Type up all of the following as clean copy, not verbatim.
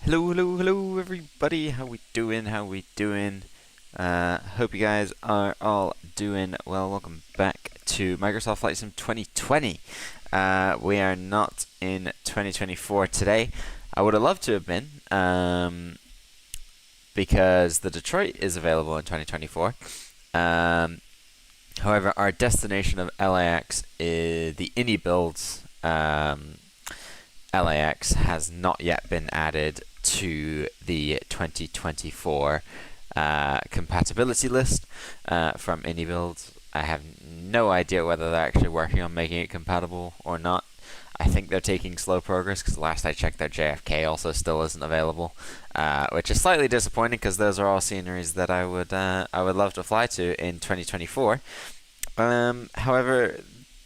Hello, everybody. How we doing? Hope you guys are all doing well. Welcome back to Microsoft Flight Sim 2020. We are not in 2024 today. I would have loved to have been, because the Detroit is available in 2024. However, our destination of LAX is the inibuilds. LAX has not yet been added to the 2024 compatibility list from inibuilds. I have no idea whether they're actually working on making it compatible or not. I think they're taking slow progress because last I checked, their JFK also still isn't available, which is slightly disappointing because those are all sceneries that I would love to fly to in 2024. However,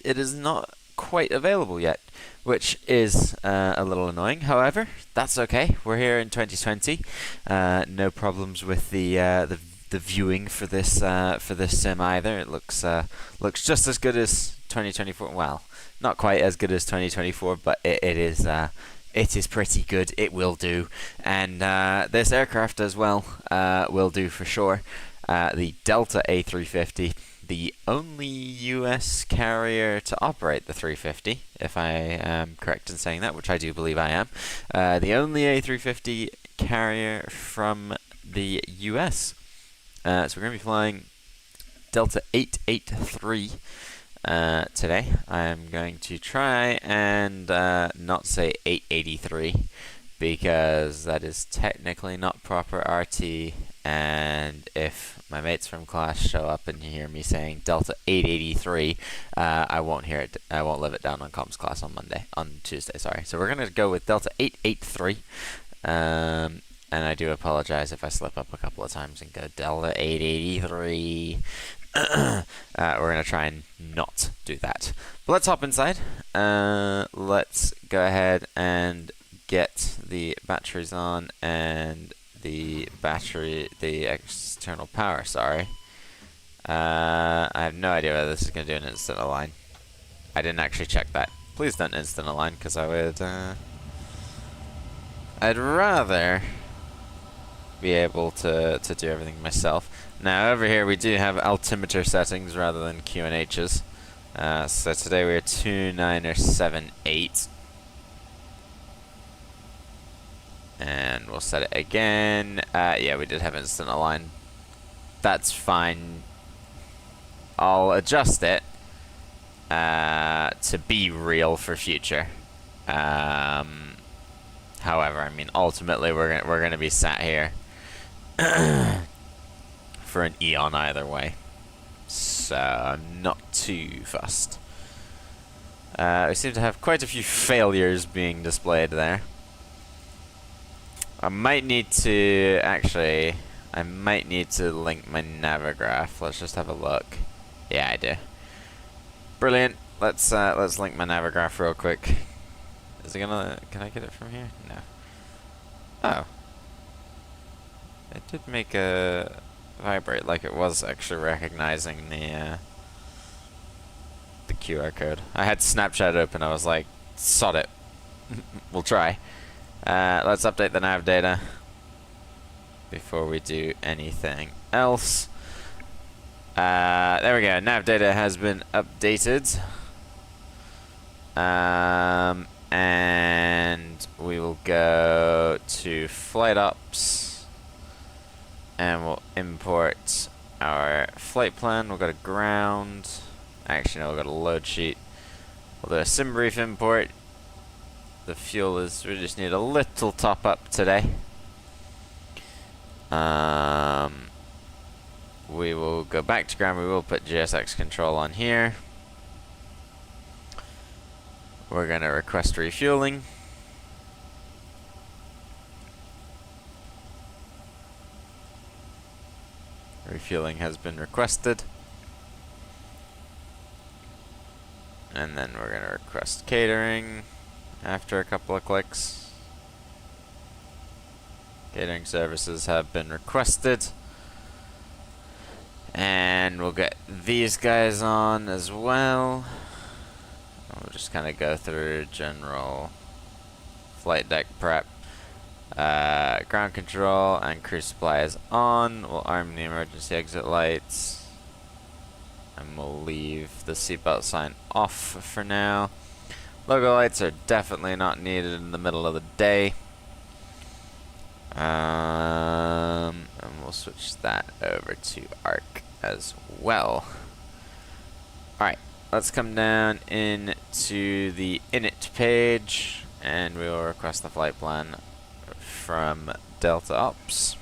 it is not quite available yet, which is a little annoying. However, that's okay. We're here in 2020. No problems with the viewing for this sim either. It looks just as good as 2024. Well, not quite as good as 2024, but it is pretty good. It will do, and this aircraft as well will do for sure. The Delta A350. The only US carrier to operate the 350, if I am correct in saying that, which I do believe I am. The only A350 carrier from the US. So we're going to be flying Delta 883 today. I'm going to try and not say 883 because that is technically not proper RT, and if my mates from class show up and hear me saying Delta 883, I won't hear it. I won't live it down on comms class on Tuesday. Sorry. So we're gonna go with Delta 883, and I do apologize if I slip up a couple of times and go Delta 883. We're gonna try and not do that. But let's hop inside. Let's go ahead and get the batteries on and the external power, sorry. I have no idea whether this is going to do an instant align. I didn't actually check that. Please don't instant align, because I would, I'd rather be able to do everything myself. Now, over here we do have altimeter settings rather than QNHs. So today we are 2978. And we'll set it again. Yeah, we did have instant align. That's fine. I'll adjust it to be real for future. However, I mean, ultimately we're gonna be sat here for an eon either way, so I'm not too fussed. We seem to have quite a few failures being displayed there. I might need to link my Navigraph. Let's just have a look. Yeah, I do. Brilliant. Let's link my Navigraph real quick. Is it gonna? Can I get it from here? No. Oh. It did make a vibrate, like it was actually recognizing the QR code. I had Snapchat open. I was like, sod it. We'll try. Let's update the nav data before we do anything else. There we go. Nav data has been updated. And we will go to flight ops and we'll import our flight plan. We'll go to ground. Actually, no, we'll go to load sheet. We'll do a sim brief import. The fuel is, we just need a little top up today. We will go back to ground. We will put GSX control on here. We're gonna request refueling. Refueling has been requested. And then we're gonna request catering. After a couple of clicks, catering services have been requested, and we'll get these guys on as well. We'll just kind of go through general flight deck prep. Ground control and cruise supply is on. We'll arm the emergency exit lights. And we'll leave the seatbelt sign off for now. Logo lights are definitely not needed in the middle of the day. And we'll switch that over to arc as well. Alright, let's come down into the init page and we will request the flight plan from Delta Ops.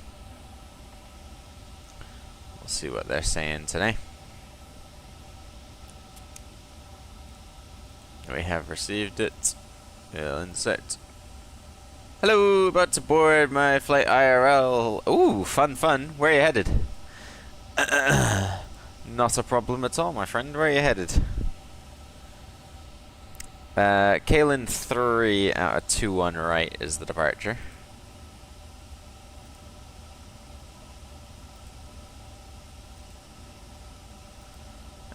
We'll see what they're saying today. We have received it. We'll insert. Hello, about to board my flight IRL. Ooh, fun, fun. Where are you headed? Not a problem at all, my friend. Where are you headed? Kalen 3 out of 21 right is the departure.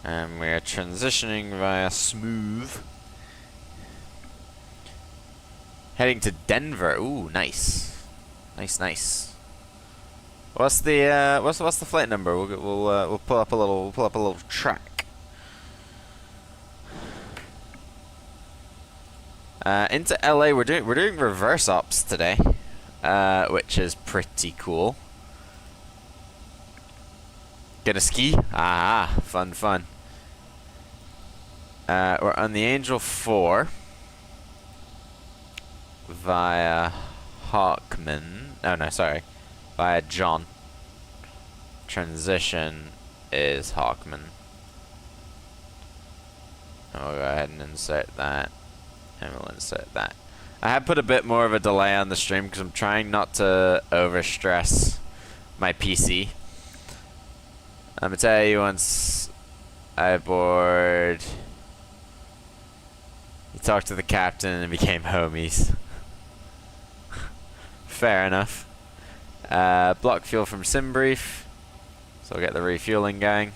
And we're transitioning via smooth. Heading to Denver. Ooh, nice, nice. What's the what's the flight number? We'll pull up a little track. Into LA. We're doing reverse ops today, which is pretty cool. Gonna ski? Ah, fun. We're on the Angel 4 via Hawkman. Oh no, sorry. Via John. Transition is Hawkman. And we'll go ahead and insert that. And we'll insert that. I have put a bit more of a delay on the stream because I'm trying not to overstress my PC. I'm gonna tell you, once I board, you talked to the captain and became homies. Fair enough. Block fuel from SimBrief, so we'll get the refueling going.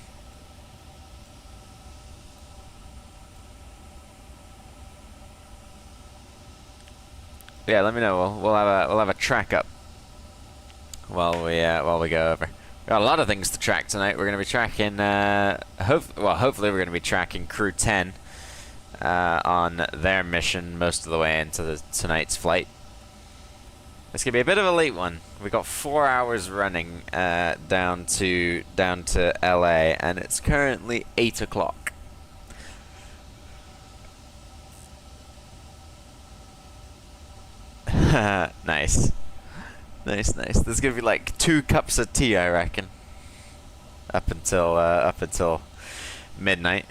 Yeah, let me know. We'll have a track up while we go over. Got a lot of things to track tonight. We're going to be tracking, hopefully we're going to be tracking Crew 10 on their mission most of the way into tonight's flight. It's going to be a bit of a late one. We got 4 hours running down to LA, and it's currently 8 o'clock. Nice. There's gonna be like 2 cups of tea, I reckon, up until midnight.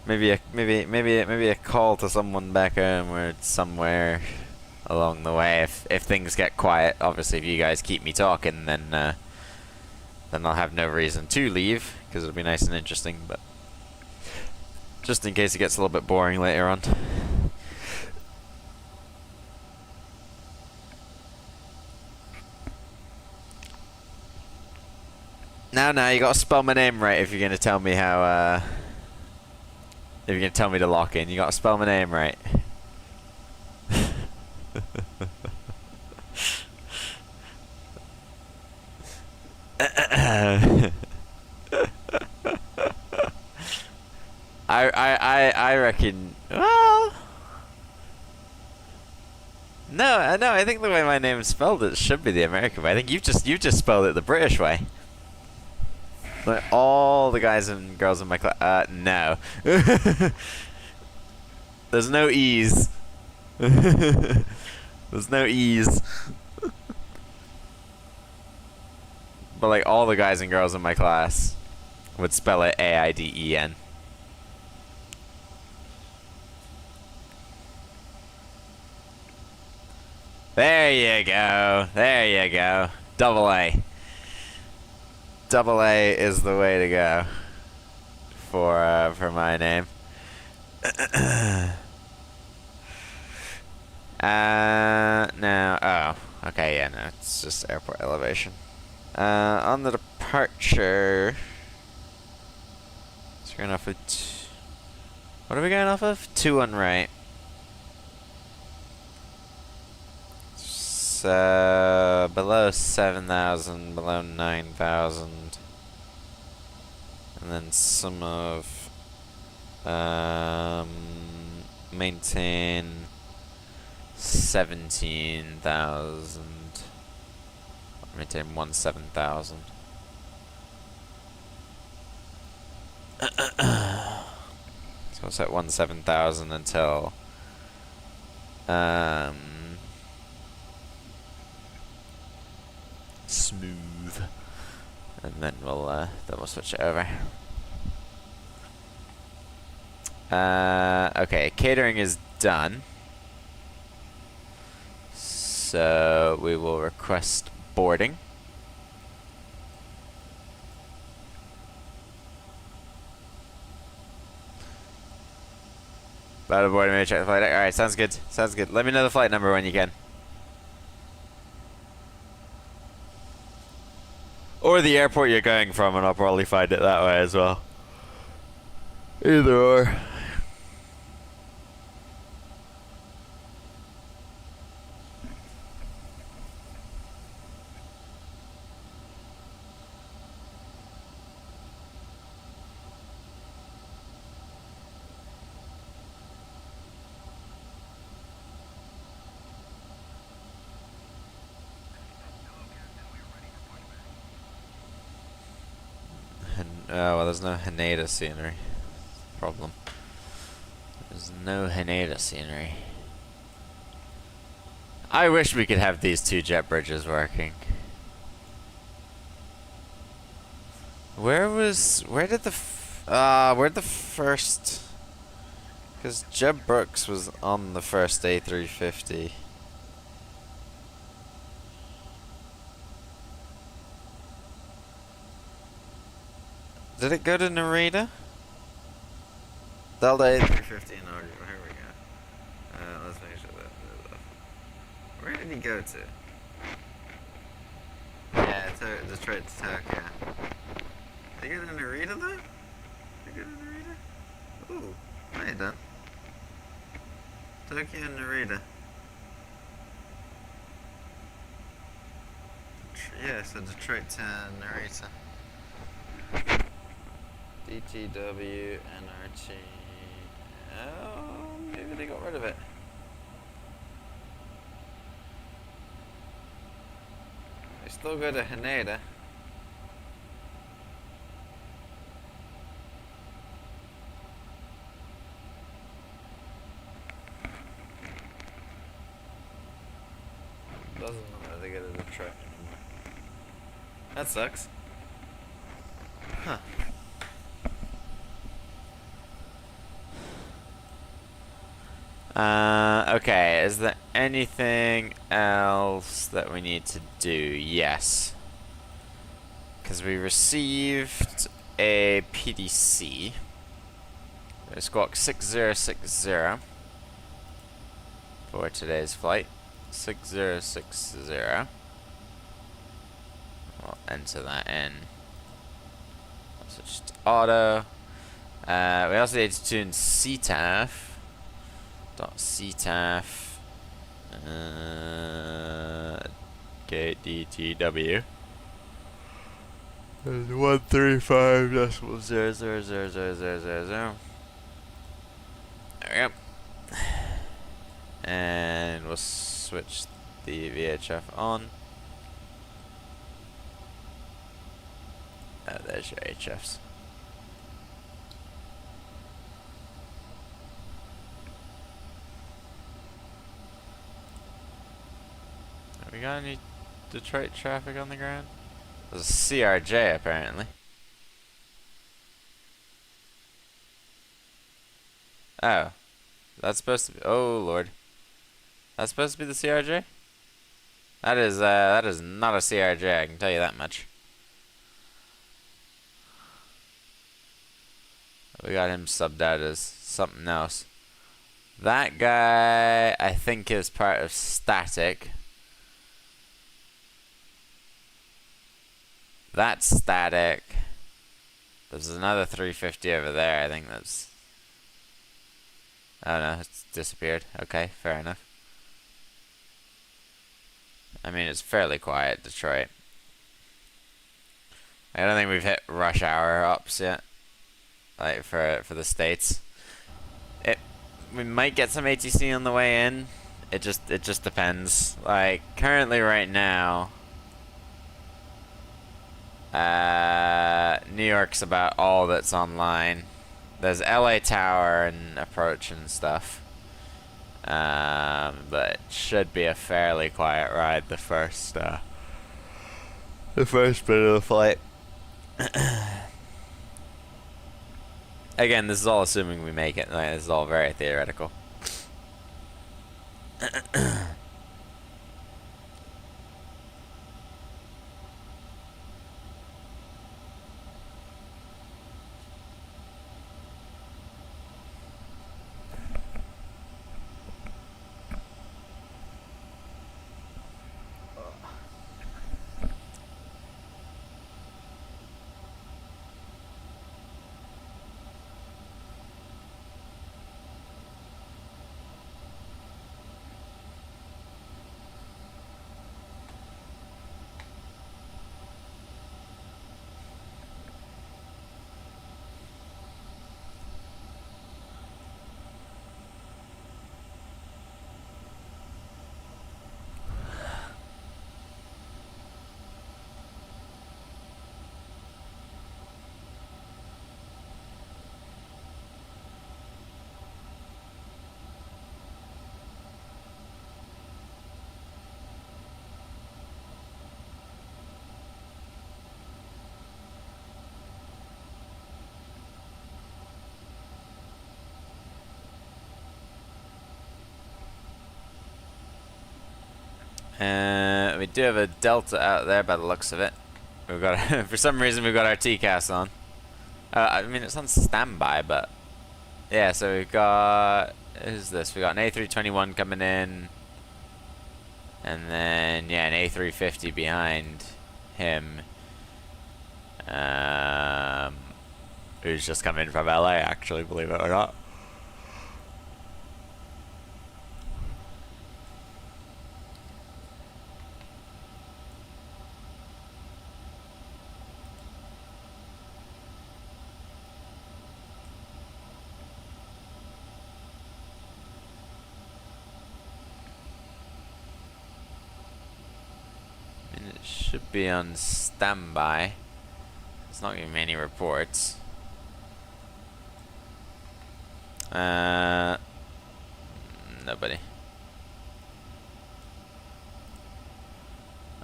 Maybe a call to someone back home or somewhere along the way if things get quiet. Obviously, if you guys keep me talking, then I'll have no reason to leave because it'll be nice and interesting. But just in case it gets a little bit boring later on. Now, you gotta spell my name right if you're gonna tell me how, if you're gonna tell me to lock in. You gotta spell my name right. I reckon, well, no, I think the way my name is spelled, it should be the American way. I think you've just spelled it the British way. Like all the guys and girls in my class. No. There's no E's. There's no E's. But like all the guys and girls in my class would spell it A-I-D-E-N. There you go. There you go. Double A. Double A is the way to go for my name. Now, oh, okay, yeah, no, it's just airport elevation. On the departure, so we're going off of what are we going off of? 2 on right. So below 7,000, below 9,000, and then some of maintain 17,000. Maintain 17,000. So it's at 17,000 until smooth, and then we'll switch it over. Okay, catering is done, so we will request boarding. About boarding, maybe check the flight. Alright, sounds good. Sounds good. Let me know the flight number when you can. Or the airport you're going from, and I'll probably find it that way as well. Either or. Well, there's no Haneda scenery. Problem. There's no Haneda scenery. I wish we could have these two jet bridges working. Where'd the first... Because Jeb Brooks was on the first A350. Did it go to Narita? Delta A350 in order. Here we go. Let's make sure that moves off. Where did he go to? Yeah, Detroit to Tokyo. Did he go to Narita though? Did he go to Narita? Ooh, I ain't done. Tokyo and Narita. Yeah, so Detroit to Narita. DTW, NRT. Oh, maybe they got rid of it. They still go to Haneda. Doesn't look like they go to Detroit anymore. That sucks. Huh. Okay, is there anything else that we need to do? Yes. Because we received a PDC. Squawk 6060 for today's flight. 6060. We'll enter that in. I'll switch to auto. We also need to tune CTAF. .ctaf KDTW is 135.0000000. There we go. And we'll switch the VHF on. Oh, there's your HFs. We got any Detroit traffic on the ground? There's a CRJ apparently. Oh. That's supposed to be... Oh, Lord. That's supposed to be the CRJ? That is not a CRJ, I can tell you that much. We got him subbed out as something else. That guy, I think, is part of static. That's static. There's another 350 over there. I think that's... Oh no, it's disappeared. Okay, fair enough. I mean, it's fairly quiet, Detroit. I don't think we've hit rush hour ups yet, like for the States. We might get some ATC on the way in. It just depends. Like currently right now, New York's about all that's online. There's LA Tower and approach and stuff. But it should be a fairly quiet ride the first bit of the flight. Again, this is all assuming we make it. Like, this is all very theoretical. We do have a Delta out there by the looks of it. We've got for some reason we've got our TCAS on. I mean it's on standby, but yeah. So we've got who's this? We got an A321 coming in, and then yeah, an A350 behind him. Who's just come in from LA? Actually, believe it or not. Should be on standby. It's not giving me any reports. Nobody.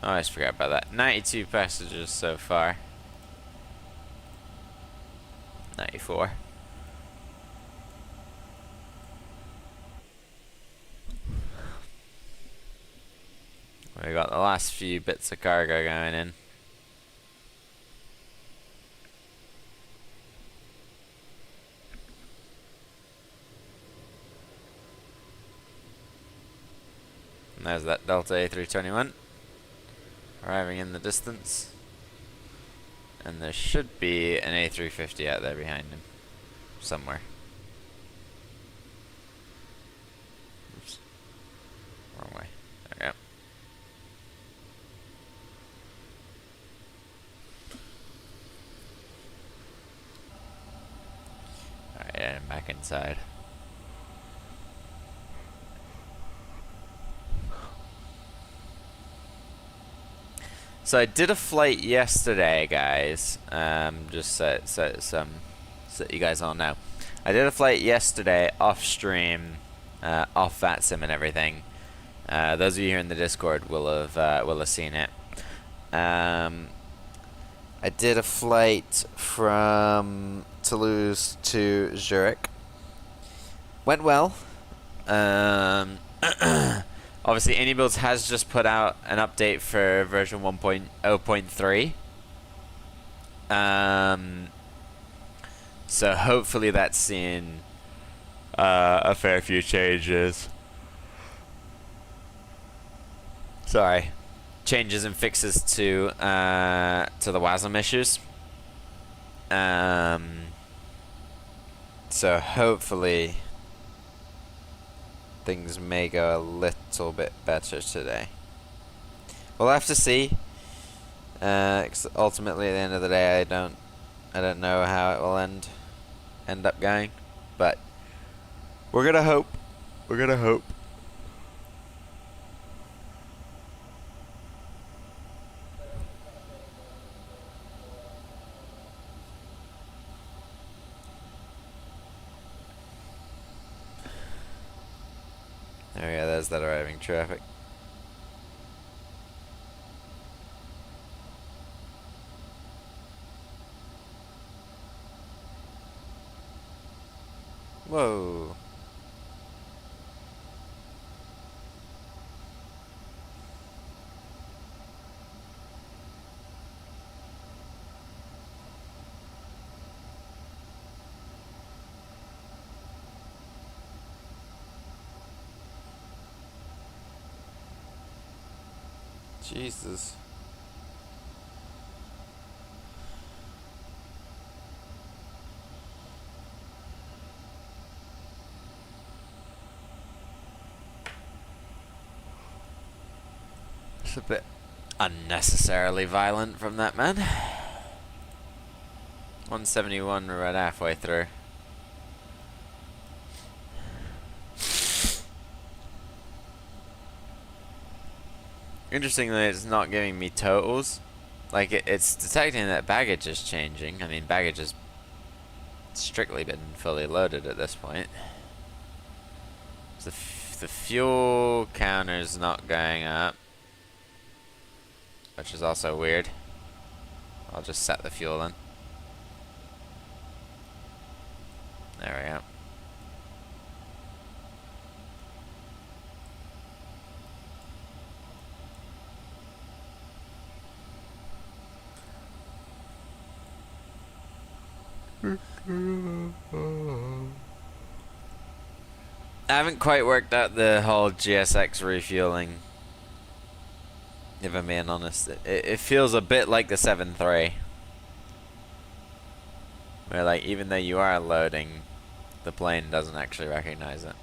I always forgot about that. 92 passengers so far. 94. We got the last few bits of cargo going in. And there's that Delta A321 arriving in the distance. And there should be an A350 out there behind him. Somewhere. Oops. Wrong way. There we go. Alright, yeah, I'm back inside. So I did a flight yesterday, guys. Just so you guys all know, I did a flight yesterday off stream, off VATSIM and everything. Those of you here in the Discord will have seen it. I did a flight from Toulouse to Zurich. Went well. Obviously, inibuilds has just put out an update for version 1.0.3. So hopefully that's seen a fair few changes. Sorry, changes and fixes to the WASM issues. So hopefully things may go a little bit better today. We'll have to see. 'Cause ultimately, at the end of the day, I don't know how it will end up going, but we're gonna hope. We're gonna hope. There we go. There's that arriving traffic. Whoa. Jesus. It's a bit unnecessarily violent from that man. 171, we're right halfway through. Interestingly, it's not giving me totals. Like, it's detecting that baggage is changing. I mean, baggage has strictly been fully loaded at this point. So the fuel counter's not going up, which is also weird. I'll just set the fuel in. There we go. I haven't quite worked out the whole GSX refueling, if I'm being honest. It feels a bit like the 7.3. Where, like, even though you are loading, the plane doesn't actually recognize it.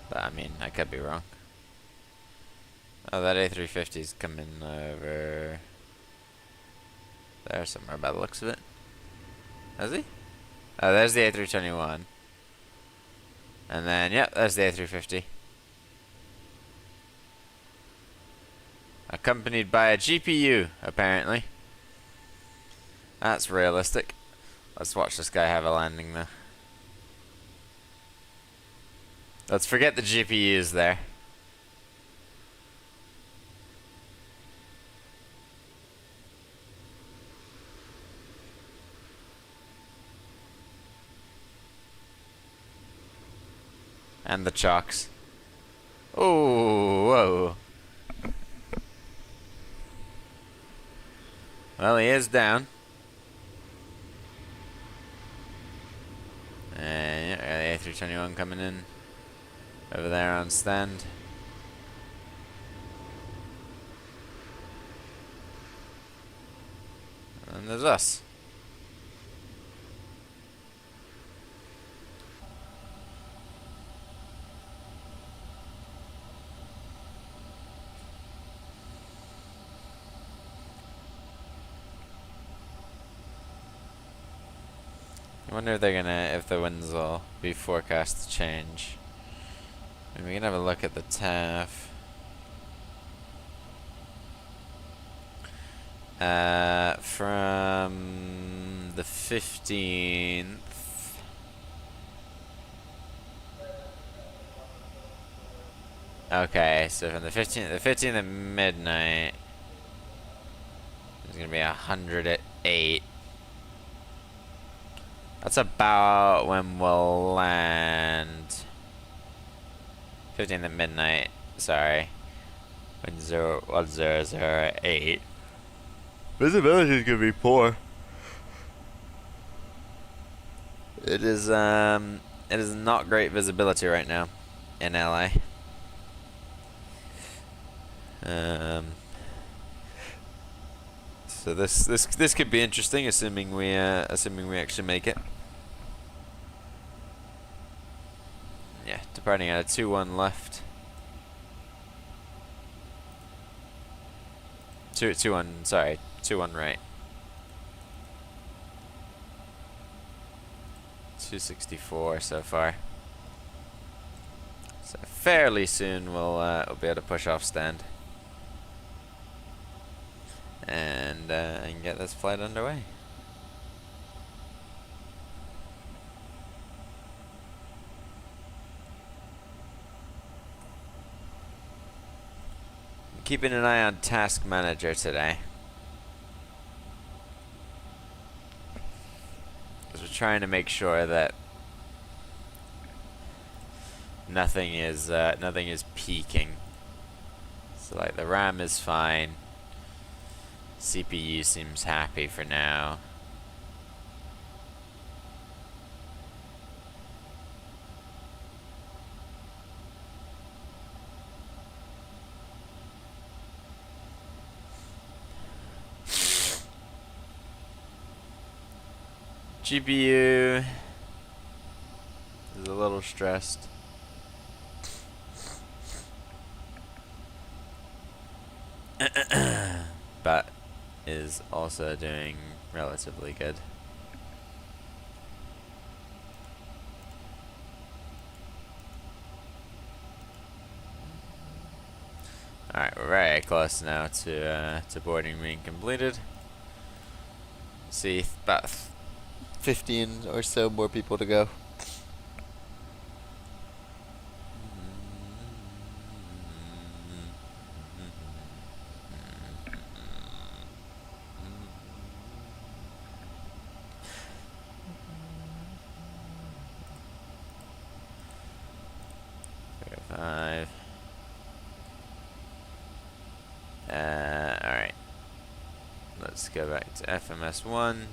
But, I mean, I could be wrong. Oh, that A350's coming over there somewhere by the looks of it. Has he? Oh, there's the A321. And then, yep, there's the A350. Accompanied by a GPU, apparently. That's realistic. Let's watch this guy have a landing, though. Let's forget the GPUs there. And the chocks. Oh, whoa. Well, he is down. And yeah, the A321 coming in over there on stand. And there's us. I wonder if if the winds will be forecast to change. I mean, we can have a look at the TAF. From the 15th. Okay, so from the 15th at midnight, it's gonna be 100 at 8. That's about when we'll land. 15th at midnight, sorry. When 1008. Visibility is gonna be poor. It is not great visibility right now in LA. So this could be interesting, assuming we actually make it. Yeah, departing at a 2-1 left. Two on, sorry, 2-1 right. 264 so far. So fairly soon we'll be able to push off stand and get this flight underway. Keeping an eye on Task Manager today, because we're trying to make sure that nothing is peaking. So like the RAM is fine, CPU seems happy for now. GPU is a little stressed. But is also doing relatively good. Alright, we're very close now to boarding being completed. See, about 15 or so more people to go. Five. Alright. Let's go back to FMS1.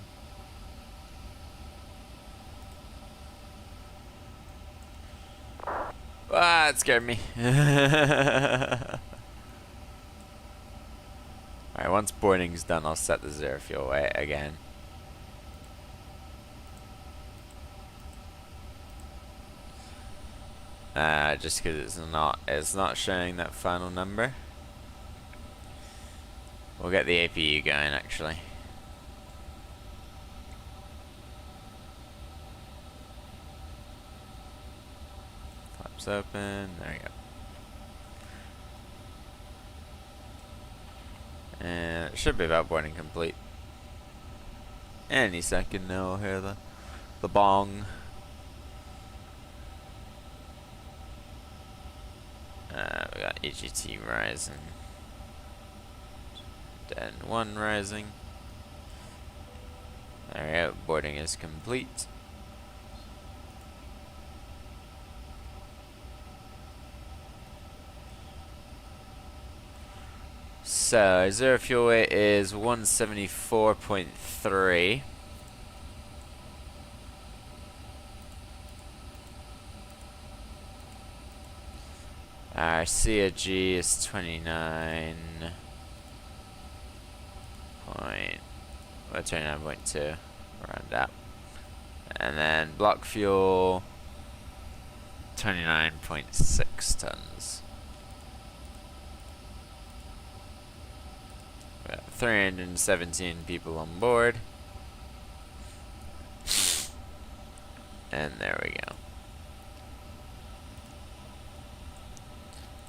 Ah, it scared me. Alright, once boarding's done, I'll set the zero fuel weight again. Just because it's not showing that final number. We'll get the APU going actually. Flaps open, there we go. And it should be about boarding complete. Any second now we'll hear the bong. We got EGT rising. Den 1 rising. There we go, boarding is complete. So, zero fuel weight is 174.3. Our CAG is 29. 29.2, around that. And then block fuel, 29.6 tons. We got 317 people on board. And there we go.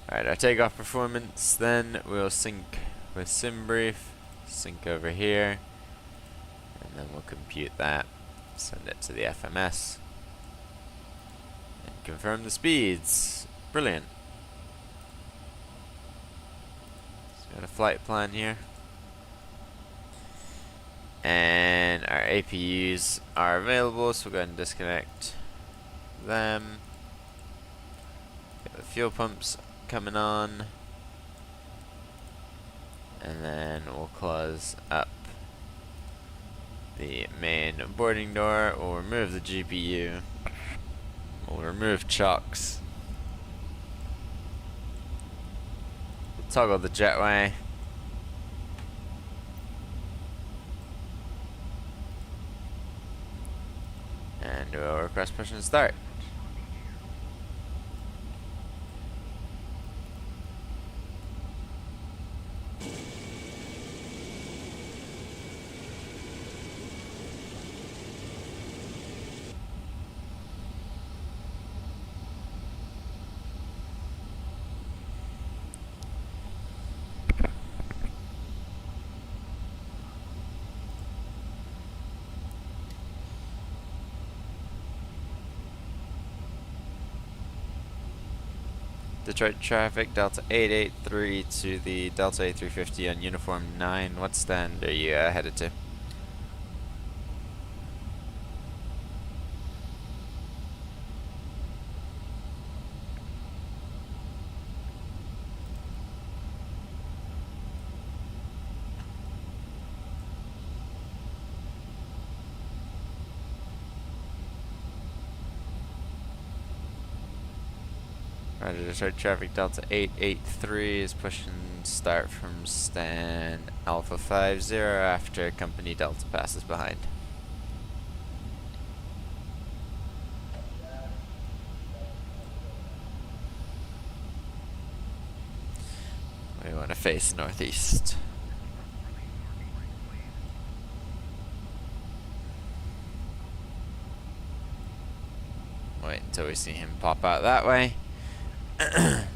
Alright, our takeoff performance, then we'll sync with SimBrief, sync over here, and then we'll compute that, send it to the FMS, and confirm the speeds. Brilliant. So got a flight plan here. And our APUs are available, so we'll go ahead and disconnect them. Get the fuel pumps coming on, and then we'll close up the main boarding door. We'll remove the GPU, we'll remove chocks, we'll toggle the jetway, and we'll request push and start. Detroit traffic, Delta 883 to the Delta A350 on Uniform 9. What stand are you headed to? Roger, Detroit traffic, Delta 883 is pushing start from stand Alpha 50 after company Delta passes behind. We want to face northeast. Wait until we see him pop out that way. There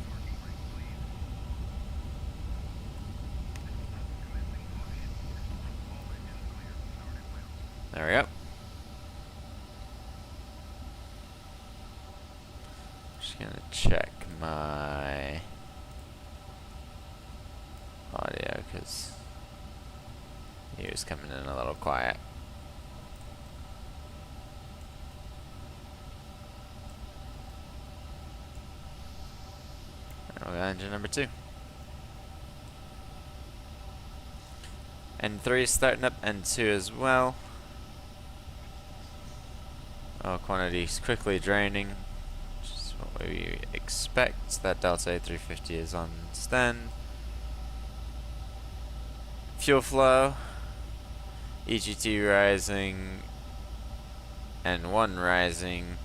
we go. Just gonna check my audio because he was coming in a little quiet. We got engine number 2. N3 is starting up, N2 as well. Oil quantities quickly draining, which is what we expect. That Delta A350 is on stand. Fuel flow, EGT rising, N1 rising,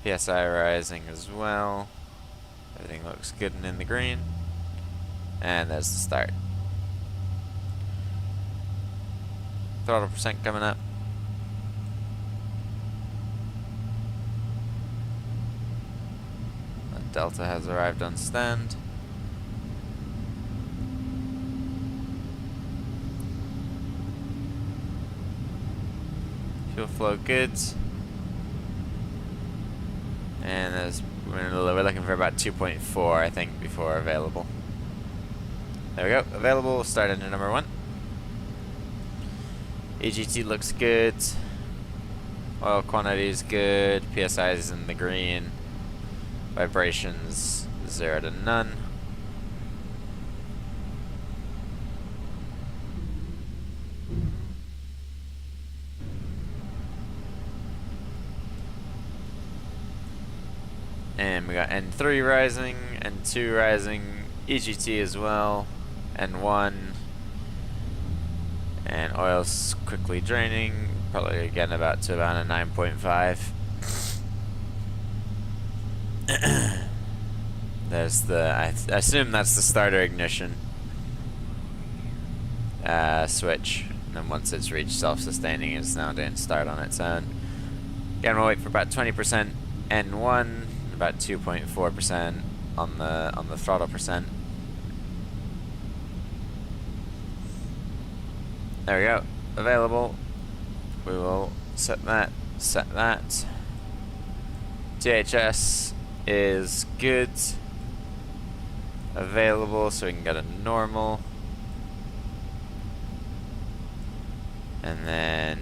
PSI rising as well. Everything looks good and in the green. And there's the start. Throttle percent coming up. Delta has arrived on stand. Fuel flow good. And we're looking for about 2.4, I think, before available. There we go. Available. Start engine number 1. EGT looks good. Oil quantity is good. PSI is in the green. Vibrations 0 to none. And we got N3 rising, N2 rising, EGT as well, N1, and oil's quickly draining, probably again about a 9.5. There's the, I assume that's the starter ignition switch, and then once it's reached self-sustaining, it's now doing start on its own. Again, we'll wait for about 20% N1. About 2.4% on the throttle percent. There we go. Available. We will set that. THS is good. Available, so we can get a normal. And then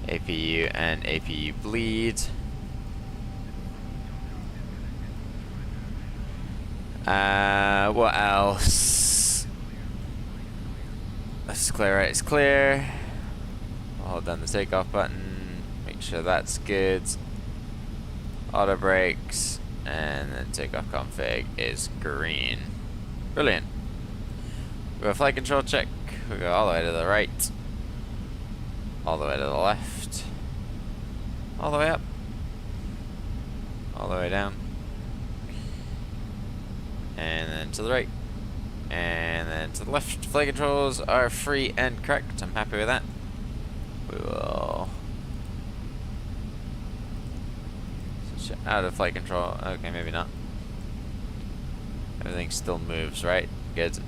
APU and APU bleed. What else? Let's clear right, it's clear. We'll hold down the takeoff button, make sure that's good. Auto brakes, and then takeoff config is green. Brilliant. We go flight control check. We go all the way to the right, all the way to the left, all the way up, all the way down. And then to the right, and then to the left. Flight controls are free and correct. I'm happy with that. We will switch out of flight control. Okay, maybe not. Everything still moves, right? Good.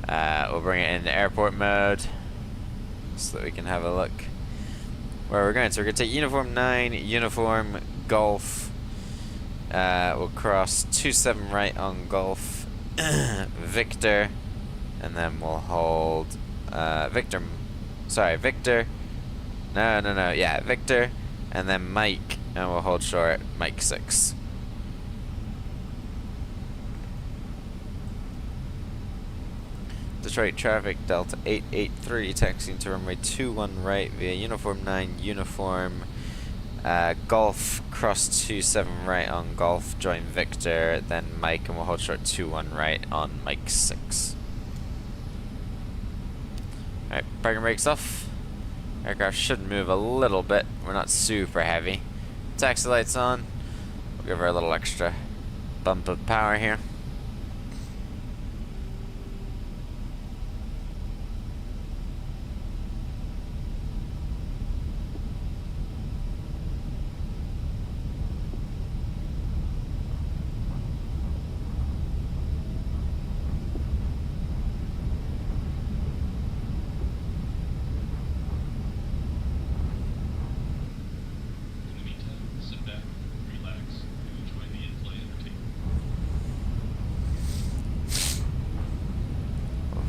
We'll bring it into airport mode so that we can have a look where we're going. So we're going to take Uniform 9, Uniform Golf, We'll cross 27 right on Golf Victor, and then we'll hold Victor. Sorry, Victor. No, yeah, Victor, and then Mike, and we'll hold short Mike 6. Detroit traffic, Delta 883, taxiing to runway 21 right via uniform 9, uniform, Golf, cross 27 right on Golf, join Victor, then Mike, and we'll hold short 21 right on Mike 6. Alright, parking brakes off. Aircraft should move a little bit, we're not super heavy. Taxi lights on, we'll give her a little extra bump of power here.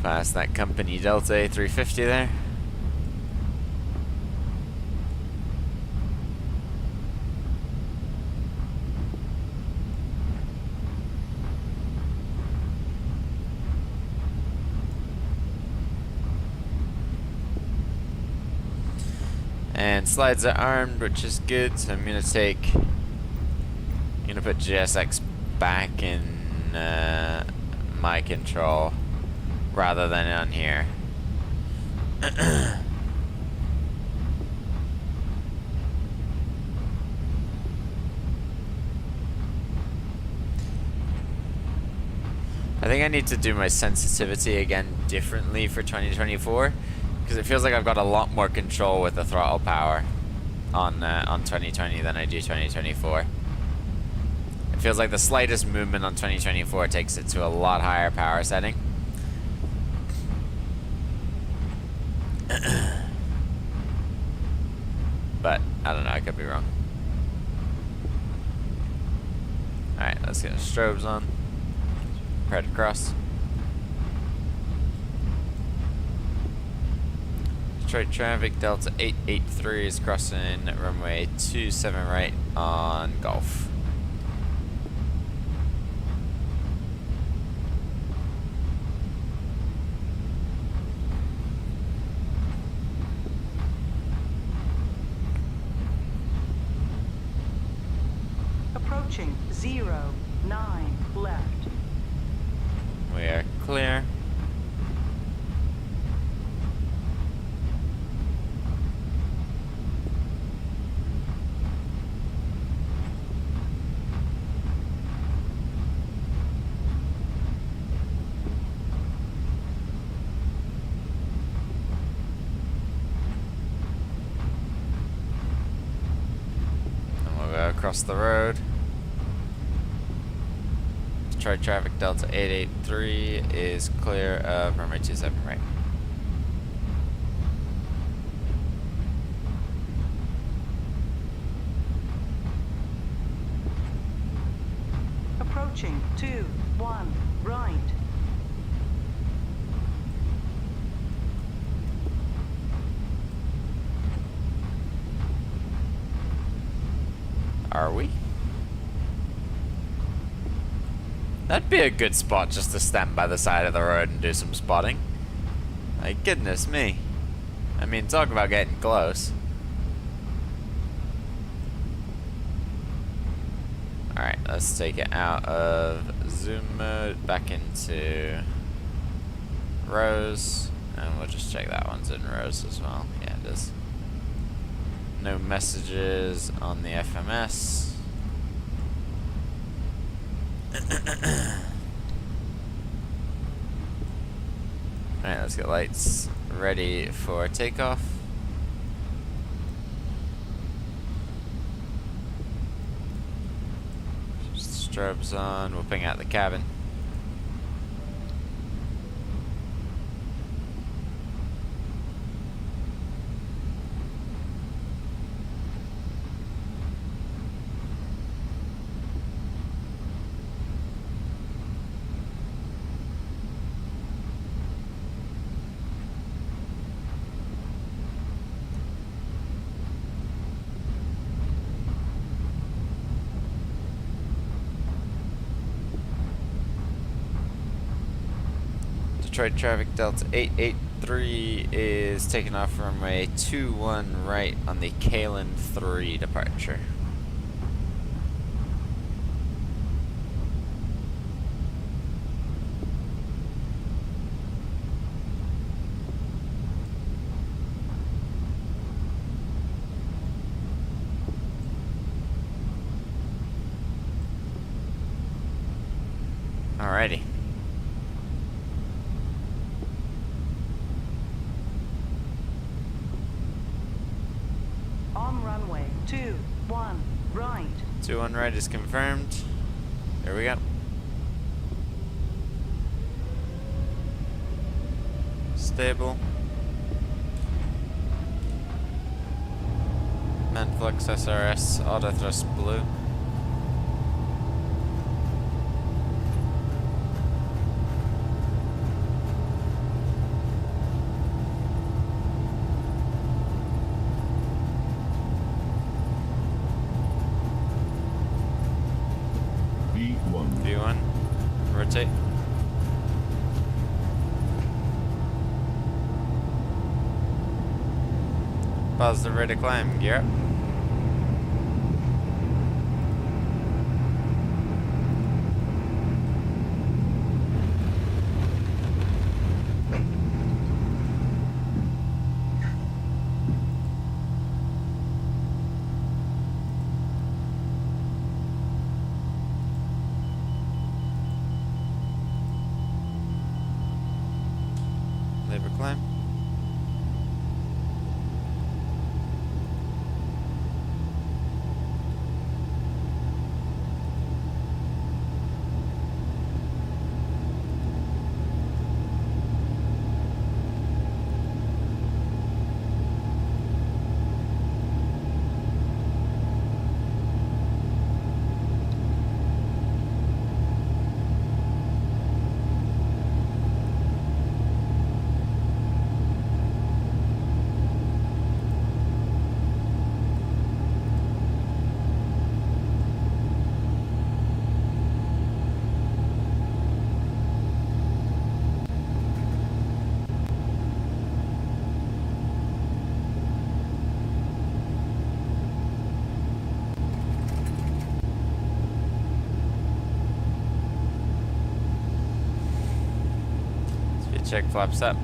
Past that company Delta A350 there. And slides are armed, which is good, so I'm gonna put GSX back in my control rather than on here. I think I need to do my sensitivity again differently for 2024, because it feels like I've got a lot more control with the throttle power on 2020 than I do 2024. It feels like the slightest movement on 2024 takes it to a lot higher power setting. But, I don't know, I could be wrong. Alright, let's get the strobes on. Prepare to cross. Detroit traffic, Delta 883 is crossing runway 27 right on Golf. Approaching 09 left. We are clear. And we'll go across the road. Detroit traffic, Delta 883 is clear of runway 27 right. Approaching 21 right. Are we? That'd be a good spot just to stand by the side of the road and do some spotting. Like, goodness me. I mean, talk about getting close. Alright, let's take it out of zoom mode, back into rows, and we'll just check that one's in rows as well. Yeah, it is. No messages on the FMS. Alright, let's get lights ready for takeoff. Strobes on, we'll ping out the cabin. Detroit traffic Delta 883 is taking off runway 21 right on the Kalen 3 departure. Alrighty. On runway 21 right. 21 right is confirmed. Here we go. Stable. Manflux SRS, auto thrust blue. V1, rotate. Positive rate of climb, gear up. Labor climb. Check flaps up.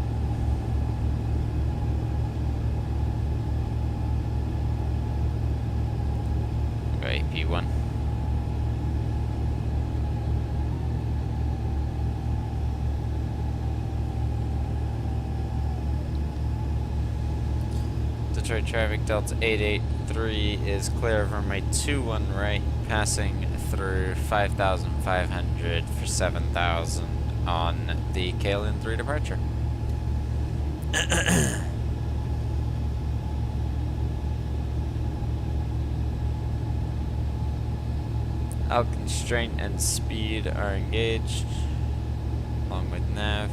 Go AP1. Detroit traffic Delta 883 is clear of runway 21 right, passing through 5,500 for 7,000 on the Kalen 3 departure. All constraint and speed are engaged, along with nav.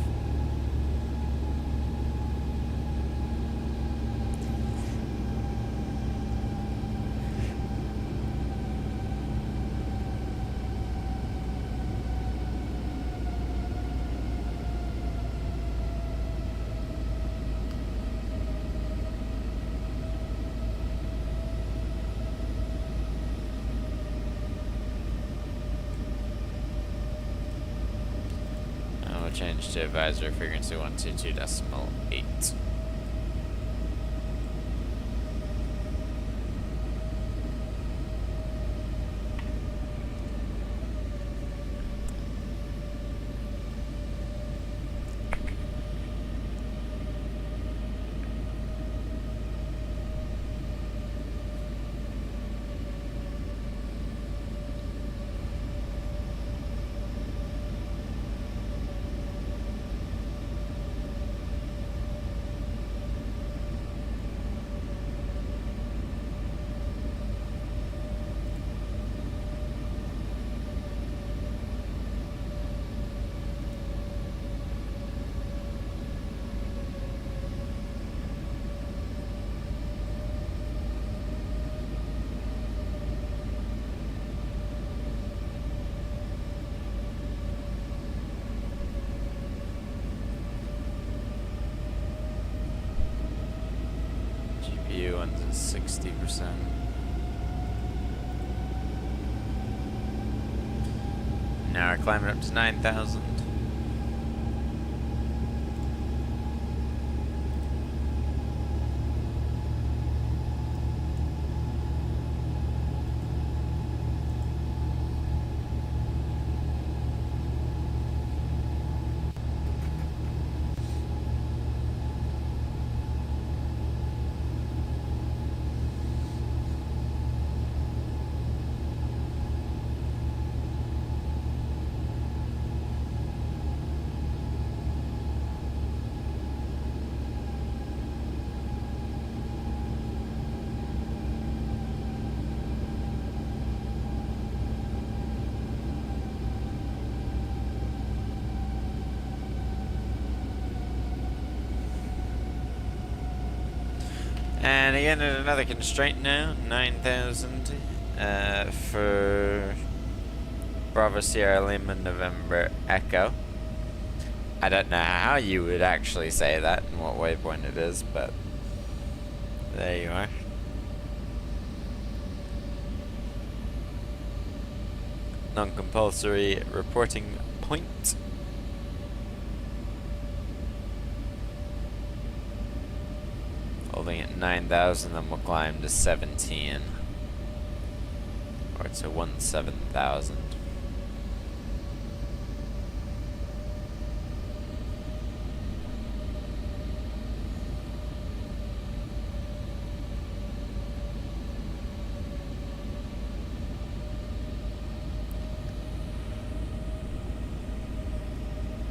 Change to advisory frequency 122.8. 60%. Now we're climbing up to 9,000. And again, at another constraint now, 9,000 for Bravo Sierra Lima November Echo. I don't know how you would actually say that and what waypoint it is, but there you are. Non-compulsory reporting point. Holding at 9,000, then we'll climb to 17. Or to 17,000.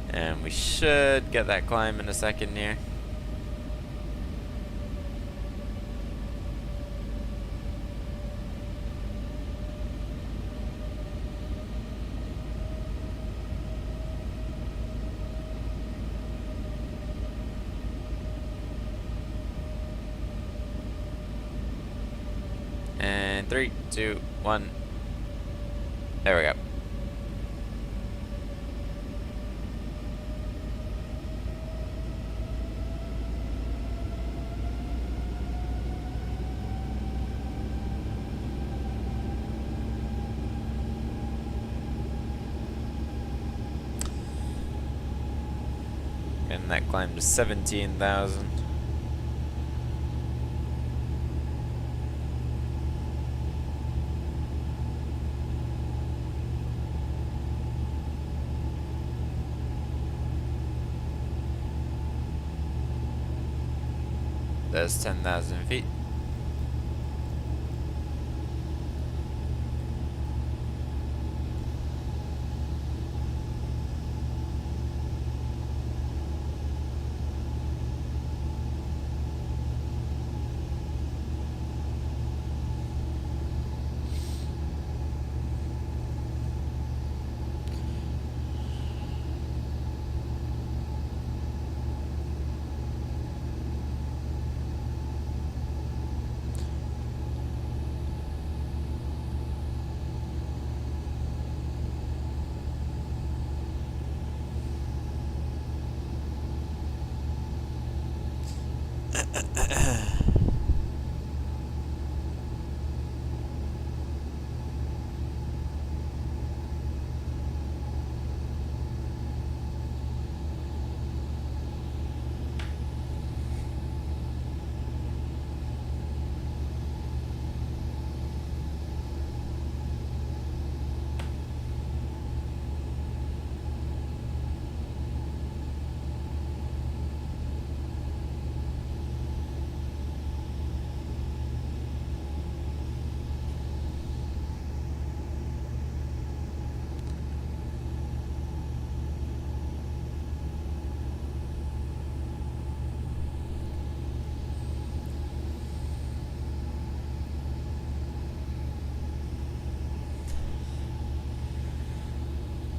And we should get that climb in a second here. And 3, 2, 1. There we go. And that climb to 17,000. That's 10,000 feet.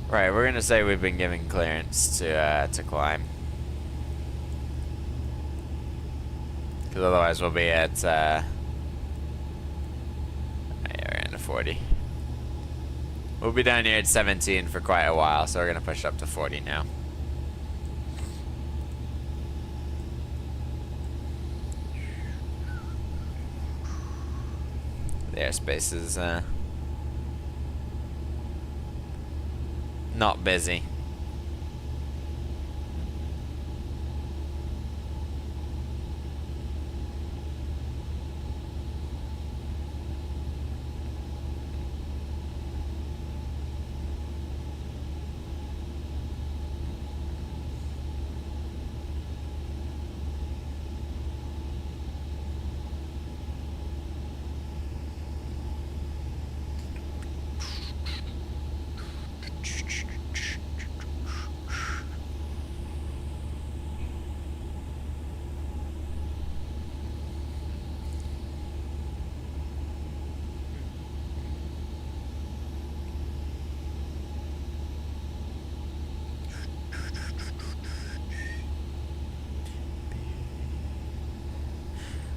Right, we're gonna say we've been given clearance to climb, because otherwise we'll be at yeah, we're into 40. We'll be down here at 17 for quite a while, so we're gonna push up to 40 now. The airspace is not busy.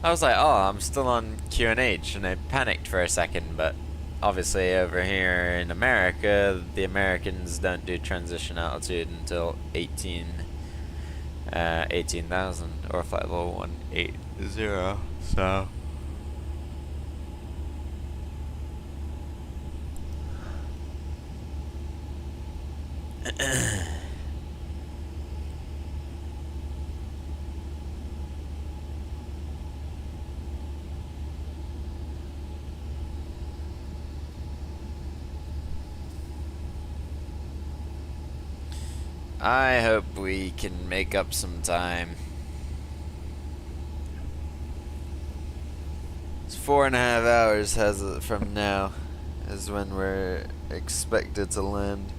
I was like, oh, I'm still on QNH, and I panicked for a second, but obviously over here in America, the Americans don't do transition altitude until 18,000, or flight level 180, so... I hope we can make up some time. It's 4.5 hours from now is when we're expected to land.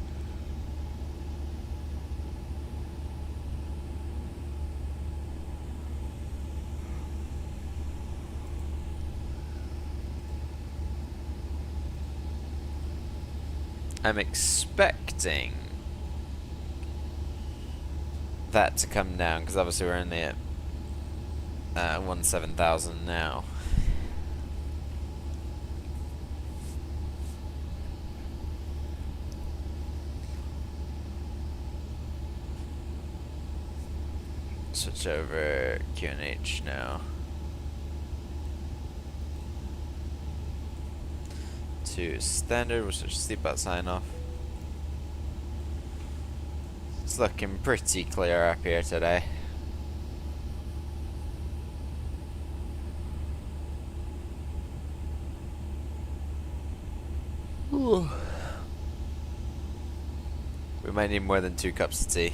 I'm expecting that to come down, because obviously we're only at 17,000 now. Switch over QNH now to standard. We'll switch seatbelt sign off. It's looking pretty clear up here today. Ooh. We might need more than 2 cups of tea.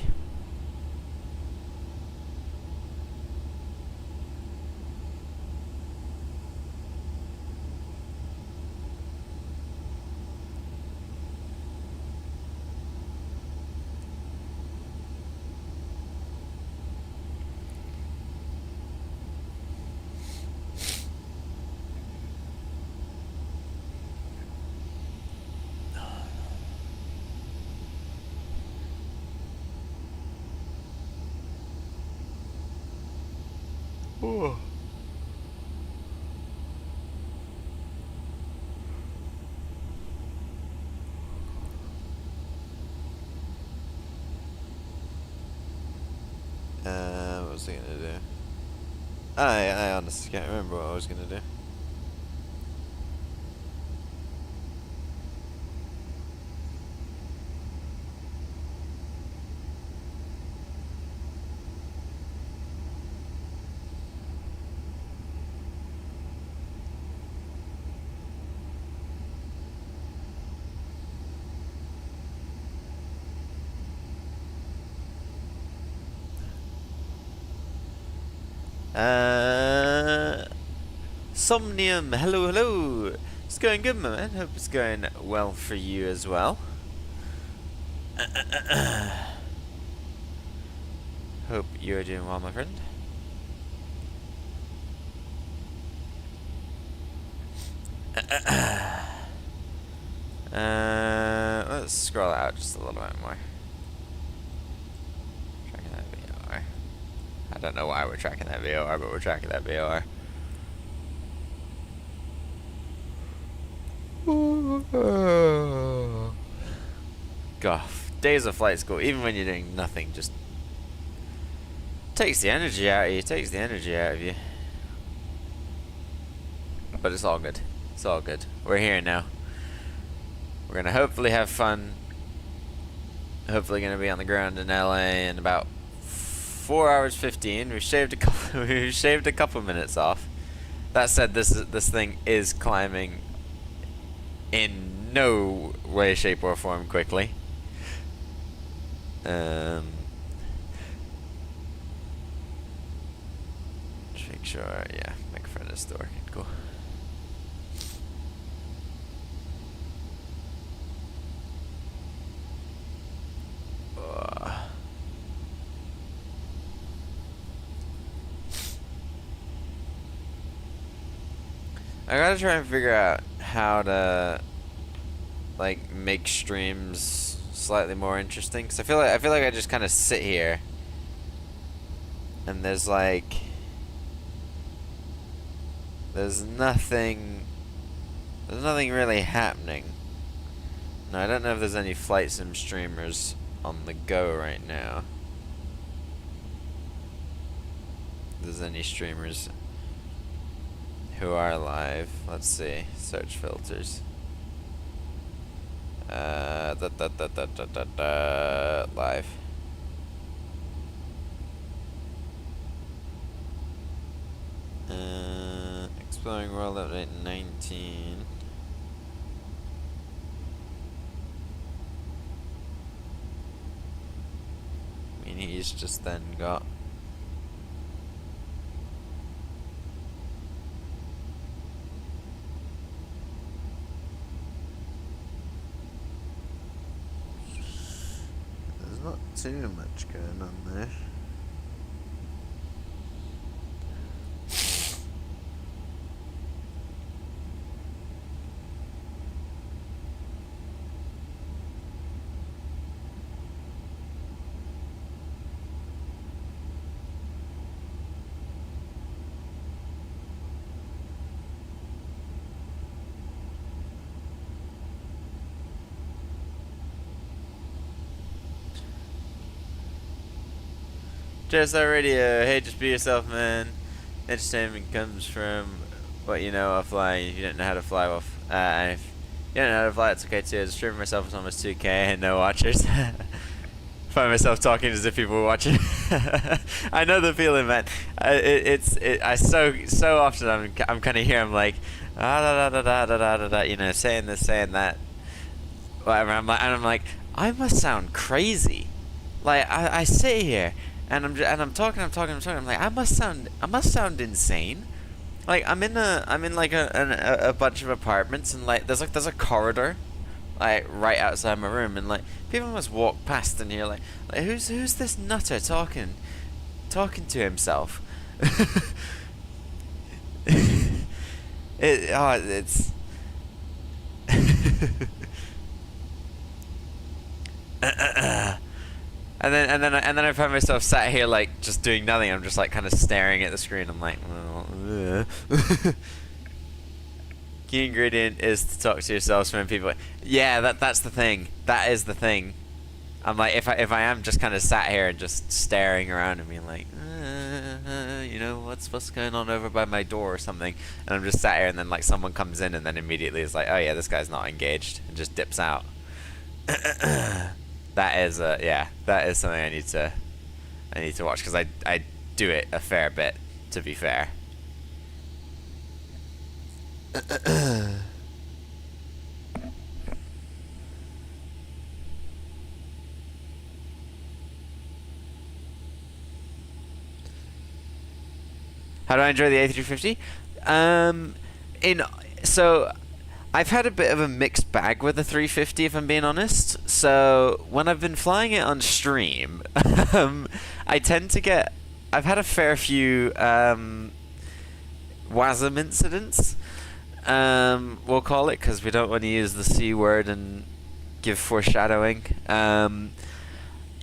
Ooh. What was I gonna do? I honestly can't remember what I was gonna do. Somnium, hello, hello. It's going good, my man. Hope it's going well for you as well. Hope you're doing well, my friend. Let's scroll out just a little bit more. Tracking that VOR. I don't know why we're tracking that VOR, but we're tracking that VOR. God, days of flight school, even when you're doing nothing, just takes the energy out of you, takes the energy out of you. But it's all good. It's all good. We're here now. We're gonna hopefully have fun. Hopefully gonna be on the ground in LA in about 4 hours 15. We've shaved a couple. We've shaved a couple minutes off. That said, this thing is climbing in no way, shape, or form quickly. Just make sure. Yeah, make front of this door. Cool. I gotta try and figure out how to like make streams slightly more interesting, cause I feel like I just kind of sit here and there's nothing really happening. No, I don't know if there's any flight sim streamers on the go right now. If there's any streamers who are live. Let's see. Search filters. Live. Exploring World Update 19. I mean, he's just then got. There's not too much going on there. JSR Radio, hey, just be yourself, man. Entertainment comes from what you know of flying. If you don't know how to fly, well, and if you don't know how to fly, it's okay too. I stream myself with almost 2K and no watchers. Find myself talking as if people were watching. I know the feeling, man. I so often I'm kind of here. I'm like, da da da da da da da da, you know, saying this, saying that, whatever. I'm like, I must sound crazy. Like I sit here. And I'm talking. I'm like, I must sound insane. Like I'm in like a bunch of apartments, and like there's a corridor, like right outside my room, and like people must walk past and hear like who's this nutter talking to himself. It's. And then I find myself sat here like just doing nothing. I'm just like kind of staring at the screen. I'm like, well, key ingredient is to talk to yourselves when people. Yeah, that's the thing. That is the thing. I'm like, if I am just kind of sat here and just staring around and being like, you know, what's going on over by my door or something, and I'm just sat here, and then like someone comes in and then immediately is like, oh yeah, this guy's not engaged, and just dips out. That is that is something I need to watch, because I do it a fair bit, to be fair. How do I enjoy the A350? So I've had a bit of a mixed bag with the 350, if I'm being honest. So when I've been flying it on stream, I tend to get. I've had a fair few WASM incidents. We'll call it, because we don't want to use the C word and give foreshadowing.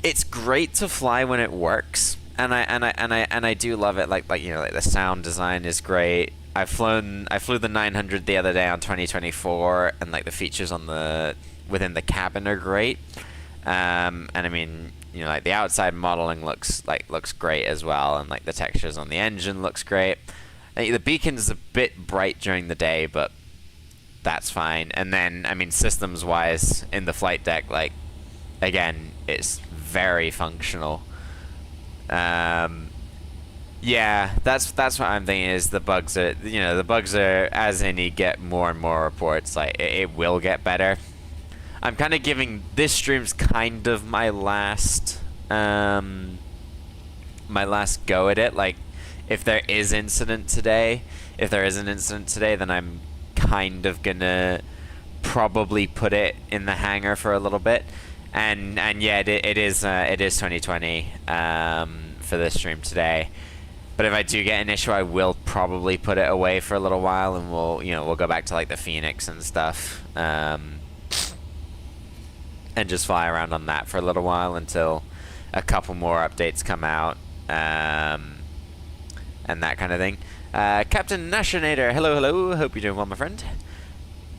It's great to fly when it works, and I do love it. Like you know, like the sound design is great. I flew the 900 the other day on 2024, and like the features on within the cabin are great. And I mean, you know, like the outside modeling looks great as well, and like the textures on the engine looks great. The beacon's a bit bright during the day, but that's fine. And then, I mean, systems-wise, in the flight deck, like, again, it's very functional. Yeah, that's what I'm thinking. Is the bugs are, the bugs are, as any get more and more reports, like it will get better. I'm kind of giving this stream's kind of my last go at it. Like, if there is an incident today, then I'm kind of gonna probably put it in the hangar for a little bit. And yeah, it is 2020 for this stream today. But if I do get an issue, I will probably put it away for a little while, and we'll go back to like the Phoenix and stuff, and just fly around on that for a little while until a couple more updates come out, and that kind of thing. Captain Nashinator, hello. Hope you're doing well, my friend.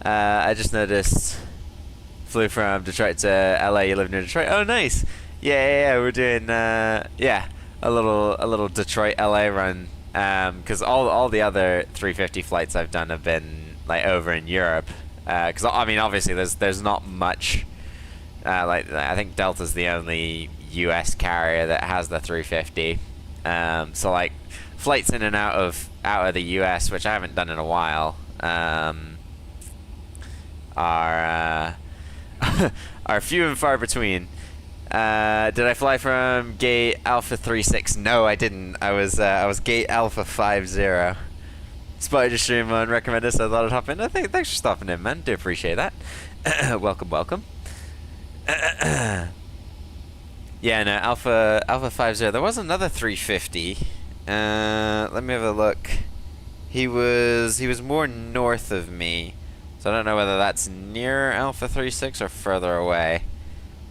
I just noticed, flew from Detroit to LA. You live near Detroit. Oh, nice. Yeah. We're doing a little Detroit LA run, because all the other 350 flights I've done have been like over in Europe, because I mean obviously there's not much, like I think Delta's the only US carrier that has the 350, so like flights in and out of the US, which I haven't done in a while, are few and far between. Did I fly from gate Alpha 36? No, I didn't. I was gate Alpha 50. Spotted your stream and recommended, so I thought I'd hop in. Thanks for stopping in, man. Do appreciate that. Welcome. Yeah, no, Alpha 50. There was another 350. Let me have a look. He was more north of me, so I don't know whether that's near Alpha 36 or further away.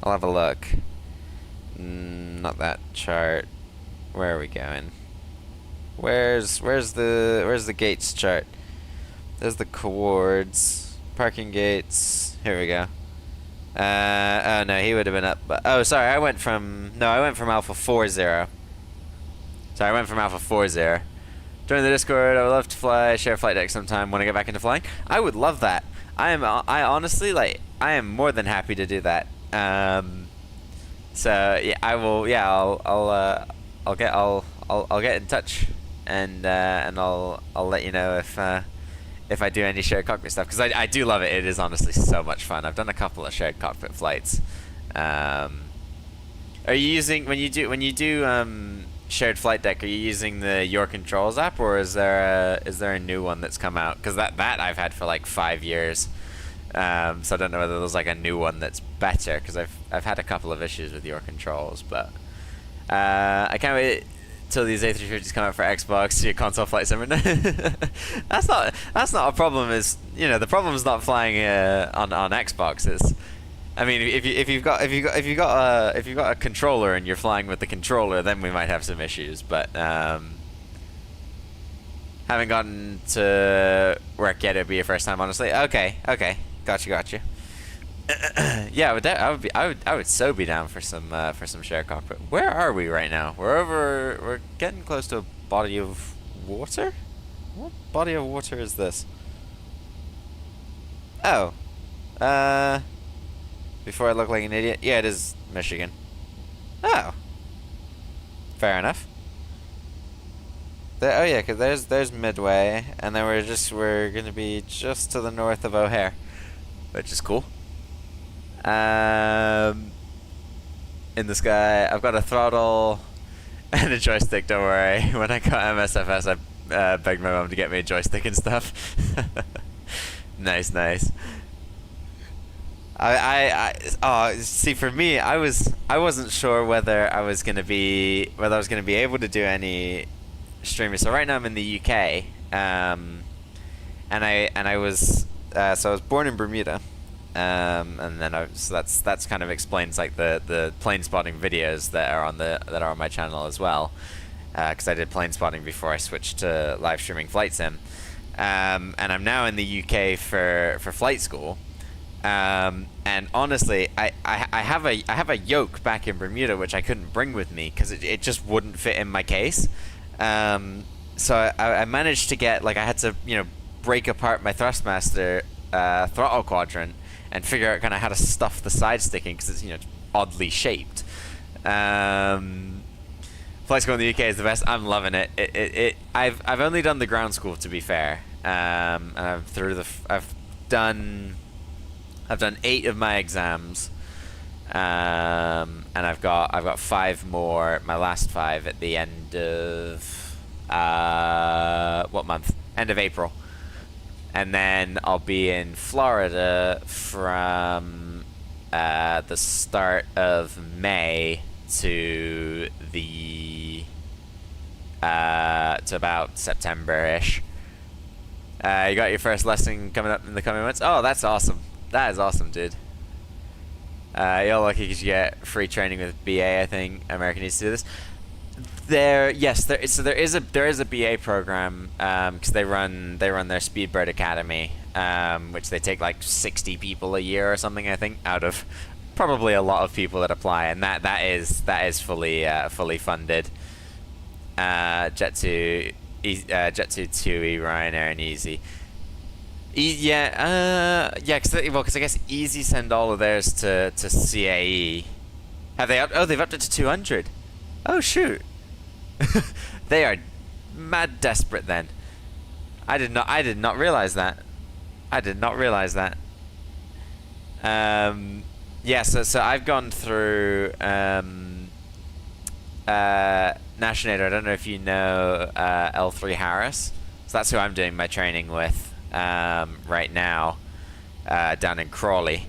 I'll have a look. Not that chart. Where are we going? Where's the gates chart? There's the coords. Parking gates. Here we go. Oh no, he would have been up. Oh, sorry, I went from Alpha 40. Sorry, I went from Alpha 40. Join the Discord. I would love to fly, share a flight deck sometime when I get back into flying. I would love that. I honestly, like, I am more than happy to do that. So yeah, I will. Yeah, I'll get in touch, and I'll let you know if I do any shared cockpit stuff, because I do love it. It is honestly so much fun. I've done a couple of shared cockpit flights. Are you using when you do shared flight deck? Are you using the Your Controls app, or is there a new one that's come out? Because that I've had for like 5 years. So I don't know whether there's like a new one that's better, because I've had a couple of issues with Your Controls, but I can't wait till these A350s come out for Xbox, your console flight sim. That's not a problem. Is the problem is not flying on Xboxes. I mean, if you've got a controller and you're flying with the controller, then we might have some issues. But haven't gotten to work yet. It'd be your first time, honestly. Okay, gotcha. Yeah, I would so be down for some share cockpit. Where are we right now? We're getting close to a body of water. What body of water is this? Oh, before I look like an idiot. Yeah, it is Michigan. Oh, fair enough. Oh yeah, because there's Midway, and then we're gonna be just to the north of O'Hare, which is cool. In the sky, I've got a throttle and a joystick. Don't worry. When I got MSFS, I begged my mom to get me a joystick and stuff. Nice. See, for me, I wasn't sure whether I was gonna be able to do any streaming. So right now I'm in the UK, and I was born in Bermuda, and then so that's kind of explains like the plane spotting videos that are on my channel as well, because I did plane spotting before I switched to live streaming flight sim, and I'm now in the UK for flight school. And honestly, I have a yoke back in Bermuda which I couldn't bring with me because it just wouldn't fit in my case. So I managed to get, like, I had to break apart my thrustmaster throttle quadrant and figure out kind of how to stuff the side sticking because it's oddly shaped. Flight school in the UK is the best. I'm loving it. I've only done the ground school, to be fair. And I've done 8 of my exams. And I've got 5 more, my last 5 at the end of what month? End of April. And then I'll be in Florida from the start of May to the to about September-ish. You got your first lesson coming up in the coming months. Oh, that's awesome. That is awesome, dude. You're lucky because you get free training with BA. I think America needs to do this. There is a BA program because they run their Speedbird Academy, which they take like 60 people a year or something. I think out of probably a lot of people that apply, and that is fully funded. Jet2, TUI, Ryanair, and Easy. Because I guess Easy send all of theirs to CAE. Have they they've upped it to 200. Oh shoot. They are mad desperate then. I did not realize that. So I've gone through Nationator. I don't know if you know L3 Harris. So that's who I'm doing my training with right now down in Crawley.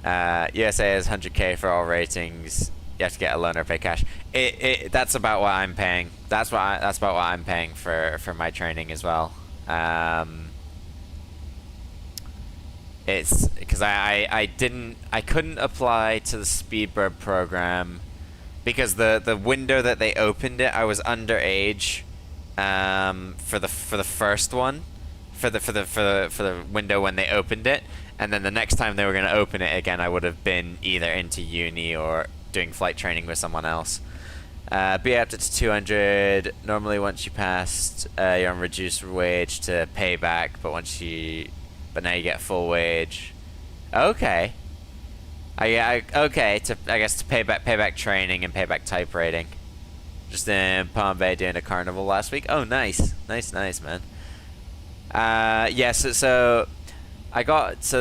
USA has 100k for all ratings. You have to get a loan or pay cash. That's about what I'm paying. That's about what I'm paying for my training as well. It's because I couldn't apply to the Speedbird program because the window that they opened it, I was underage for the first one, for the window when they opened it, and then the next time they were going to open it again, I would have been either into uni or doing flight training with someone else. Be up to 200. Normally, once you passed, you're on reduced wage to payback, but now you get full wage. Okay. Okay. To payback training and payback type rating. Just in Palm Bay doing a carnival last week. Oh, nice, man. So I got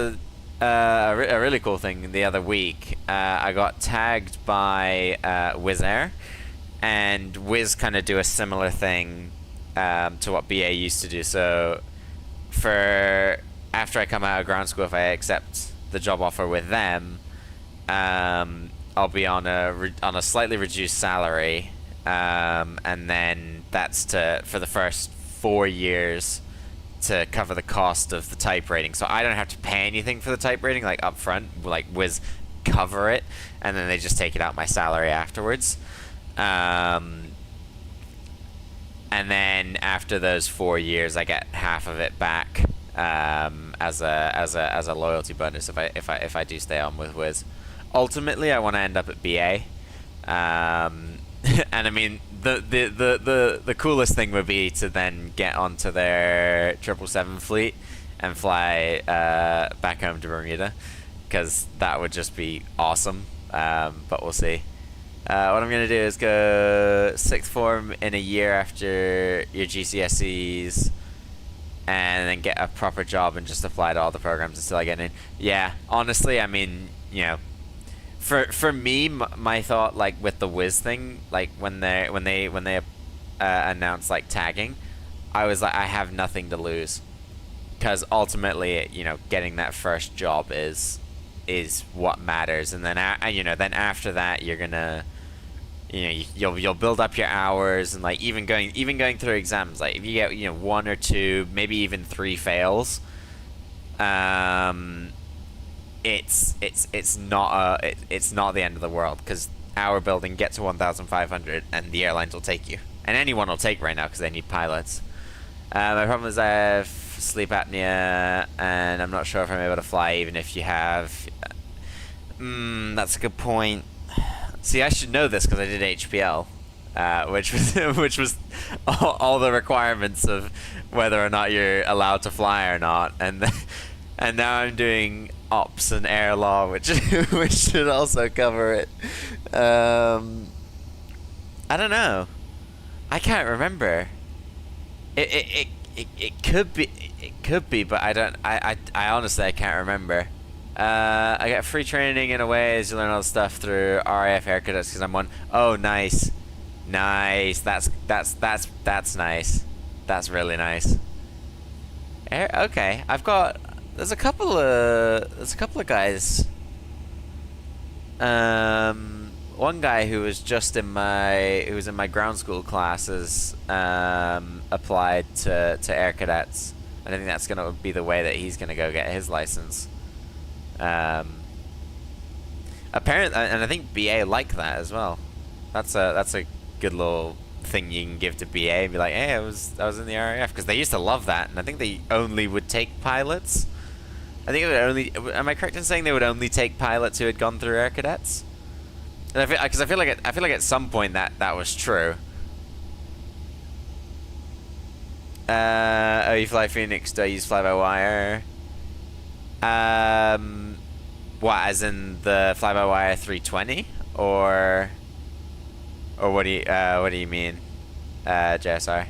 a really cool thing the other week. I got tagged by Wizz Air, and Wizz kind of do a similar thing to what BA used to do. So after I come out of ground school, if I accept the job offer with them, I'll be on a slightly reduced salary, and then that's for the first 4 years to cover the cost of the type rating. So I don't have to pay anything for the type rating, like up front, like Wizz cover it, and then they just take it out my salary afterwards. And then after those 4 years, I get half of it back as a loyalty bonus if I do stay on with Wizz. Ultimately, I want to end up at BA, and I mean the coolest thing would be to then get onto their 777 fleet and fly back home to Bermuda, because that would just be awesome. But we'll see. What I'm going to do is go 6th form in a year after your GCSEs, and then get a proper job and just apply to all the programs until I get in. Yeah, honestly, I mean, for me, my thought, like with the Wiz thing, like when they announced like tagging, I was like, I have nothing to lose, because ultimately, getting that first job is what matters, and then then after that you're gonna, you'll build up your hours, and like even going through exams, like if you get 1 or 2, maybe even 3 fails, it's not the end of the world, because hour building, get to 1,500 and the airlines will take you, and anyone will take right now because they need pilots. My problem is I have sleep apnea, and I'm not sure if I'm able to fly even if you have. That's a good point. See, I should know this because I did HPL, which was all the requirements of whether or not you're allowed to fly or not, and And now I'm doing ops and air law, which which should also cover it. I don't know. I can't remember. It could be, but I don't. I honestly I can't remember. I get free training in a way as you learn all the stuff through RAF Air Cadets because I'm one. Oh, nice. That's nice. That's really nice. Okay, I've got. There's a couple of guys. One guy who was just in my ground school classes applied to Air Cadets. I think that's gonna be the way that he's gonna go get his license. Apparently, and I think BA like that as well. That's a good little thing you can give to BA and be like, hey, I was in the RAF, because they used to love that, and I think they only would take pilots. I think it would only. Am I correct in saying they would only take pilots who had gone through Air Cadets? And because I feel like at some point that was true. Oh, you fly Phoenix? Do I use fly-by-wire? What, as in the fly-by-wire 320, or what do you mean, JSR?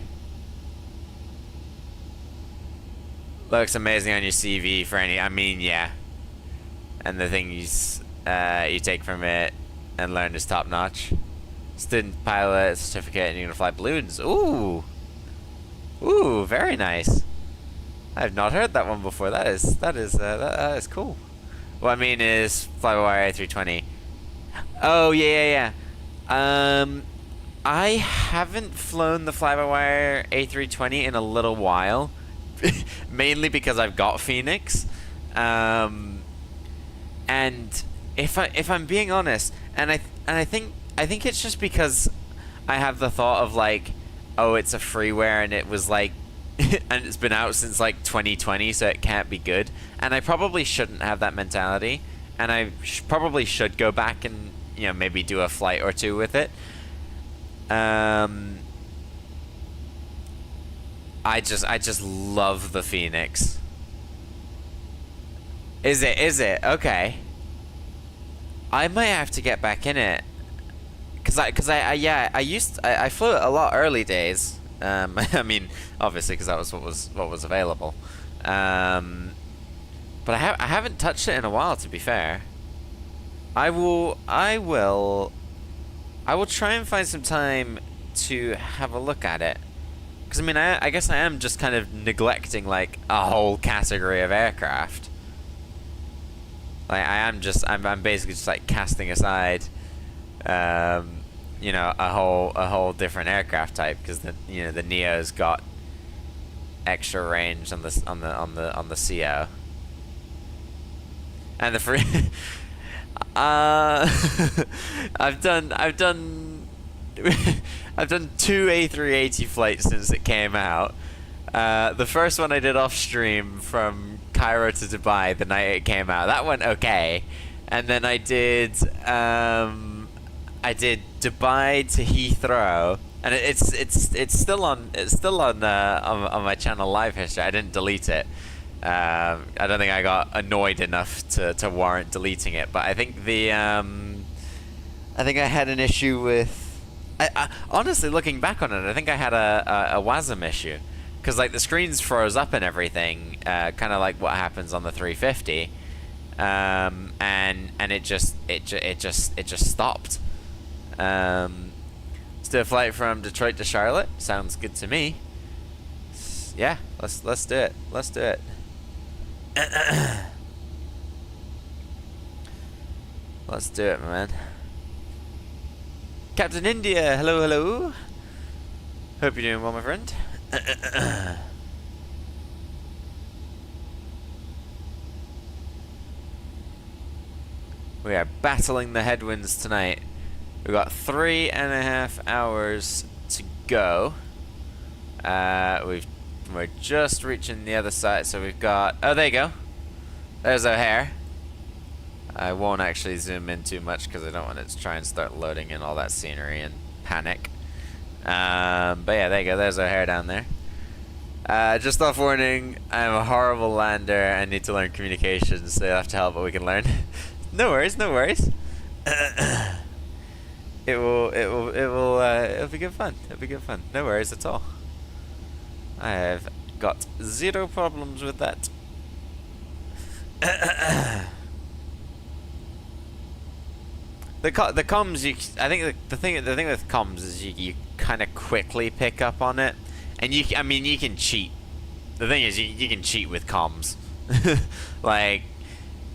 Looks amazing on your CV for any. I mean, yeah. And the things you take from it and learn is top notch. Student pilot certificate, and you're gonna fly balloons. Ooh, very nice. I've not heard that one before. That is cool. What I mean is fly-by-wire A320. Oh yeah. I haven't flown the fly-by-wire A320 in a little while, mainly because I've got Phoenix. And if I'm being honest, and I think it's just because I have the thought of like, oh, it's a freeware and it was like and it's been out since like 2020, so it can't be good. And I probably shouldn't have that mentality, and I probably should go back and maybe do a flight or two with it. I just love the Phoenix. Is it okay? I might have to get back in it, cause I flew it a lot early days. I mean, obviously, because that was what was available. But I haven't touched it in a while, to be fair. I will try and find some time to have a look at it, because I mean, I guess I am just kind of neglecting like a whole category of aircraft. Like I'm basically just like casting aside, a whole different aircraft type, because the Neo's got extra range on the CO, and the free. I've done two A380 flights since it came out. The first one I did off stream from Cairo to Dubai the night it came out. That went okay, and then I did Dubai to Heathrow, and it's still on my channel live history. I didn't delete it. I don't think I got annoyed enough to warrant deleting it, but I think I had an issue with. I honestly, looking back on it, I think I had a WASM issue, because like the screens froze up and everything, kind of like what happens on the 350, and it just stopped. Let's do a flight from Detroit to Charlotte. Sounds good to me. Yeah, let's do it. Let's do it. Let's do it, man. Captain India, hello. Hope you're doing well, my friend. We are battling the headwinds tonight. We've got 3.5 hours to go. We're just reaching the other side, so we've got. Oh, there you go. There's O'Hare. I won't actually zoom in too much because I don't want it to try and start loading in all that scenery and panic. But yeah, there you go. There's O'Hare down there. Just off warning, I'm a horrible lander. I need to learn communications, so you'll have to help what we can learn. No worries, no worries. It'll be good fun. It'll be good fun. No worries at all. I have got zero problems with that. The comms, I think the thing with comms is you kind of quickly pick up on it, and you can cheat. The thing is you can cheat with comms, like,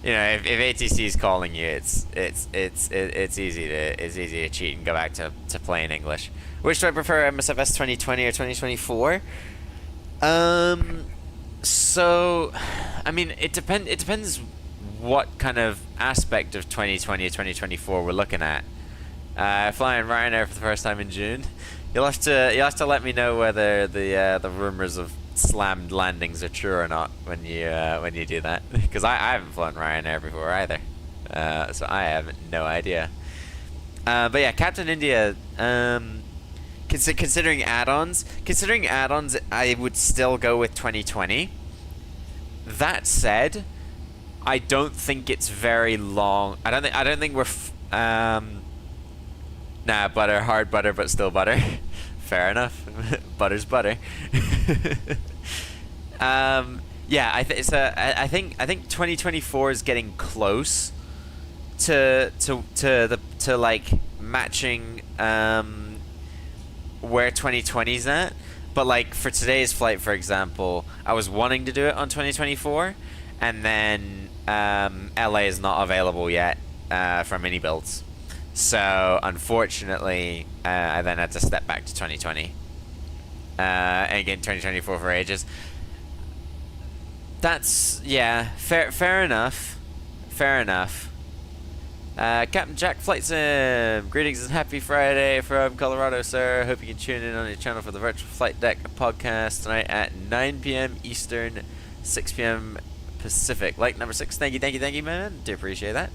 you know, if ATC is calling you, it's easy to cheat and go back to plain English. Which do I prefer, MSFS 2020 or 2024? So, I mean, it depends what kind of aspect of 2020 or 2024 we're looking at. Flying Ryanair for the first time in June. You'll have to let me know whether the rumors of slammed landings are true or not when you do that, because I haven't flown Ryanair before either, so I have no idea. But yeah, Captain India. Considering add-ons, I would still go with 2020. That said, I don't think it's very long. I don't think we're nah, butter, hard butter, but still butter. Fair enough. Butter's butter. Yeah, I think 2024 is getting close to like matching where 2020's at. But like for today's flight, for example, I was wanting to do it on 2024, and then LA is not available yet from inibuilds. So unfortunately, I then had to step back to 2020. And again, 2024 for ages. That's, yeah, fair enough. Fair enough. Captain Jack Flight Sim, greetings and happy Friday from Colorado, sir. Hope you can tune in on your channel for the Virtual Flight Deck podcast tonight at 9 p.m. Eastern, 6 p.m. Pacific. Like number 6. Thank you, man. Do appreciate that.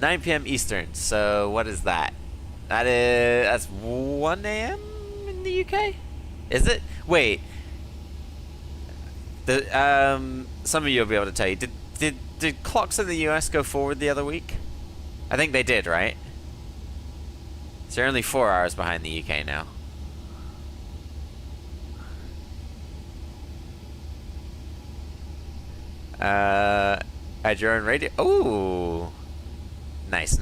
9 p.m. Eastern. So what is that? That's 1 a.m. in the UK. Is it? Wait. Some of you will be able to tell you. Did clocks in the US go forward the other week? I think they did, right? So they're only 4 hours behind the UK now. At your own radio. Ooh. Nice.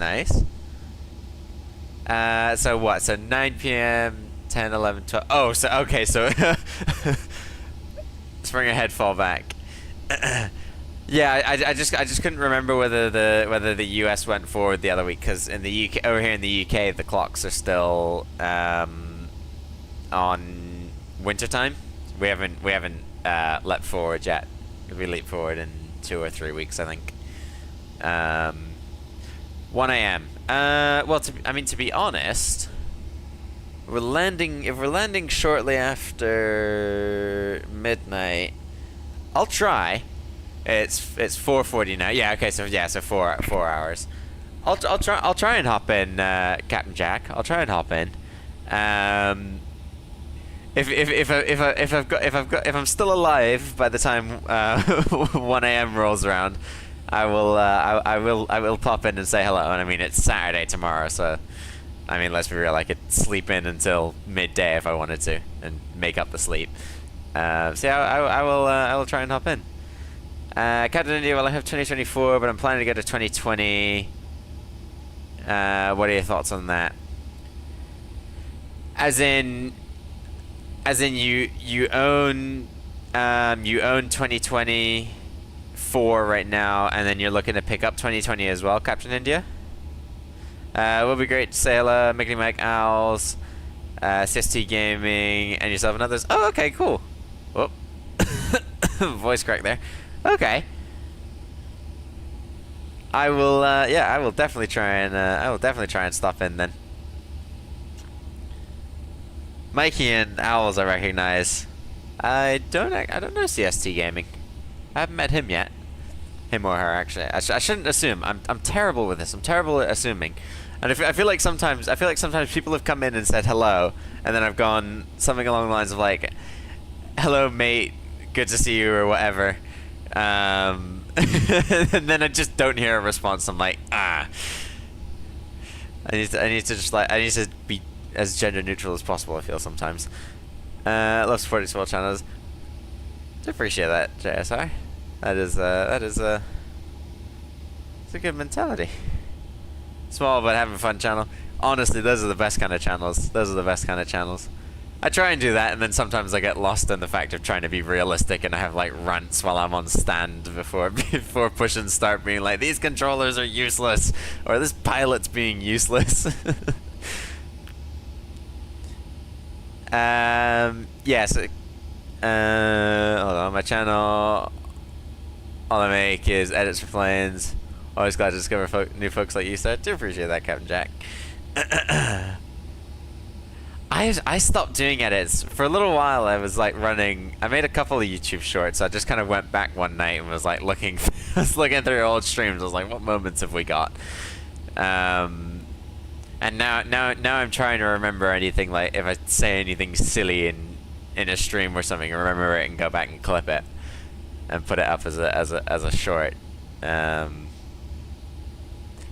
So what? So 9 p.m., 10, 11, 12. Oh, so okay, so spring ahead, fall back. Yeah, I just couldn't remember whether the US went forward the other week, because in the UK, over here in the UK, the clocks are still on winter time. We haven't leapt forward yet. We leap forward in 2 or 3 weeks, I think. 1 a.m. Well, to be honest, if we're landing shortly after midnight, I'll try. It's 4:40 now. Yeah, okay, so 4 hours. I'll try and hop in, Captain Jack. I'll try and hop in. If I'm still alive by the time 1 a.m. rolls around, I will pop in and say hello. And I mean, it's Saturday tomorrow, so I mean, let's be real. I could sleep in until midday if I wanted to and make up the sleep. So yeah, I will try and hop in. Captain India, well, I have 2024, but I'm planning to go to 2020. What are your thoughts on that? As in you own 2024 right now, and then you're looking to pick up 2020 as well, Captain India. It would be great to say hello, Mickey Mike Owls, CST Gaming, and yourself and others. Oh, okay, cool. Whoop. Voice crack there. Okay. I will definitely try and stop in then. Mikey and Owls I recognize. I don't know CST Gaming. I haven't met him yet. Him or her, actually. I shouldn't assume. I'm terrible with this. I'm terrible at assuming. And I feel like sometimes people have come in and said hello, and then I've gone something along the lines of like, hello mate, good to see you or whatever. And then I just don't hear a response. I'm like, I need to just like, I need to be as gender neutral as possible, I feel sometimes. Love supporting small channels. I appreciate that, JSR. It's a good mentality. Small but having fun channel. Honestly, those are the best kind of channels. I try and do that, and then sometimes I get lost in the fact of trying to be realistic, and I have like rants while I'm on stand before push and start, being like, these controllers are useless, or this pilot's being useless. Yes. Hold on, my channel. All I make is edits for planes. Always glad to discover new folks like you, so I do appreciate that, Captain Jack. I stopped doing edits for a little while. I was like running. I made a couple of YouTube shorts. I just kind of went back one night and was like looking. I was looking through old streams. I was like, what moments have we got? And now I'm trying to remember anything, like if I say anything silly in a stream or something, remember it and go back and clip it and put it up as a short. But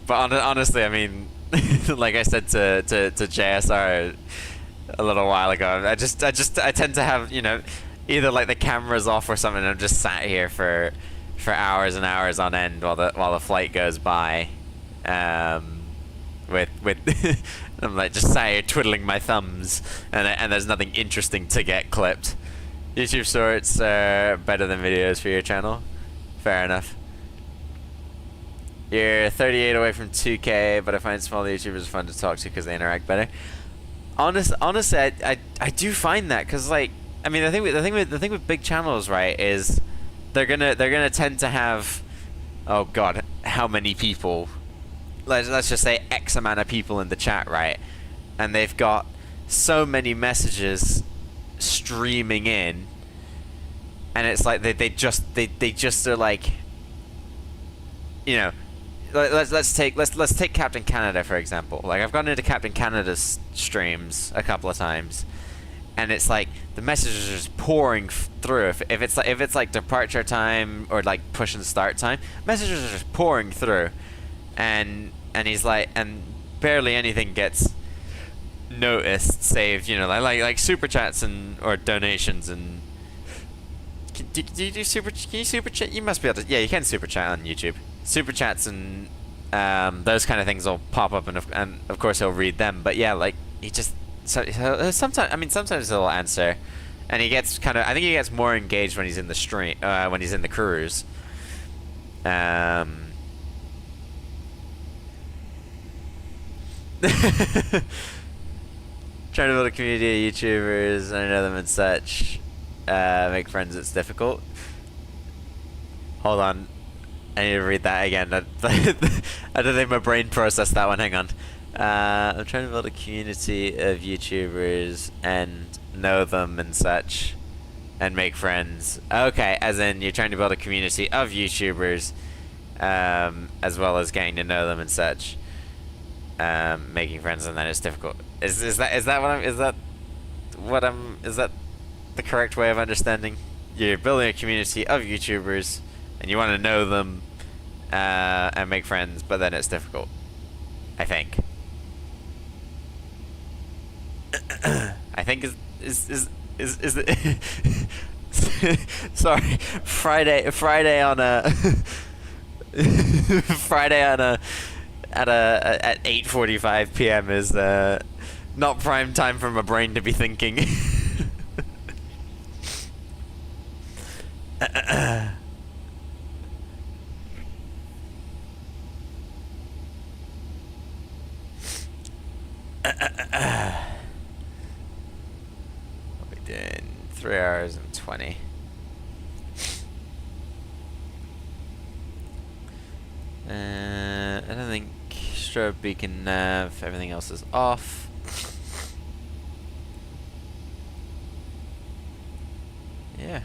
honestly, I mean, like I said to JSR a little while ago, I tend to have, you know, either like the camera's off or something, and I'm just sat here for hours and hours on end while the flight goes by, with I'm like just sat here twiddling my thumbs, and there's nothing interesting to get clipped. YouTube shorts are better than videos for your channel. Fair enough. You're 38 away from 2K, but I find small YouTubers fun to talk to because they interact better. Honestly, I do find that, because like, I mean, the thing with big channels, right, is they're gonna tend to have, oh god, how many people? Let's just say X amount of people in the chat, right? And they've got so many messages streaming in, and it's like they just are like, you know. Let's take Captain Canada for example. Like, I've gone into Captain Canada's streams a couple of times, and it's like the messages are just pouring through. If it's like departure time or like push and start time, messages are just pouring through, and he's like, and barely anything gets noticed, save, you know, like super chats and or donations. And do you do super? Can you super chat? You must be able to. Yeah, you can super chat on YouTube. Super chats and those kind of things will pop up, and of course he'll read them. But yeah, like, he just sometimes he'll answer, and he gets kind of, I think he gets more engaged when he's in the stream, when he's in the cruise. Trying to build a community of YouTubers, I know them and such. Make friends, it's difficult. Hold on. I need to read that again. I don't think my brain processed that one. Hang on. I'm trying to build a community of YouTubers and know them and such, and make friends. Okay, as in you're trying to build a community of YouTubers, as well as getting to know them and such, making friends, and then it's difficult. Is that the correct way of understanding? You're building a community of YouTubers, and you want to know them and make friends, but then it's difficult, I think. I think is it sorry, Friday on a Friday on a at 8:45 p.m. is not prime time for my brain to be thinking. What we did 3 hours and 20. I don't think strobe beacon nav, everything else is off. Yeah.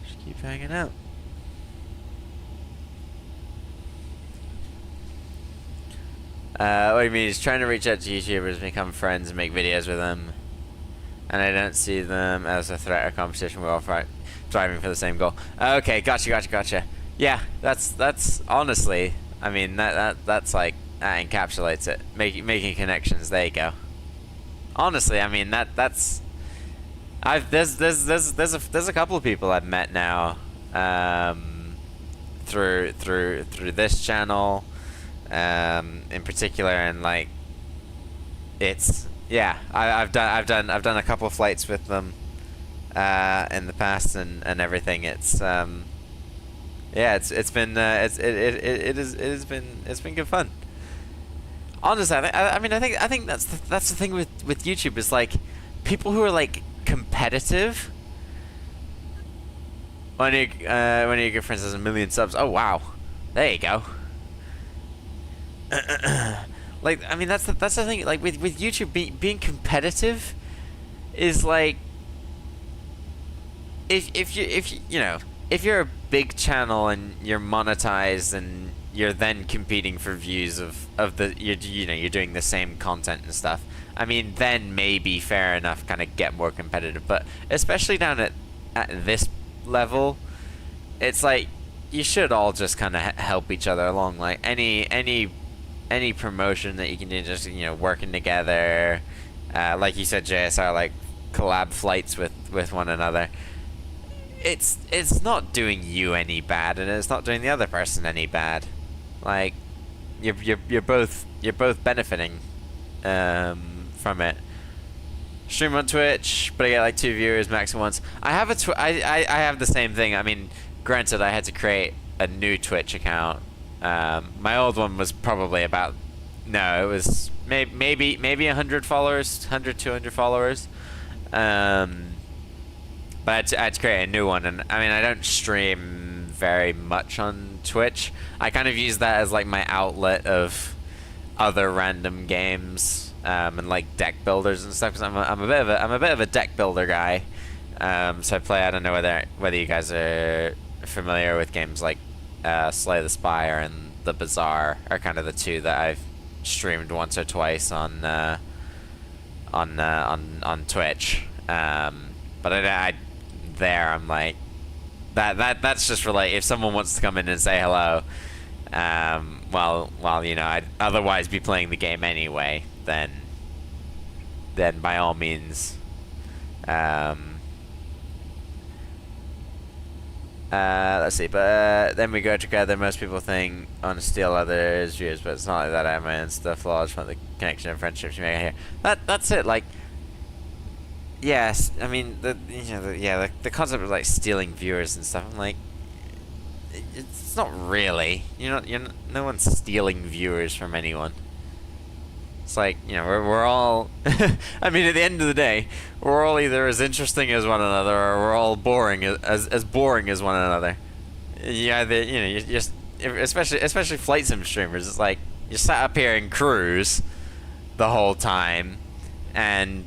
Just keep hanging out. What do you mean? He's trying to reach out to YouTubers, become friends, and make videos with them. And I don't see them as a threat or competition. We're all driving for the same goal. Okay, gotcha. Yeah, that's honestly, I mean, that's like, that encapsulates it. Making connections. There you go. Honestly, I mean, there's a couple of people I've met now, through this channel, in particular, and like, it's, yeah, I've done a couple of flights with them, in the past, and everything. It's yeah, it's been it's been good fun. Honestly, I think that's the thing with YouTube, is like, people who are like competitive. One of your good friends has 1 million subs. Oh wow, there you go. Like, I mean, that's the thing. Like, with YouTube, being competitive is like, if you know, if you're a big channel and you're monetized and you're then competing for views of the, you're doing the same content and stuff, I mean, then maybe fair enough, kind of get more competitive. But especially down at this level, it's like, you should all just kind of help each other along. Like, any promotion that you can do, just, working together, like you said, JSR, like collab flights with one another. It's not doing you any bad, and it's not doing the other person any bad. Like, you're both benefiting from it. Stream on Twitch, but I get like 2 viewers max at once. I have I have the same thing. I mean, granted, I had to create a new Twitch account. My old one was probably about, no, it was maybe 100 followers, 100, 200 followers. But I had to create a new one, and I mean, I don't stream very much on Twitch. I kind of use that as like my outlet of other random games, and like deck builders and stuff. Cause I'm a bit of a deck builder guy. So I play. I don't know whether you guys are familiar with games like Slay the Spire and The Bazaar are kind of the two that I've streamed once or twice on Twitch. But I'm like, that's just for like, if someone wants to come in and say hello, while I'd otherwise be playing the game anyway, then by all means, let's see, but then we go together. Most people think on steal others' views, but it's not like that. I mean, stuff flaws from the connection and friendships you make here. That's it. Like, yes, I mean, the concept of like stealing viewers and stuff. I'm like, it's not really. No one's stealing viewers from anyone. It's like, we're all. I mean, at the end of the day, we're all either as interesting as one another, or we're all boring as boring as one another. Yeah, you just, especially flight sim streamers. It's like, you sat up here and cruise the whole time, and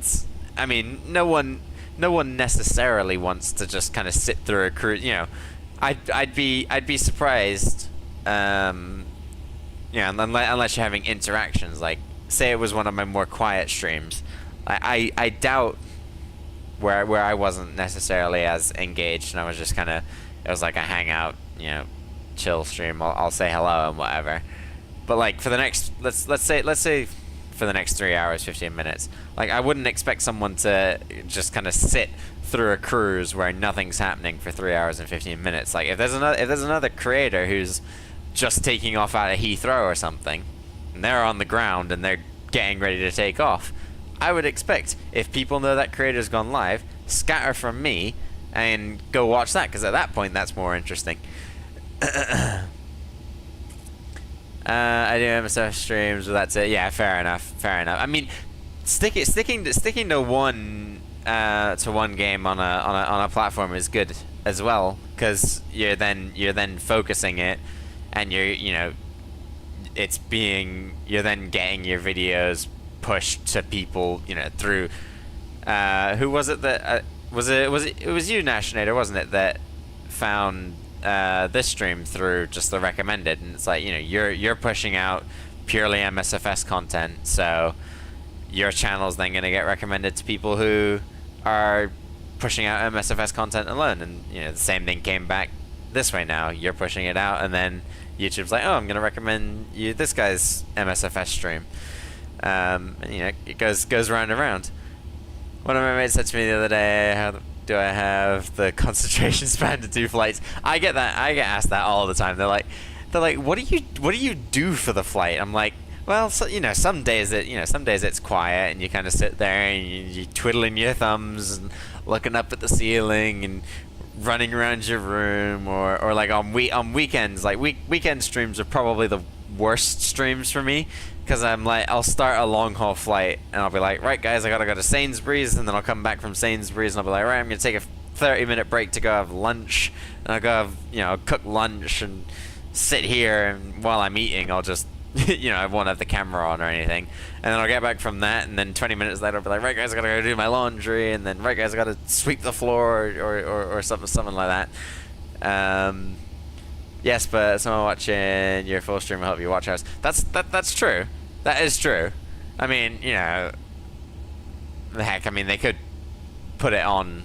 I mean, no one necessarily wants to just kind of sit through a cruise. I'd be surprised. Unless you're having interactions. Like, say it was one of my more quiet streams, I doubt where I wasn't necessarily as engaged, and I was just kind of, it was like a hangout, chill stream. I'll say hello and whatever. But like, for the next, let's say for the next 3 hours, 15 minutes, like, I wouldn't expect someone to just kind of sit through a cruise where nothing's happening for 3 hours and 15 minutes. Like, if there's another creator who's just taking off out of Heathrow or something, and they're on the ground and they're getting ready to take off, I would expect, if people know that creator's gone live, scatter from me and go watch that, because at that point that's more interesting. I do MSFS streams, but that's it. Yeah, fair enough. I mean, sticking to one game on a platform is good as well, because you're then focusing it, and you're then getting your videos pushed to people, through, who was it that, it was you, Nashinator, wasn't it, that found this stream through just the recommended, and it's like, you're pushing out purely MSFS content, so your channel's then going to get recommended to people who are pushing out MSFS content alone. And the same thing came back this way now. You're pushing it out, and then YouTube's like, oh, I'm going to recommend you this guy's MSFS stream. And, it goes round and round. One of my mates said to me the other day, how do I have the concentration span to do flights? I get asked that all the time. They're like, what do you do for the flight? I'm like, well, so, some days it's quiet and you kind of sit there and you twiddling your thumbs and looking up at the ceiling and running around your room, or like on weekends, like weekend streams are probably the worst streams for me, because I'm like, I'll start a long haul flight and I'll be like, right guys, I gotta go to Sainsbury's, and then I'll come back from Sainsbury's and I'll be like, right, I'm gonna take a 30-minute break to go have lunch, and I'll go have, I'll cook lunch and sit here, and while I'm eating I'll just I won't have the camera on or anything, and then I'll get back from that, and then 20 minutes later I'll be like, right guys, I gotta go do my laundry, and then right guys, I gotta sweep the floor, or something like that. Yes, but someone watching your full stream will help you watch hours. That's true. That is true. I mean, the heck, I mean, they could put it on.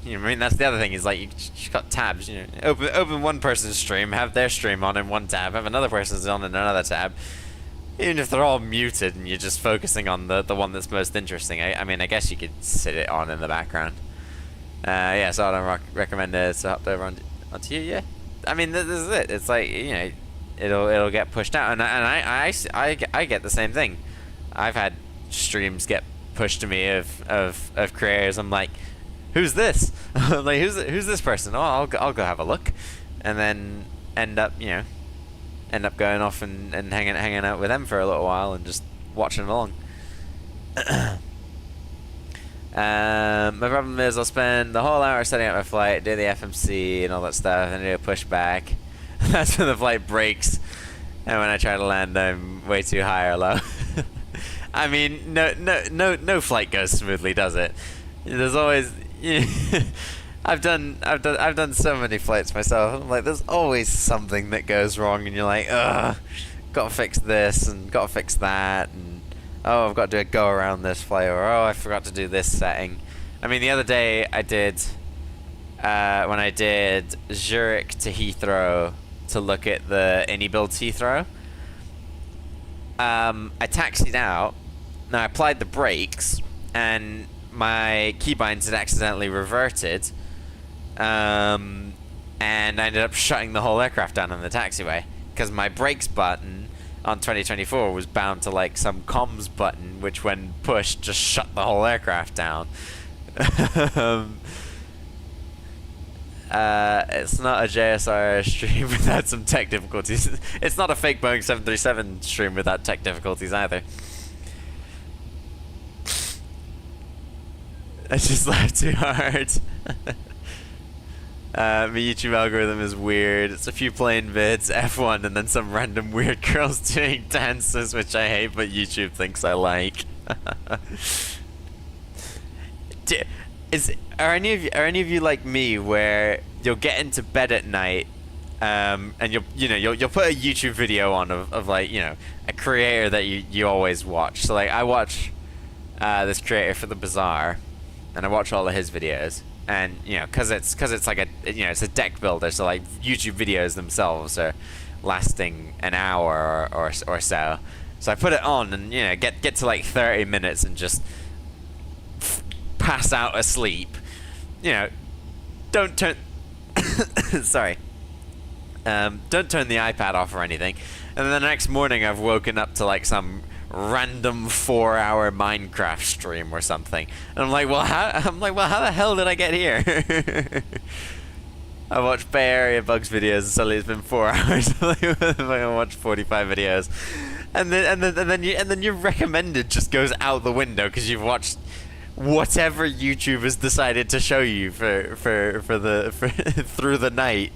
I mean, that's the other thing, is like, you've got tabs. Open one person's stream, have their stream on in one tab, have another person's on in another tab. Even if they're all muted and you're just focusing on the one that's most interesting, I mean, I guess you could sit it on in the background. Yeah, so I don't recommend it. So hopped over onto you. Yeah, I mean, this is it. It's like, it'll get pushed out, and I get the same thing. I've had streams get pushed to me of creators. I'm like, who's this? Like, who's this person? Oh, I'll go have a look, and then end up going off and hanging out with them for a little while and just watching along. My problem is I'll spend the whole hour setting up my flight, do the FMC and all that stuff, and do a pushback. That's when the flight breaks, and when I try to land, I'm way too high or low. I mean, no flight goes smoothly, does it? There's always. I've done so many flights myself. I'm like, there's always something that goes wrong, and you're like, ugh, gotta fix this and gotta fix that, and oh, I've got to do a go around this flight, or oh, I forgot to do this setting. I mean, the other day I did, when I did Zurich to Heathrow to look at the inibuilds Heathrow, I taxied out. Now I applied the brakes, and my keybinds had accidentally reverted, and I ended up shutting the whole aircraft down on the taxiway, because my brakes button on 2024 was bound to like some comms button, which when pushed just shut the whole aircraft down. It's not a JSR stream without some tech difficulties. It's not a fake Boeing 737 stream without tech difficulties either. I just laughed too hard. My YouTube algorithm is weird. It's a few plain vids, F1, and then some random weird girls doing dances, which I hate, but YouTube thinks I like. Are any of you like me, where you'll get into bed at night, and you'll put a YouTube video on of like, a creator that you always watch. So like, I watch this creator for the Bazaar, and I watch all of his videos. And because it's like it's a deck builder, so like YouTube videos themselves are lasting an hour or so. So I put it on and get to like 30 minutes and just pass out asleep. Don't turn sorry. Don't turn the iPad off or anything. And then the next morning I've woken up to like some random 4-hour Minecraft stream or something, and I'm like, well, how the hell did I get here? I watched Bay Area Bugs videos, and suddenly it's been 4 hours. I watched 45 videos, and then your recommended just goes out the window because you've watched whatever YouTube has decided to show you for through the night.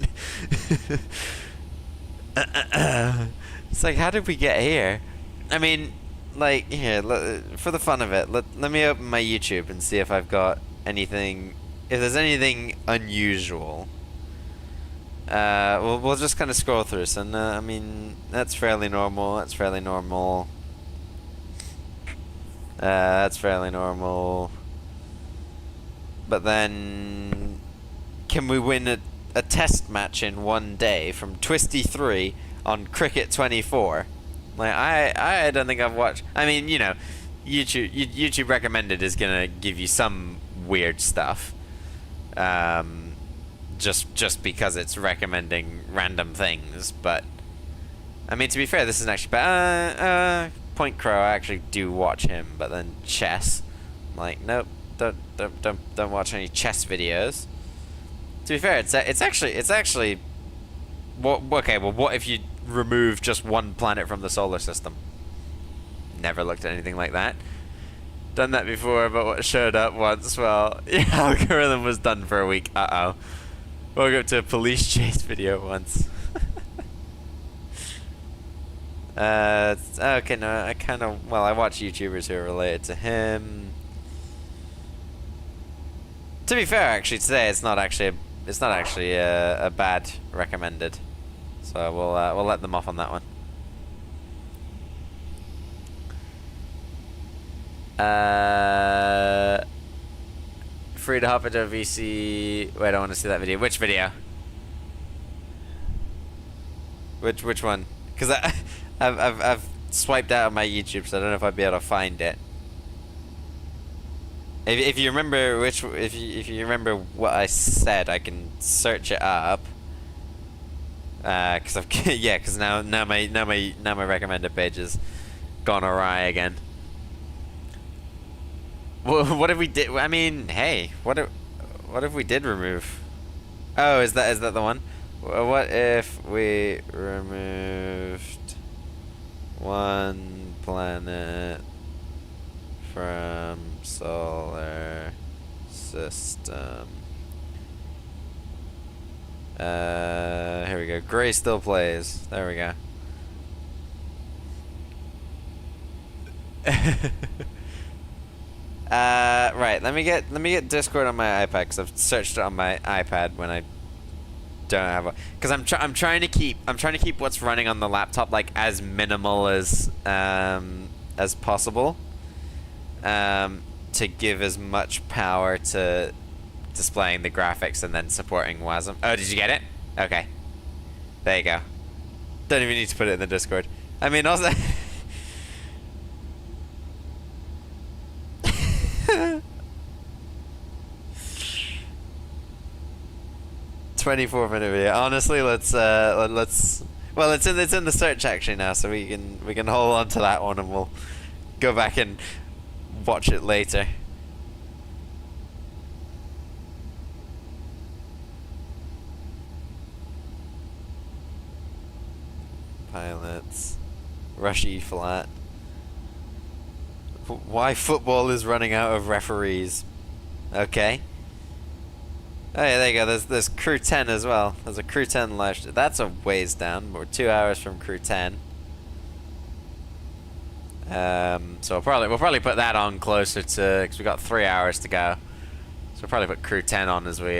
It's like, how did we get here? I mean, like, here, for the fun of it, let me open my YouTube and see if I've got anything, if there's anything unusual. we'll just kind of scroll through. So, no, I mean, that's fairly normal. That's fairly normal. That's fairly normal. But then, can we win a test match in one day from Twisty 3 on Cricket 24? Like, I don't think I've watched. I mean, you know, YouTube recommended is gonna give you some weird stuff. Just because it's recommending random things, but I mean, to be fair, this isn't actually bad. Point Crow, I actually do watch him, but then chess, like, nope, don't watch any chess videos. To be fair, it's actually okay. Well, what if you remove just one planet from the solar system? Never looked at anything like that. Done that before, but what showed up once, well, the algorithm was done for a week. Uh-oh. Woke up to a police chase video once. Okay, no, I watch YouTubers who are related to him. To be fair, actually, today it's not actually a bad recommended. So we'll let them off on that one. Free to hop into a VC. Wait, I want to see that video. Which video? Which one? Because I've swiped out of my YouTube, so I don't know if I'd be able to find it. If you remember if you remember what I said, I can search it up. Because now my recommended page has gone awry again. What if we did? I mean, hey, what if we did remove? Oh, is that the one? What if we removed one planet from solar system? Here we go. Gray still plays. There we go. Right. Let me get Discord on my iPad, because I've searched it on my iPad when I don't have a. Because I'm trying to keep what's running on the laptop like as minimal as possible. To give as much power to displaying the graphics and then supporting WASM. Oh, did you get it? Okay. There you go. Don't even need to put it in the Discord. I mean, also. 24-minute video. Honestly, let's. Well, it's in the search actually now, so we can hold on to that one and we'll go back and watch it later. Pilots. Rush E flat. Why football is running out of referees. Okay. Oh yeah, there you go. There's Crew 10 as well. There's a Crew 10 live. That's a ways down. We're 2 hours from Crew 10. So we'll probably put that on closer to, because we got 3 hours to go. So we'll probably put Crew 10 on as we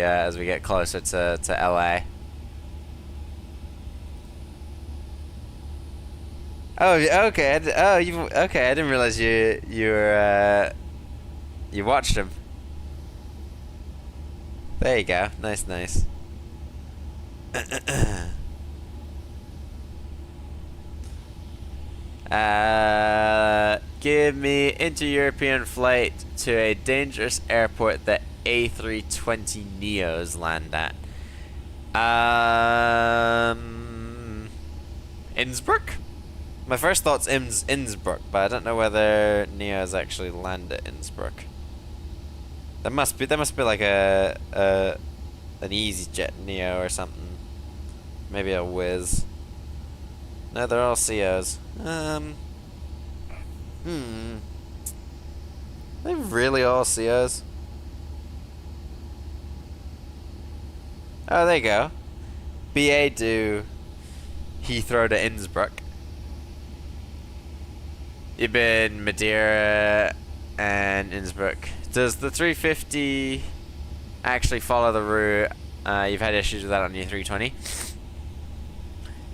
get closer to LA. Oh, okay. Okay. I didn't realize you watched him. There you go. Nice. Give me inter-European flight to a dangerous airport that A320 Neos land at. Innsbruck? My first thought's Innsbruck, but I don't know whether Neos actually land at Innsbruck. There must be like an EasyJet Neo or something. Maybe a Wizz. No, they're all COs. Are they really all COs? Oh, there you go. BA do Heathrow to Innsbruck. You've been Madeira and Innsbruck. Does the 350 actually follow the route You've had issues with that on your 320.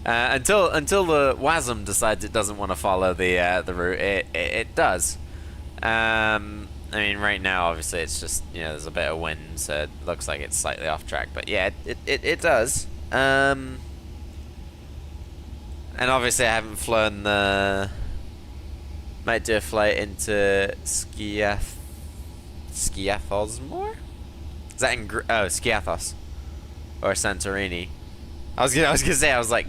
Until the WASM decides it doesn't want to follow the route, it does. I mean, right now, obviously, it's just, you know, there's a bit of wind, so it looks like it's slightly off track. But yeah, it does. And obviously, I haven't flown the. Might do a flight into Skiathos more? Is that in Skiathos or Santorini? I was gonna say, I was like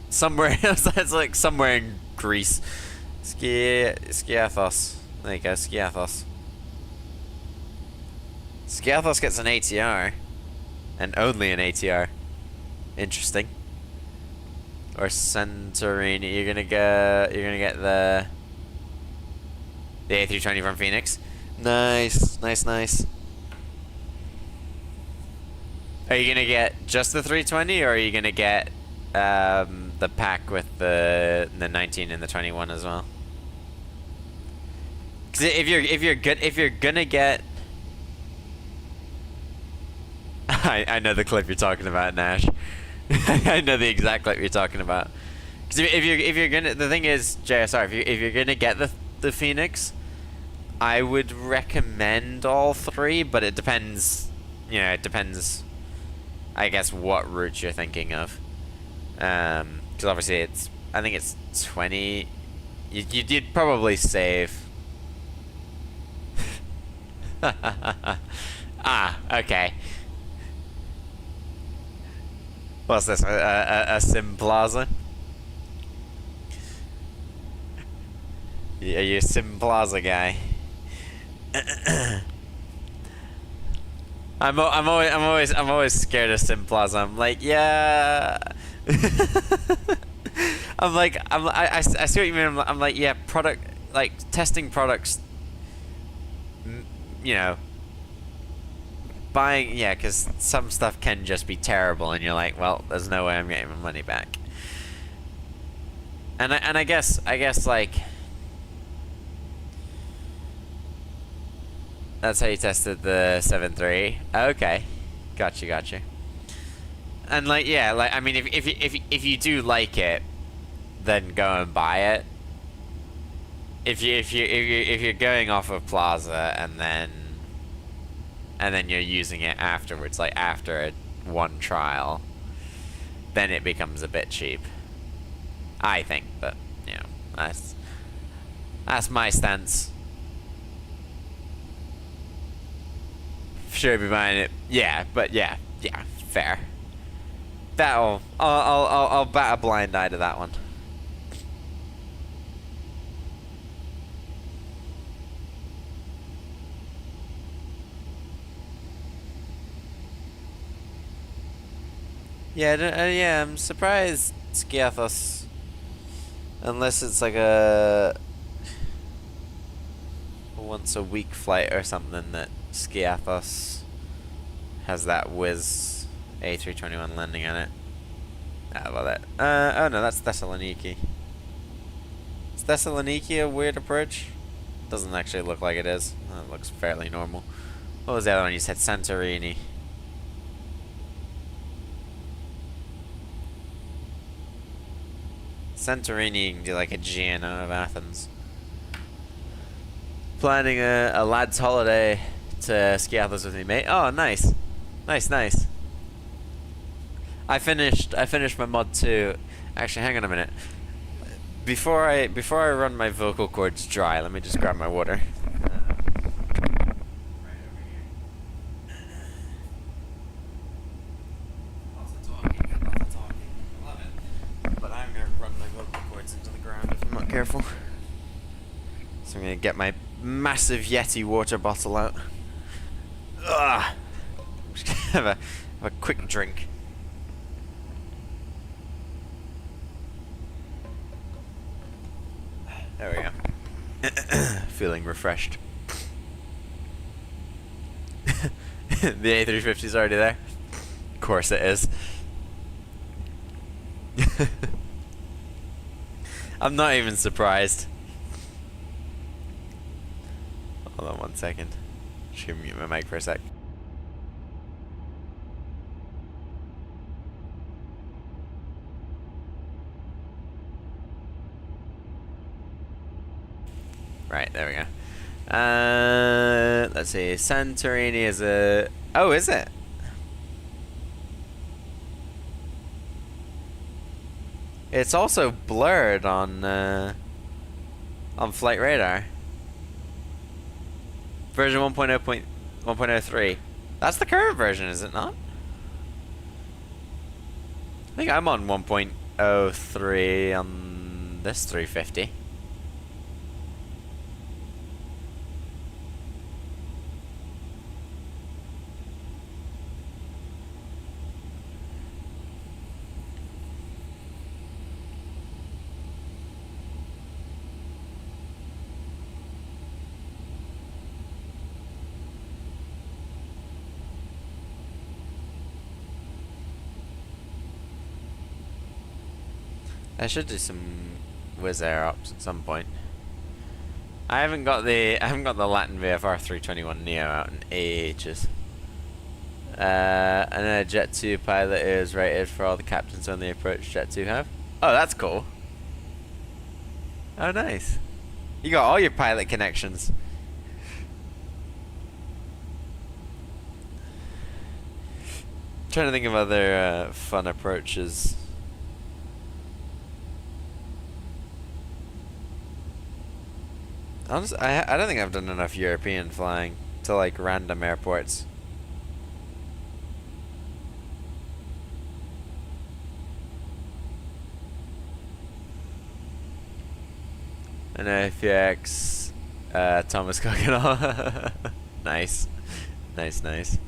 somewhere. It's like somewhere in Greece. Skiathos. There you go, Skiathos. Skiathos gets an ATR, and only an ATR. Interesting. Or Santorini. You're gonna get the A320 from Phoenix. Nice. Are you gonna get just the 320, or are you gonna get the pack with the 19 and the 21 as well? Because if you're gonna get, I know the clip you're talking about, Nash. I know the exact clip you're talking about. Because if you're gonna, the thing is, JSR, if you're gonna get the Phoenix, I would recommend all three, but it depends. You know, it depends. I guess what route you're thinking of. Because obviously I think it's 20. You'd probably save. Okay. What's this? A Sim Plaza? Yeah, you're a Sim Plaza guy. I'm always scared of Sim Plaza. I'm like, yeah. I see what you mean. I'm like, yeah, testing products. You know, buying, yeah, because some stuff can just be terrible, and you're like, well, there's no way I'm getting my money back. And I guess like, that's how you tested the 7.3. Okay, gotcha. And like, yeah, like, I mean, if you do like it, then go and buy it. If you're going off of Plaza and then you're using it afterwards, like after one trial, then it becomes a bit cheap, I think. But you know, that's my stance. Should be buying it, yeah. But yeah, fair. I'll bat a blind eye to that one. Yeah, I'm surprised Skiathos, unless it's like a once a week flight or something, that Skiathos has that whiz A321 landing on it. How about that? Oh no, that's Thessaloniki. Is Thessaloniki a weird approach? Doesn't actually look like it is. It looks fairly normal. What was the other one you said? Santorini. Santorini, you can do like a GN out of Athens. Planning a lad's holiday to Skiathos with me, mate. Oh, nice. Nice. I finished my mod 2. Actually, hang on a minute. Before I run my vocal cords dry, let me just grab my water. Careful. So I'm gonna get my massive Yeti water bottle out. Ugh. I'm just gonna have a quick drink. There we go. Feeling refreshed. The A350 is already there. Of course it is. I'm not even surprised. Hold on one second. Just gonna mute my mic for a sec. Right, there we go. Let's see. Santorini is a... Oh, is it? It's also blurred on Flight Radar. Version 1.0.1.03. That's the current version, is it not? I think I'm on 1.03 on this 350. I should do some Wizz Air ops at some point. I haven't got the Latin VFR 321 Neo out in ages. And a Jet 2 pilot is rated for all the captains on the approach Jet 2 have. Oh, that's cool. Oh, nice. You got all your pilot connections. Trying to think of other fun approaches. Honestly, I don't think I've done enough European flying to like random airports. An AFX, Thomas Coconut. Nice. Nice, nice.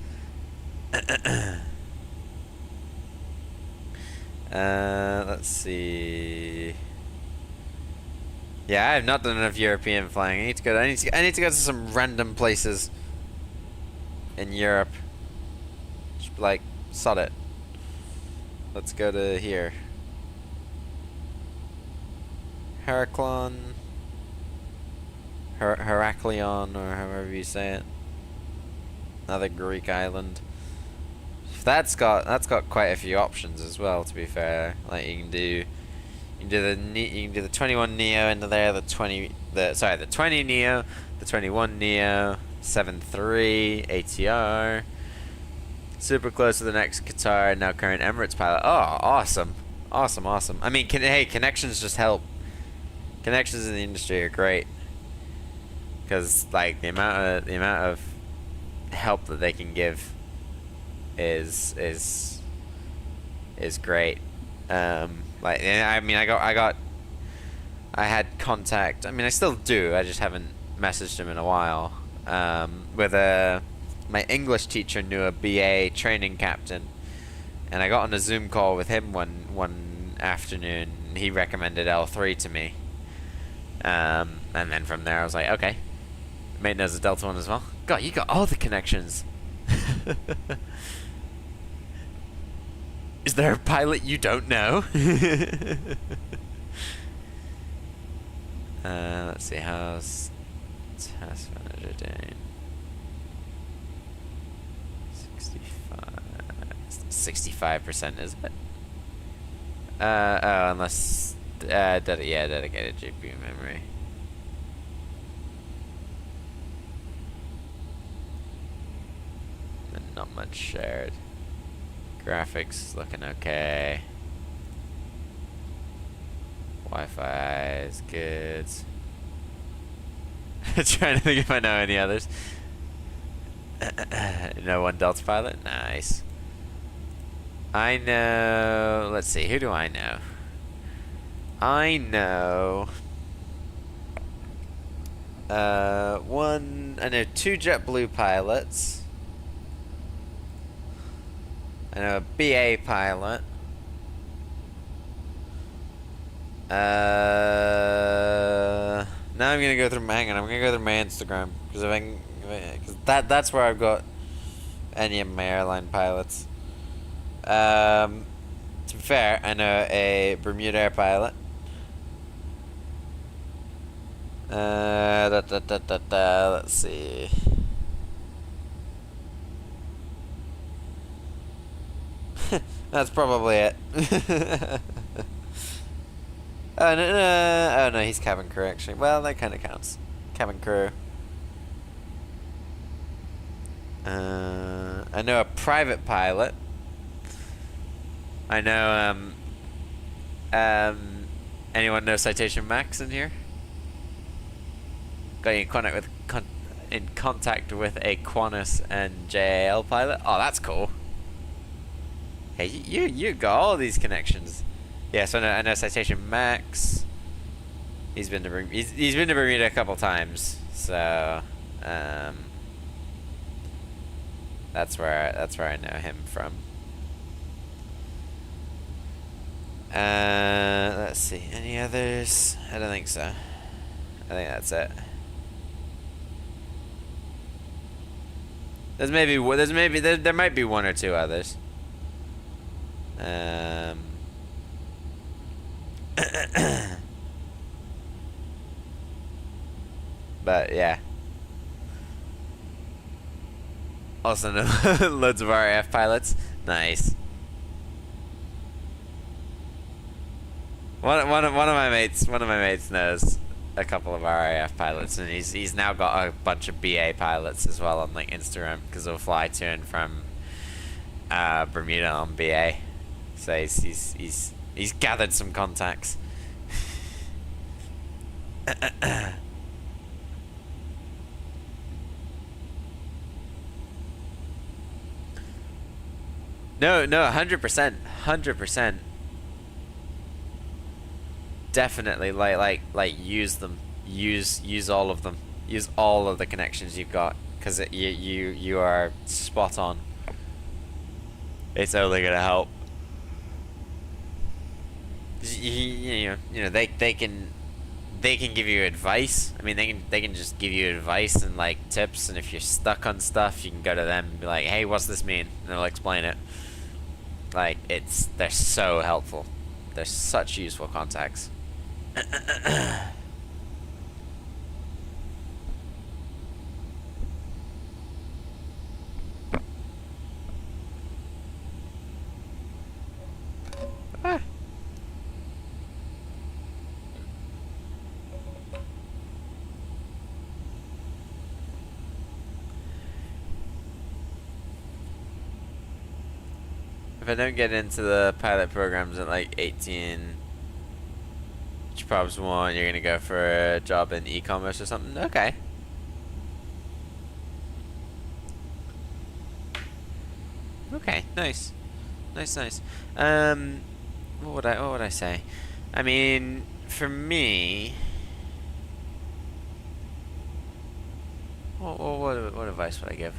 Let's see. Yeah, I have not done enough European flying. I need to go to some random places in Europe. Just like, sod it. Let's go to here. Heraklion, Heraklion, or however you say it. Another Greek island. That's got quite a few options as well. To be fair, like you can do the 21 Neo into there, the 20 Neo, the 21 Neo, 7.3 ATR. Super close to the next Qatar, now current Emirates pilot. Oh, awesome, awesome, awesome. I mean, hey, connections just help. Connections in the industry are great because like the amount of help that they can give is great. Like, I mean, I had contact. I mean, I still do. I just haven't messaged him in a while. With my English teacher knew a BA training captain, and I got on a Zoom call with him one afternoon. And he recommended L3 to me. And then from there, I was like, okay. Mate knows the Delta One as well. God, you got all the connections. Is there a pilot you don't know? Let's see, how's Task Manager doing? 65%, is it? Oh, unless, dedicated GPU memory. And not much shared. Graphics looking okay. Wi-Fi is good. Trying to think if I know any others. No one Delta pilot? Nice. I know... Let's see, who do I know? I know... I know 2 JetBlue pilots. I know a BA pilot. Now I'm gonna go through my I'm gonna go through my Instagram because that's where I've got any of my airline pilots. To be fair, I know a Bermuda Air pilot. Let's see. That's probably it. Oh no, he's cabin crew actually. Well, that kind of counts. cabin crew. I know a private pilot. I know, anyone know Citation Max in here? Got you in contact with a Qantas and JAL pilot? Oh, that's cool. Hey, you got all these connections. Yeah, so I know Citation Max. He's been to Bermuda a couple times, so that's where I know him from. Let's see, any others? I don't think so. I think that's it. There might be one or two others. But yeah. Also loads of RAF pilots. Nice. One of my mates knows a couple of RAF pilots, and he's now got a bunch of BA pilots as well on like Instagram, because they'll fly to and from Bermuda on BA. So he's gathered some contacts. No, 100%. Definitely, like use them. Use all of them. Use all of the connections you've got, because you are spot on. It's only gonna help. You know they can give you advice. I mean, they can just give you advice and like tips, and if you're stuck on stuff, you can go to them and be like, hey, what's this mean? And they'll explain it. Like, they're so helpful. They're such useful contacts. Ah. If I don't get into the pilot programs at like 18, which probs one, you're gonna go for a job in e-commerce or something? Okay. Okay, nice. Nice. What would I say? I mean, for me, what advice would I give?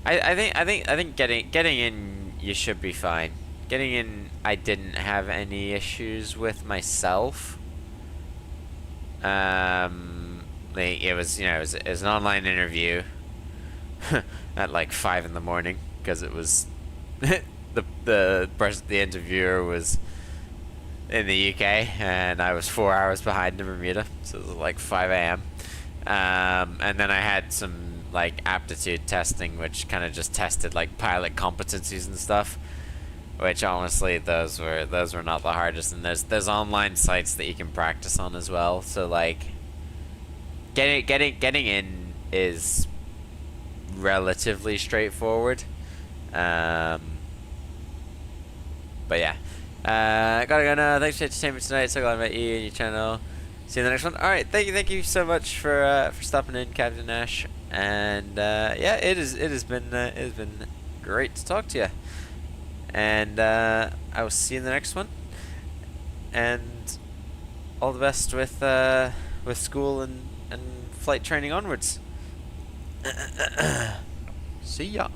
I think getting in, you should be fine. Getting in, I didn't have any issues with myself. Like it was an online interview at like 5 in the morning, because it was the interviewer was in the UK and I was 4 hours behind in Bermuda, so it was like 5 a.m. And then I had some like aptitude testing, which kind of just tested like pilot competencies and stuff, which honestly those were not the hardest. And there's online sites that you can practice on as well, so like getting in is relatively straightforward. But yeah, gotta go now. Thanks for your entertainment tonight. So glad I met you and your channel. See you in the next one. All right, thank you so much for stopping in, Captain Ash. And yeah, it has been great to talk to you. And I will see you in the next one. And all the best with school and flight training onwards. See ya.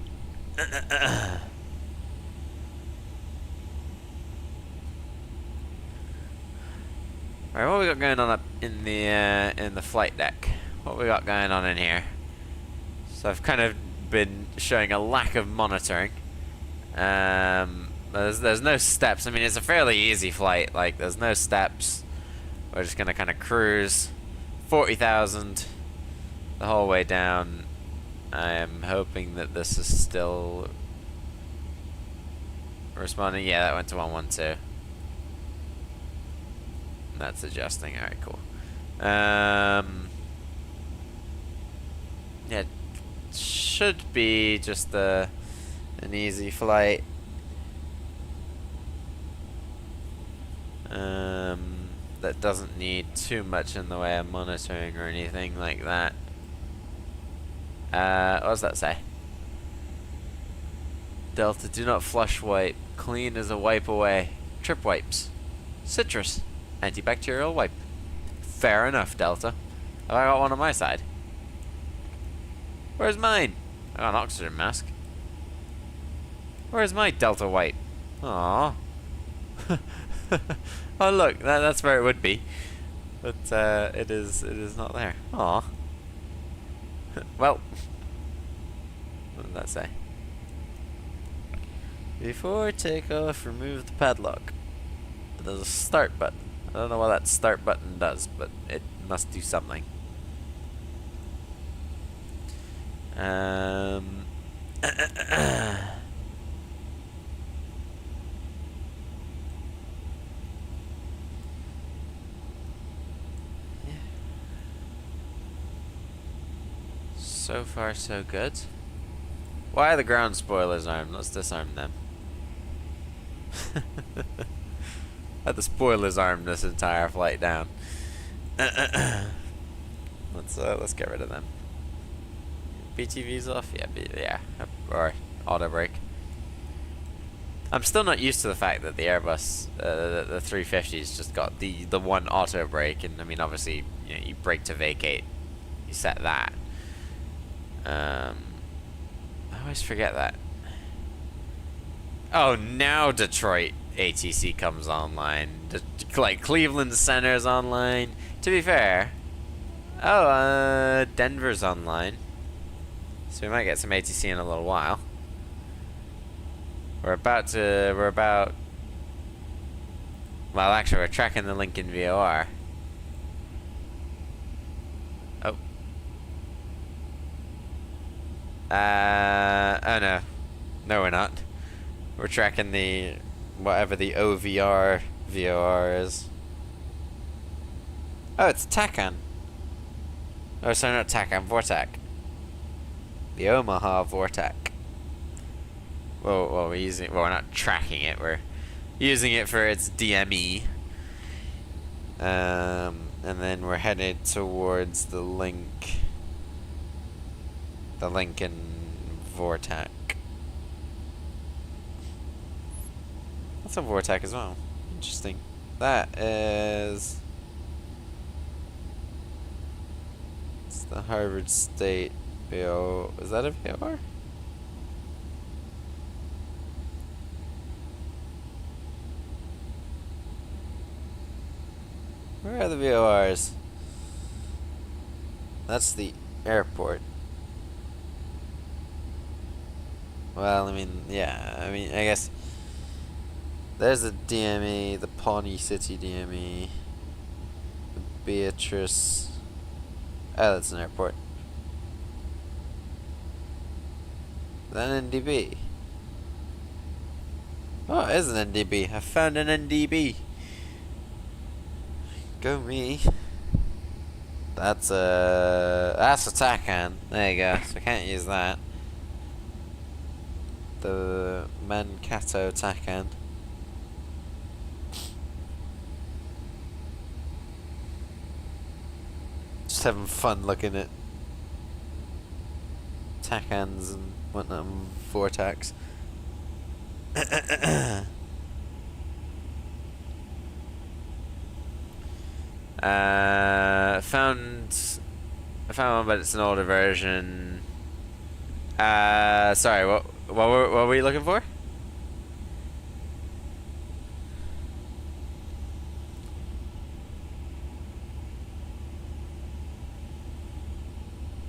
Alright, what we got going on up in the flight deck? What we got going on in here? So I've kind of been showing a lack of monitoring. There's no steps. I mean, it's a fairly easy flight. Like, there's no steps. We're just gonna kind of cruise 40,000 the whole way down. I am hoping that this is still responding. Yeah, that went to 112. That's adjusting. Alright, cool. Yeah, it should be just an easy flight. That doesn't need too much in the way of monitoring or anything like that. What does that say? Delta, do not flush wipe. Clean as a wipe away. Trip wipes. Citrus. Antibacterial wipe. Fair enough, Delta. Have I got one on my side? Where's mine? I got an oxygen mask. Where's my Delta wipe? Aww. Oh look, that's where it would be. But it is not there. Aww. Well, what did that say? Before takeoff, remove the padlock. There's a start button. I don't know what that start button does, but it must do something. So far, so good. Why are the ground spoilers armed? Let's disarm them. Had the spoilers armed this entire flight down. Let's get rid of them. BTV's off? Yeah, or auto brake. I'm still not used to the fact that the Airbus, the 350's just got the one auto brake, and I mean obviously you brake to vacate, you set that. I always forget that. Oh, now Detroit ATC comes online. Like Cleveland Center's online. To be fair, Denver's online. So we might get some ATC in a little while. Well, actually, we're tracking the Lincoln VOR. Oh. Oh no. No, we're not. We're tracking the, whatever the OVR VOR is. Oh, it's TACAN. Oh, sorry, not TACAN, VORTAC. The Omaha VORTAC. Well, we're not tracking it, we're using it for its DME. And then we're headed towards the Lincoln VORTAC. That's a VORTAC as well. Interesting. That is... It's the Harvard State VO... Is that a VOR? Where are the VORs? That's the airport. Well, I mean, yeah, I guess there's the DME, the Pawnee City DME, the Beatrice. Oh, that's an airport. Is that an NDB? Oh, it is an NDB. I found an NDB. Go me. That's a TACAN. There you go. So I can't use that. The Mankato TACAN. Just having fun looking at TACANs and whatnot, and VORTACs. I found one, but it's an older version. Sorry, what were we looking for?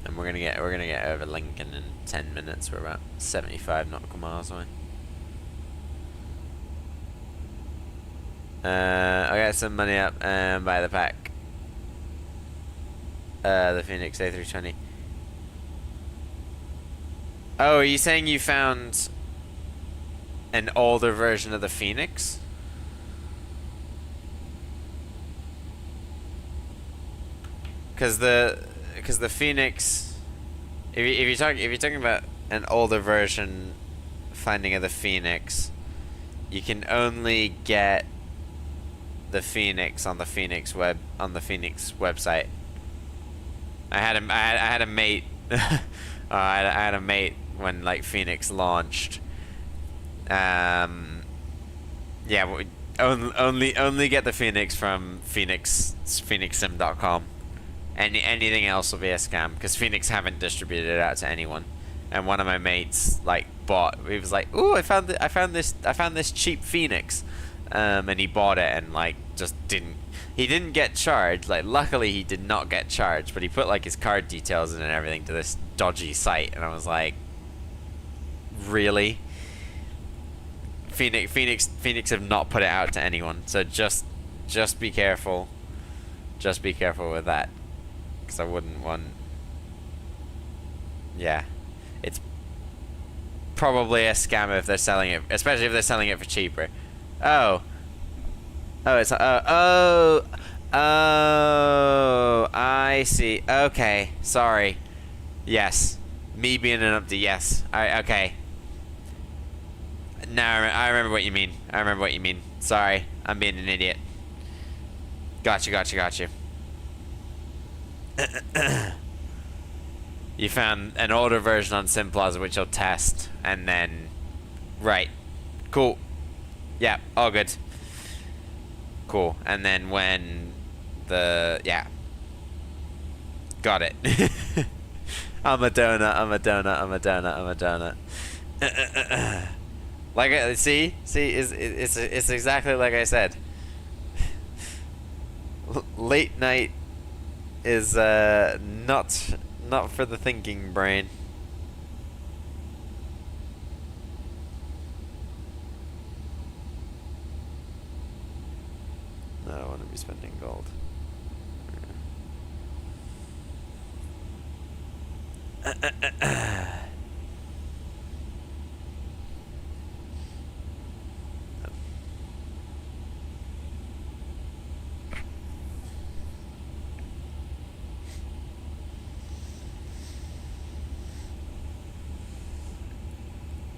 And we're gonna get over Lincoln in 10 minutes. We're about 75 nautical miles away. I got some money up and buy the pack. The Phoenix A320. Oh, are you saying you found an older version of the Phoenix. Because the Phoenix, if you're talking about an older version finding of the Phoenix, you can only get the Phoenix on the Phoenix website. I had a mate. I had a mate when like Phoenix launched. Yeah, only get the Phoenix from phoenixsim.com. Anything else will be a scam because Phoenix haven't distributed it out to anyone. And one of my mates like bought. He was like, "Ooh, I found this cheap Phoenix," and he bought it and like just didn't. He didn't get charged. Like, luckily he did not get charged, but he put like his card details in and everything to this dodgy site, and I was like, really? Phoenix have not put it out to anyone, so just be careful. Just be careful with that, because I wouldn't want. Yeah, it's probably a scam if they're selling it, especially if they're selling it for cheaper. Oh, it's I see. Okay, sorry. Yes, me being an update. Yes, okay. Now I remember what you mean. Sorry, I'm being an idiot. Gotcha. You found an older version on Simplaza which you'll test, and then... Right. Cool. Yeah, all good. Cool. And then when the... Yeah. Got it. I'm a donut. Like, see, it's exactly like I said. Late night is not for the thinking brain. No, I want to be spending gold.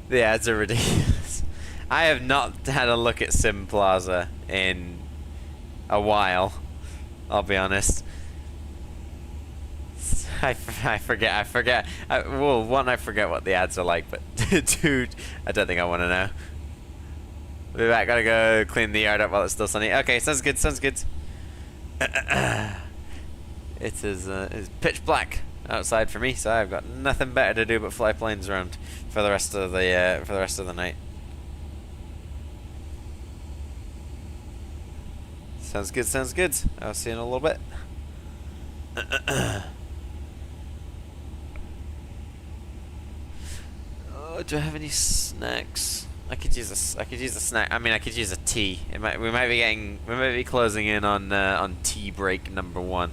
The ads are ridiculous. I have not had a look at Sim Plaza in a while, I'll be honest. I forget. Well, one, I forget what the ads are like, but dude, I don't think I want to know. We'll be back. Gotta go clean the yard up while it's still sunny. Okay, sounds good. It is pitch black outside for me, so I've got nothing better to do but fly planes around for the rest of the night. Sounds good. I'll see you in a little bit. Oh, do I have any snacks? I could use a snack. I mean, I could use a tea. We might be closing in on tea break number 1.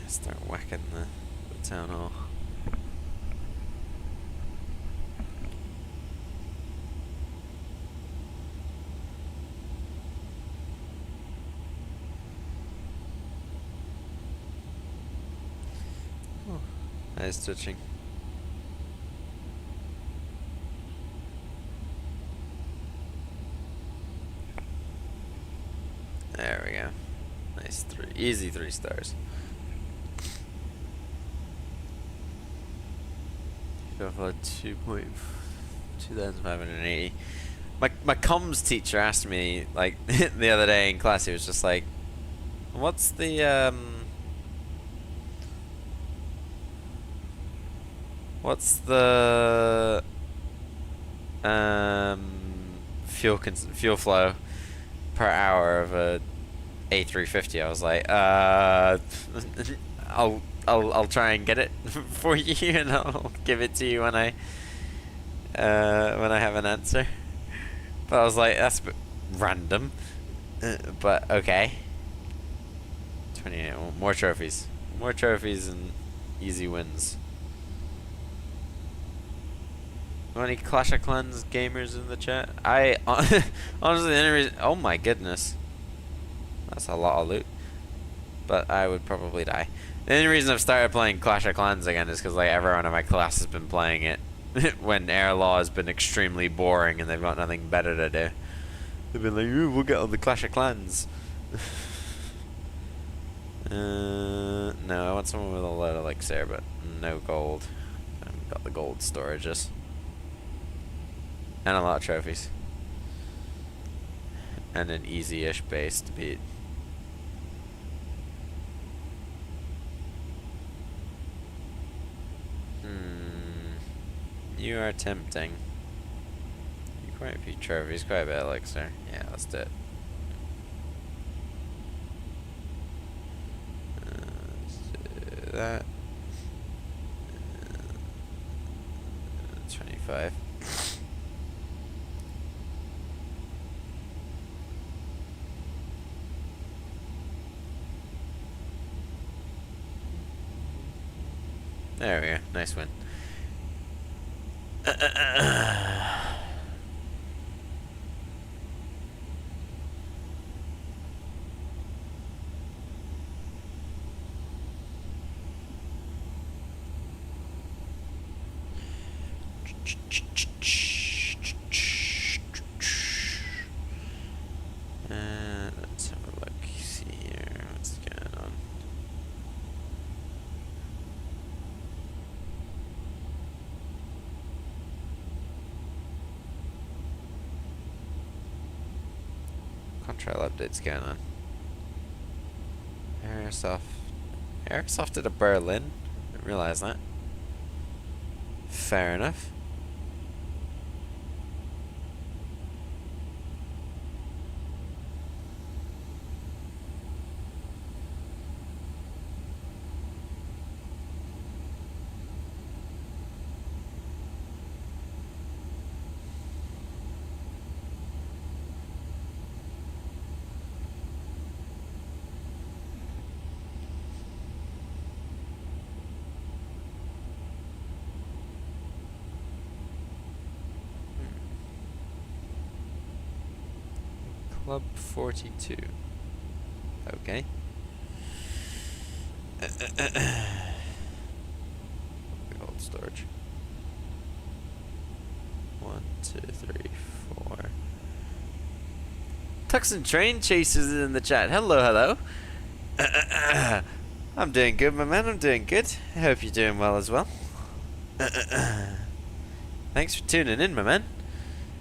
Start whacking the town hall. Oh, nice touching. There we go. Nice easy 3 stars. 2,580. My comms teacher asked me like the other day in class. He was just like, "What's the fuel flow per hour of a A350, I was like, I'll try and get it for you, and I'll give it to you when I have an answer. But I was like, that's a bit random. But okay. 28. More trophies. More trophies and easy wins. Any Clash of Clans gamers in the chat? Honestly, the only reason. Oh my goodness. That's a lot of loot. But I would probably die. The only reason I've started playing Clash of Clans again is because like everyone in my class has been playing it when Air Law has been extremely boring and they've got nothing better to do. They've been like, ooh, we'll get on the Clash of Clans. No, I want someone with a lot of elixir, but no gold. I haven't got the gold storages. And a lot of trophies. And an easy-ish base to beat. You are tempting. Quite a few trophies, quite a bit of elixir. Yeah, let's do it. Let's do that. 25. There we go. Nice win. Let's have a look. See here. What's going on? Control updates going on. Airsoft. Airsoft at a Berlin? Didn't realize that. Fair enough. Club 42. Okay. Gold storage. 1, 2, 3, 4. Tuxin Train Chasers in the chat. Hello, hello. I'm doing good, my man. I'm doing good. I hope you're doing well as well. Thanks for tuning in, my man.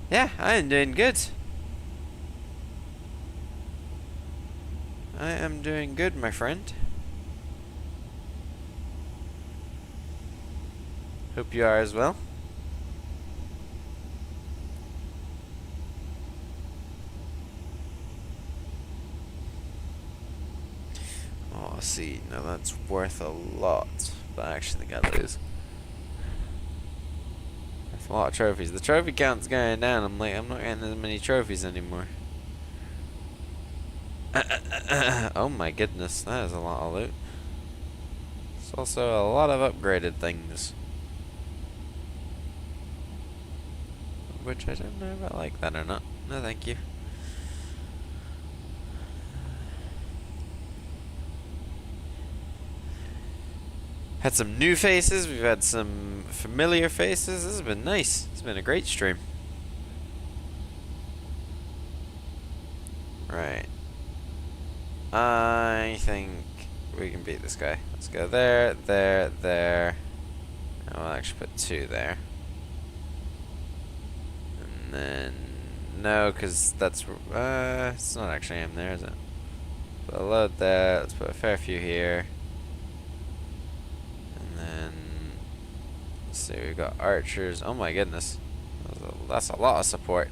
Yeah, I am doing good. I am doing good, my friend. Hope you are as well. Oh, see, now that's worth a lot, but I actually think I'd lose. That's a lot of trophies. The trophy count's going down. I'm like, I'm not getting as many trophies anymore. Oh my goodness, that is a lot of loot. It's also a lot of upgraded things. Which I don't know if I like that or not. No, thank you. Had some new faces, we've had some familiar faces. This has been nice. It's been a great stream. Right. I think we can beat this guy. Let's go there, there, there. And we'll actually put 2 there. And then... no, because that's... it's not actually him there, is it? Put a load there. Let's put a fair few here. And then... let's see, we've got archers. Oh my goodness. That's a lot of support.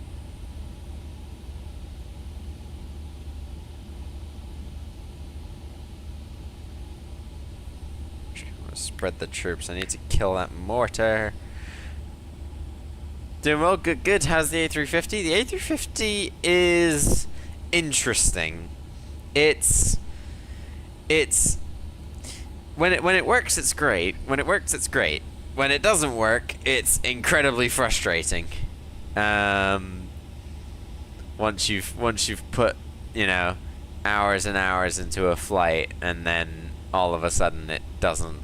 Spread the troops. I need to kill that mortar. Doing well, good, good. How's the A350? The A350 is interesting. It's when it works, it's great. When it works, it's great. When it doesn't work, it's incredibly frustrating. Once you've put, you know, hours and hours into a flight, and then all of a sudden it doesn't.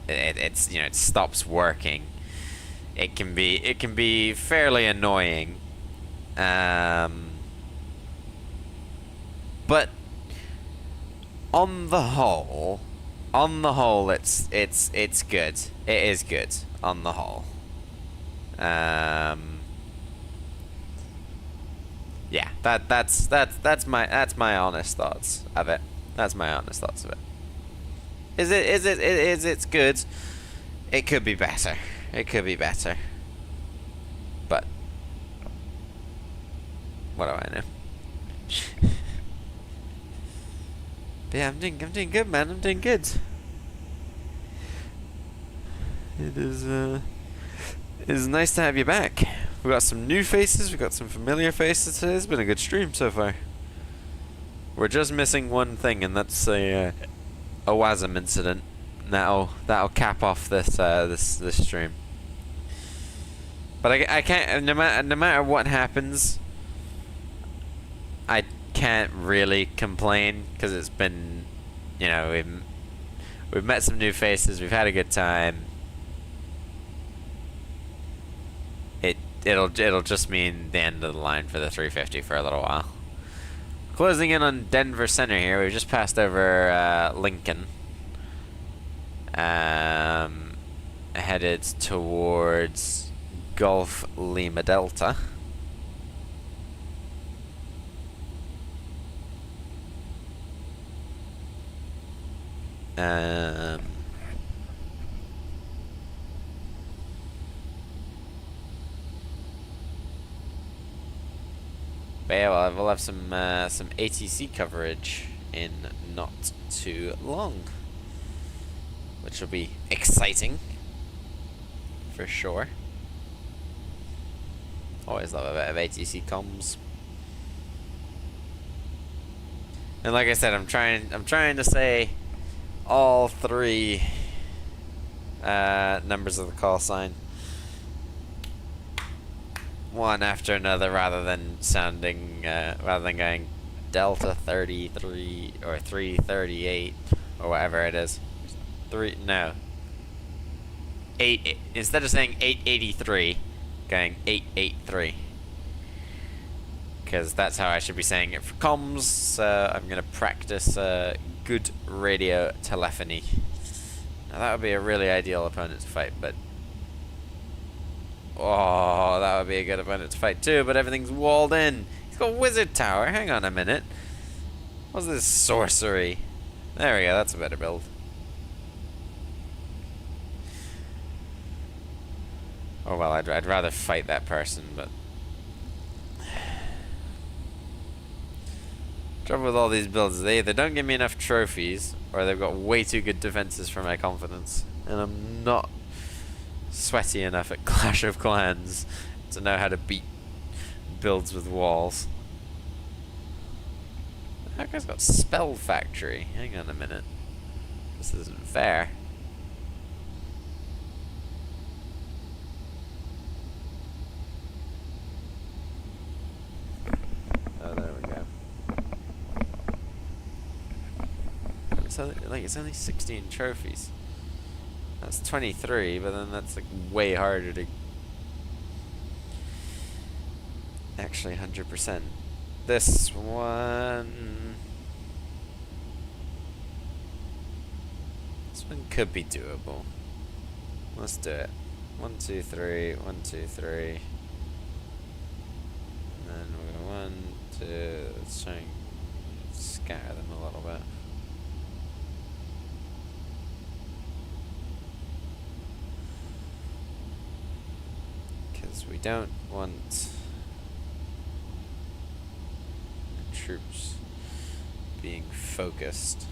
It's you know, it stops working. It can be fairly annoying. But on the whole, it's good. It is good on the whole. Yeah, that's my honest thoughts of it. That's my honest thoughts of it. Is it's good? It could be better. It could be better. But what do I know? But yeah, I'm doing good, man. I'm doing good. It is nice to have you back. We got some new faces. We got some familiar faces today. It's been a good stream so far. We're just missing one thing, and that's a WASM incident. That'll cap off this this stream. But I can't. No matter what happens, I can't really complain because it's been, you know, we've met some new faces. We've had a good time. It'll just mean the end of the line for the 350 for a little while. Closing in on Denver Center here. We've just passed over Lincoln. Headed towards Gulf Lima Delta. But yeah, we'll have some ATC coverage in not too long, which will be exciting for sure. Always love a bit of ATC comms. And like I said, I'm trying to say all three numbers of the call sign one after another, rather than going Delta 33 or 338 or whatever it is. Eight instead of saying 883, going 883. Because that's how I should be saying it for comms. So I'm gonna practice good radio telephony. Now that would be a really ideal opponent to fight, but oh, that would be a good opponent to fight too. But everything's walled in. He's got Wizard Tower. Hang on a minute. What's this sorcery? There we go. That's a better build. Oh well, I'd rather fight that person, but trouble with all these builds is they either don't give me enough trophies, or they've got way too good defenses for my confidence, and I'm not sweaty enough at Clash of Clans to know how to beat builds with walls. That guy's got Spell Factory. Hang on a minute. This isn't fair. Oh, there we go. It's only 16 trophies. That's 23, but then that's like way harder to actually 100%. This one could be doable. Let's do it. 1, 2, 3, 1, 2, 3. And then we're gonna 1, 2, let's try and scatter them a little bit. We don't want troops being focused.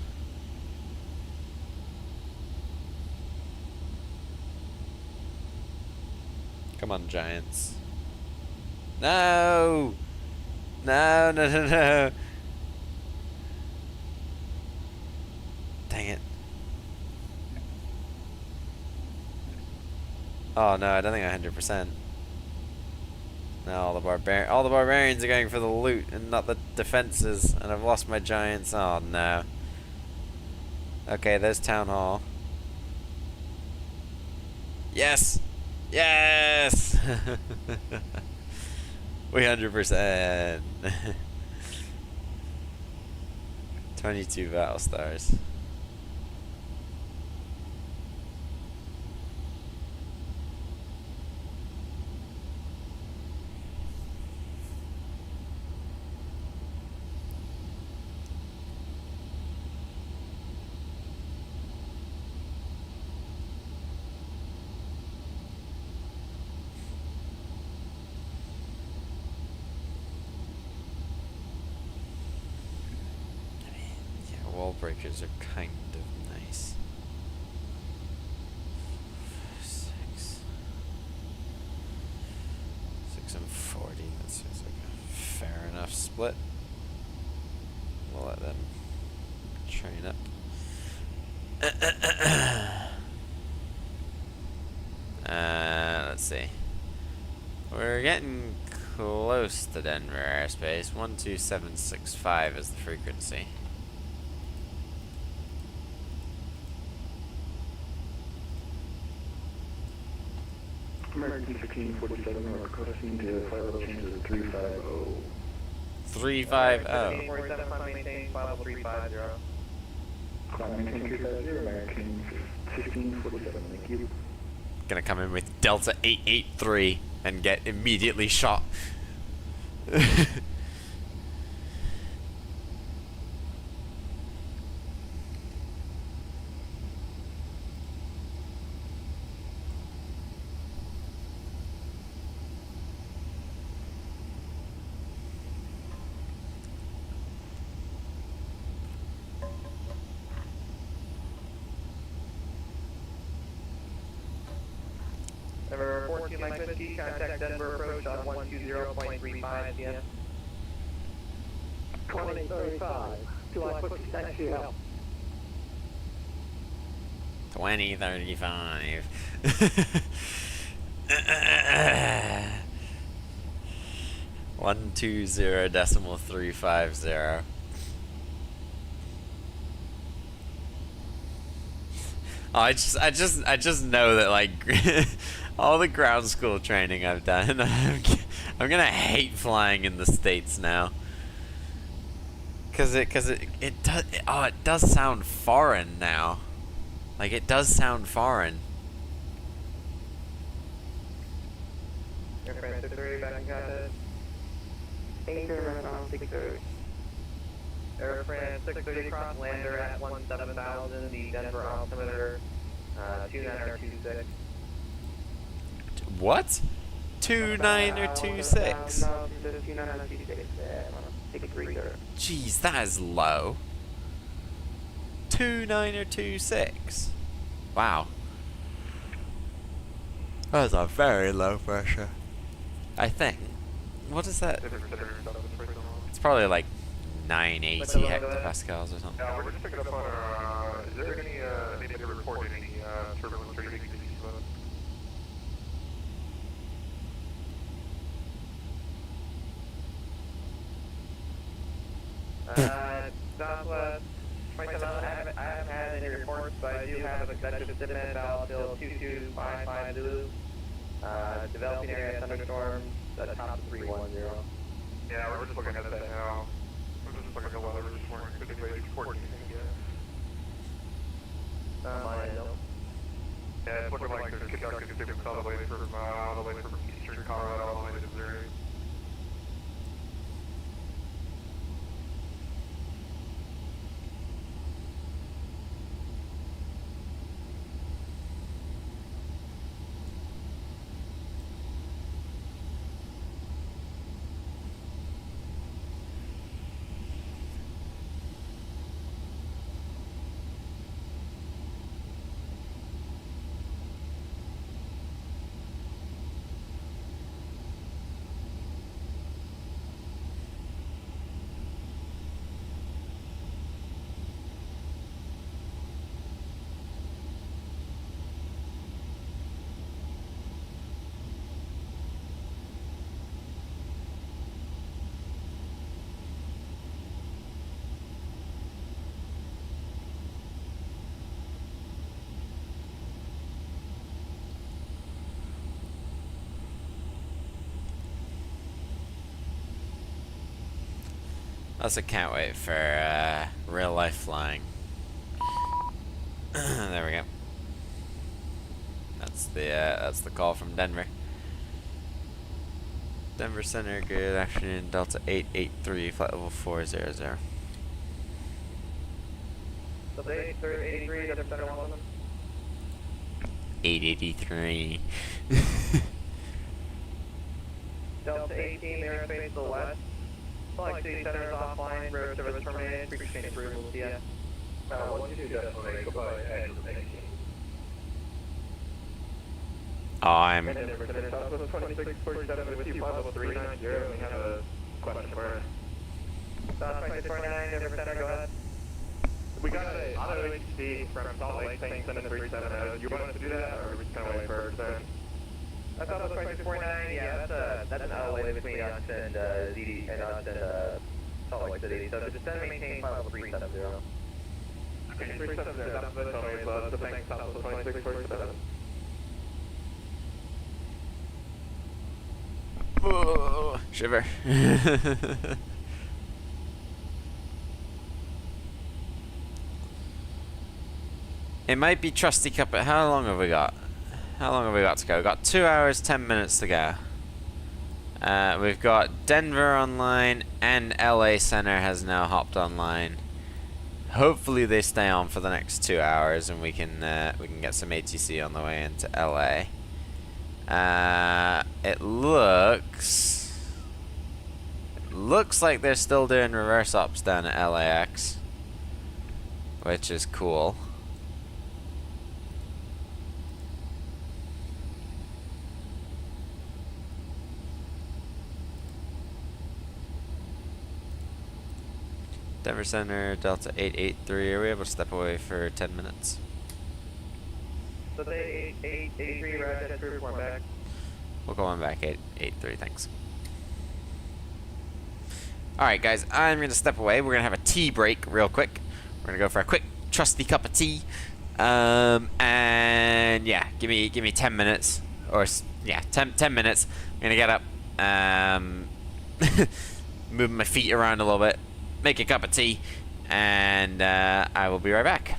Come on, Giants. No! No, no, no, no. Dang it. Oh no, I don't think 100%. No, all the barbarians are going for the loot and not the defenses, and I've lost my giants. Oh no. Okay, there's town hall. Yes! Yes! We 100%. 22 battle stars. Wall breakers are kind of nice. 6 and 40. That seems like a fair enough split. We'll let them train up. Let's see. We're getting close to Denver airspace. 12765 is the frequency. American 1647, requesting to flight level change to 350. 350. 47, climb maintain, flight level 350. Climb maintain 350, American 1647, thank you. Gonna come in with Delta 883 and get immediately shot. Number 14, Mike Whiskey, contact Denver approach on 120.35 p.m. 2035. Do I put thanks for your help? 2035. 120.350. Oh, I just know that, like, all the ground school training I've done, I'm gonna hate flying in the States now. Cause it does sound foreign now. Like, it does sound foreign. Airframe 630, back in contact. Anchor around 630. Airframe 630, cross lander at 17,000, the Denver altimeter, 29 or 26. What? 29 or 26? No, 29 or 26. 630. Jeez, that is low. 29 or 26. Wow. That's a very low pressure. I think. What is that? It's probably like 980 hectopascals or something. Yeah, we're just picking up on our, is there any, anybody report any, turbulence or anything? Southwest 27, I haven't had any reports, but I do have a convective stiffness out till 2255 Zulu. Developing area thunderstorms at top of 310. Yeah, we're just looking at that now. We're just looking at the weather this morning. Could anybody report anything yet? No. Yeah, it's looking like there's conductive stiffness all the way from eastern Colorado all the way to Missouri. Also can't wait for real life flying. There we go. That's the call from Denver. Denver Center, good afternoon, Delta 883, flight level 400. Delta 83, Denver Center 1. 883. Delta 18, airspace to the west. Flight City Center is offline, road service terminated, frequency approval, yeah. 122 definitely, goodbye, and 18. I'm. And Denver Center, Southwest 2647 with you, flight level 390, we have a question for us. Southwest 29, Denver Center, go ahead. We got an auto HC from Salt Lake saying send a 370. You want us to do that, or are we just kind of wait for it then? I thought it was 2649, yeah, that's an LA between us and ZD, and us and Salt Lake City, so just send and maintain flight level 370. Okay, 370, that's the total, so thanks, Southwest 2647. Oh, shiver. It might be Trusty Cup, but how long have we got? How long have we got to go? We've got 2 hours, 10 minutes to go. We've got Denver online, and LA Center has now hopped online. Hopefully they stay on for the next 2 hours, and we can get some ATC on the way into LA. It looks like they're still doing reverse ops down at LAX, which is cool. Denver Center, Delta 883. Are we able to step away for 10 minutes? So they 883, roger, that's 3 back. We'll go on back 883, thanks. Alright guys, I'm going to step away. We're going to have a tea break real quick. We're going to go for a quick trusty cup of tea. And yeah, give me 10 minutes. Or, yeah, 10 minutes. I'm going to get up. Move my feet around a little bit. Make a cup of tea. And I will be right back.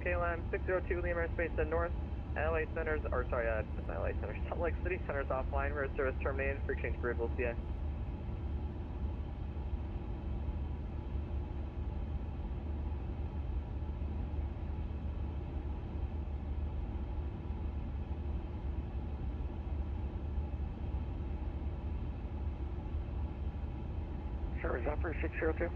KLM 602 Lima airspace to north. LA Centers, or sorry, that's not LA Centers. Salt Lake City Centers offline. Road service terminated. Free change approval. CI. Service operator 602.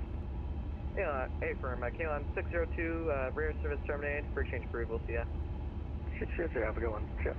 Yeah, A firm. KLM 602 rear service terminated. Free change approval. CI. 602, have a good one. Cheers.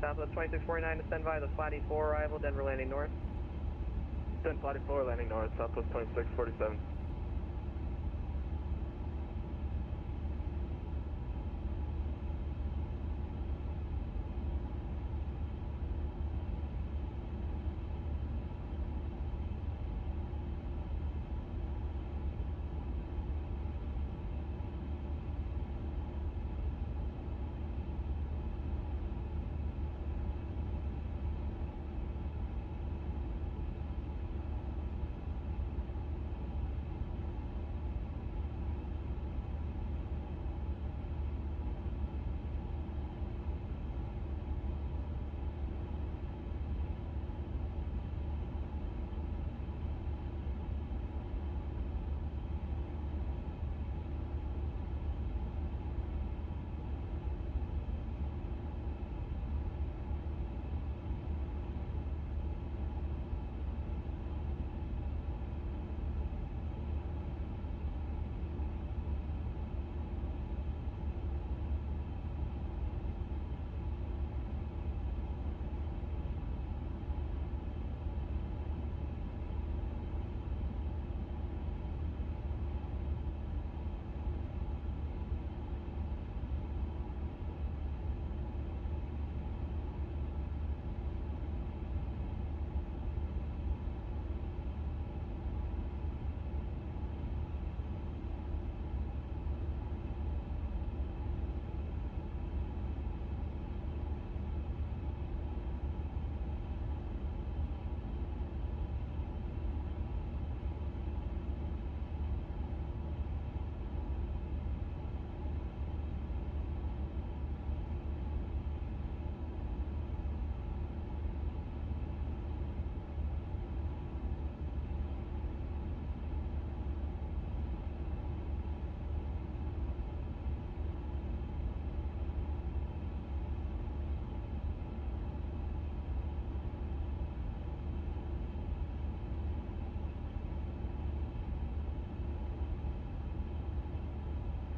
Southwest 2649 to stand by the Flight 4 arrival, Denver landing north. Then Flight 4 landing north, Southwest 2647.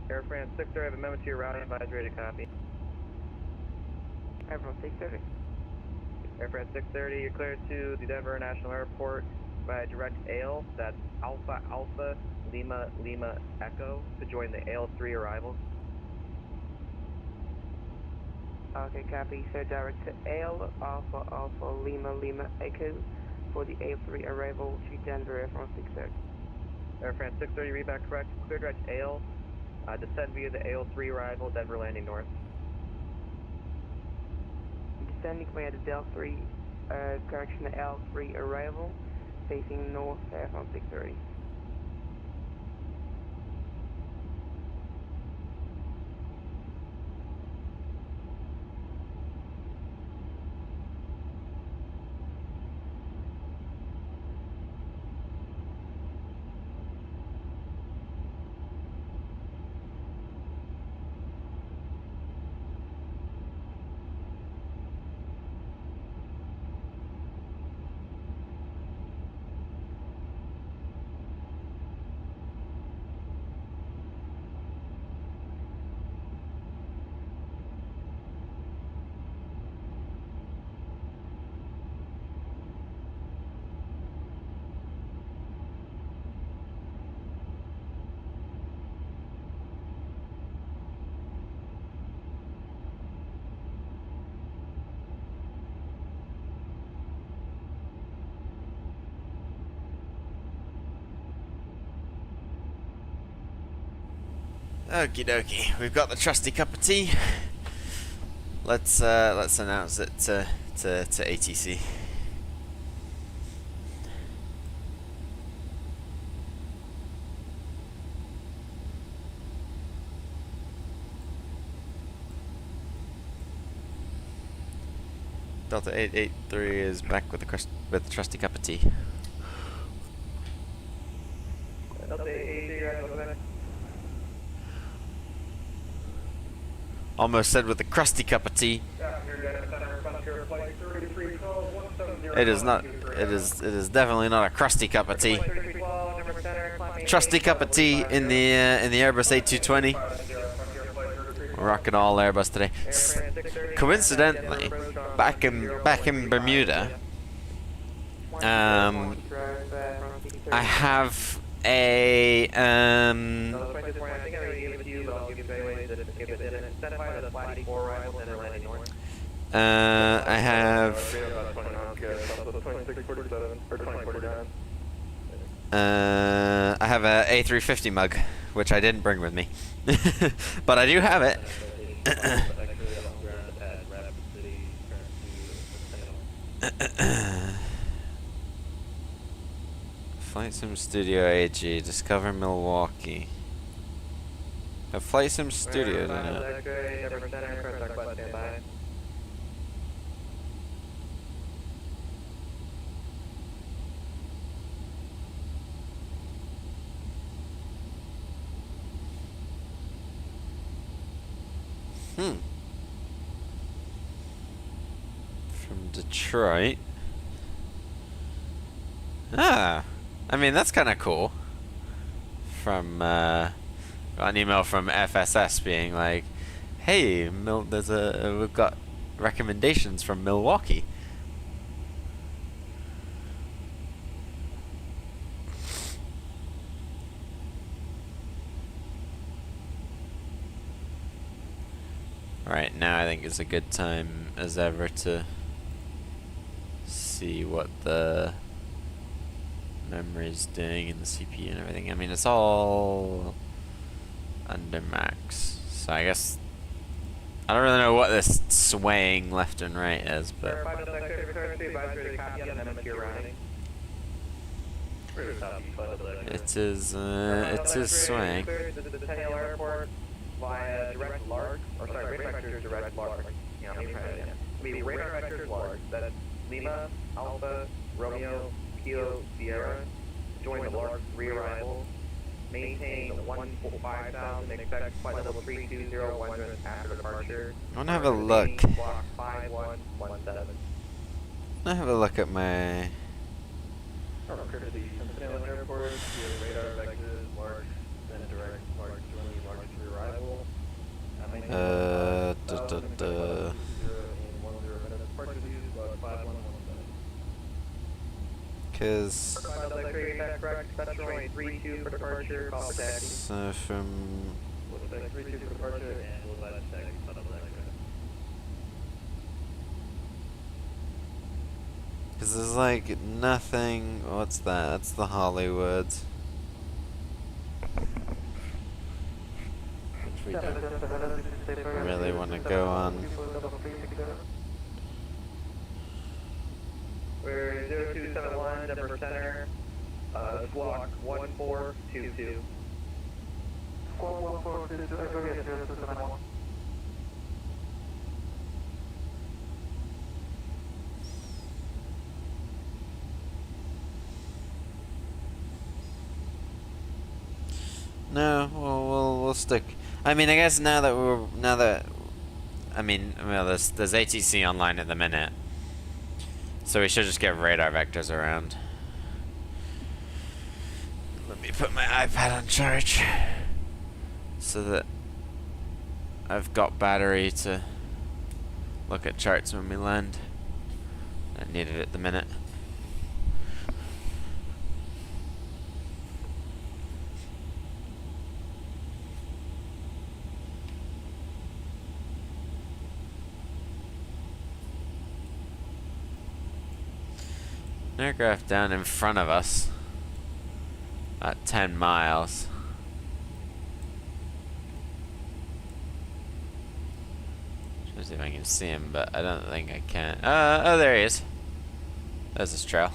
Air France 630, I have a memo to your routing advisory to copy. Air France 630. Air France 630, you're cleared to the Denver International Airport by direct AIL, that's Alpha Alpha Lima Lima Echo, to join the AIL-3 arrival. Okay, copy. So direct to AIL, Alpha Alpha Lima Lima Echo for the AIL-3 arrival to Denver, Air France 630. Air France 630, read back correct. Clear direct AIL. Descend via the AIL-3 arrival, Denver landing north. Descending via the Del 3, correction, the L3 arrival, facing north, Air France 630. Okie dokie, we've got the trusty cup of tea. Let's announce it to ATC. Delta 883 is back with the trusty cup of tea. Delta 883, welcome back. Almost said with the crusty cup of tea. It is not. It is definitely not a crusty cup of tea. Trusty cup of tea in the Airbus A220. We're rocking all Airbus today. Coincidentally, back in Bermuda, I have a No, 24, I think I already gave it to you, but I'll give it anyway. If it didn't, identify the flight 4 arrival and then landing north. I have I have a A350 mug, which I didn't bring with me, but I do have it. Flight Sim Studio AG, Discover Milwaukee. Have Flight Sim Studios in it. From Detroit. I mean, that's kind of cool. From, got an email from FSS being like, hey, we've got recommendations from Milwaukee. Right now, I think is a good time as ever to see what the memory's doing and the CPU and everything. I mean, it's all under max, so I guess I don't really know what this swaying left and right is, but it is swaying. Via direct large, or sorry, radar vector direct large. You know, let me try it again. It'll be radar vector large. That's Lima, Alpha, Romeo, Kilo, Sierra. Join the large re-arrival. Maintain 15000. Expect flight level 3201 after departure. I want to have a look. Block 5117. I have a look at my. Courtesy Cincinnati Airport. Radar vector large, then direct large, join large re-arrival. Cause so from cause there's like nothing. What's that? That's the Hollywood. Which we don't really want to go on. We're 0271, Denver Center, block 1422. 1422, No, we'll stick. I mean, I guess now that I mean, well, there's ATC online at the minute. So we should just get radar vectors around. Let me put my iPad on charge so that I've got battery to look at charts when we land. I need it at the minute. An aircraft down in front of us at 10 miles. Trying to see if I can see him, but I don't think I can. Oh, there he is. There's his trail.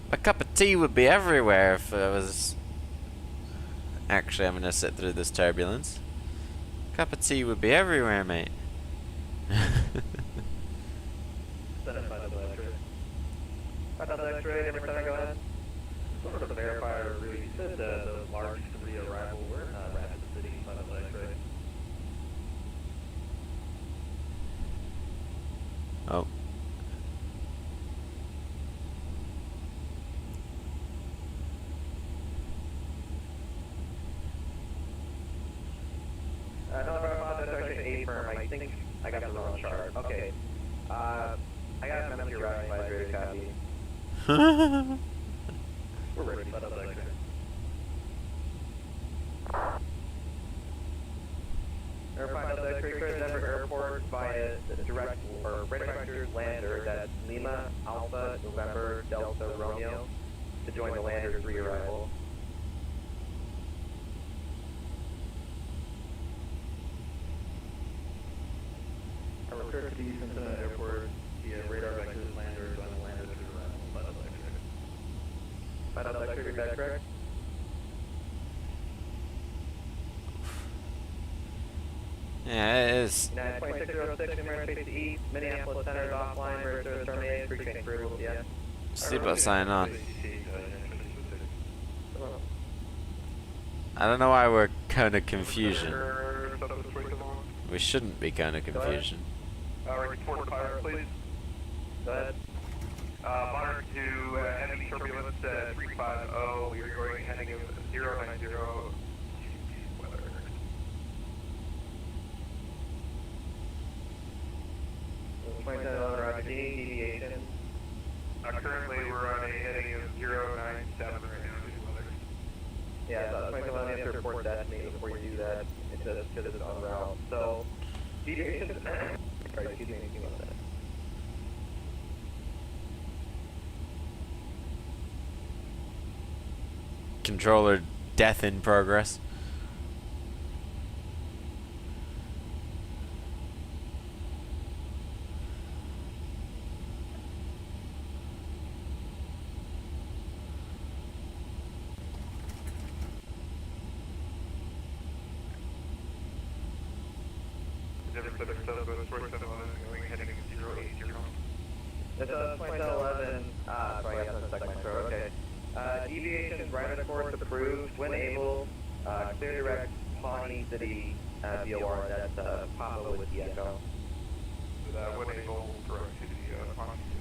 A cup of tea would be everywhere if I was actually having to sit through this turbulence. Cup of tea would be everywhere, mate. Send it by the X-ray. By the X-ray, number 7, go ahead. Sort of a verifier, really. You said the large 3 arrival. We're not Rapid City, by the X-ray. Oh. No, that's actually A firm. I think I got the wrong chart. Okay. I got an empty routing by Dre copy. We're ready. Let us exit. Verify the X-ray Denver Airport via the direct or manufacturer's lander. That's Lima, Alpha, November, Delta, Romeo to join the lander's re-arrival. I refer to the Cincinnati Airport via radar vectors lander join the lander's re-arrival. Final X-ray, is that correct? Yeah, it is. 2606, American Space East, Minneapolis Center is offline, register is terminated, pre-train crew will be at. Seatbelt sign on. I don't know why we're Cone of Confusion. We shouldn't be Cone of Confusion. Report fire, please. Go ahead. Monitor to heavy turbulence at 350. We are going heading of 090. Weather. Deviation. Currently, we're on a heading of 097 right now. Weather. Yeah, so 27 you have to report that to me before you do that. It says because it's on route. So, deviation. Sorry, excuse me, anything about that. Controller death in progress. It's a 2711, sorry, I have to stuck my throat, okay. Deviation right of course approved, when able, clear direct Pawnee City, VOR, that's, Papa with the Echo. When able, direct to the Pawnee City,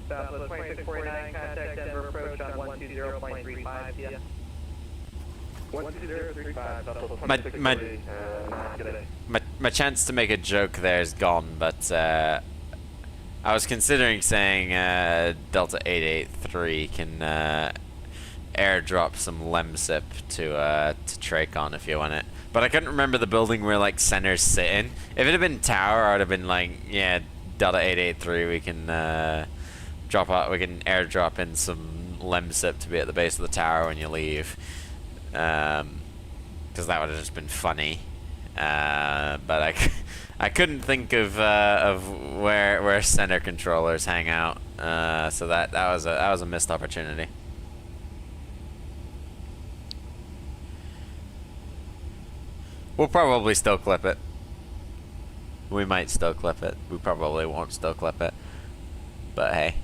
Southwest 2649, contact Denver approach on 120.35, yeah. 120.35, Southwest My 2640, good day. my chance to make a joke there is gone, but I was considering saying Delta 883 can airdrop some LEMSIP to Tracon if you want it. But I couldn't remember the building where like center's sitting. If it had been tower, I'd have been like, yeah, Delta 883, we can drop out, we can airdrop in some LEMSIP to be at the base of the tower when you leave. Because that would have just been funny. But I couldn't think of where center controllers hang out. So that was a missed opportunity. We'll probably still clip it. We might still clip it. We probably won't still clip it. But hey.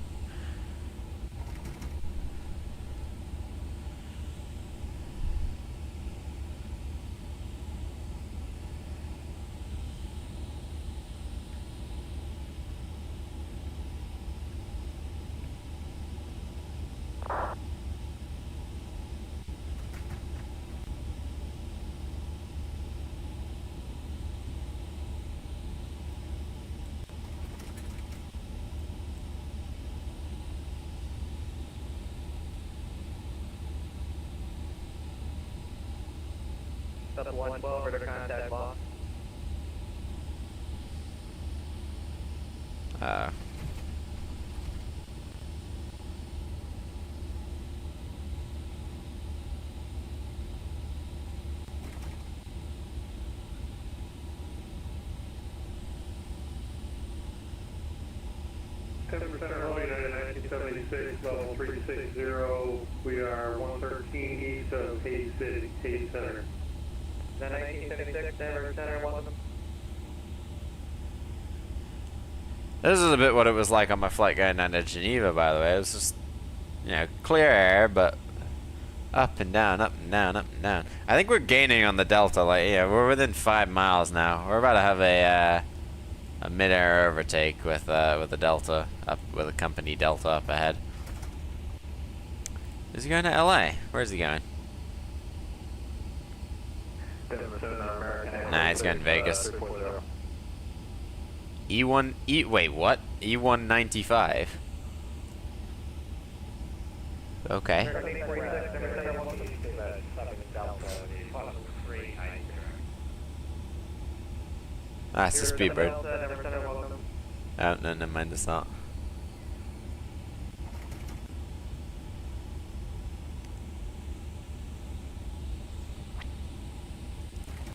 up 112 for the contact boss. United 1976, level 360. We are 113 east of Hayes City, Hayes Center. The 1976, Denver Center, welcome. This is a bit what it was like on my flight going down to Geneva, by the way. It was just, you know, clear air, but up and down, up and down, up and down. I think we're gaining on the Delta. Like, yeah, we're within 5 miles now. We're about to have a mid-air overtake with the Delta up, with a company Delta up ahead. Is he going to LA? Where's he going? Nah, he's going to Vegas. Wait, what? E195. Okay. Ah, it's a speedbird. Oh, no, never mind, it's not.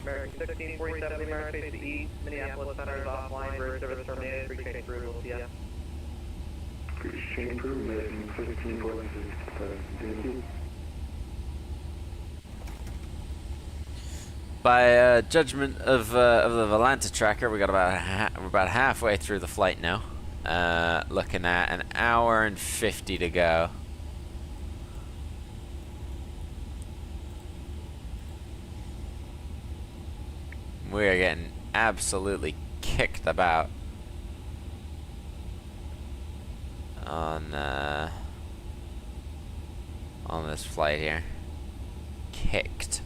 American 1647, American face to east, Minneapolis Center is offline, road service terminated, free chain through, we'll see ya. Free chain through, making 15 points. By judgment of the Volanta tracker, we got we're about halfway through the flight now. Looking at an hour and 50 to go. We are getting absolutely kicked about on this flight here. Kicked.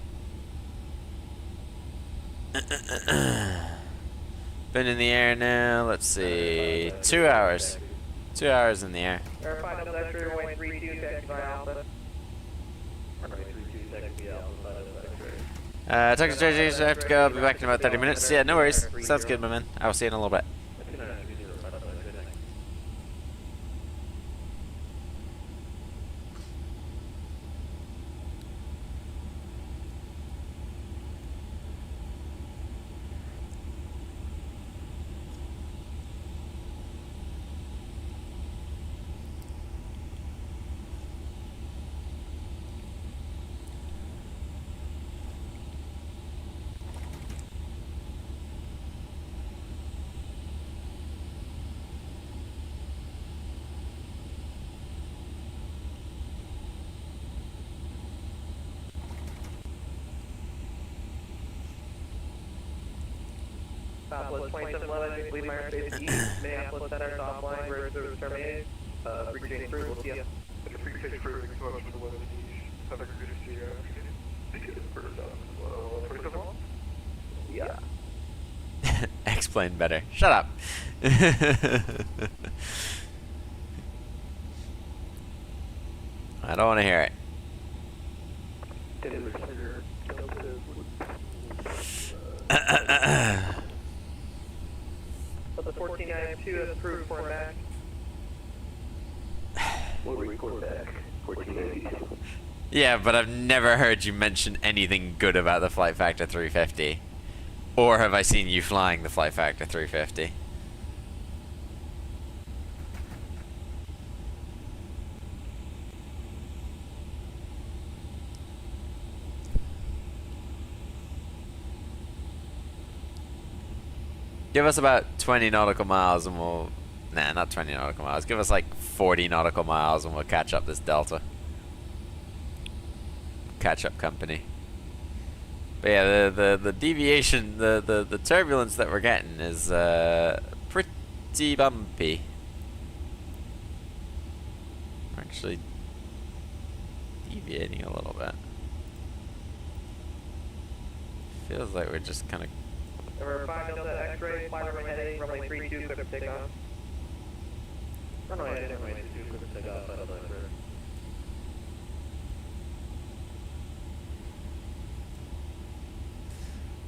Been in the air now, let's see, 2 hours. 2 hours in the air. Verify double X-ray, runway 32, taxi by Alpha. Taxi JJ, I have to go, I'll be back in about 30 minutes. Yeah, no worries. Sounds good, my man. I'll see you in a little bit. Southwest 2711, lead minor space east, Minneapolis Center is offline, road service terminated, free chain through, we'll see ya. Free chain through, so much for the weather. Have a good day. Yeah. Explain better. Shut up. I don't want to hear it. But the 1492 is approved for back. We'll record back. 1490. Yeah, but I've never heard you mention anything good about the Flight Factor 350. Or have I seen you flying the Flight Factor 350? Give us about 20 nautical miles and we'll... Nah, not 20 nautical miles. Give us like 40 nautical miles and we'll catch up this Delta. Catch up company. But yeah, the deviation, the turbulence that we're getting is pretty bumpy. We're actually deviating a little bit. Feels like we're just kind of... Number 5 Delta X-ray, flight runway heading, runway 32, clear for takeoff. Runway heading, runway 32, clear for takeoff, final X-ray.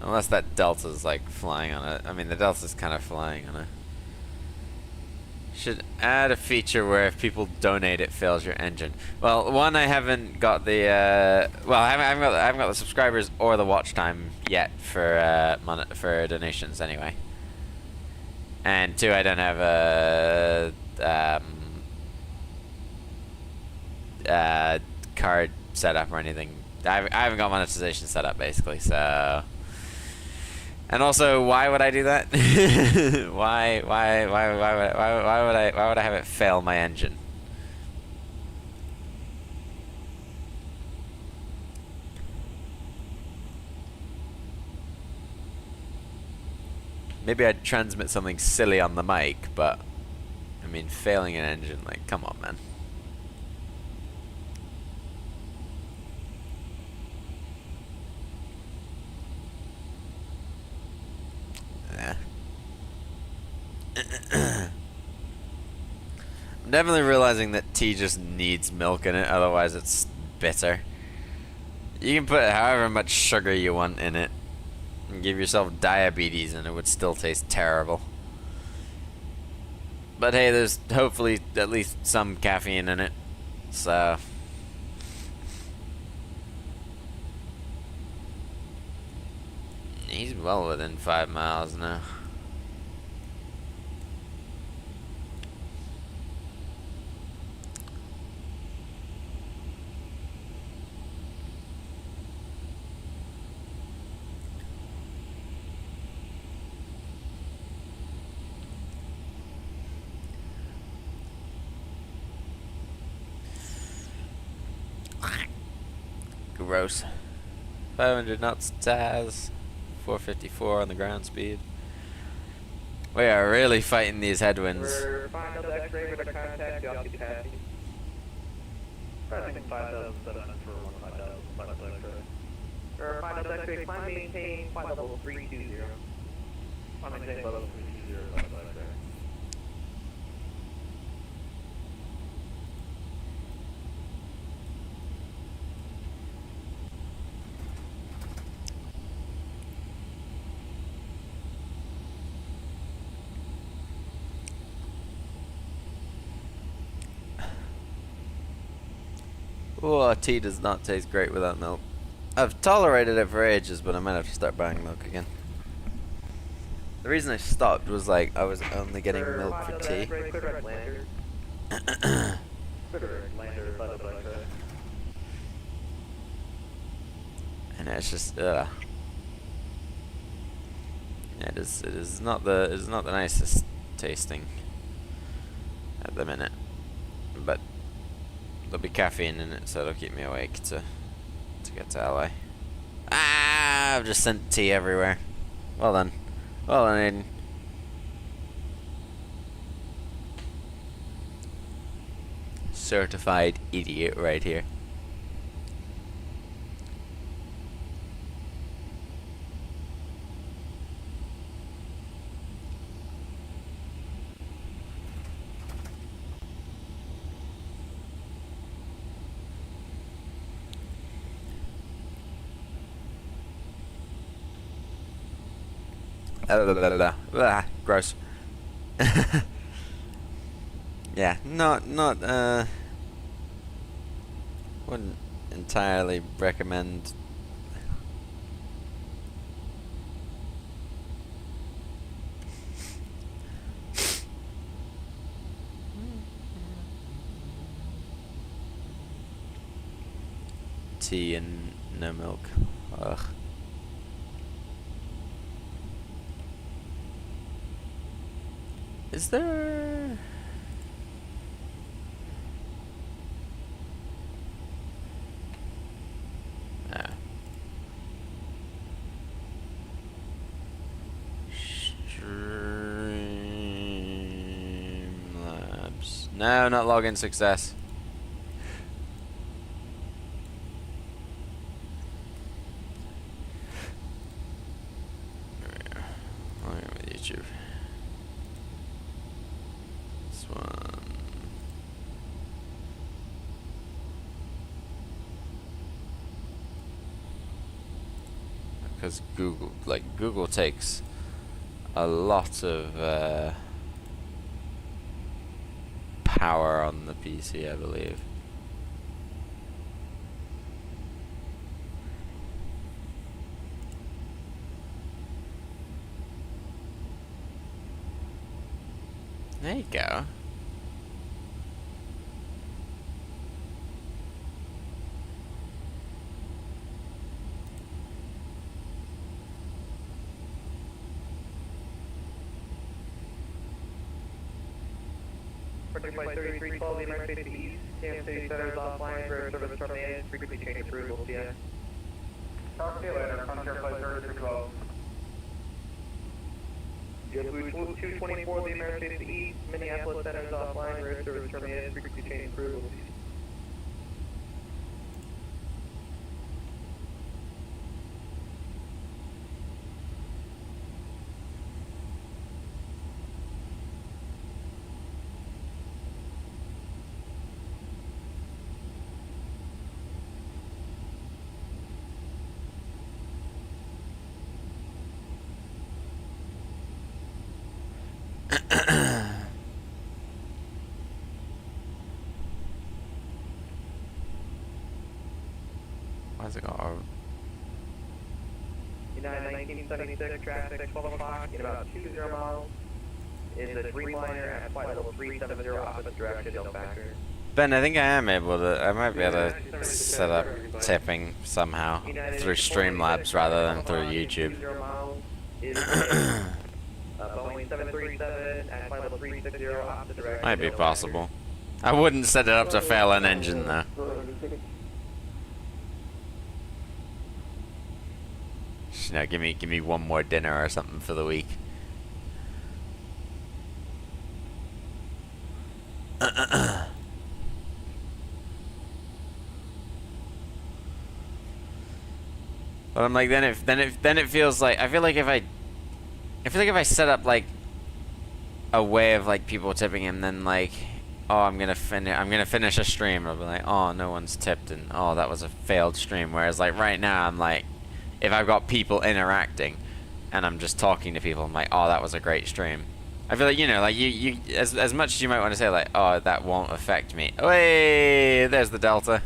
Unless that Delta's like flying on it. I mean, the Delta's kind of flying on it. Should add a feature where if people donate, it fails your engine. Well, one, I haven't got the well, I haven't got the subscribers or the watch time yet for donations anyway. And two, I don't have a card set up or anything. I haven't got monetization set up basically, so. And also, why would I do that? why would I have it fail my engine? Maybe I'd transmit something silly on the mic, but I mean, failing an engine, like, come on, man. I'm definitely realizing that tea just needs milk in it, otherwise it's bitter. You can put however much sugar you want in it and give yourself diabetes and it would still taste terrible. But hey, there's hopefully at least some caffeine in it, so... He's well within 5 miles now. Gross. 500 knots Taz. 454 on the ground speed. We are really fighting these headwinds. We're final X-ray with a contact, the altitude passing. Pressing 5,700 for 15000, final X-ray. For final X-ray, climb maintain flight level 320. Climb maintain level 320, final X-ray. Oh, tea does not taste great without milk. I've tolerated it for ages, but I might have to start buying milk again. The reason I stopped was like I was only getting milk for tea. And it's just yeah, it is not the nicest tasting at the minute, but there'll be caffeine in it, so it'll keep me awake to get to LA. Ah, I've just sent tea everywhere. Well done. Well done, Aiden. Certified idiot right here. Gross. Yeah, not wouldn't entirely recommend. Tea and no milk. Ugh. Is there... No. Streamlabs. No, not login success. Login with YouTube. Because because Google takes a lot of power on the PC, I believe. There you go. Project Flight 3312, the emergency east, Kansas City Center is offline for service terminated, frequency change approval, yeah. Talk to you later, Frontier Flight 3312. JetBlue 224, the emergency east, Minneapolis Center is offline for service terminated, frequency change approval, Why's it got a... United 1976, traffic 12 o'clock in about 20 miles. Is a Dreamliner at flight level 370 opposite direction, Del Factor. Ben, I think I am able to, I might be able to set up tipping somehow through Streamlabs rather than through YouTube. Boeing 737 at flight level 360 opposite direction. Might be possible. I wouldn't set it up to fail an engine though. You know, give me one more dinner or something for the week. But I'm like, then it feels like, I feel like if I set up like a way of like people tipping him, then like, oh, I'm gonna finish a stream, I'll be like, oh, no one's tipped, and oh, that was a failed stream. Whereas like right now, I'm like, if I've got people interacting and I'm just talking to people, I'm like, oh, that was a great stream. I feel like, you know, like you as much as you might want to say like, oh, that won't affect me. Oh, hey, there's the Delta.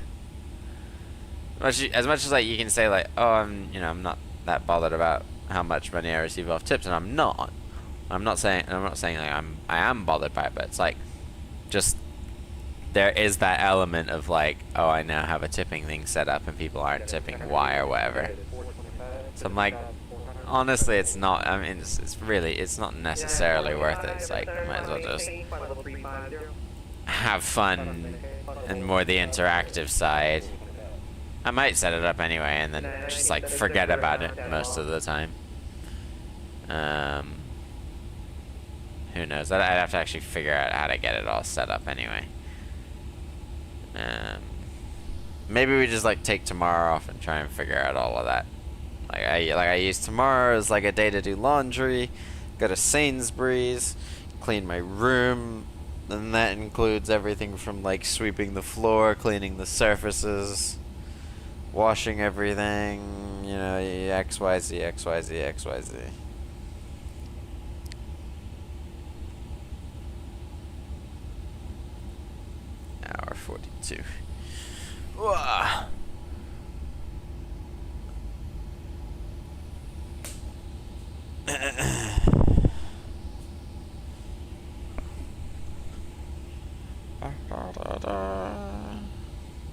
As much as like you can say like, oh, I'm not that bothered about how much money I receive off tips, and I'm not saying like I am bothered by it, but it's like, just there is that element of like, oh, I now have a tipping thing set up and people aren't tipping why or whatever. So I'm like, honestly, it's not. I mean, it's not necessarily worth it. It's like, I might as well just have fun and more the interactive side. I might set it up anyway and then just like forget about it most of the time. Who knows? I'd have to actually figure out how to get it all set up anyway. Maybe we just like take tomorrow off and try and figure out all of that. Like I use tomorrow as like a day to do laundry, go to Sainsbury's, clean my room, and that includes everything from like sweeping the floor, cleaning the surfaces, washing everything, you know, XYZ, XYZ, XYZ. Hour 42. Whoa.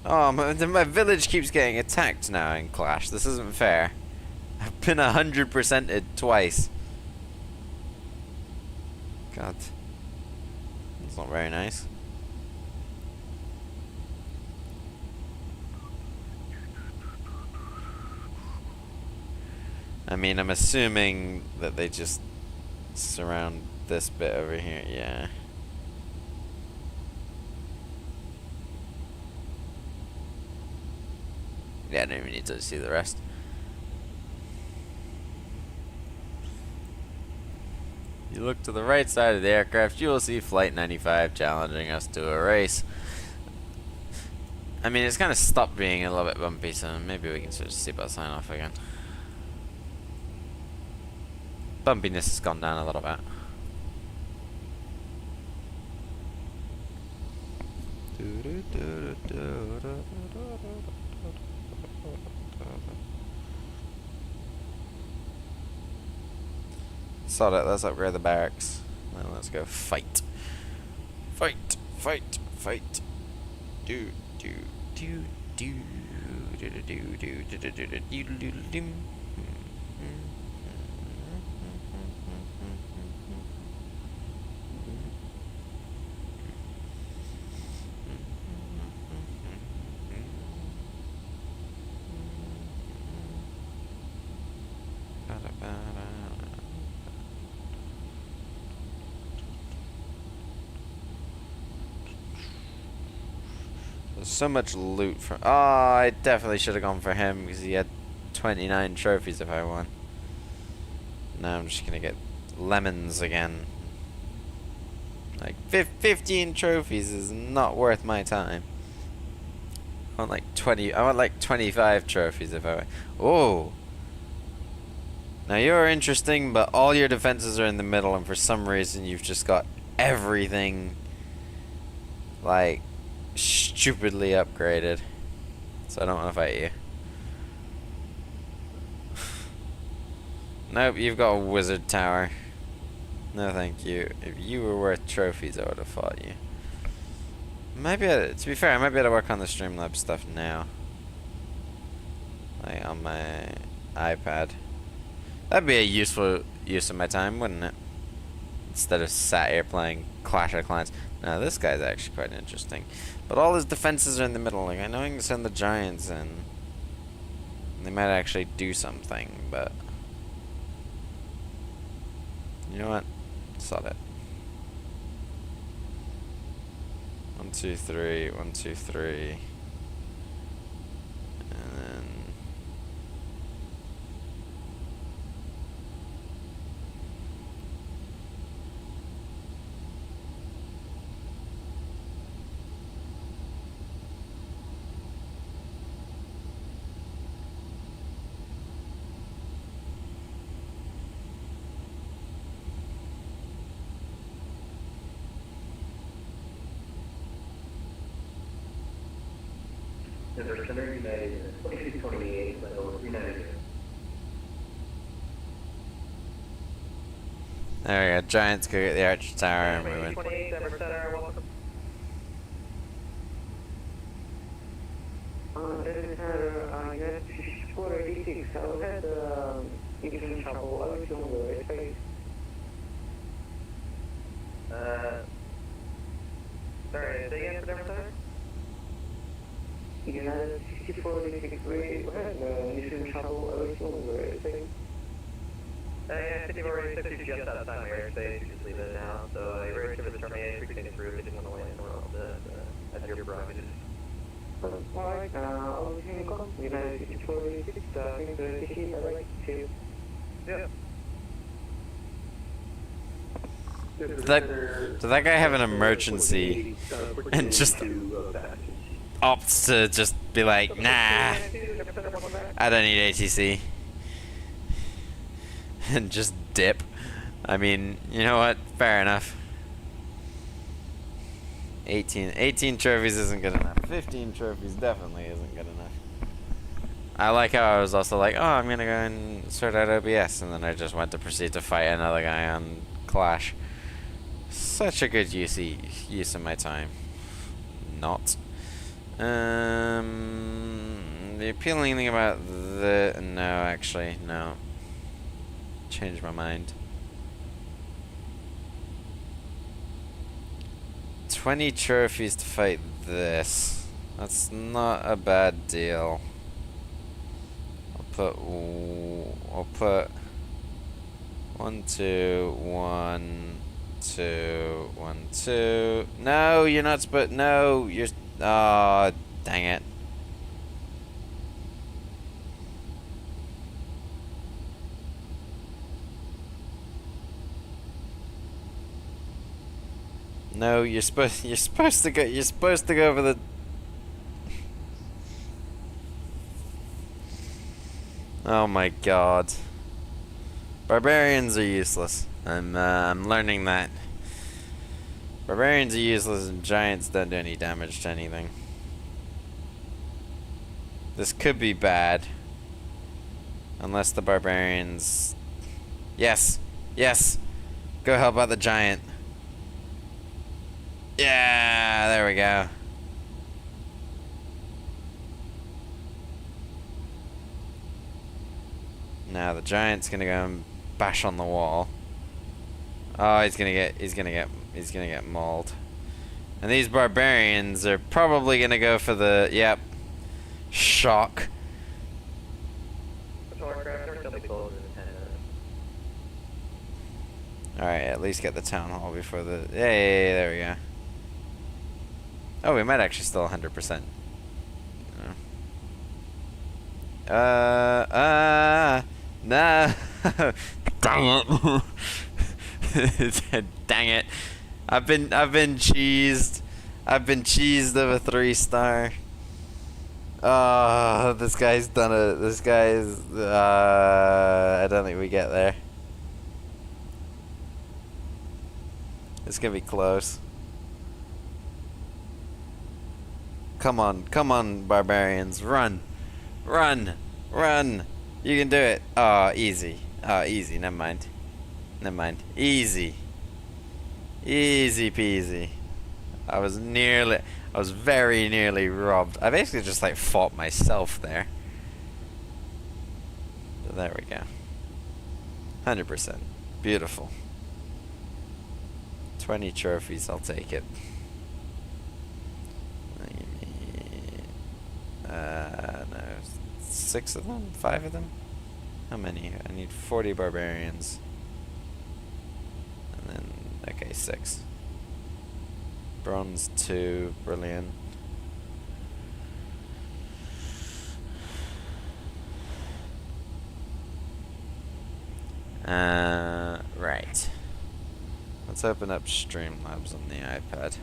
Oh, my village keeps getting attacked now in Clash. This isn't fair. I've been 100%ed twice. God. That's not very nice. I mean, I'm assuming that they just surround this bit over here, yeah. Yeah, I don't even need to see the rest. You look to the right side of the aircraft, you will see Flight 95 challenging us to a race. I mean, it's kind of stopped being a little bit bumpy, so maybe we can switch to seatbelt sign off again. bumpiness has gone down a little bit. Sod it, let's upgrade the barracks. Then let's go fight. Fight, fight, fight. Do, do, do, do, do, do, do, do, do, do, do, do, do. There's so much loot from. Oh, I definitely should have gone for him because he had 29 trophies if I won. Now I'm just gonna get lemons again. Like 15 trophies is not worth my time. I want like 20. I want like 25 trophies if I win. Oh. Now you're interesting, but all your defenses are in the middle, and for some reason you've just got everything like stupidly upgraded. So I don't want to fight you. Nope, you've got a wizard tower. No thank you. If you were worth trophies, I would have fought you. Maybe, to be fair, I might be able to work on the Streamlabs stuff now. Like on my iPad. That'd be a useful use of my time, wouldn't it? Instead of sat here playing Clash of Clans. Now this guy's actually quite interesting. But all his defenses are in the middle. Like I know I can send the giants in. They might actually do something, but you know what? Sod it. 1, 2, 3, 1, 2, 3. And then Number 109, 2628, level 390. there we go. Giants go get the archer tower and we win. 28, Denver Center, welcome. This is Unit 486. I had even trouble. I was on the right space. Sorry, say again for Denver Center? United 6486. We had even trouble. I was on the right space. Yeah, I think you've already said you just outside my airspace, you just leave it now. So your air service terminated, we can through, if you want to land somewhere else, that's your prerogative. Alright, I was in contact. United 6486. I think the city I like to. Yeah. Does that guy have an emergency and just opts to just be like, nah, I don't need ATC, and just dip? I mean, you know what? Fair enough. 18 trophies isn't good enough. 15 trophies definitely isn't good enough. I like how I was also like, oh, I'm gonna go and sort out OBS, and then I just went to proceed to fight another guy on Clash. Such a good use of my time. Not. The appealing thing about the... No, actually, no. Changed my mind. 20 trophies to fight this. That's not a bad deal. I'll put 1, 2, 1, 2, 1, 2. No, you're not supposed. No, you're. Oh, dang it. No, you're supposed to go. You're supposed to go for the. Oh my God. Barbarians are useless. I'm learning that. Barbarians are useless and giants don't do any damage to anything. This could be bad. Unless the barbarians... Yes! Yes! Go help out the giant. Yeah! There we go. Now the giant's gonna go and bash on the wall. Oh, he's gonna get mauled. And these barbarians are probably gonna go for the, yep, shock. Alright, at least get the town hall before the, yeah, there we go. Oh, we might actually still 100%. No. Dang it. Dang it. I've been cheesed. I've been cheesed of a 3-star. Oh, this guy's done it. This guy's I don't think we get there. It's gonna be close. Come on, barbarians, run. Run! Run! You can do it. Oh, easy. Oh, easy. Never mind. Never mind. Easy. Easy peasy. I was very nearly robbed. I basically just like fought myself there. So there we go. 100%. Beautiful. 20 trophies, I'll take it. No. 6 of them? 5 of them? How many? I need 40 barbarians. And then, okay, 6. Bronze 2, brilliant. Right. Let's open up Streamlabs on the iPad.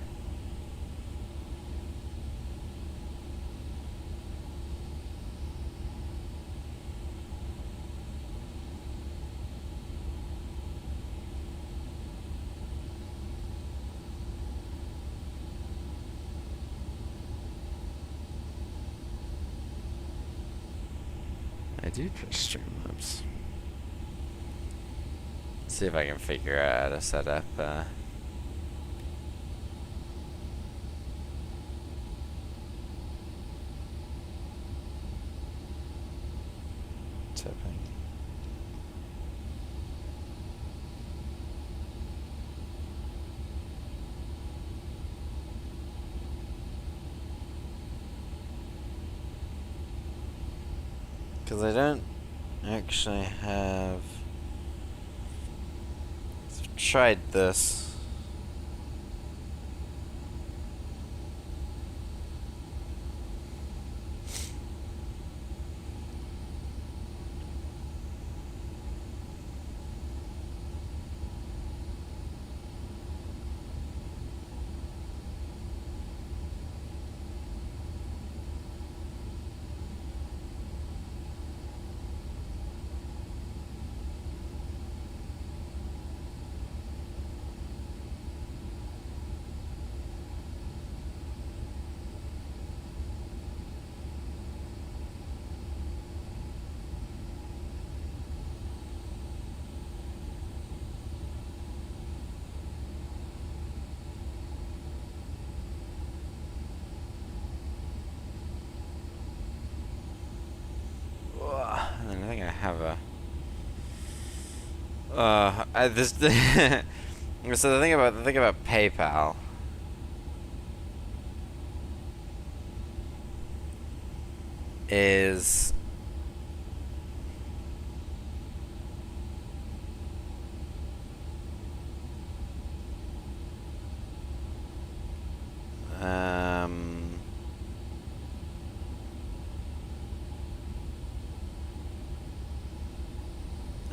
I do trust Streamlabs. See if I can figure out how to set up tipping. Because I don't actually have... I've tried this. I think I have a... So the thing about PayPal is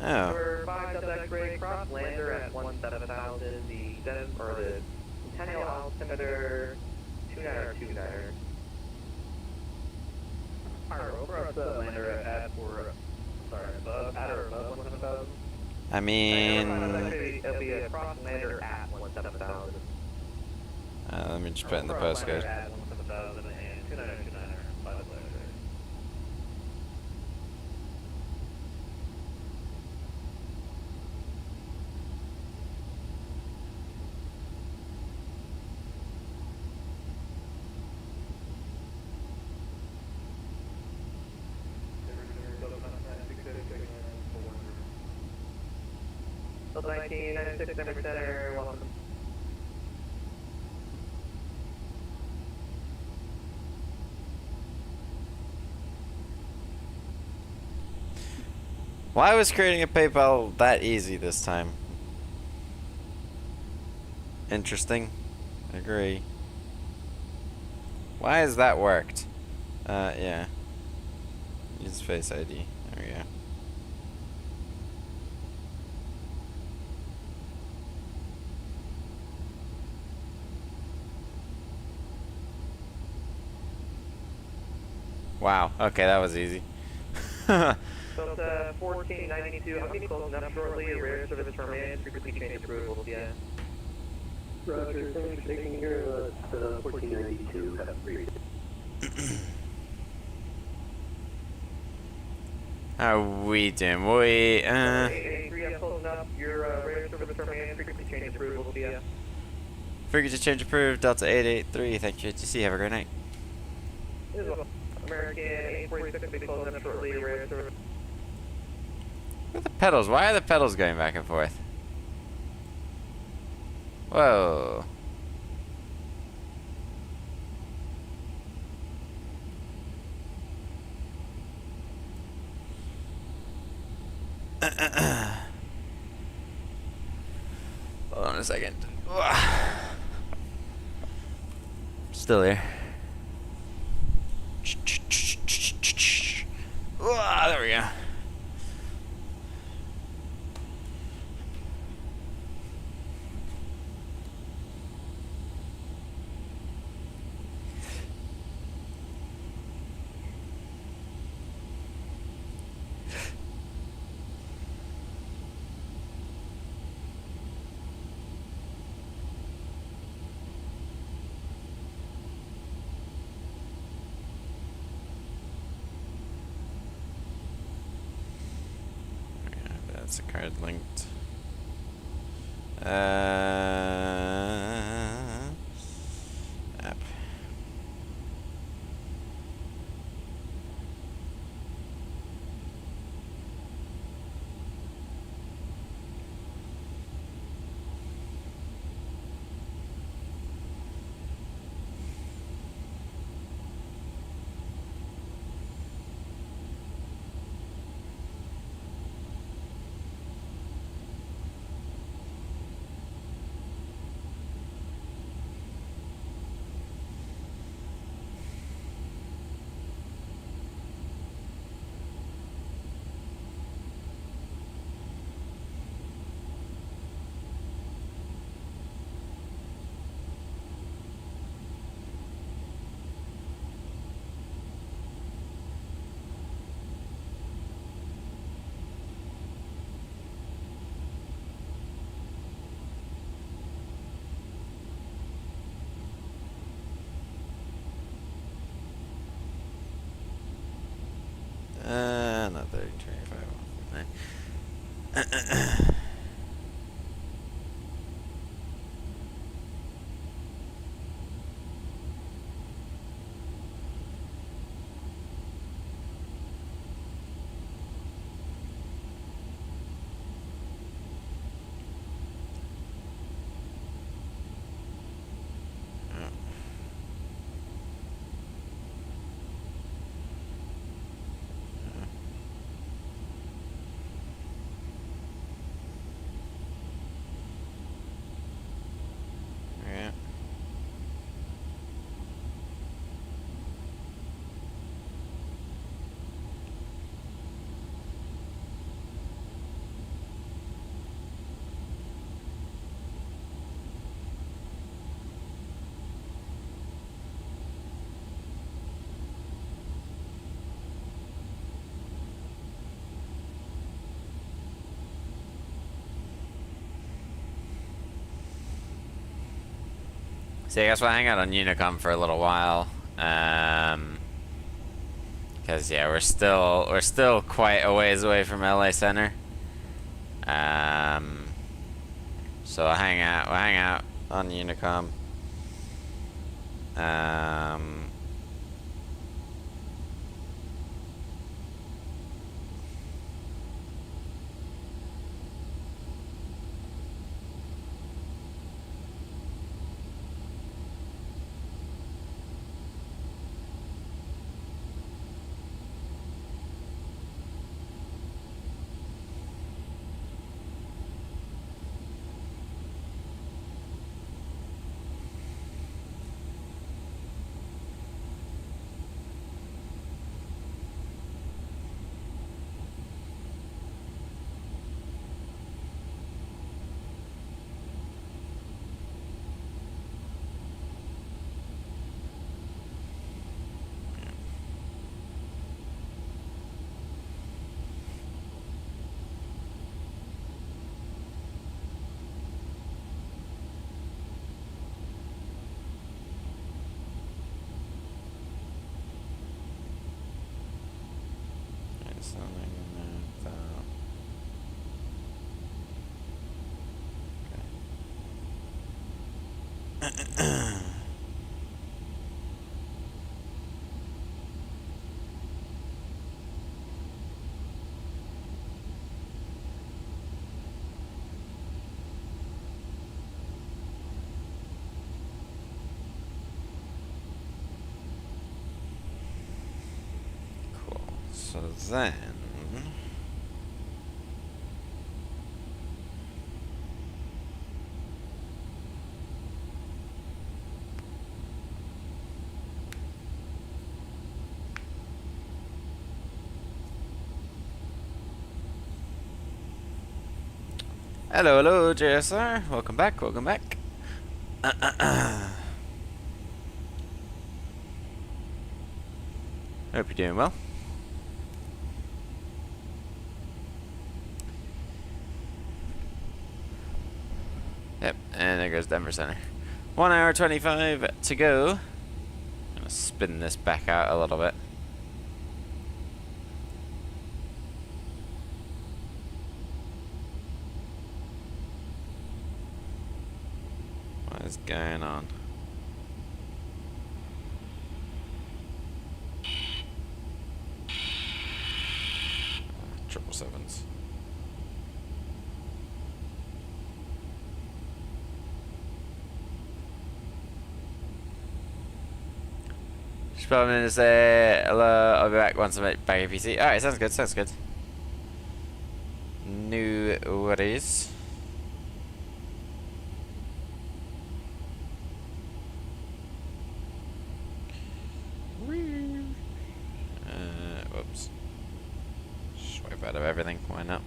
oh. For 5 X-ray cross lander at 17,000, the Centennial altimeter 29er. Alright, over up the lander at or above 17,000. I mean, It'll be a cross lander at 17,000. let me just put in the postcode. At 17,000 and 2929 by the way. So 1996 number center, welcome. Why was creating a PayPal that easy this time? Interesting. Agree. Why has that worked? Yeah. Use Face ID. There we go. Wow. Okay, that was easy. So it's 1492. I'll be closing up shortly. Rare service terminated. Frequency change approval. Yeah. Roger, thanks for taking care of 1492. Have a great day. How we doing? We A3, I'm closing up. Your rare service terminated. Frequency change approval. Yeah. frequency change approved. Delta 883. Thank you, ATC. Have a great night. American 846 will be closing up shortly. Rare service. Look at the pedals. Why are the pedals going back and forth? Whoa. Hold on a second. Still here. There we go. That's a card linked. App. Not 30, 25. So I guess we'll hang out on Unicom for a little while. Because yeah, we're still quite a ways away from LA Center. So we'll hang out on Unicom. Cool. So then. Hello, JSR. Welcome back. Hope you're doing well. Yep, and there goes Denver Center. 1 hour 25 to go. I'm gonna spin this back out a little bit. What is going on? Triple sevens. Just pop in to say hello. I'll be back once I'm back at PC. Alright, sounds good. New worries. Whoops. Swipe out of everything. Why not?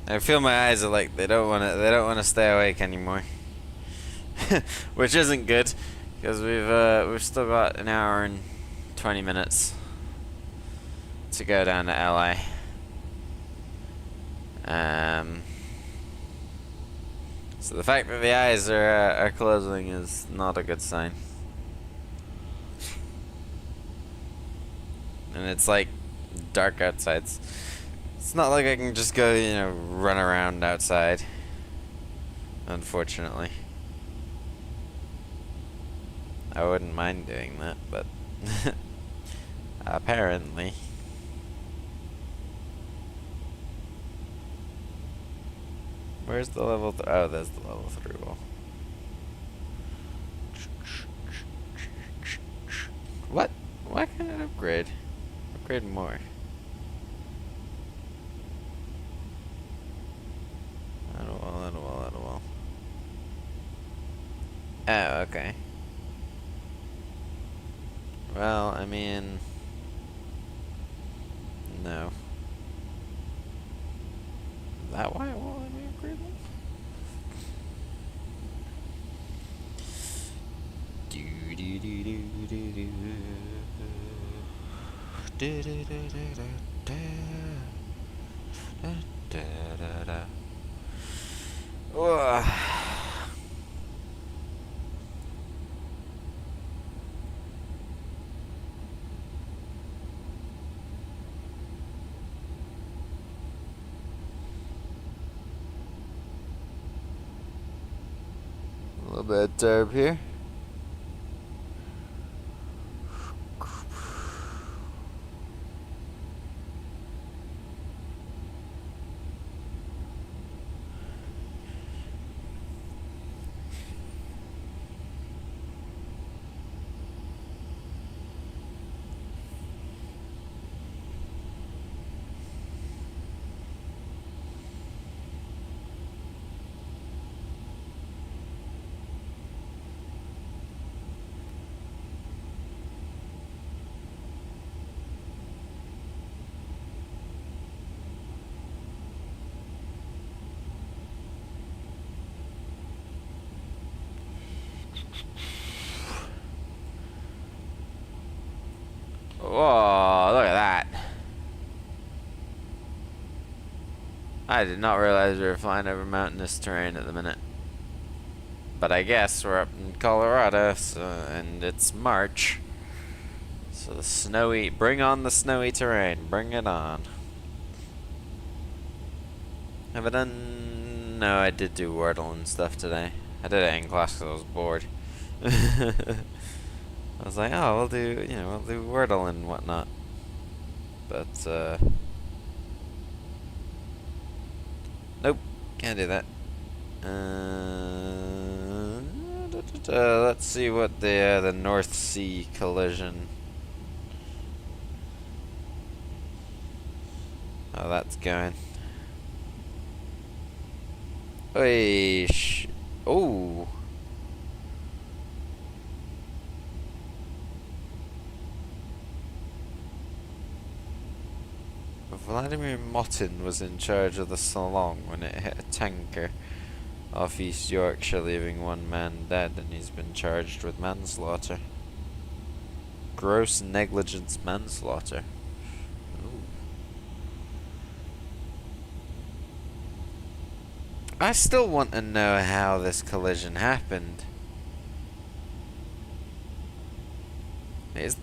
I feel my eyes are like they don't want to stay awake anymore, which isn't good because we've still got an hour and 20 minutes to go down to LA. So the fact that the eyes are closing is not a good sign, and it's like dark outside. It's not like I can just go, run around outside, unfortunately. I wouldn't mind doing that, but apparently. Where's the level oh, there's the level 3 wall. What? Why can't it upgrade? Upgrade more. Oh, okay. Well, I mean... No. Is that why it won't let me upgrade them? Do do do do do do. Do do do do do do. Da da da da. Ugh. A little bit of derb here. Whoa, look at that. I did not realize we were flying over mountainous terrain at the minute. But I guess we're up in Colorado, so, and it's March. So the snowy, bring on the snowy terrain, bring it on. Have I done? No, I did do Wordle and stuff today. I did it in class because I was bored. I was like, oh, we'll do Wordle and whatnot. But, nope, can't do that. Let's see what the North Sea collision. Oh, that's going. Oy, oh. Vladimir Motin was in charge of the Salon when it hit a tanker off East Yorkshire, leaving one man dead, and he's been charged with manslaughter. Gross negligence manslaughter. Ooh. I still want to know how this collision happened. Is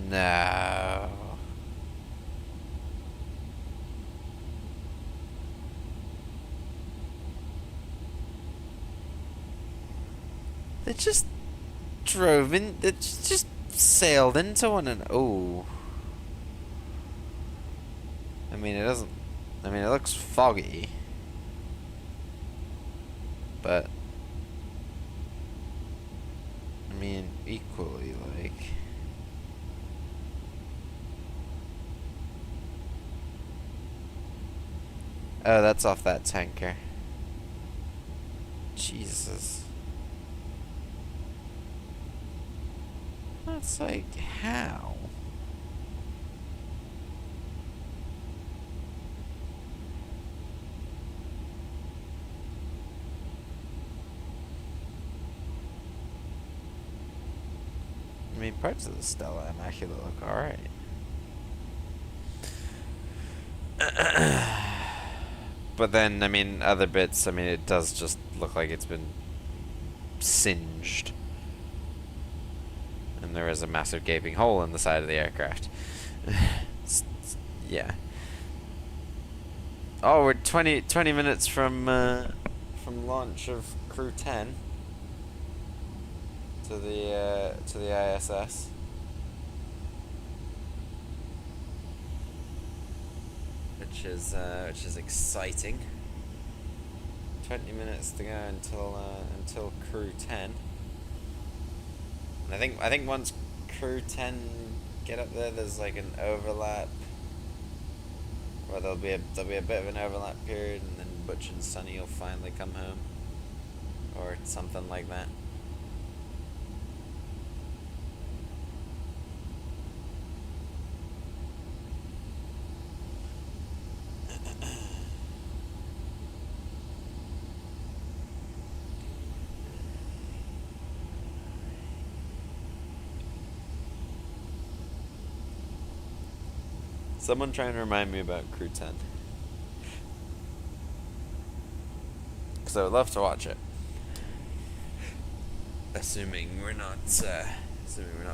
no. They just drove in. They just sailed into one, and oh. I mean, it doesn't. I mean, it looks foggy, but I mean, equally like. Oh, that's off that tanker. Jesus. That's like, how? I mean, parts of the Stella Immaculate look alright. But then, I mean, other bits, I mean, it does just look like it's been singed. And there is a massive gaping hole in the side of the aircraft. Yeah. Oh, we're 20 minutes from launch of Crew 10. So to the ISS. Which is exciting. 20 minutes to go until crew 10. And I think once crew 10 get up there, there's like an overlap. Well, there'll be a bit of an overlap period, and then Butch and Sonny will finally come home, or something like that. Someone trying to remind me about Crew 10. Because I would love to watch it. Assuming we're not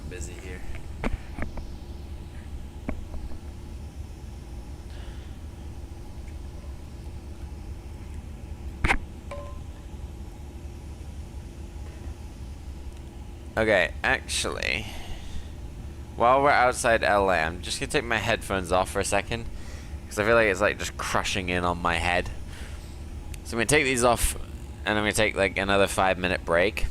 busy here. Okay, actually, while we're outside LA, I'm just gonna take my headphones off for a second, because I feel like it's like just crushing in on my head. So I'm gonna take these off, and I'm gonna take like another 5-minute break,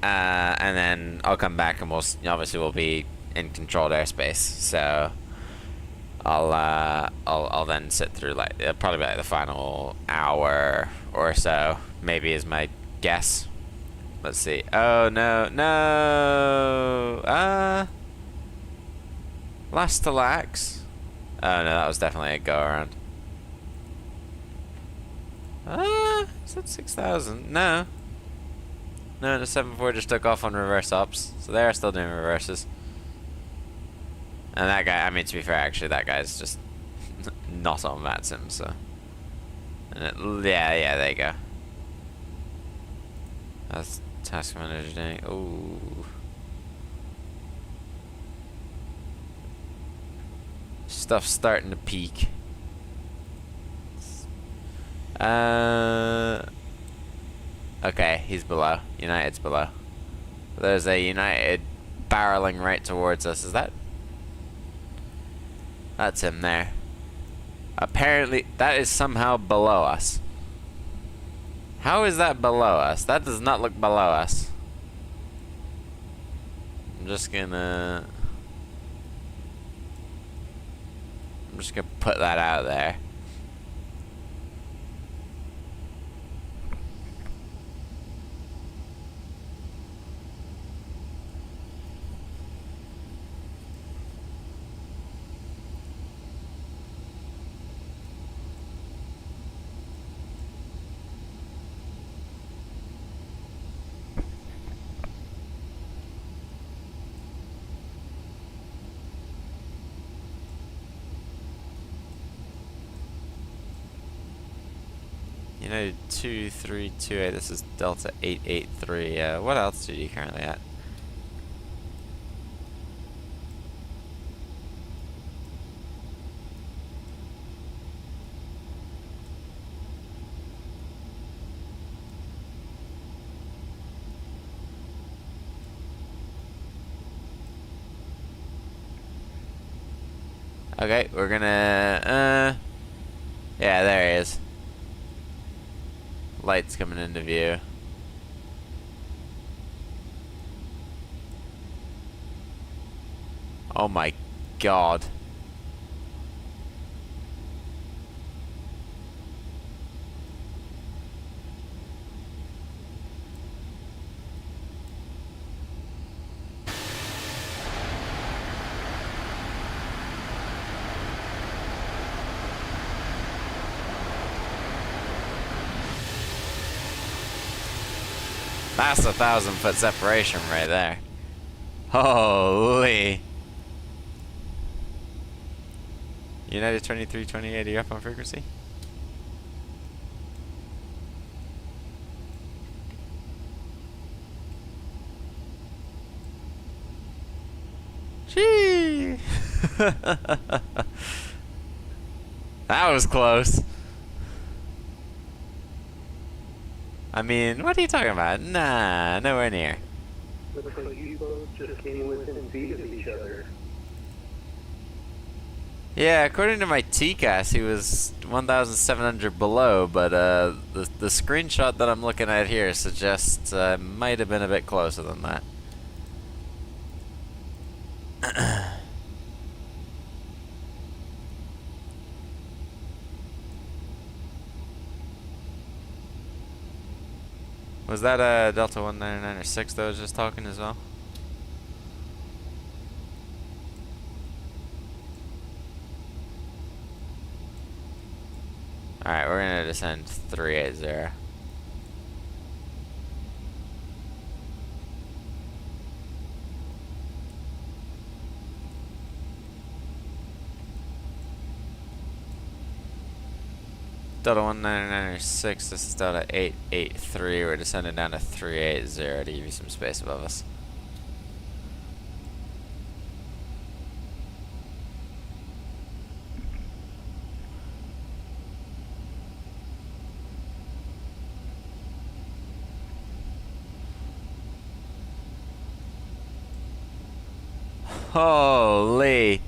and then I'll come back, and we'll be in controlled airspace. So I'll then sit through like it'll probably be like the final hour or so, maybe is my guess. Let's see. Oh no. Last to lax. Oh no, that was definitely a go around. Is that 6,000? No. No, the 7-4 just took off on reverse ups, so they are still doing reverses. And that guy, I mean, to be fair, actually, that guy's just not on Matsim, so. And yeah, there you go. That's task manager doing. Ooh. Stuff's starting to peak. Okay, he's below. United's below. There's a United barreling right towards us. Is that? That's him there. Apparently, that is somehow below us. How is that below us? That does not look below us. I'm just gonna put that out there. United 2328, this is Delta 883. What altitude are you currently at? Okay, we're gonna, yeah, there he is. Lights coming into view. Oh my god. That's a 1,000-foot separation right there. Holy. United 2328, are you up on frequency? Gee. That was close. I mean, what are you talking about? Nah, nowhere near. Looks like you both just came within feet of each other. Yeah, according to my TCAS, he was 1,700 below, but the screenshot that I'm looking at here suggests might have been a bit closer than that. Was that Delta 199 or 6 that was just talking as well? Alright, we're gonna descend 380. Delta 199.6, this is Delta 883. We're descending down to 380 to give you some space above us. Holy!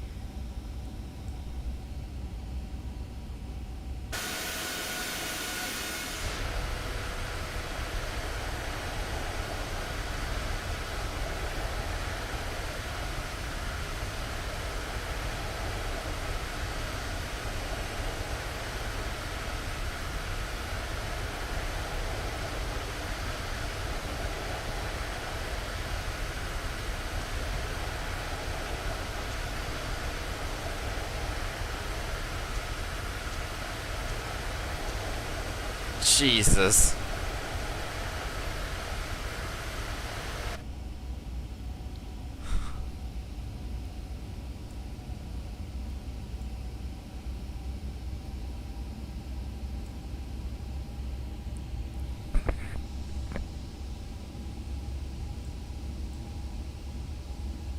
Jesus.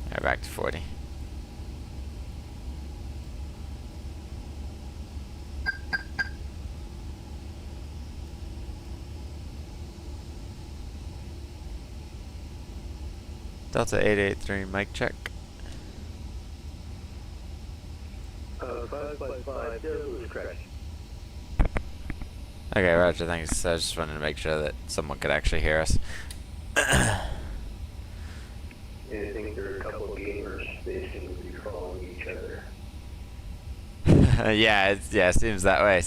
Alright, back to 40. Delta 883, mic check. 555, Delta correct. Okay, roger, thanks. I just wanted to make sure that someone could actually hear us. I think there are a couple of gamers basically following each other. Yeah, it seems that way,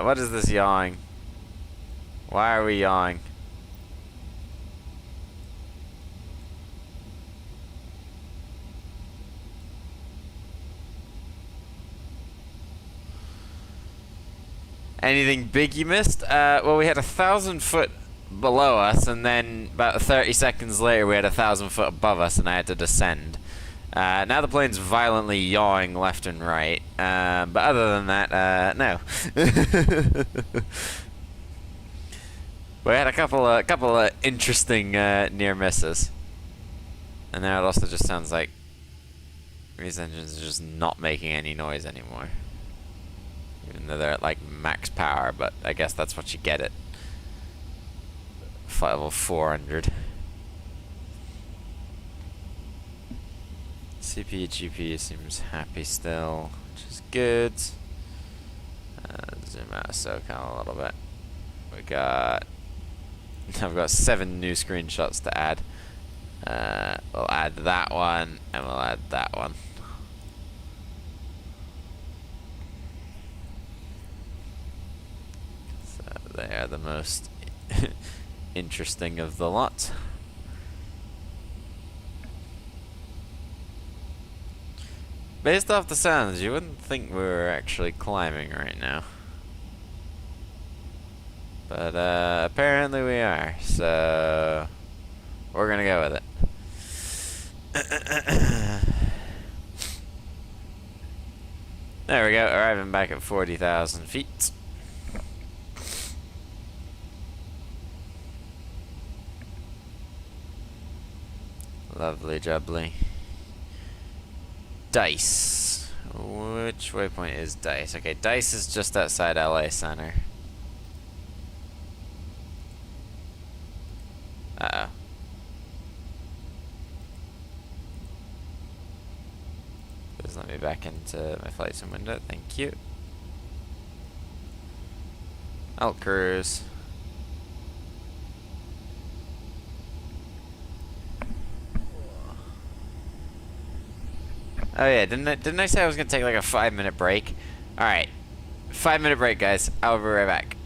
what is this yawing? Why are we yawing? Anything big you missed? Well, we had 1,000 foot below us, and then about 30 seconds later we had 1,000 foot above us, and I had to descend. Now the plane's violently yawing left and right, but other than that, no. We had a couple of interesting near misses, and now it also just sounds like these engines are just not making any noise anymore. Even though they're at like max power, but I guess that's what you get at flight level 400. CPU, GPU seems happy still, which is good. Zoom out of SoCal a little bit. I've got 7 new screenshots to add. We'll add that one, and we'll add that one. They are the most interesting of the lot. Based off the sounds, you wouldn't think we were actually climbing right now. But apparently we are, so we're gonna go with it. There we go, arriving back at 40,000 feet. Lovely jubbly. Dice. Which waypoint is Dice? Okay, Dice is just outside LA Center. back into my flight sim window. Thank you. Alt cruise. Oh yeah, didn't I say I was gonna take like a 5-minute break? All right, 5-minute break, guys. I'll be right back.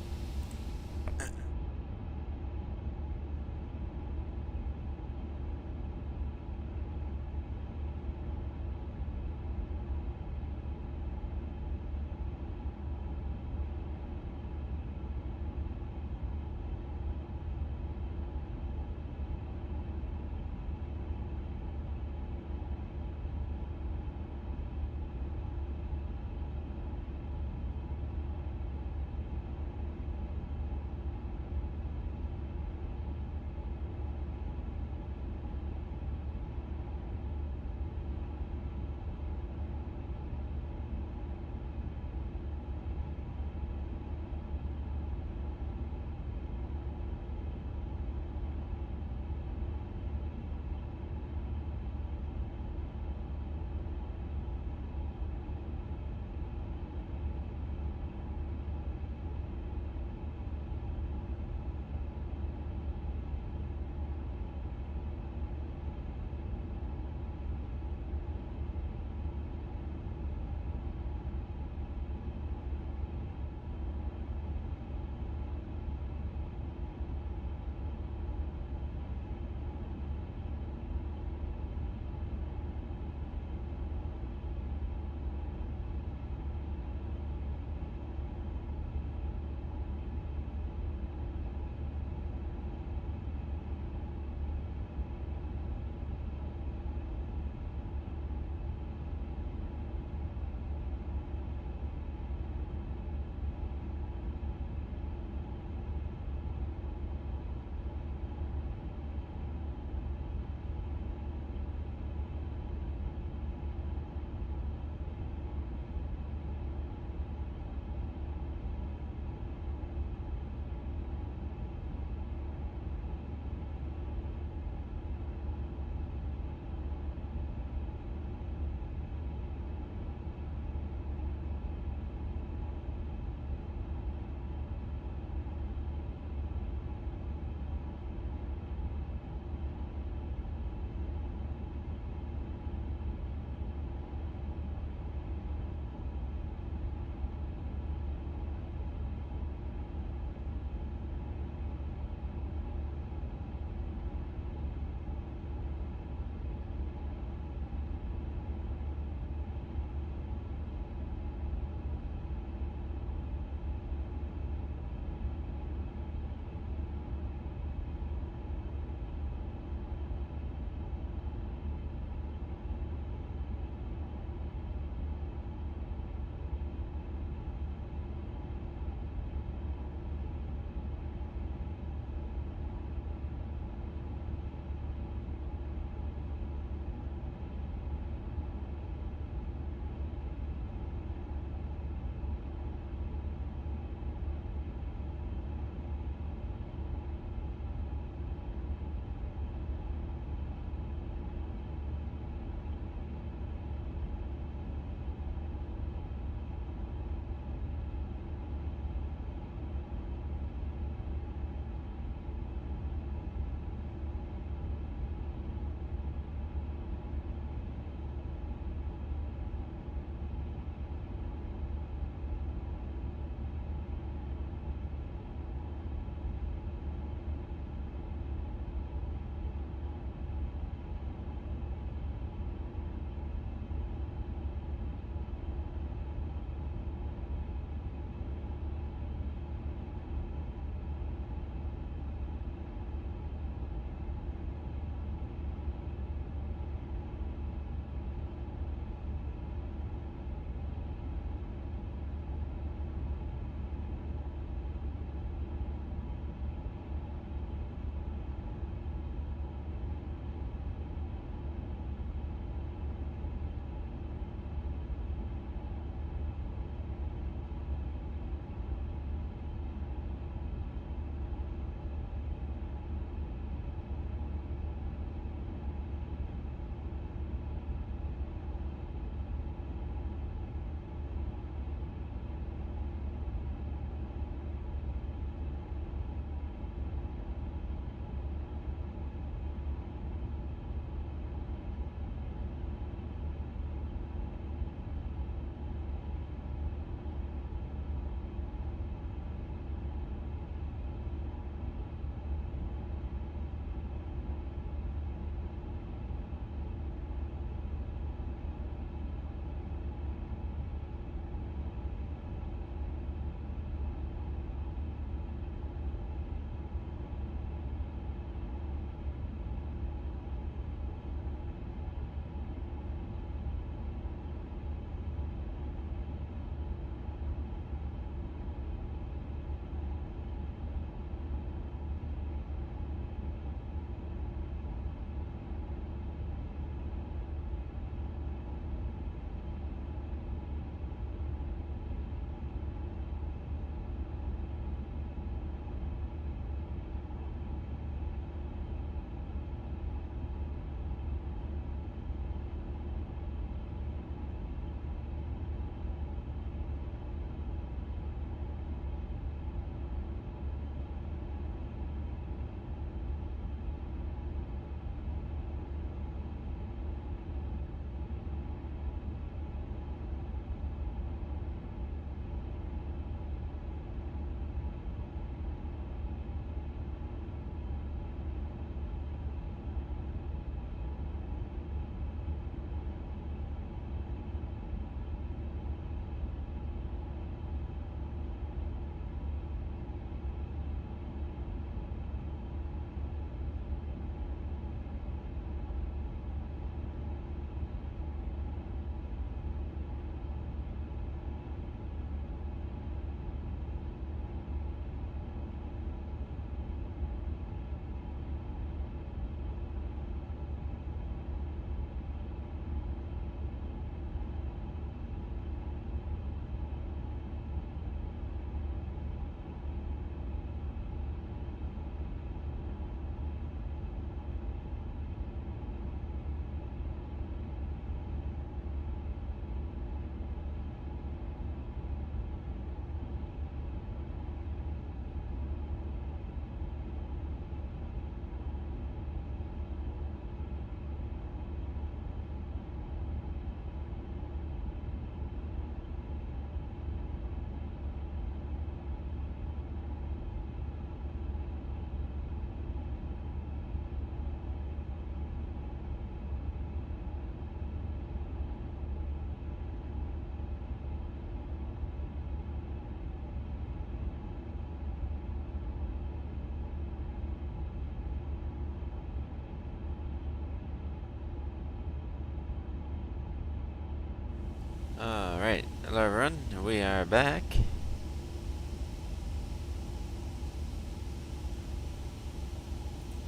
Alright, hello everyone, we are back.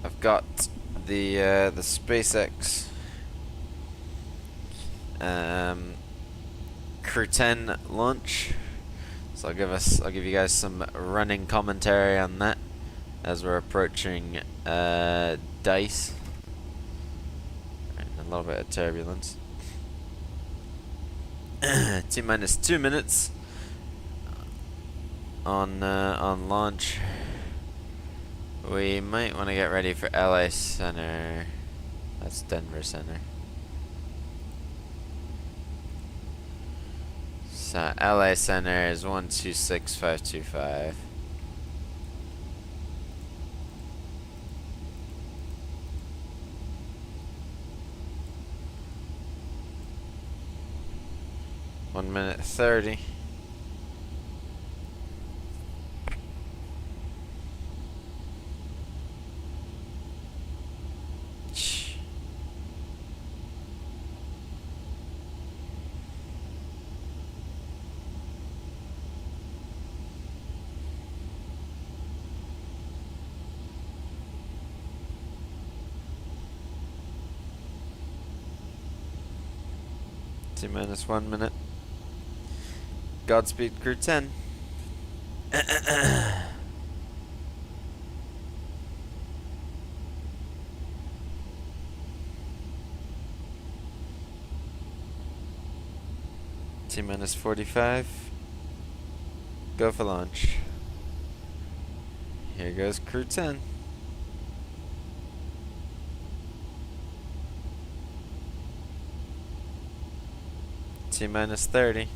I've got the SpaceX Crew 10 launch, so I'll give you guys some running commentary on that as we're approaching DICE. And a little bit of turbulence. T-minus 2 minutes on launch. We might want to get ready for LA Center. That's Denver Center. So LA Center is 126525. One minute 30. T-minus 1 minute. Godspeed Crew 10. T-minus 45. Go for launch. Here goes Crew 10. T-minus 30.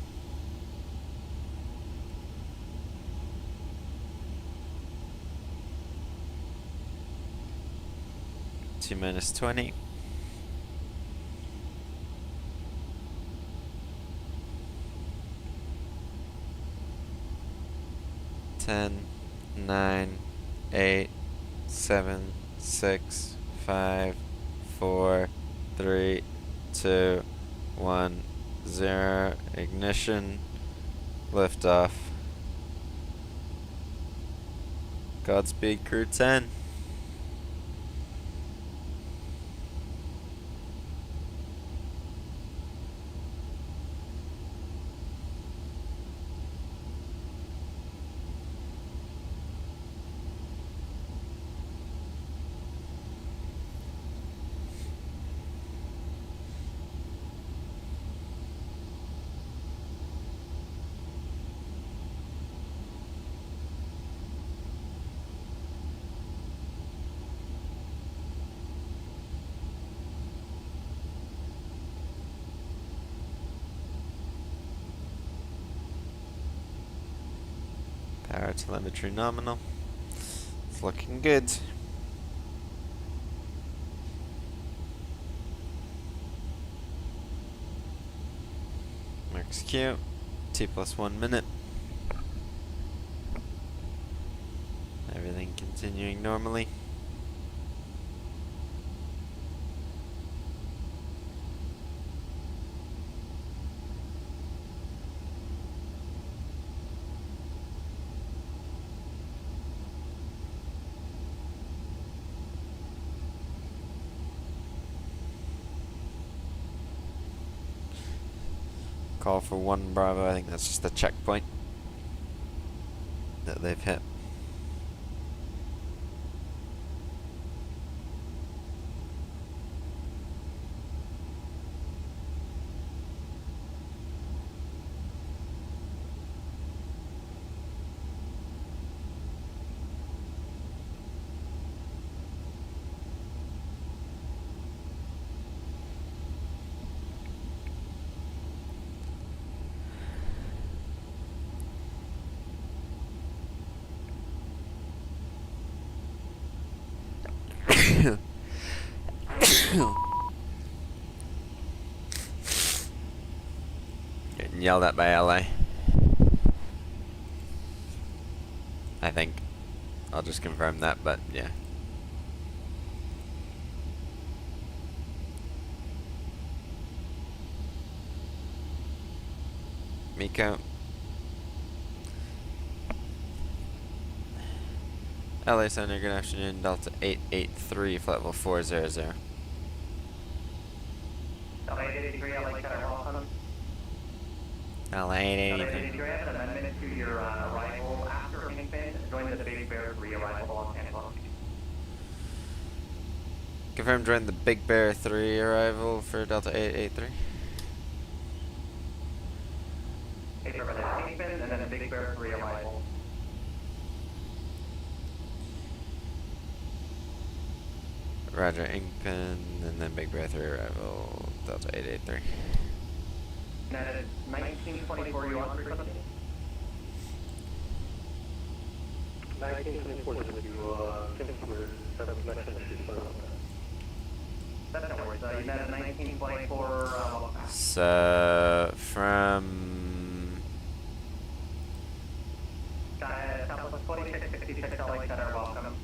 T-minus 20. Ten, 9, 8, 7, 6, 5, 4, 3, 2, 1, 0. Ignition. Liftoff. Godspeed Crew 10. Power telemetry nominal. It's looking good. Max Q. T+1 minute. Everything continuing normally. Call for 1 Bravo. I think that's just a checkpoint that they've hit. Getting yelled at by LA. I think. I'll just confirm that, but yeah. Miko. LA Center, good afternoon. Delta 883, flight level 400. LA 83, LA Center, welcome. LA LA 883. 83, I have an amendment to your arrival after Kingpin. Join the Big Bear 3 arrival Los Angeles. Confirm join the Big Bear 3 arrival for Delta 883. Hey, for the Kingpin and then the Big Bear 3 arrival. Roger, Inkpin, and then Big Bear 3 arrival, Delta 883. That is 1924, you on 350? 1924 with you, seven connection issues. That's no worries. You met at 1924, So, from... Southwest 2666 LA Center, welcome.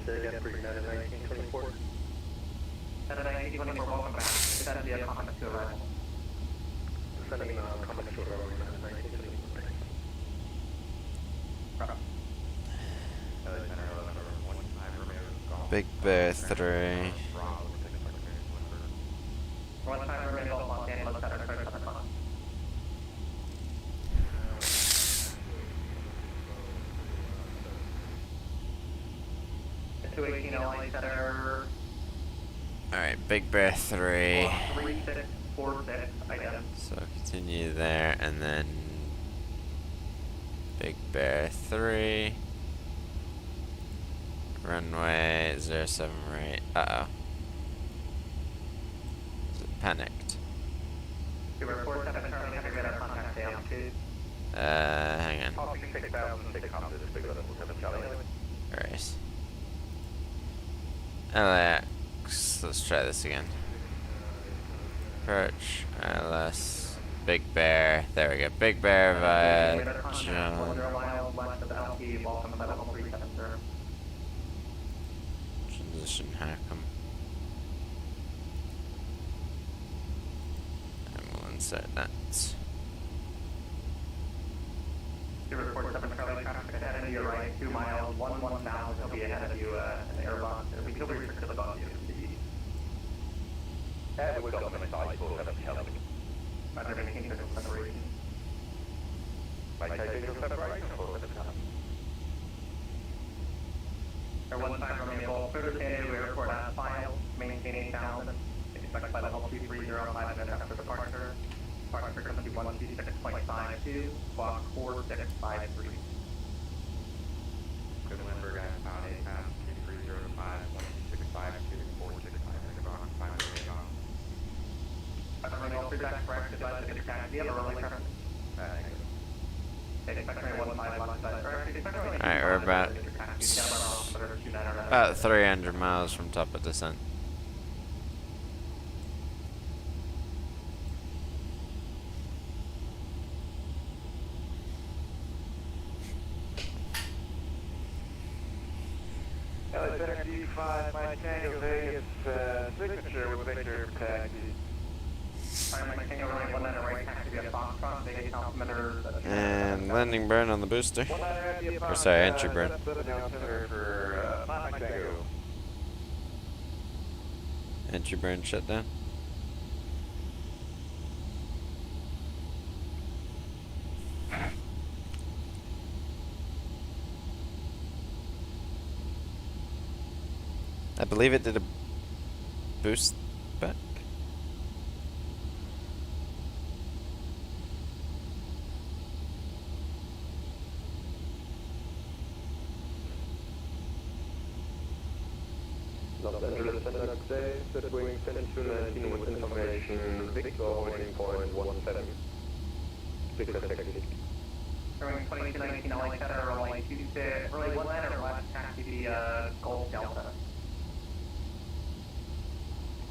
Say again for United 1924. At 1924, welcome back. This has to be a comment to arrival. Sending comments to our United 1924. Big Bear 3. One time remain Golf Los Angeles Center, clear 7 o'clock. The 218 LA Center, Alright, Big Bear 3. 3646, item. So continue there, and then Big Bear 3. Runway 07 right. Uh-oh. Is it panicked? You were 47 Charlie, have your radar contact down to. Hang on. Copy 6006, comms is big level 7 Charlie. Alright. LAX. Let's try this again. Approach. LS. Big Bear. There we go. Big Bear via Radar contact, John. 100 miles west of LP, welcome to level 37, sir. Transition Hackham. And we'll insert that. You were 47 Charlie, traffic ahead of you, right, 2 miles, 11,000, he'll be ahead of you, in the airbox, he'll be restricted above you. We've got them inside for 7 Charlie. Roger, maintaining visual separation. Maintain visual separation for 7 Charlie. Or one time remaining goal, clear to San Diego Airport as filed, maintaining 8,000. Expect flight level 2305 minutes after departure. Departure frequency 126.52, squawk 4653. Good Limburg, pound 8 pound 2305, 12652, 465, on 5 minutes on. Remaining goal, feedback correct, advise to get taxi, do you have a rolling current? Expect remaining 15 left, advise correct, expect remaining Alright, we're about 300 miles from top of descent. Center D5, my Tango Vegas signature with Victor taxi. And landing burn on the booster. Or sorry, entry burn. Entry burn shut down. I believe it did a boost back. Los Angeles Center today, set wing 10219 with information, Victor waiting point 17. Victor taxi. Runway 2219 LA Center, runway 26, runway 1 or left taxi via Golf Delta.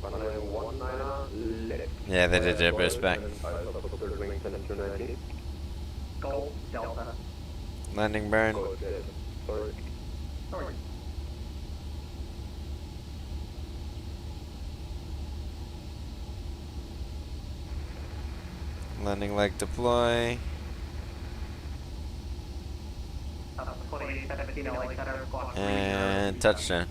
Runway 19 left. Yeah, they did a boost back. Third wing 10219. Golf Delta. Landing burn. Go ahead. Sorry. Sorry. Landing leg deploy. And touchdown.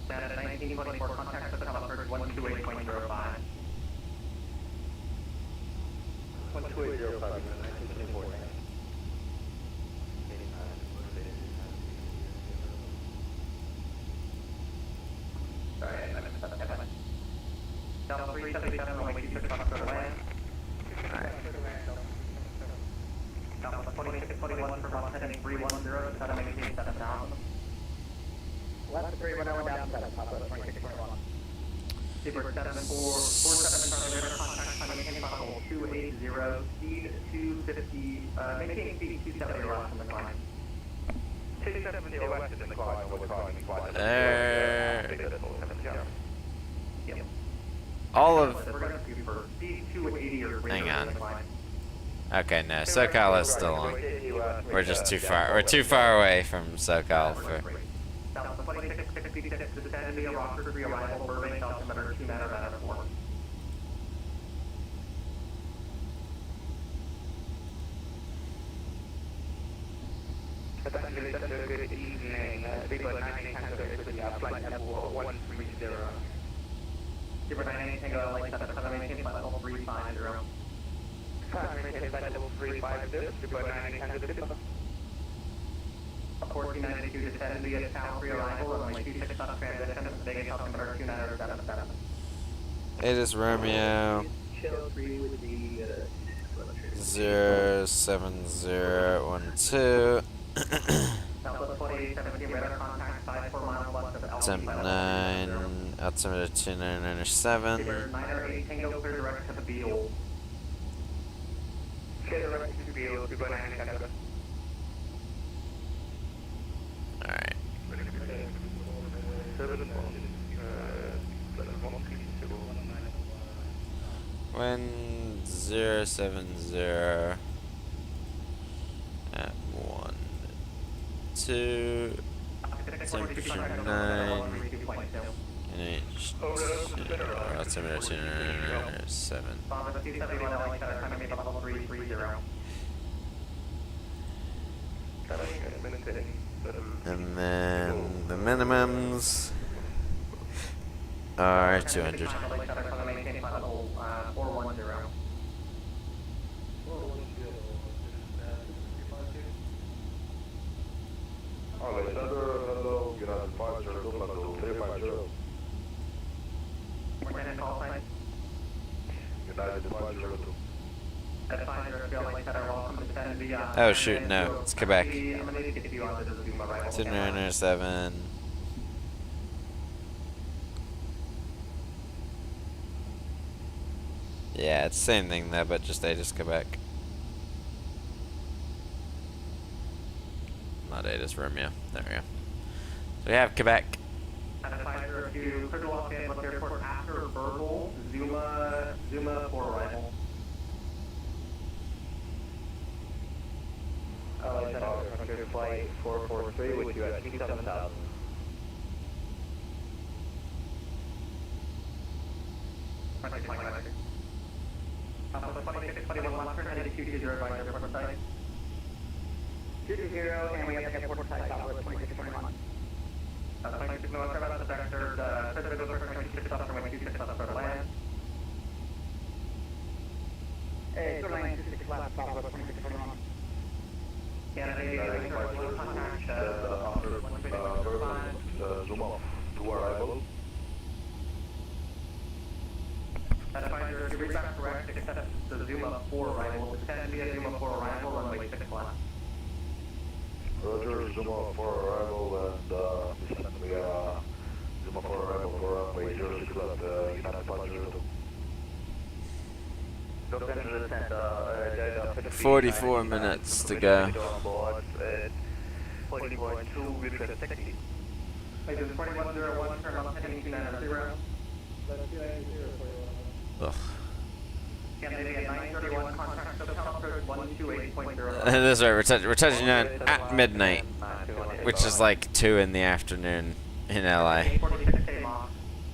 1924 contact with Telephone 128.05. 1280, 1924. Sorry, I missed that. Delta 377, runway 26 off for the land. Delta 2621 for Ross heading 310, set to maintain 7000. Left 310 down 7, top of 2621. Seabird 7447, Charlie radar contact, time maintain level 280, speed 250, maintain speed 270 west in the climb. 270 west in the climb, we're climbing flight. Yep. All of. We're going to do for speed 280 or greater Hang on. in the climb. Okay, no, SoCal is still on. We're just too far. We're too far away from SoCal for. Delta 2666, descend via Rockford rearrival, Burbank, altimeter 2 matter matter 4. Good evening. Seabird 98 with flight level 130. Seabird 98 Tango, like 77, maintain flight level 350. Maintain flight level 350. Seabird 98 1492, descend via South rearrival, runway 26 on transition, Vegas, altimeter 2 matter 77. It is Romeo. Chill 3 with the 07012. Southwest 2817, radar contact, 54 miles west of Alpha. Temp 9, altimeter 2997. Seabird 908 Tango, clear direct to the Beale. Clear direct to the Beale, Seabird 98. Alright. Wind 070 at 1 2 temperature 9 NH altimeter 297. Bombers 271, LA Cutter, time to level 330. And then the minimums are 200. LA Cutter, time to maintain flight level 410. Alexander, hello, United 50, level 350. Morning, call sign. United 50. At 50, LA Cutter, welcome to descend via. Oh shoot, no, it's Quebec. I'm gonna need to get you onto the Zoom arrival. 297. Yeah, it's the same thing though, but just Aegis Quebec. Not Aegis Romeo. There we go. So we have Quebec. At 502, clear to Los Angeles Airport after verbal, Zuma for arrival. Alexander, flight 443 with you at 27,000. Alpha 2621, left turn headed 220 by airport site. 220, and we have the airport side, Southwest 2621. 26 North, turn out the vector, President over 26 off runway 26 left for the land. Hey, turn lane 26 left, Southwest 2621. Canada, Aviation, contact, After zoom off to arrival. at 502, reach back correct, except the Zuma 4 arrival, descend via Zuma 4 arrival, runway 6 left. Roger, zoom off for arrival and descend via zoom off for arrival for runway 06 left, United 50. 44 minutes to go. 40.2, request taxi. This is 4101, turn left heading 290. Ugh. Canada 931, contact SoCal 128.0. That's right, we're touching down at midnight, which is like 2 in the afternoon in LA. 46K Mach.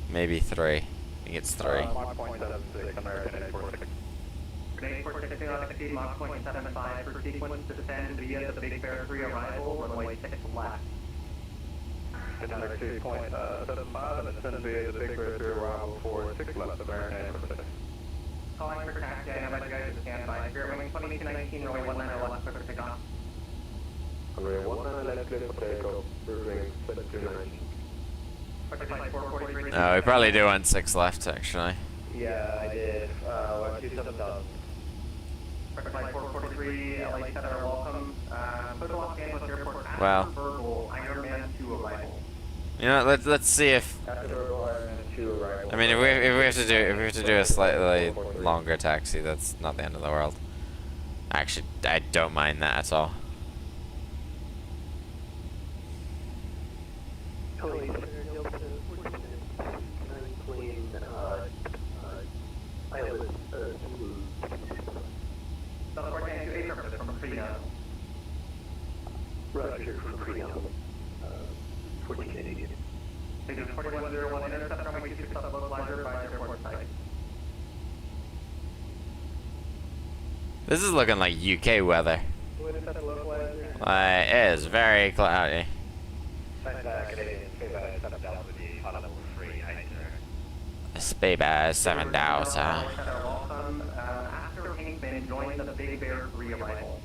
Maybe 3. think it's 3. Mach 0.76, American 846. Grenade 46 do not exceed Mach 0.75 for sequence descend via the Big Bear 3 arrival, runway 6 left. Did not exceed 0.75 and ascend via the Big Bear 3 arrival for 6 left, American 846. Calling for taxi, I invite you guys to stand by. Spirit Wing 2219, runway 19 left, clear for takeoff. Runway 19 left, clear for takeoff, Spirit 2219. Flight 443. No, we probably do want 6 left, actually. Yeah, I did. 127,000. Flight 443, LA Center, welcome. Clear to Los Angeles Airport after Well. verbal Ironman 2 arrival. You know, let's see if. After Ironman 2 arrival. I mean, if we have to do a slightly longer taxi, that's not the end of the world. Actually, I don't mind that at all. Roger, from Freedom. 1480. 4101 intercept runway 26 up localizer by airport site. This is looking like UK weather. It is very cloudy. Speedbird 7 Delta. Welcome. After Pinkman, join the Big Bear 3 arrival.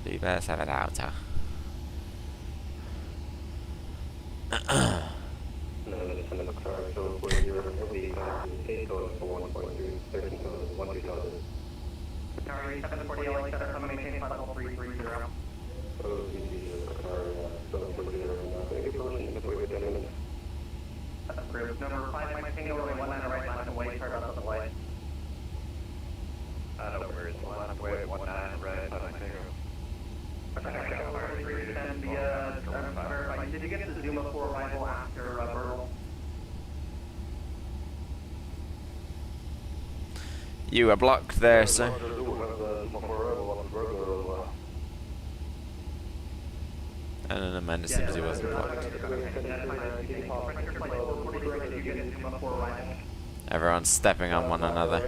Speedbird 7 Delta. Tower 740 LA Center, come maintain flight level 330. That's approved. Number 5, Mike Tango, runway 19 right, left and wait, turn up the way. I don't know where it's line up way 19 right, I think. Did you get the Zuma 4 arrival after Burtle? You are blocked there, sir. And then Amanda seems he wasn't blocked. Everyone's stepping on one another.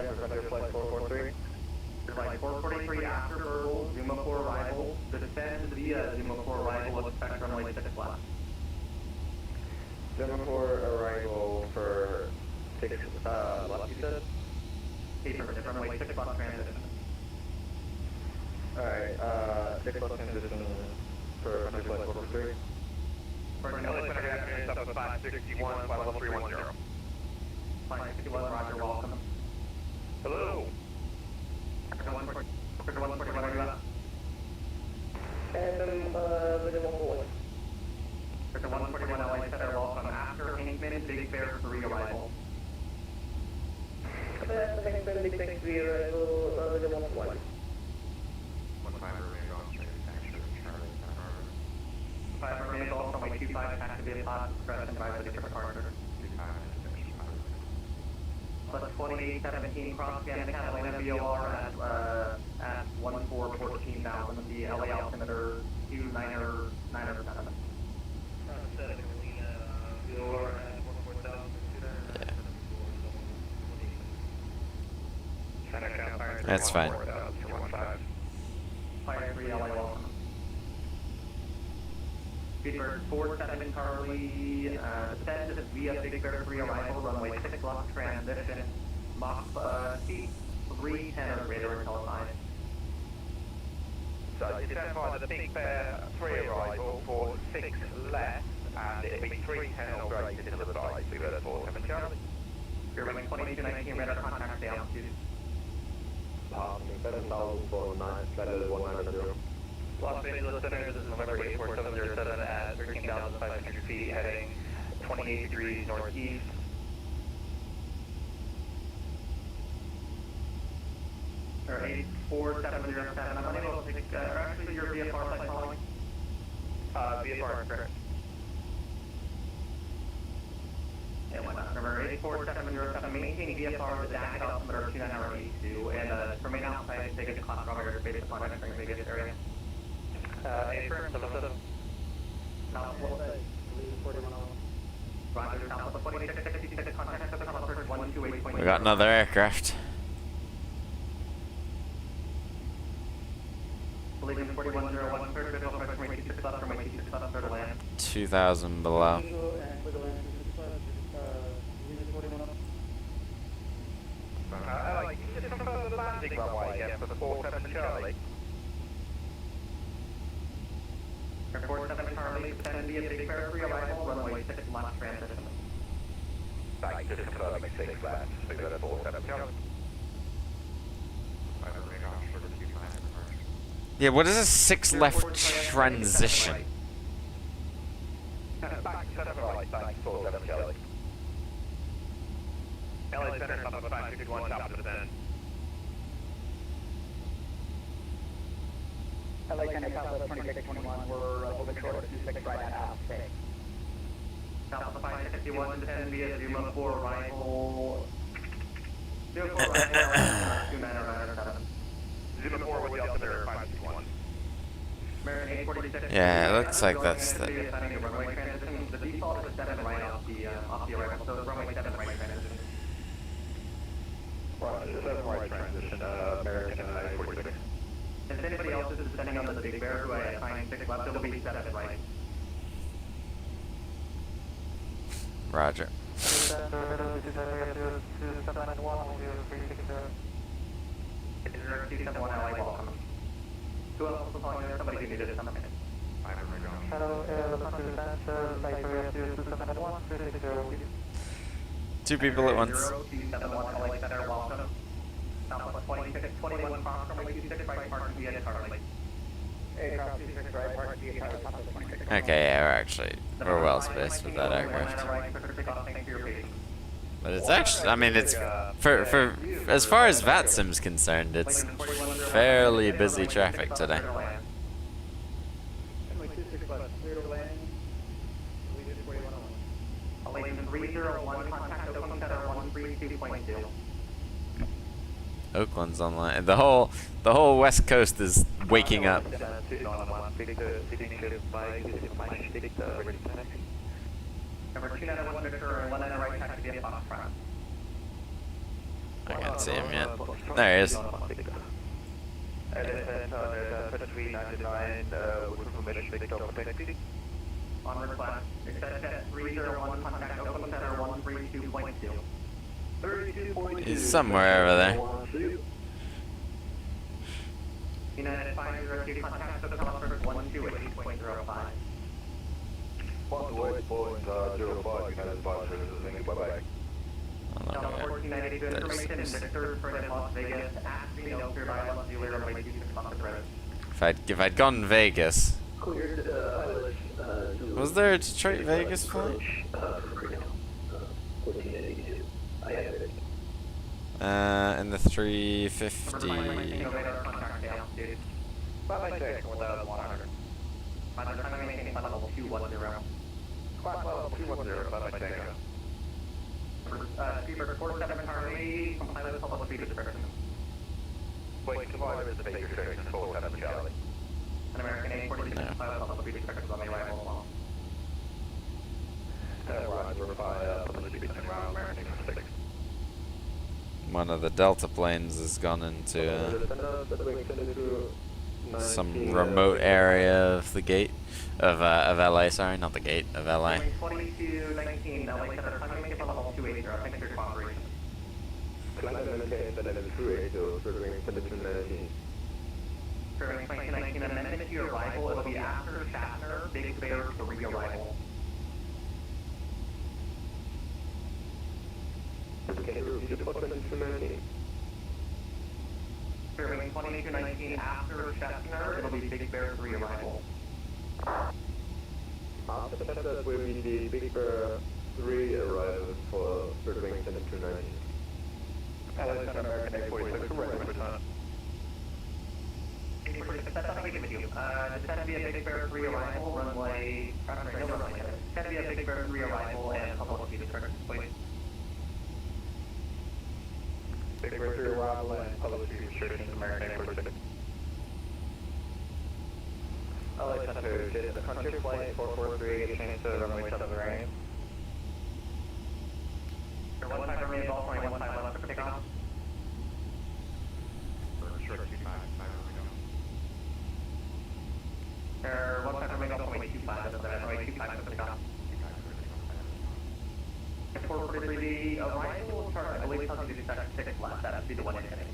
Flight 443 after Burtle, Zuma 4 arrival, descend via Zuma 4 arrival, expect runway 6 left. Zuma 4 arrival for 6 left, you said? Paper, runway 6 left transition. Alright, 6 left transition for Flight 443. LA Center, good afternoon, stop at 561, flight level 310. Flight 61, roger, welcome. Hello. Victor 141, are you up? Victor 141, LA Center, welcome. After Pinkman, Big Bear 3 arrival. Five remains also runway 25, activate pod, press and advise the departure. Plus 2817 cross Canada Catalina VOR at 14,000, the LA altimeter 29907. That's fine. Fire 3 LA welcome. Speedbird 47 Charlie, descend via Big Bear 3 arrival, runway 6 left transition, Mach seat 310 or greater until 5. So you stand by the Big Bear 3 arrival for 6 left, and it'll be 310 or greater to the side, so that's 47 Charlie. You're running 2219 radar contact altitude. 7,000 for 190. Los Angeles Center, this is November 84707 at 13,500 feet, heading 28 degrees northeast. Or 84707, I'm unable to take, actually your VFR flight following. VFR, correct. Yeah, why not? Remember, 84707, maintain VFR with active altimeter 2982, and remain outside, take a clock over based upon entering the biggest area. A350. We got another aircraft. 2,000 below. Like, just confirm the landing runway again for 47 Charlie. 47 Charlie, send me a big bear free arrival, runway 6 launch transition. Like, just confirming 6 laps, so that's 47 Charlie. Yeah, what is a 6 left transition? Back 7 right, back 47 Charlie. LA Center, top of 551, top of the 10. LA Center, top of 2621, we're holding short of 26 right at half, okay. Top of 551 to 10 via Zuma 4 arrival. Zuma 4 arrival, 2907. Zuma 4 with the altimeter 561. American 846. Yeah, it looks like that's the... The default is 7 right off the arrival, so it's runway 7 right transition. Roger, 7 right transition, American 846. If anybody else is descending onto the Big Bear, who I assigned 6 left, it'll be 7 right. Roger. Welcome. Who else was calling there? Somebody who needed something. Two people at once. 271 LA Center, welcome. Southwest 21 cross runway 26 right, parking via Charlie. Aircraft 26 right, park via Charlie, top of 26. Okay, yeah, we're well spaced with that aircraft. But it's actually, I mean, it's for as far as VATSIM's concerned, it's fairly busy traffic today. Lane 301, contact Oakland Center 132.2. Oakland's online. The whole West Coast is waking up. Number 291 Victor, 19 right, taxi via Foxtrot. I can't see him yet. There he is. On request, extend jet 301, contact Oakland Center 132.2. He's somewhere over there. United 502, contact Oakland Center 128.05. 108.05, United 502, bye-bye. Delta 1492 information, Victor, Fred, Las Vegas, Ashley, no fear violence, dealer, runway 26 off the road. If I'd gone Vegas, was there a Detroit Vegas flight? In the 350. Bye-bye, check, 1,100. I'm maintaining flight level 210. Flight level 210, bye-bye, check. Speedbird 47 Harley, comply with public speed description. Wait, comply with the speed restriction, 47 Charlie. An American 846, comply with public speed description on the arrival as well. Roger, public speed description, American 6. One of the Delta planes has gone into some remote area of the gate of LA. Sorry, not the gate of LA. 2219, LA Center, I'm making level 280. Thanks for your cooperation. During 2019 amendment to your arrival, it'll be after Shatner, Big Bear, the re-arrival. During 2219 after Shatner, it'll be Big Bear, the re-arrival. After that will be the Big Bear 3 arrival for Circling 219. LA Center, American 846, return. 846, that's something we can do. Descend via Big Bear 3 arrival, runway, sorry, no runway, descend via Big Bear 3 arrival and public speed description, please. Big Bear 3 arrival and public speed restrictions, American 846. LA Center, did the Frontier Flight 443 get changed to runway 7 right? One time remaining ball point, one time left for takeoff. Short 25, Or one time remaining ball point 25, that's right, runway 25 for takeoff. 443, the arrival chart, I believe, tells you to check 6 left, that would be the one you're hitting.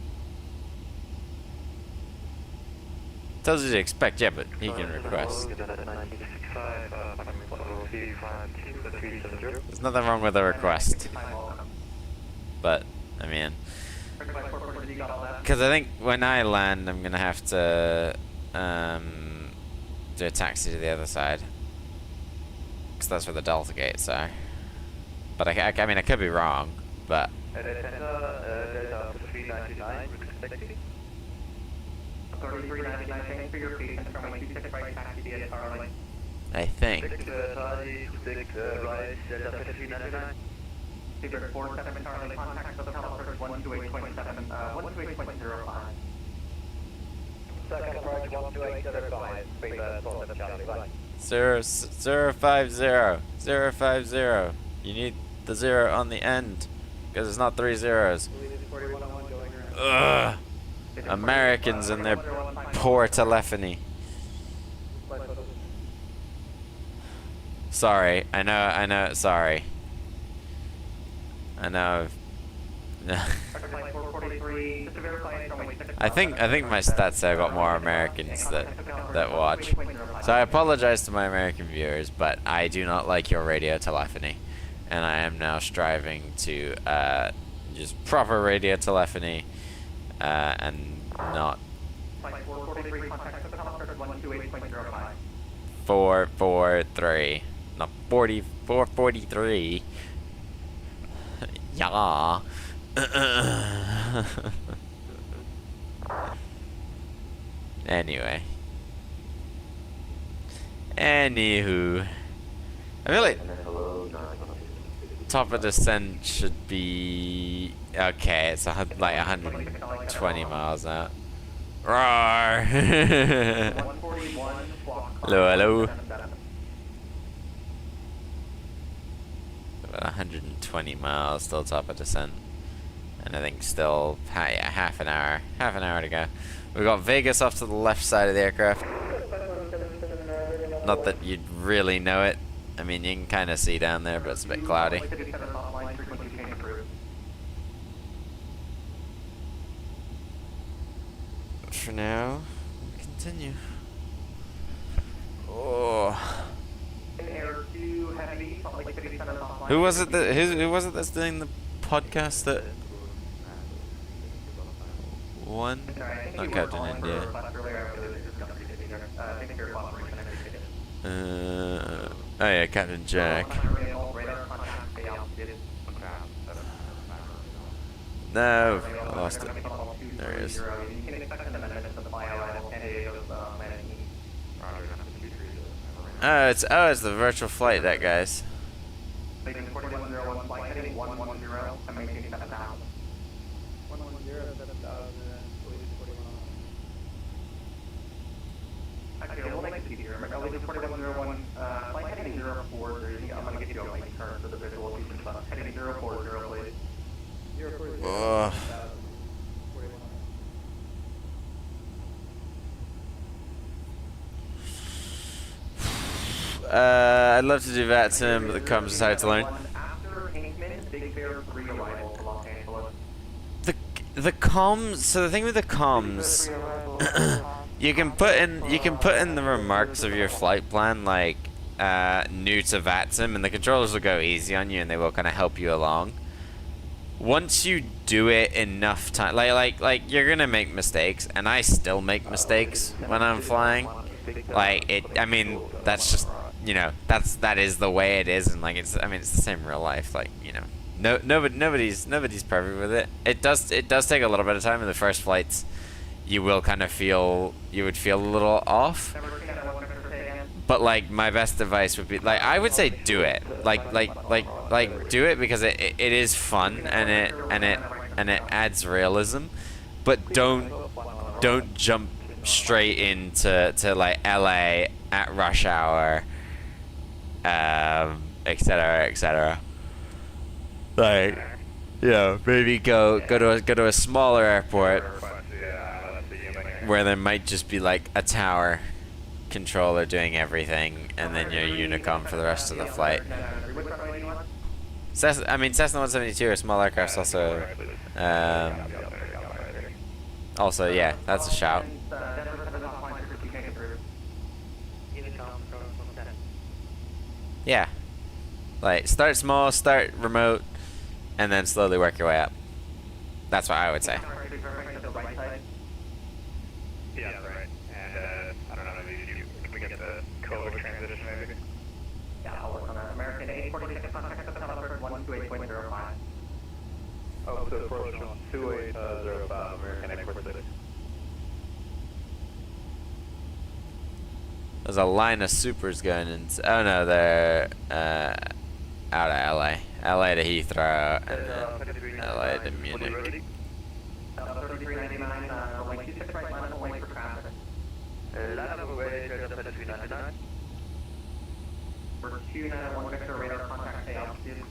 Tells you to expect, yeah, but he can request. There's nothing wrong with a request. But, I mean, because I think when I land, I'm gonna have to do a taxi to the other side, because that's where the Delta gates are. But I mean, I could be wrong, but. I think. Second approach 128.05, speed 470, 050. You need the 0 on the end, because it's not 3 zeros. Ugh. Americans and their poor telephony. Sorry, I know, sorry. I know. I think my stats say I got more Americans that watch. So I apologize to my American viewers, but I do not like your radio telephony, and I am now striving to just proper radio telephony and not 443, not 443. Yeah. Anywho, I feel like top of descent should be okay. It's like 120 miles out. Roar! Hello. About 120 miles still top of descent, and I think still half an hour to go. We've got Vegas off to the left side of the aircraft. Not that you'd really know it. I mean, you can kind of see down there, but it's a bit cloudy. For now, continue. Oh. Who was it that's doing the podcast that won? Not Captain India. Oh yeah, Captain Jack. No, I lost it. There he is. Oh, it's the virtual flight deck, guys. Okay, we'll make it easier. I'll leave 4101, flight heading 040. I'm going to get you a link current for the visual location stuff. Heading 040, please. 040. I'd love to do that to him, but the comms decided to learn. The comms. So the thing with the comms, you can put in the remarks of your flight plan like new to VATSIM, and the controllers will go easy on you, and they will kind of help you along. Once you do it enough time, like you're gonna make mistakes, and I still make mistakes when I'm flying. Like I mean, that's just, you know, that is the way it is, and like it's the same in real life. Like, you know, nobody's perfect with it. It does take a little bit of time in the first flights. You would feel a little off. But like my best advice would be, like, I would say do it. Like do it, because it is fun, and it adds realism. But don't jump straight into like LA at rush hour, etc., etc. Like, you know, maybe go to a smaller airport where there might just be like a tower controller doing everything, and then your Unicom for the rest of the flight. Cessna 172 are small aircrafts also. Also, yeah, that's a shout. Yeah, like start small, start remote, and then slowly work your way up. That's what I would say. Yeah, that's right. And I don't know, maybe can we get the code transition maybe? Yeah, I'll work on that. American 846 contact the caliber 128.05. Oh, so approach on 2805 American 846. There's a line of supers going into. Oh no, they're out of LA. LA to Heathrow, and then LA to Munich. 3399, runway 26 right, line up away for traffic. For 291 Victor, radar contact, stay altitude.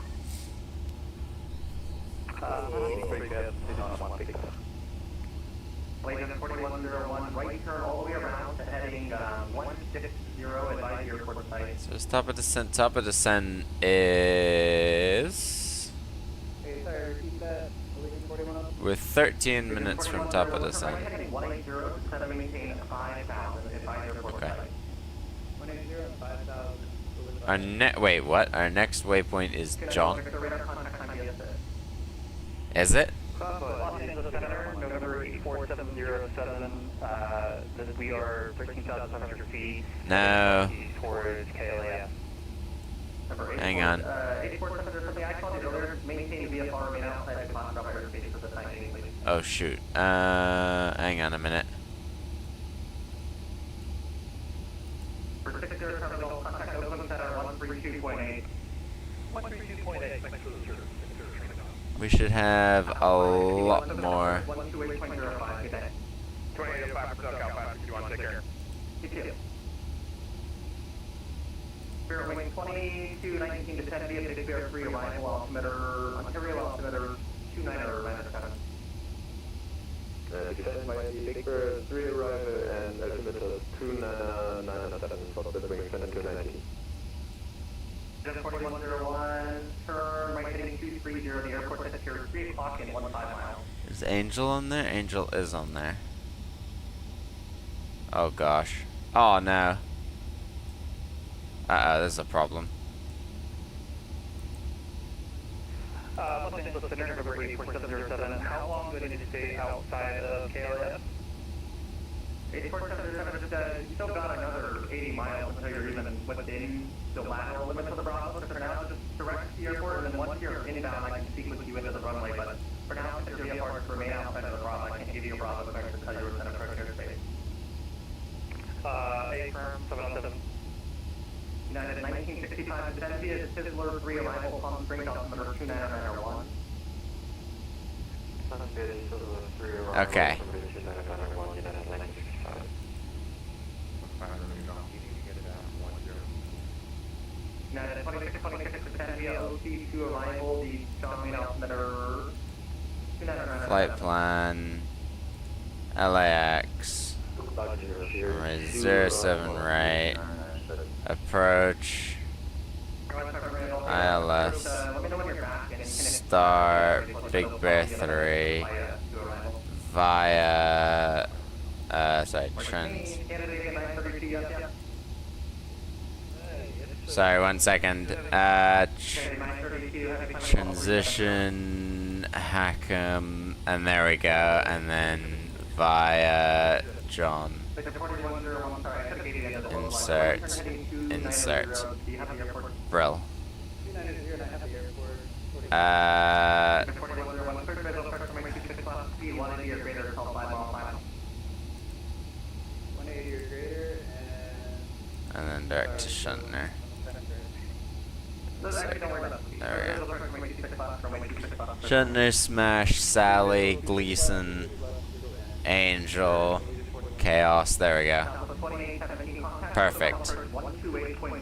Lane 4101, right turn all the way around to heading 160, advise your port site. So it's top of descent. Top of descent is. Okay, sorry, repeat that. Lane 4101. We're 13 minutes from top of descent. Heading 180, set to maintain 5,000, advise your port Okay. site. 180 and 5,000. Our wait, what? Our next waypoint is John. Radar contact time ESS. Is it? Los Angeles Center, November 84707, we are 13,700 feet. No. Towards KLAS. Hang on. 84707, I called it earlier, maintain VFR, remain outside the class operator space for the time being, please. Oh shoot. Hang on a minute. For 60 terminal, contact Oakland Center 132.8. 132.8, thanks for the service. We should have a lot more. 128.05, good day. 2805 for SoCal 561, take care. TTO. Spirit Wing 2219 to 10 via Big Bear 3 arrival altimeter, Ontario altimeter 29er, Lander 7. Descent by the Big Bird 3 arrival and altimeter 2997 for the wing 219. Just 4101, turn right heading 230, the airport set here 3 o'clock in 15 miles. Is Angel on there? Angel is on there. Oh gosh. Oh no. There's a problem. Los Angeles Center, November 84707, how long do they need to stay outside of KLAS? 84707, you still got another 80 miles until you're even within the lateral limits of the Bravo. So for now, just direct to the airport, and then once you're inbound, I can sequence you into the runway. But for now, since your VFRs remain outside of the Bravo, I can't give you a Bravo clearance until you're within approach airspace. A firm 707. United 1965 to 10 via Sizzler 3 arrival, Palm Springs, altimeter 2991. Okay. United 2626 to 10 via OC2 arrival, the John Wayne altimeter 2991. Flight plan. LAX. Right, 07 right. Approach. ILS. Start. Big Bear 3. Via. Sorry, 1 second. Transition. Hackham. And there we go. And then via John. Insert. Insert. Brill. And then direct to Shuntner. There we go. Shuntner, Smash, Sally, Gleason, Angel, chaos. There we go. Perfect.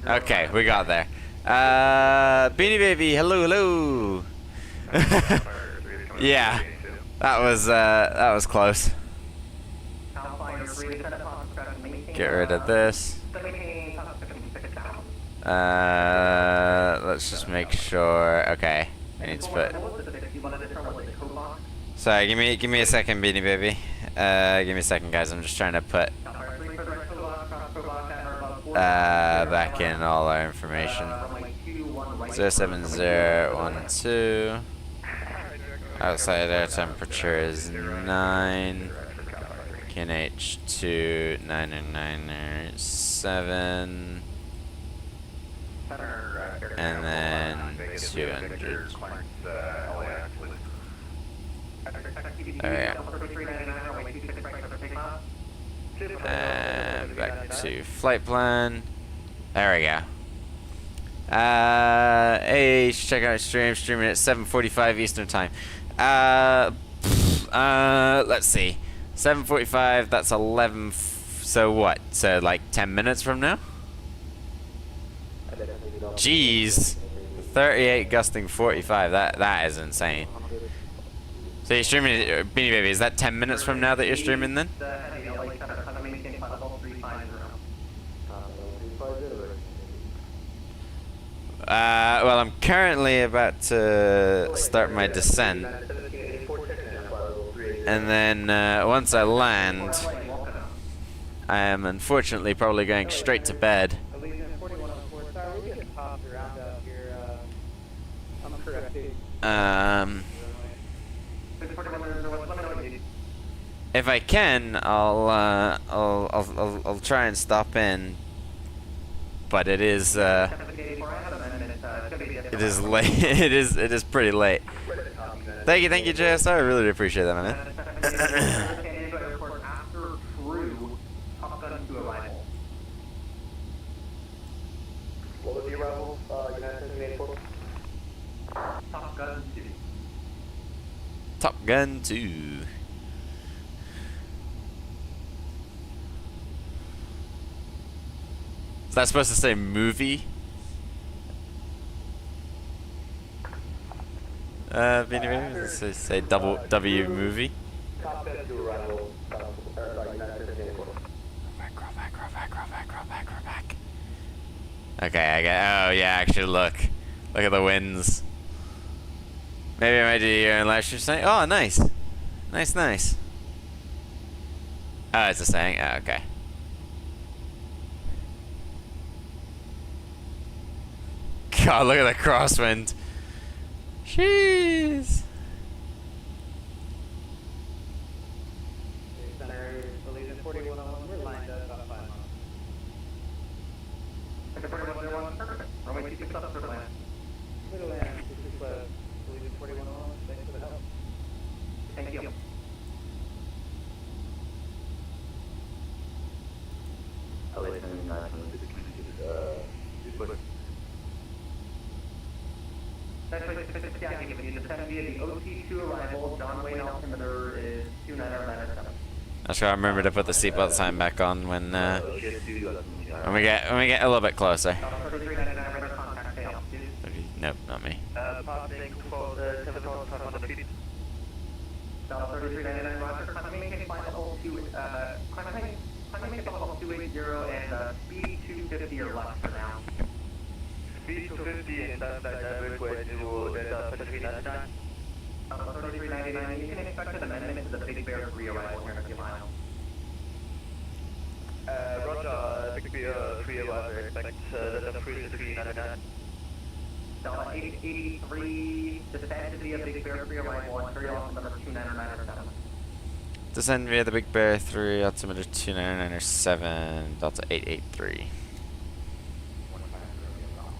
Okay, we got there. Beanie Baby, hello, hello. Yeah, that was close. Get rid of this. Let's just make sure. Okay, I need to put. Sorry, give me a second, Beanie Baby. Give me a second, guys. I'm just trying to put back in all our information. 07012. Outside air temperature is 9. KNH 2 997. And then 200. Alright. And back to flight plan. There we go. Hey, check out streaming at 7:45 Eastern time. Let's see. 7:45, that's 11, so what? So like 10 minutes from now? Jeez. 38 gusting 45, that is insane. So you're streaming, Beanie Baby, is that 10 minutes from now that you're streaming then? Well, I'm currently about to start my descent. And then, once I land, I am unfortunately probably going straight to bed. If I can, I'll try and stop in, but it is late. it is pretty late. Thank you, JSR. I really appreciate that, man. What was the arrival? Top Gun 2. Is that supposed to say movie? Beanie Baby, does it say double W movie? Top Gun 2 arrival. Roll back. Okay, I get. Oh yeah, actually look at the winds. Maybe I might do your own live stream tonight. Oh, nice. Oh, it's a saying. Oh, okay. God, look at the crosswind. Jeez. Thank you. The OT2 arrival, John Wayne altimeter is 29997. I should remember to put the seatbelt sign back on when we get a little bit closer. Nope, not me. Passing for the 7,500 feet. $33.99 Roger. Climbing final 280 and speed 250 or less for now. Speed 250 and that's like average to Delta Pacific 99. $33.99. You can expect an amendment to the Big Bear 3 arrival here in a few miles. Roger, Big Bear 3 arrival, expect Delta 399. Delta 883, descend via Big Bear 3 arrival on Imperial altimeter 29997. Descend via the Big Bear 3, altimeter 29997, Delta 883.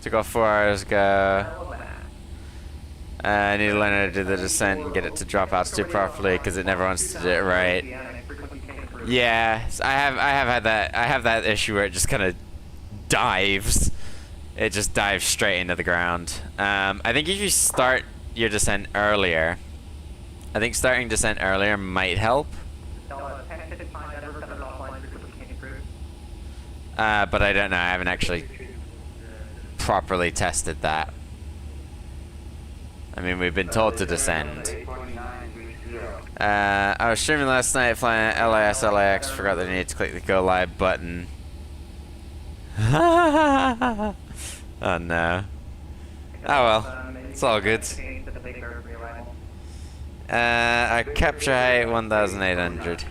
Took off 4 hours ago. I need to learn how to do the descent and get it to drop altitude properly because it never wants to do it right. Yeah, I have had that. I have that issue where it just kind of dives. It just dives straight into the ground. I think if you start your descent earlier, I think starting descent earlier might help. But I don't know. I haven't actually properly tested that. I mean, we've been told to descend. I was streaming last night flying LAX, forgot that I needed to click the go live button. Oh no. Oh well, it's all good. Our capture height 1,800.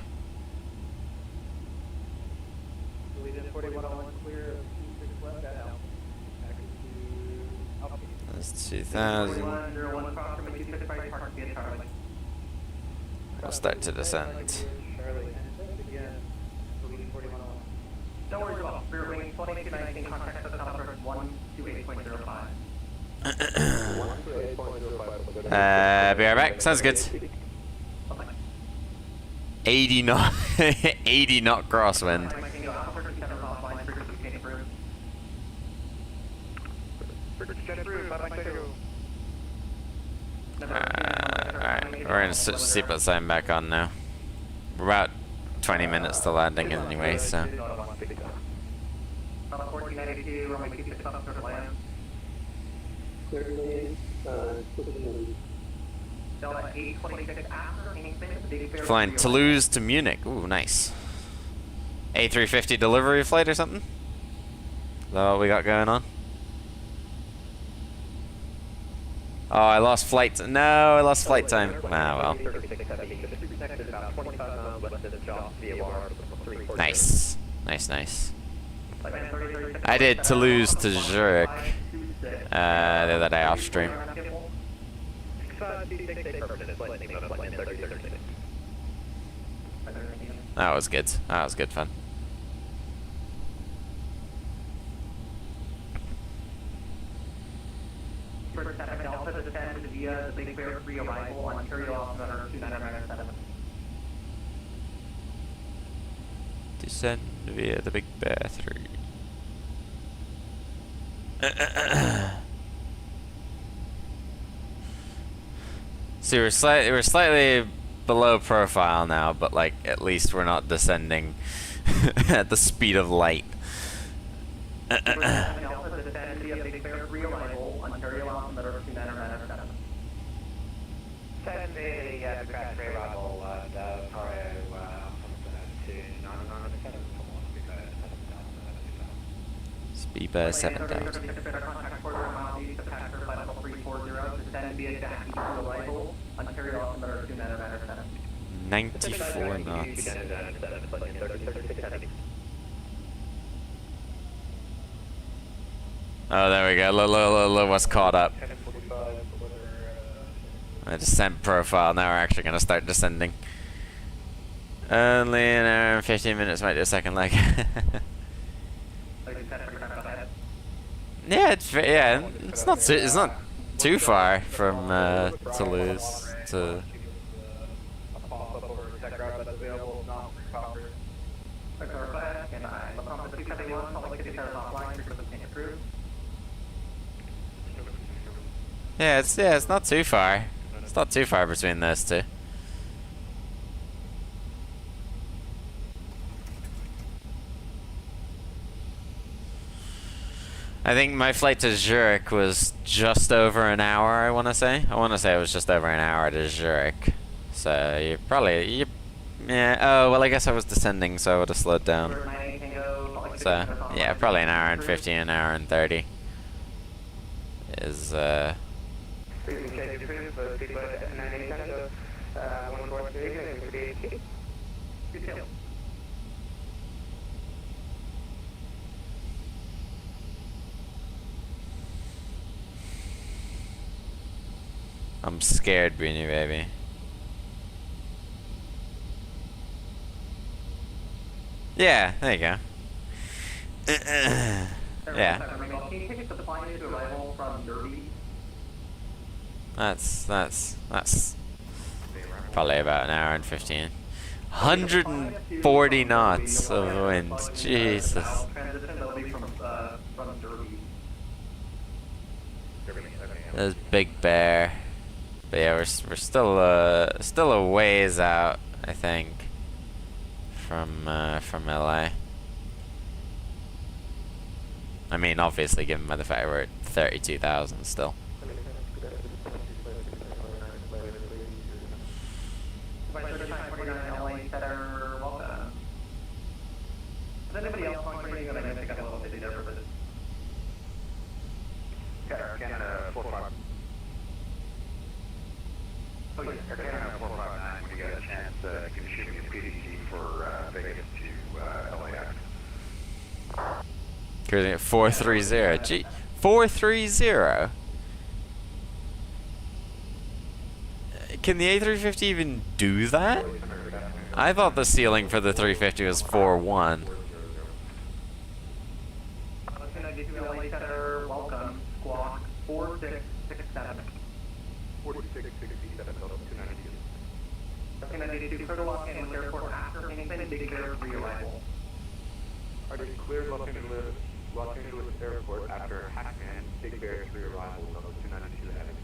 That's 2,000. We'll start to descend. Don't worry about Spirit Wing 2219 contact us out for 128.05. Be right back. Sounds good. 80 knot, 80 knot crosswind. Alright, we're gonna switch seatbelt sign back on now. We're about 20 minutes to landing anyway, so. Flying Toulouse to Munich. Ooh, nice. A350 delivery flight or something? Is that what we got going on? Oh, I lost flight. No, I lost flight time. Ah, well. Nice. Nice, nice. I did Toulouse to Zurich the other day off stream. That was good. That was good fun. Descend via the Big Bear 3. See, we're slightly below profile now, but like at least we're not descending at the speed of light. Speedbird 7000. 94 knots. Oh, there we go. Look what's caught up. I descent profile. Now we're actually going to start descending. Only an hour and 15 minutes, might do a second leg. Yeah, it's not too far from Toulouse to. Yeah, it's not too far. It's not too far between those two. I think my flight to Zurich was just over an hour, I want to say. I want to say it was just over an hour to Zurich. So you probably, yeah, oh, well I guess I was descending, so I would have slowed down. So, yeah, probably an hour and 50, an hour and 30 is, I'm scared, Beanie Baby. Yeah, there you go. Yeah. That's probably about an hour and 15. 140 knots of wind. Jesus. There's Big Bear. But yeah, we're still a ways out, I think, from LA. I mean, obviously, given by the fact we're at 32,000 still. Vice 49 LA Center, welcome. Is anybody else on training that I missed? I got a little busy there for this. Canada 45. Oh, yes, Canada 459, when you get a chance, can you shoot me a PDC for Vegas to LAX? Cruising at 430. Gee, 430? Can the A350 even do that? I thought the ceiling for the 350 was 41. 292 LA Center, welcome. Squawk 4667. 4667, 292. 292, clear to Los Angeles Airport after Kingston, Big Bear re-arrival. Are they cleared Los Angeles Airport after Hackman, Big Bear 3 arrival on 292 Avenue?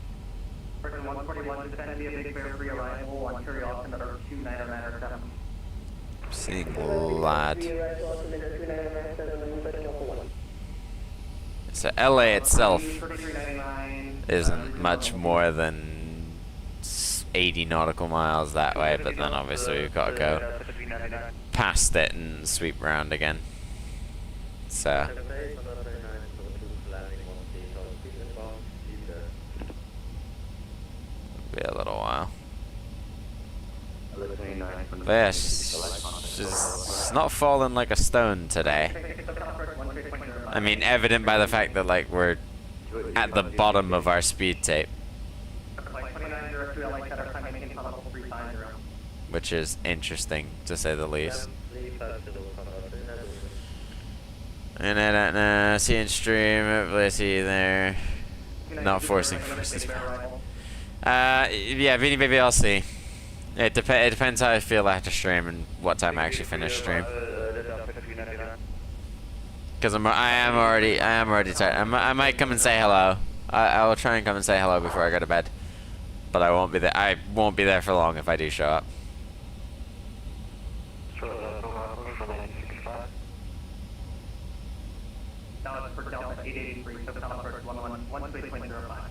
Person 141 descend via Big Bear re-arrival on Curiosity number 29907. I'm seeing lad. So LA itself isn't much more than 80 nautical miles that way, but then obviously we've got to go past it and sweep around again. So be a little while. But yeah, she's not falling like a stone today. I mean, evident by the fact that like we're at the bottom of our speed tape, which is interesting to say the least. And I don't know, see in stream, hopefully I see you there. Not forcing forces. Yeah, Beanie Baby, I'll see. It depends how I feel after stream and what time I actually finish stream. Because I am already tired. I might come and say hello. I will try and come and say hello before I go to bed. But I won't be there. I won't be there for long if I do show up. For Delta 883, so Southwest 111.05.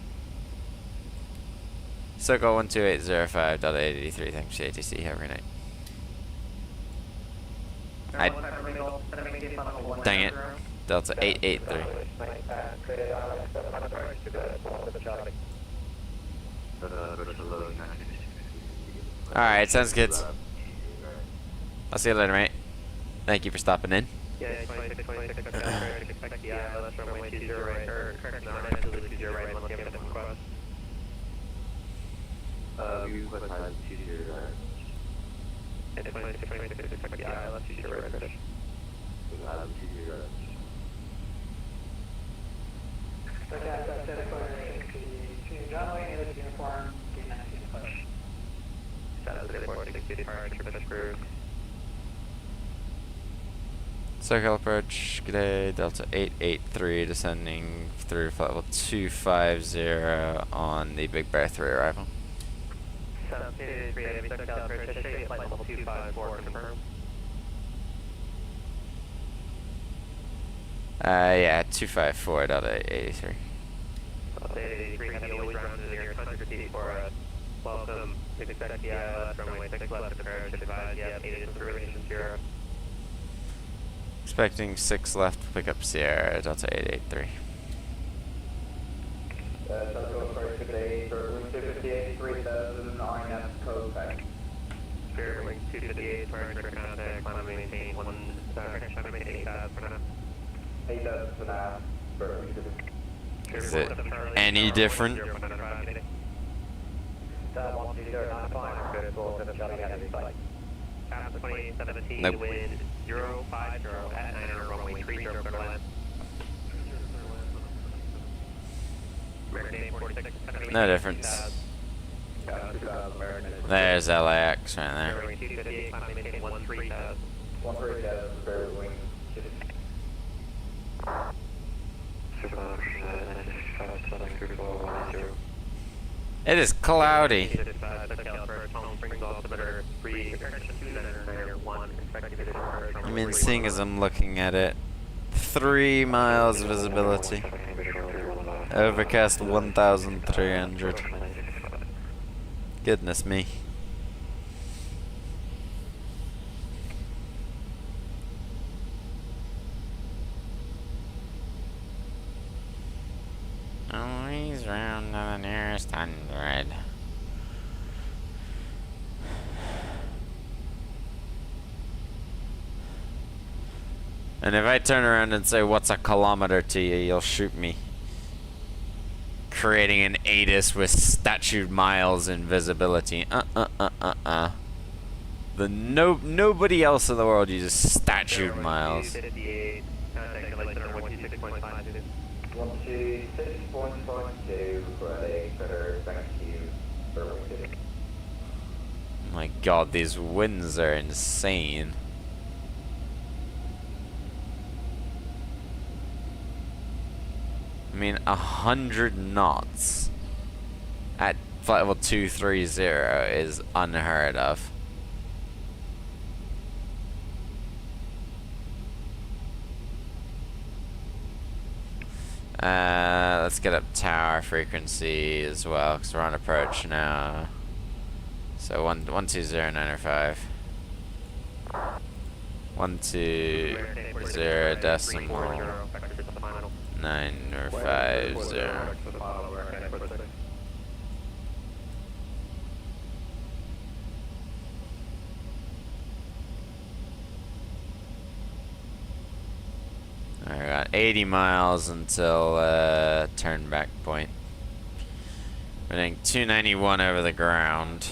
Circle 12805.883. Thanks for the ATC. Have a great night. Dang it. Delta 883. Alright, sounds good. I'll see you later, mate. Thank you for stopping in. Yeah, 26, expect the ILS from 120 right, or correct, no, 920 right, let's give it a request. You put time to your And 26, expect the ILS to your right, British. Circle approach, good day, Delta 883 descending through flight level 250 on the Big Bear 3 arrival. Yeah, 254.83. Welcome, expect the ILS runway 6 left approach, advise, yeah, 8 information 0. Expecting 6 left, pick up Sierra, Delta 883. Central approach today, Berlin 258, 3000, RNF code back. Spirit Wing 258, departure contact, climb and maintain 1, correction, I'm maintain 8,000 for now. 8,000 for now, Berlin 258. Is it any different? Cap 2017, Nope. wind 050 at 900 runway 30 clear land. American 46, No difference. There's LAX right there. 258, climb and maintain 13,000. 13,000, Berlin Wing. It is cloudy. I mean, seeing as I'm looking at it, 3 miles visibility. Overcast 1,300. Goodness me. Always round to the nearest 100. And if I turn around and say, what's a kilometer to you, you'll shoot me. Creating an ATIS with statute miles in visibility. Nobody else in the world uses statute miles. 126.52, ready, better, thank you, Burlington. My god, these winds are insane. I mean, 100 knots at flight level 230 is unheard of. Let's get up tower frequency as well, because we're on approach now. So 120.905. 120 decimal 950. Alright, we got 80 miles until turn back point. We're doing 291 over the ground.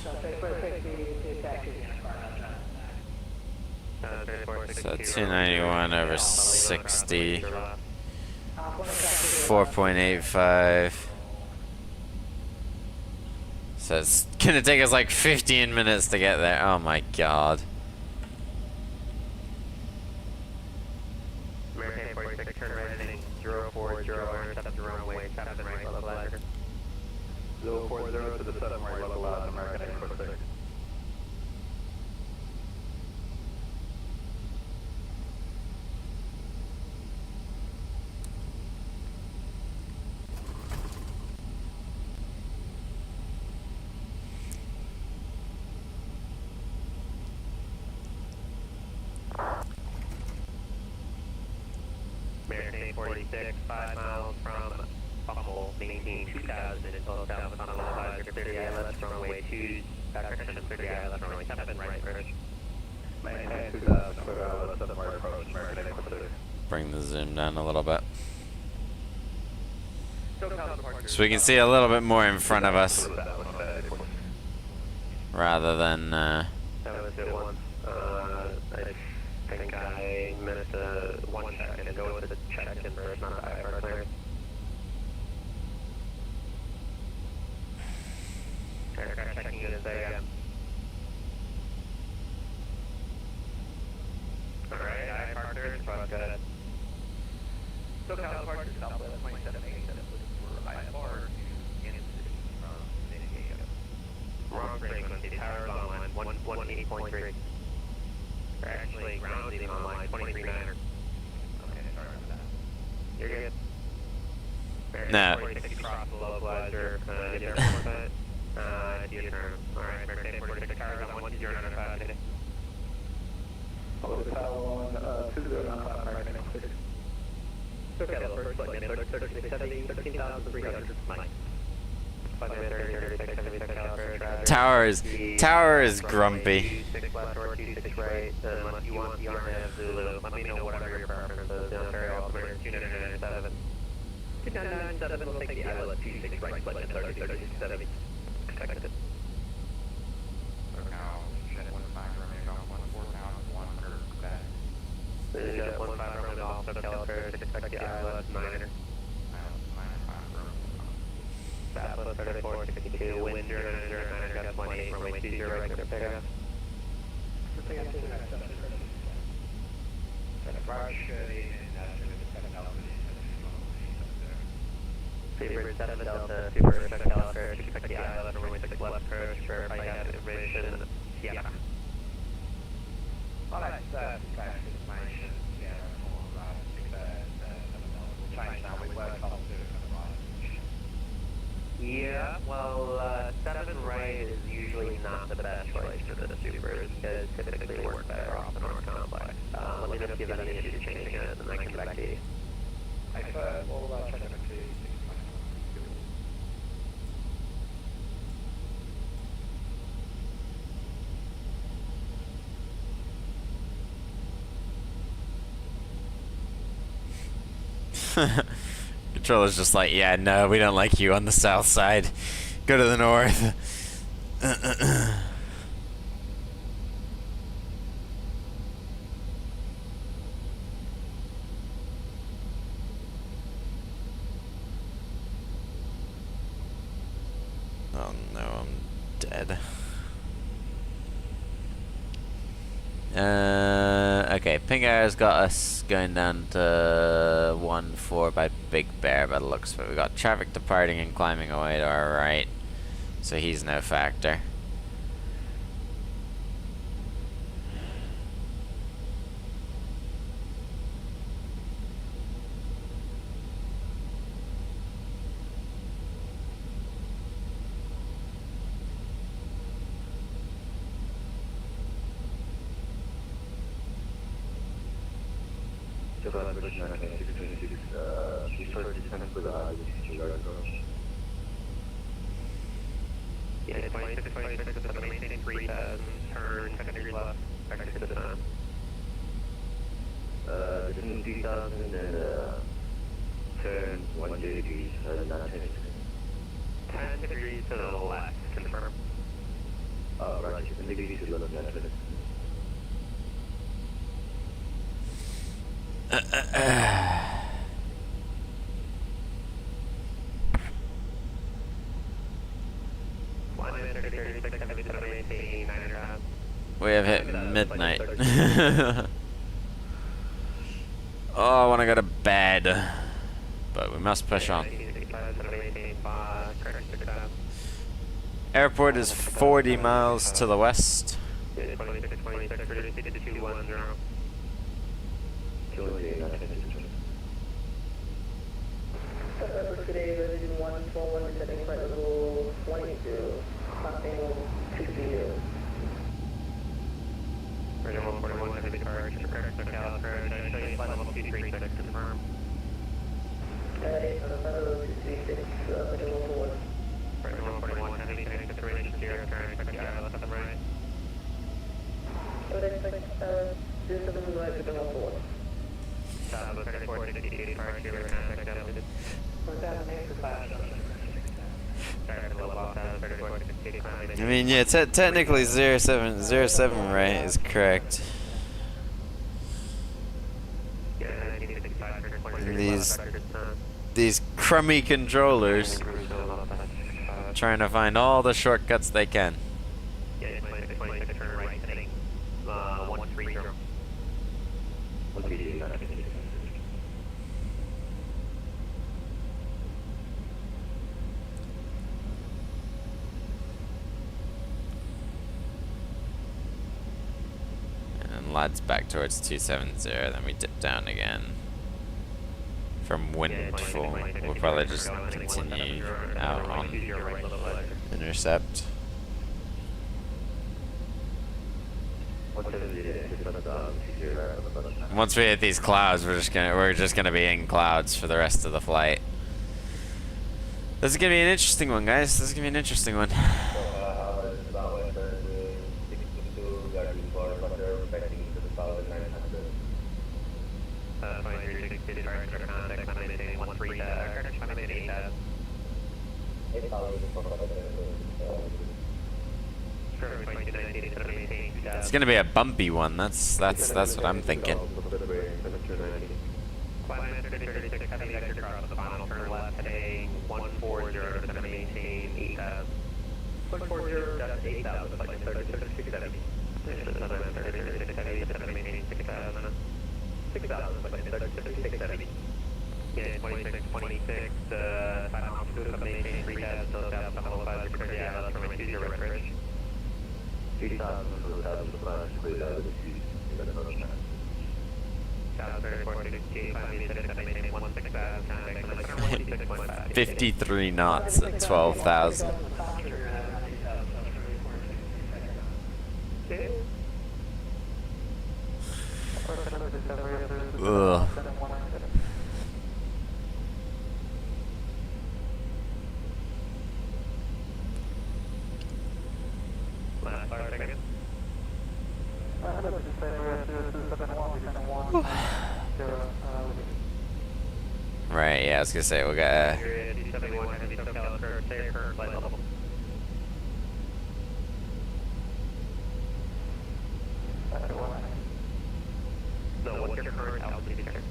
So 291 over 60. 4.85. So it's gonna take us like 15 minutes to get there. Oh my god. American 46, turn right heading 040, intercept the runway 7 right levelizer. 040 to the 7 right levelizer, American 46. American 46, 5 miles from Buffalo, maintain 2000 until south on the levelizer, 30 I left, runway 2, correction, 30 I left, runway 7 right approach. Maintain 2000, clear out, 7 right approach, American 46. Bring the zoom down a little bit. So we can see a little bit more in front of us. Rather than, That was it once. I think I missed one check and go with the check and there's not a IFR clearance. Aircraft checking units there again. Alright, IFR clearance, but good. SoCal departure Southwest 2787 for IFR to Kansas City from San Diego. Wrong frequency, towers online, 118.3. Or actually, ground leading online, 23.9er. Okay, sorry about that. You're good. No. 46 cross the localizer, get your airport, do your turn. Alright, American 46 towers on 12095 today. Hold the tower on 2095, American 46. SoCal first flight, 13,300 Mike. Tower is grumpy. 6 left or 26 right, unless you want the RNAV Zulu. Let me know whatever your preference is. Ontario altimeter 2997. 2997 will take the ILS 26 right, flight 3070. Expected. Now, jet 15 remaining off 14,100 back. Jet 15 running off SoCal first, expect the ILS 9er. Southwest 3462, wind 090, gust 18, runway 20, regular pickup. Freebird 7 Delta, Super SoCal first, expect the ILS, runway 6 left approach, verify you have information, Sierra. All right, information, Sierra 4, 6 Yeah, well, 7 right is usually not the best choice for the supers because typically work better off the North Complex. Let me know if you have any issues changing it, and I can get back to you. We'll check it and see. Controller's just like, yeah, no, we don't like you on the south side. Go to the north. Oh no, I'm dead. Okay, Pink Air's got us going down to 1-4 by Big Bear by the looks of it. We got traffic departing and climbing away to our right, so he's no factor. Yeah, 26, 26, it's maintain 3000, turn 10 degrees left, back to the sun. Between 3000 and turn 1 degrees, not 10. 10 degrees to the left, confirm. Right, 10 degrees to the left, not 10. We have hit midnight. Oh, I want to go to bed, but we must push on. Airport is 40 miles to the west. Today, resident 141, setting flight level 22, crossing 230. Regional 141, heavy departure, correct, SoCal, correct, show you flight level 236, confirm. Flight level 236, regional 141. Regional 141, heavy consideration, 0, correct, SoCal, left and right. I would expect 07 right, regional 141. Bravo 3460, departure, contact altitude. I mean, yeah, technically 07 right is correct. And these crummy controllers trying to find all the shortcuts they can. Lads back towards 270, then we dip down again from Windfall. We'll probably just continue out on intercept. Once we hit these clouds, we're just gonna be in clouds for the rest of the flight. This is gonna be an interesting one, guys. This is gonna be an interesting one. It's gonna be a bumpy one. That's what I'm thinking. Yeah, 26, 26, final altitude of maintain 3000, so south 505, return to Atlas from 20 right bridge. 3000, South 3460, 5 meters, maintain 16,000, contact on the 53 knots at 12,000. Ugh. Last 5 seconds. Right, yeah, I was gonna say, we got No, what's your current altitude there?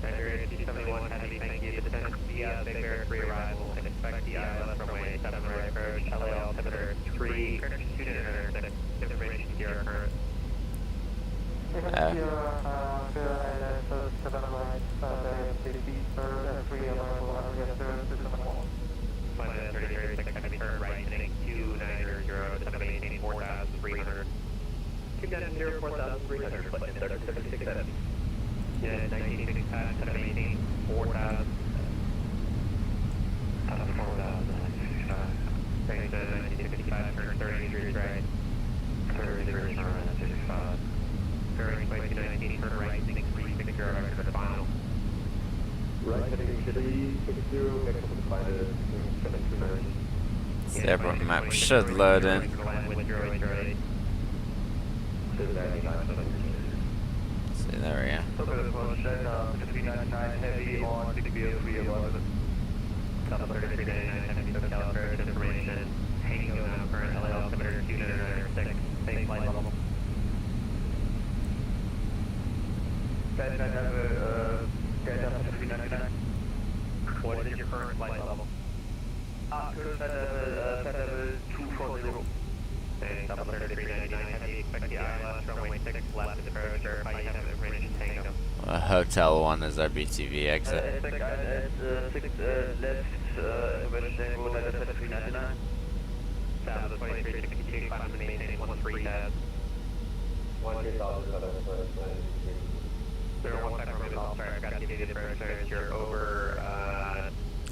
Accurate, 271 heavy, thank you. Descent via Big Bear 3 arrival. Expect the ILS runway 7 right approach, LA altimeter 3, correction 2 information to your current. Flight 3036, heavy turn right, heading 2900, descend maintain 4,300. 290, 4,300, flight 36. Yeah, 1960 past, descend maintain 4,000. 1965, turn 30 degrees right. 30 degrees right, 65. Bearing flight 219, turn right, 6360, after the final. Right heading 360, next to the pilot, 729. the airport map should load in. See, there we go. Okay, well, check 5399 heavy on 6B0311. South 3399, heavy SoCal approach information. Tango now, current LA altimeter 2906, same flight level. Guys, I have a guys up to 399. What is your current flight level? Current I have a 240. Okay, South 3399, heavy, expect the ILS, runway 6 left is approach, verify you have information Tango. Hotel 1 is our BTV exit. It's 6 left, West Tango, that's at 399. South 2362, climb to maintain 13 tabs. 015 from Mobile, sorry, I forgot to give you the approach, so you're over,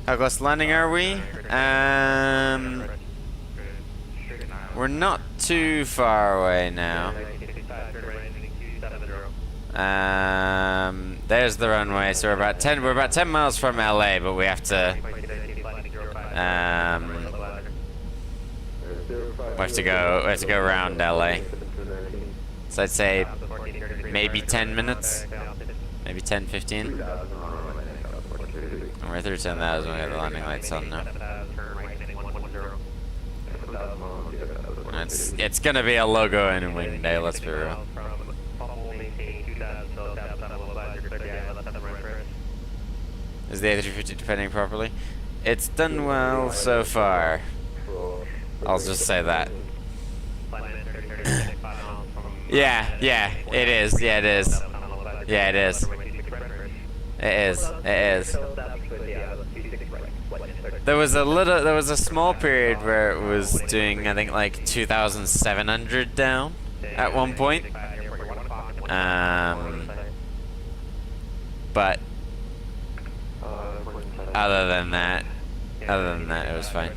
How close to landing are we? We're not too far away now. There's the runway, so we're about 10 miles from LA, but we have to go around LA. So I'd say maybe 10 minutes, maybe 10, 15. We're through 10,000, we got the landing lights on now. It's gonna be a logo and a wing day, let's be real. Is the A350 defending properly? It's done well so far. I'll just say that. Yeah, it is. Yeah, it is. Yeah, it is. It is. There was a small period where it was doing, I think, like 2,700 down at one point. But other than that, it was fine.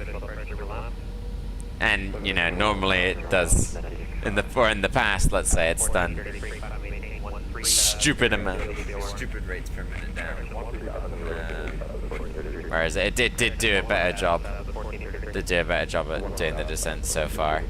And you know, normally it does. In the past, let's say, it's done stupid rates per minute down. Whereas it did do a better job. Did do a better job at doing the descent so far.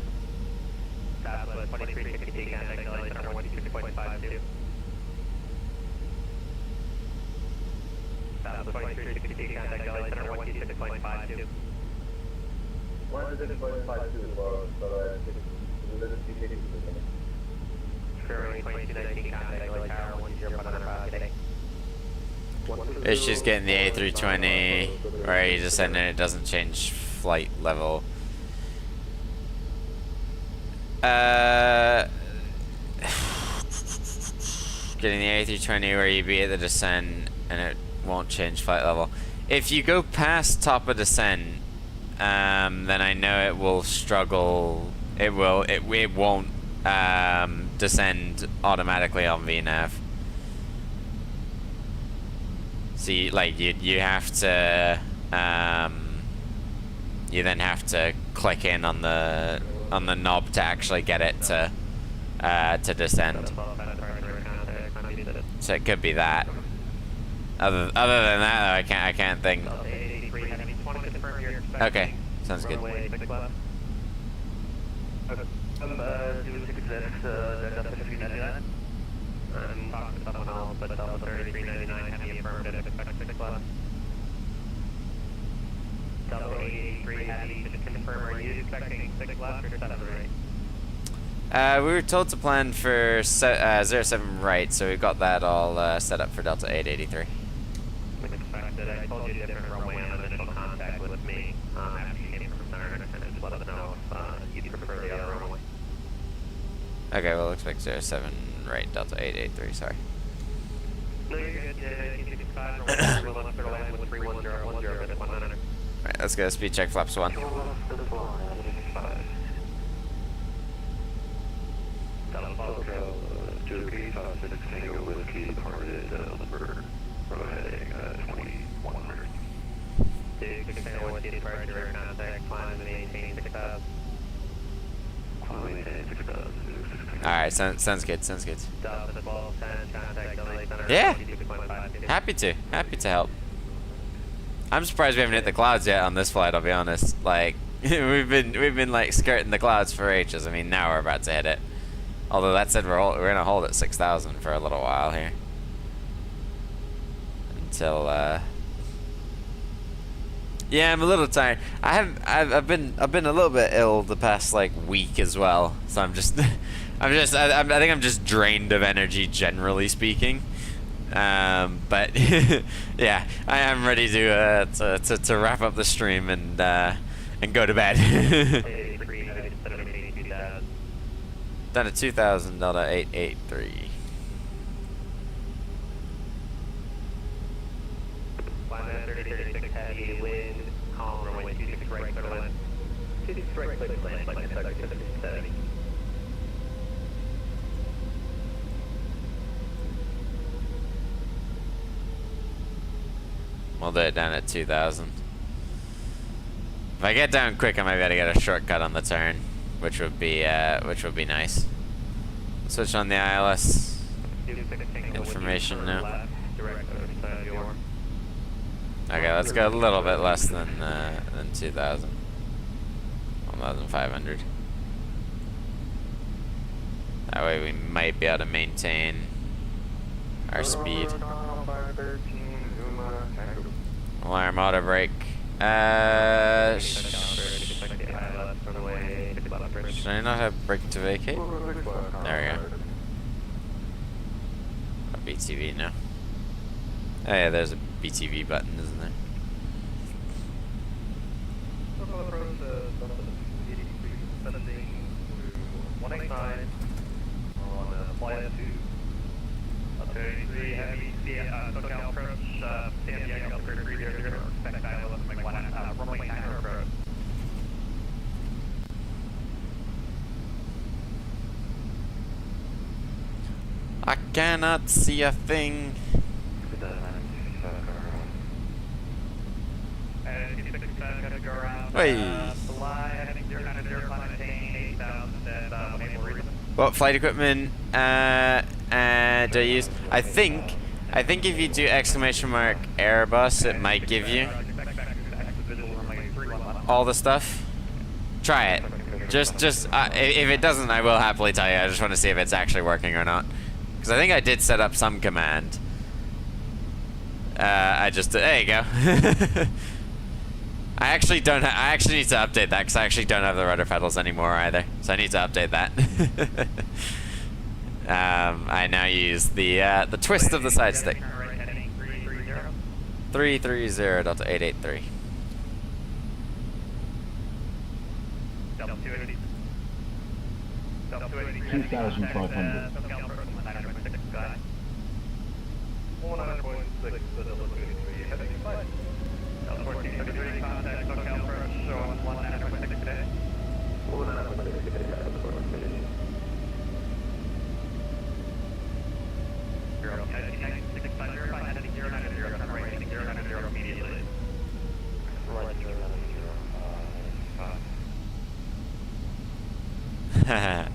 It's just getting the A320 where you just send it doesn't change flight level. Getting the A320 where you be at the descent and it won't change flight level. If you go past top of descent, then I know it will struggle. It won't descend automatically on VNAV. So you have to you then have to click in on the knob to actually get it to descend. So it could be that. Other than that, though, I can't think. Okay, sounds good. Talk to someone else, but Delta 3399 heavy affirmative, expect 6 left. Delta 883 heavy, just confirm, are you expecting 6 left or 7 right? We were told to plan for 07 right, so we've got that all set up for Delta 883. Expected. I told you different runway on initial contact with me after you came from center, and just let us know if you'd prefer the other runway. Okay, we'll expect 07 right, Delta 883, sorry. No, you're good. 265 we'll let her land with 31010 at 100. Alright, let's go speed check flaps 1. Turkey, Top 6 Tango Whiskey, departed Lindbergh, road heading 2100. 6 Tango Whiskey, departure, contact, climb and maintain 6000. Climb and maintain 6000. Alright, sounds good, sounds good. Delta 1210, contact LA Center. Yeah. 22.5. Happy to help. I'm surprised we haven't hit the clouds yet on this flight, I'll be honest. Like, we've been like skirting the clouds for ages. I mean, now we're about to hit it. Although that said, we're gonna hold at 6,000 for a little while here. Until yeah, I'm a little tired. I've been a little bit ill the past like week as well. So I'm just I think I'm just drained of energy generally speaking. But yeah, I am ready to wrap up the stream and go to bed. Down to 2,000, Delta 883. Climb at 3036 heavy, wind, calm, runway 26 right, clear land. 26 right, clear land, like I said, 70. We'll do it down at 2,000. If I get down quick, I might be able to get a shortcut on the turn, which would be nice. Switch on the ILS information now. Okay, let's go a little bit less than 2,000. 1,500. That way we might be able to maintain our speed. Alarm auto brake. Should I not have brake to vacate? There we go. A BTV now. Oh yeah, there's a BTV button, isn't there? On flight to 33 heavy SoCal approach, San Diego 3300, expect ILS runway 9 approach. I cannot see a thing. What flight equipment do I use? I think if you do exclamation mark Airbus, it might give you all the stuff. Try it. Just if it doesn't, I will happily tell you. I just want to see if it's actually working or not. Because I think I did set up some command. There you go. I actually need to update that because I actually don't have the rudder pedals anymore either. So I need to update that. I now use the twist of the side stick. 330 Delta 883. 2,500. 1433, contact SoCal approach, showing 19.6 today. Hey,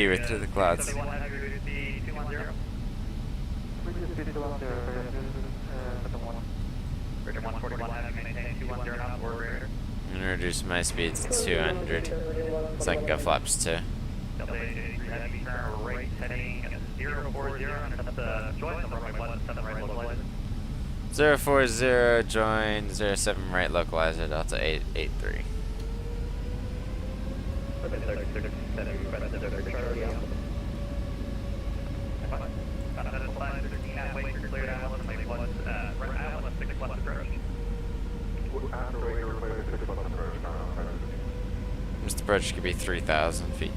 we're through the clouds. 71 heavy, reduce the 210. Bridge 141 heavy, maintain 210 knots or greater. I'm gonna reduce my speed to 200, so I can go flaps too. Delta 83 heavy, turn right heading 040, and set the join the runway 17 right localizer. 040, join 07 right localizer, Delta 883. Mr. Approach could be 3,000 feet.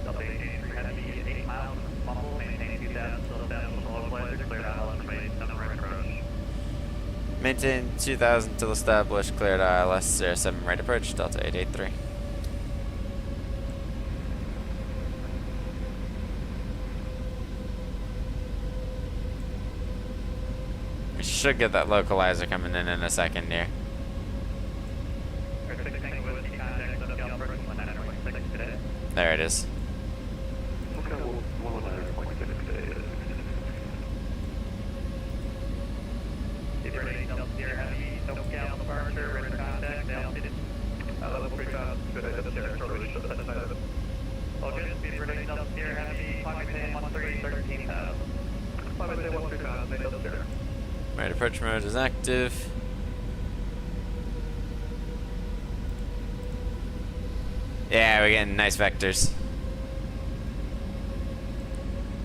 Delta 83 heavy, 8 miles, mumble, maintain 2,000, still down with the localizer, cleared out, runway 7 right approach. Maintain 2,000 till established, cleared ILS 07 right approach, Delta 883. We should get that localizer coming in a second here. There it is. Right approach mode is active. Yeah, we're getting nice vectors.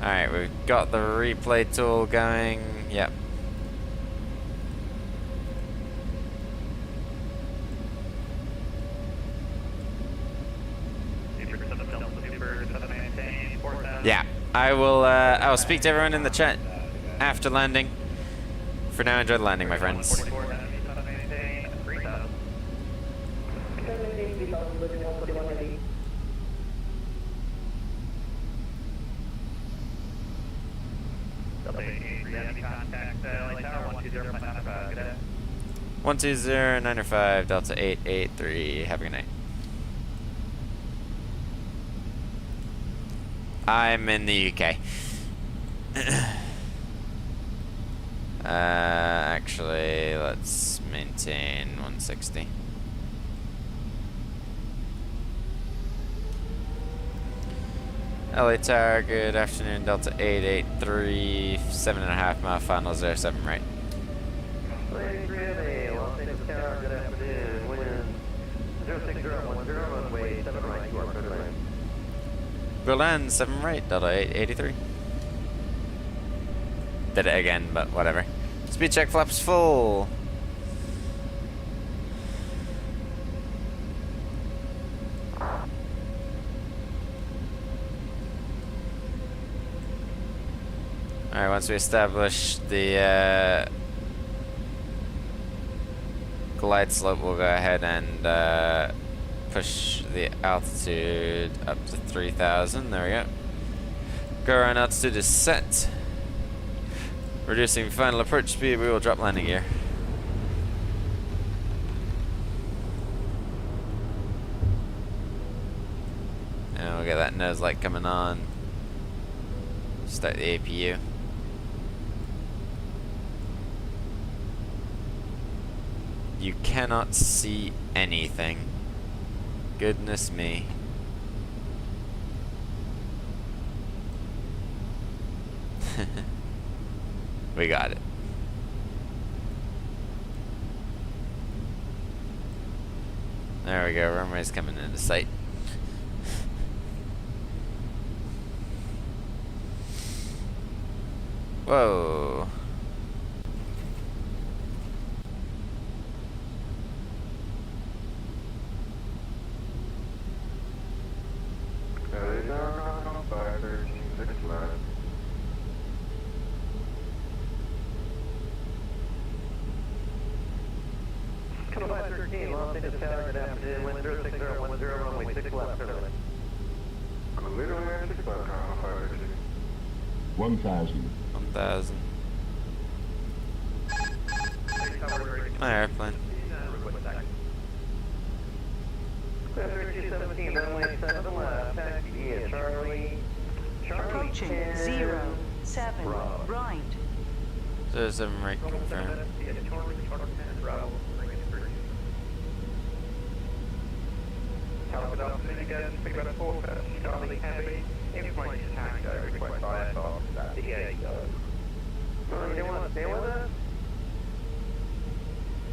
Alright, we've got the replay tool going. Yep. Yeah, I will speak to everyone in the chat after landing. For now, enjoy the landing, my friends. Contact 120-905 Delta 883. Have a good night. I'm in the UK. Actually, let's maintain 160. LA Tower, good afternoon, Delta 883, 7.5 mile final 07 right. Berlin, 7 right, Delta 883. Did it again, but whatever. Speed check flaps full. Alright, once we establish the glide slope, we'll go ahead and push the altitude up to 3,000. There we go. Go around altitude is set. Reducing final approach speed, we will drop landing gear. And we'll get that nose light coming on. Start the APU. You cannot see anything. Goodness me. We got it. There we go, runway's coming into sight. Whoa. Come by 13, Los Angeles Tower, good afternoon, wind 06010, runway 6 left, turn left. 1,000. 1,000. My airplane. Clear 217, runway 7 left, taxi via Charlie. Approaching 07 right. 07 right confirmed. Alpha again, pick up 4 Charlie Heavy, information tango, request IFR, that's the 8 You want to stay with us?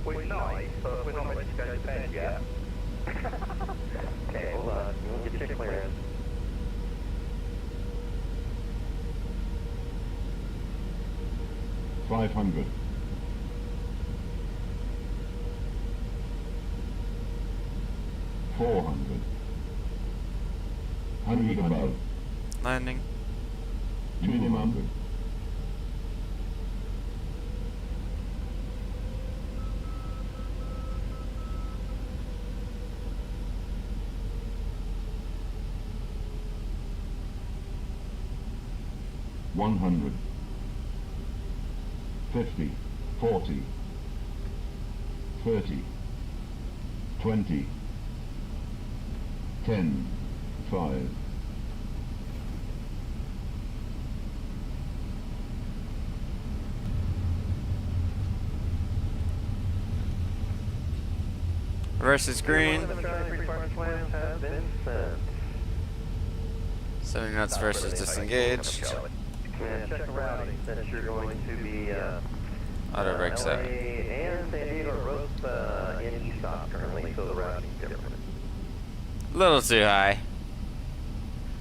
We're nice, but we're not ready to go to bed yet. Okay, hold on. We'll get your clearance. $500. 400. 100 above. Landing. 200. $100. 50, 40, 30, 20, 10, 5. Versus green. 70 knots versus disengaged. Yeah, check the routing since you're going to be Auto brakes LA out. and San Diego both in ESOP currently, so the routing's different. A little too high.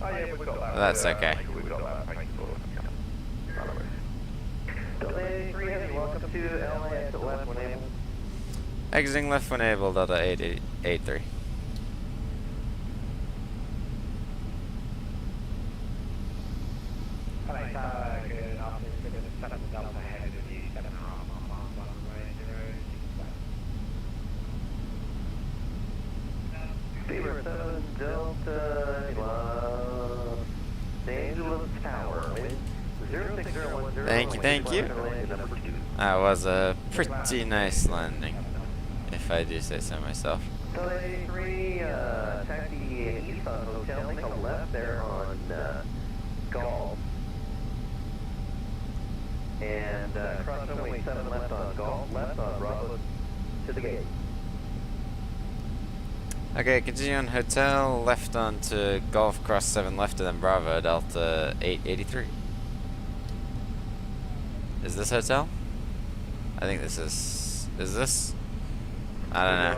Oh yeah, we've got that. That's okay. We've got that. Thank you for LA 3 Heavy, welcome to LA exit left when able. Exiting left when able, Delta 883. Beaver 7 Delta Los Angeles Tower, wind 0601. Thank you. That was a pretty nice landing, if I do say so myself. LA 3, taxi east on Hotel, make a left there on Golf. And cross runway 7 left on Golf, left on Bravo to the gate. Okay, continue on Hotel, left onto Golf, cross 7 left, and then Bravo, Delta 883. Is this Hotel? I think this is this? I don't know.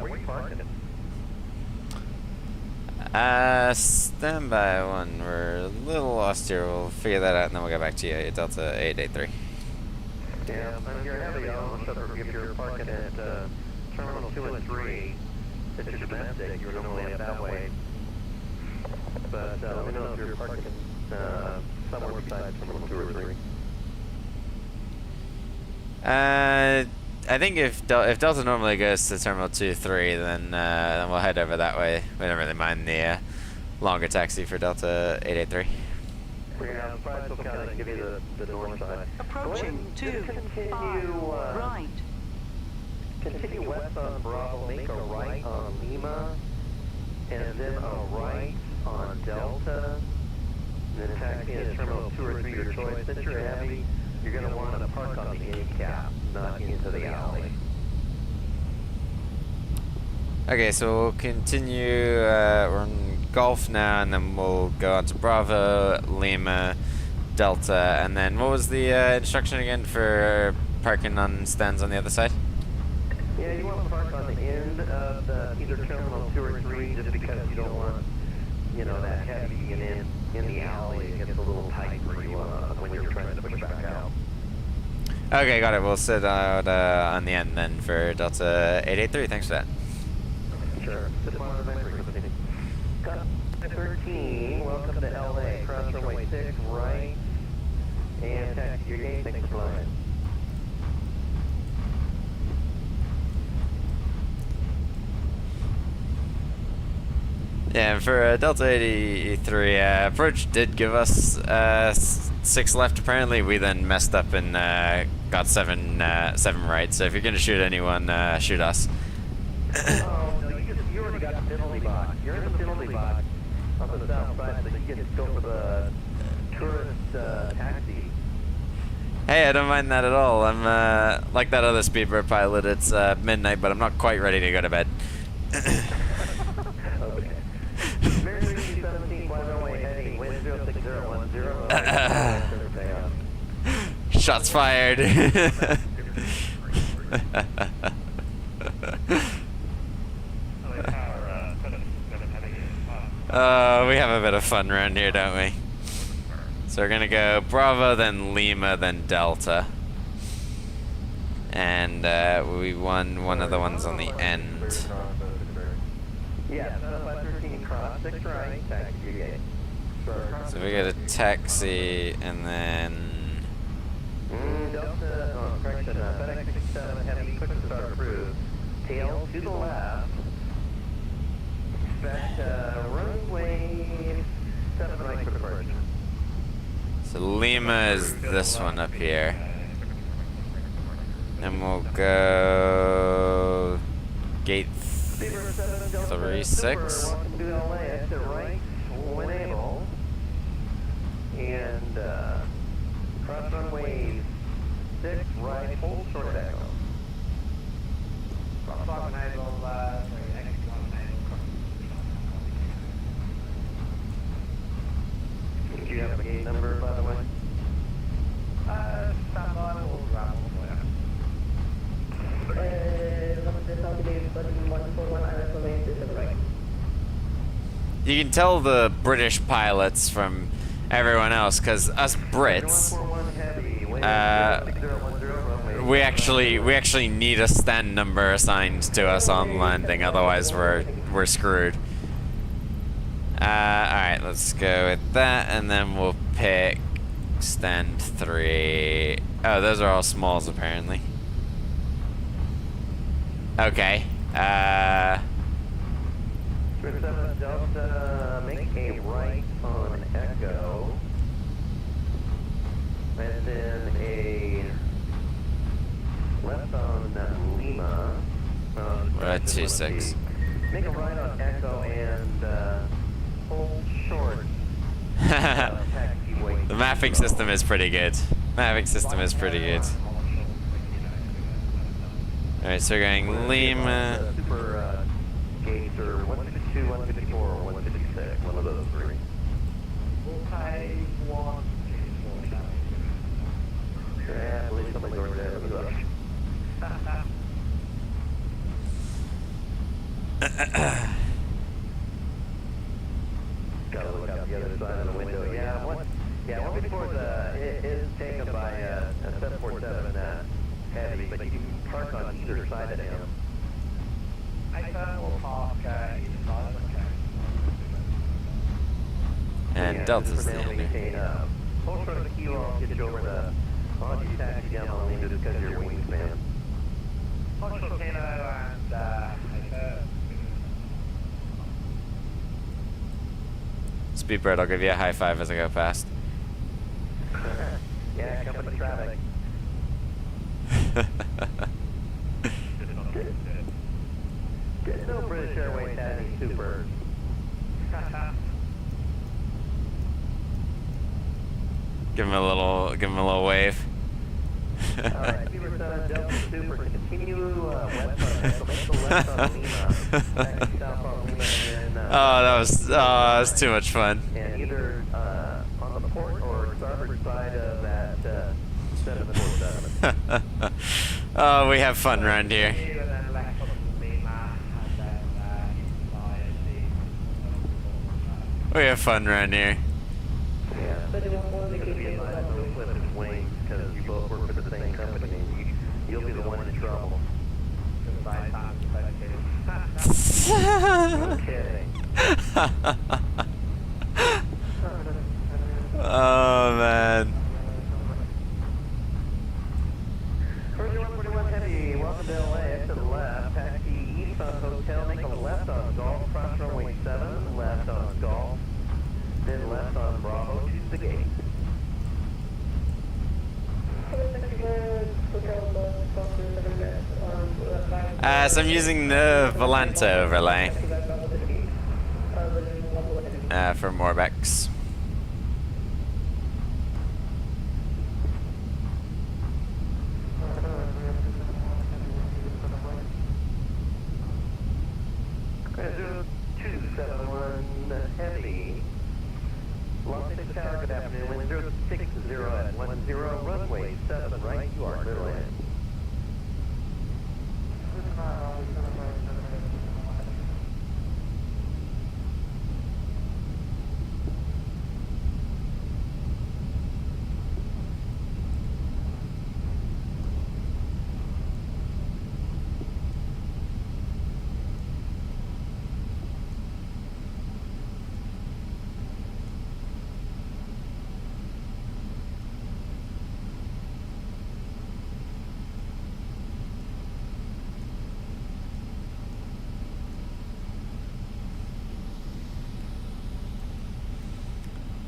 Where you parking? Standby one. We're a little lost here. We'll figure that out and then we'll get back to you. Delta 883. Yeah, I'm here heavy on, so if you're parking at Terminal 2 and 3, if you're domestic, you're normally up that way. But let me know if you're parking somewhere besides Terminal 2 or 3. I think if Delta normally goes to Terminal 2-3, then we'll head over that way. We don't really mind the longer taxi for Delta 883. Yeah, I'm probably still kind of give you the north side. Approaching 25 right. Continue west on Bravo, make a right on Lima, and then a right on Delta, and then taxi at Terminal 2 or 3, your choice. Since you're heavy, you're going to want to park on the end cap, not into the alley. Okay, so we'll continue. We're on Golf now, and then we'll go on to Bravo, Lima, Delta, and then what was the instruction again for parking on stands on the other side? Yeah, you want to park on the end of the either Terminal 2 or 3, just because you don't want, you know, that heavy and in the alley. It gets a little tight for you when you're trying to push back out. Okay, got it. We'll sit out on the end then for Delta 883. Thanks for that. Sure. Cut 13, welcome to LA. Cross runway 6, right. And taxi your gate, thanks for flying. Yeah, and for Delta 83, approach did give us 6 left apparently. We then messed up and got 7 right. So if you're gonna shoot anyone, shoot us. Oh, no, you already got the penalty box. You're in the penalty box on the south side, so you can go for the tourist taxi. Hey, I don't mind that at all. I'm like that other speedbird pilot. It's midnight, but I'm not quite ready to go to bed. Okay. Mary 17, flight runway heading, wind 06010. Shots fired. We have a bit of fun around here, don't we? So we're gonna go Bravo, then Lima, then Delta. And we won one of the ones on the end. Yeah, 513 cross, 6 right, taxi gate. So we get a taxi, and then... Delta, correction, FedEx 67 heavy, quick to start approved. Tail to the left. Expect runway 7 right for departure. So Lima is this one up here. And we'll go... Gate 36. Welcome to LA, exit right when able. And cross runway 6 right, hold short echo. Crosswalk and idle, do you have a gate number, by the way? Stop on, we'll drop You can tell the British pilots from everyone else, because us Brits, we actually need a stand number assigned to us on landing, otherwise we're screwed. Alright, let's go with that, and then we'll pick stand 3. Oh, those are all smalls apparently. Okay. 7 Delta, make a right on Echo. And then a left on Lima. We're at 26. Make a right on Echo and hold short. Taxiway. The mapping system is pretty good. Alright, so we're going Lima. Super gates are 152, 154, or 156, one of those 3. Yeah, I believe somebody's over there. Let me look. Gotta look out the other side of the window. Yeah, 154 is taken by a 747 heavy, but you can park on either side of him. I thought we'll park either side of him. And Delta's the end. Hold short of the kilo, I'll get you over the Audi taxi down on Lima just because you're a wingspan. Hold short of Kano and Speedbird, I'll give you a high five as I go past. yeah, company traffic. There's no British Airways had any super. Give him a little wave. Alright, Beaver 7 Delta Super, continue west on Echo, make the left on Lima, taxi south on Lima, and then that was too much fun. and either on the port or starboard side of that 747. Oh, we have fun around here. We have fun around here. Yeah, but it won't be a nice little flip his wings because you both work for the same company and you'll be the one in trouble. No kidding. Oh man. 4141 Heavy, welcome to LA, exit left, taxi east on Hotel, make a left on Golf, cross runway 7, left on Golf, then left on Bravo, choose the gate. So I'm using the Volanta overlay for Morbex. Cruiser 271 Heavy. Los 6 Tower, good afternoon. Wind 060 at 10, runway 7 right, you are clear to land.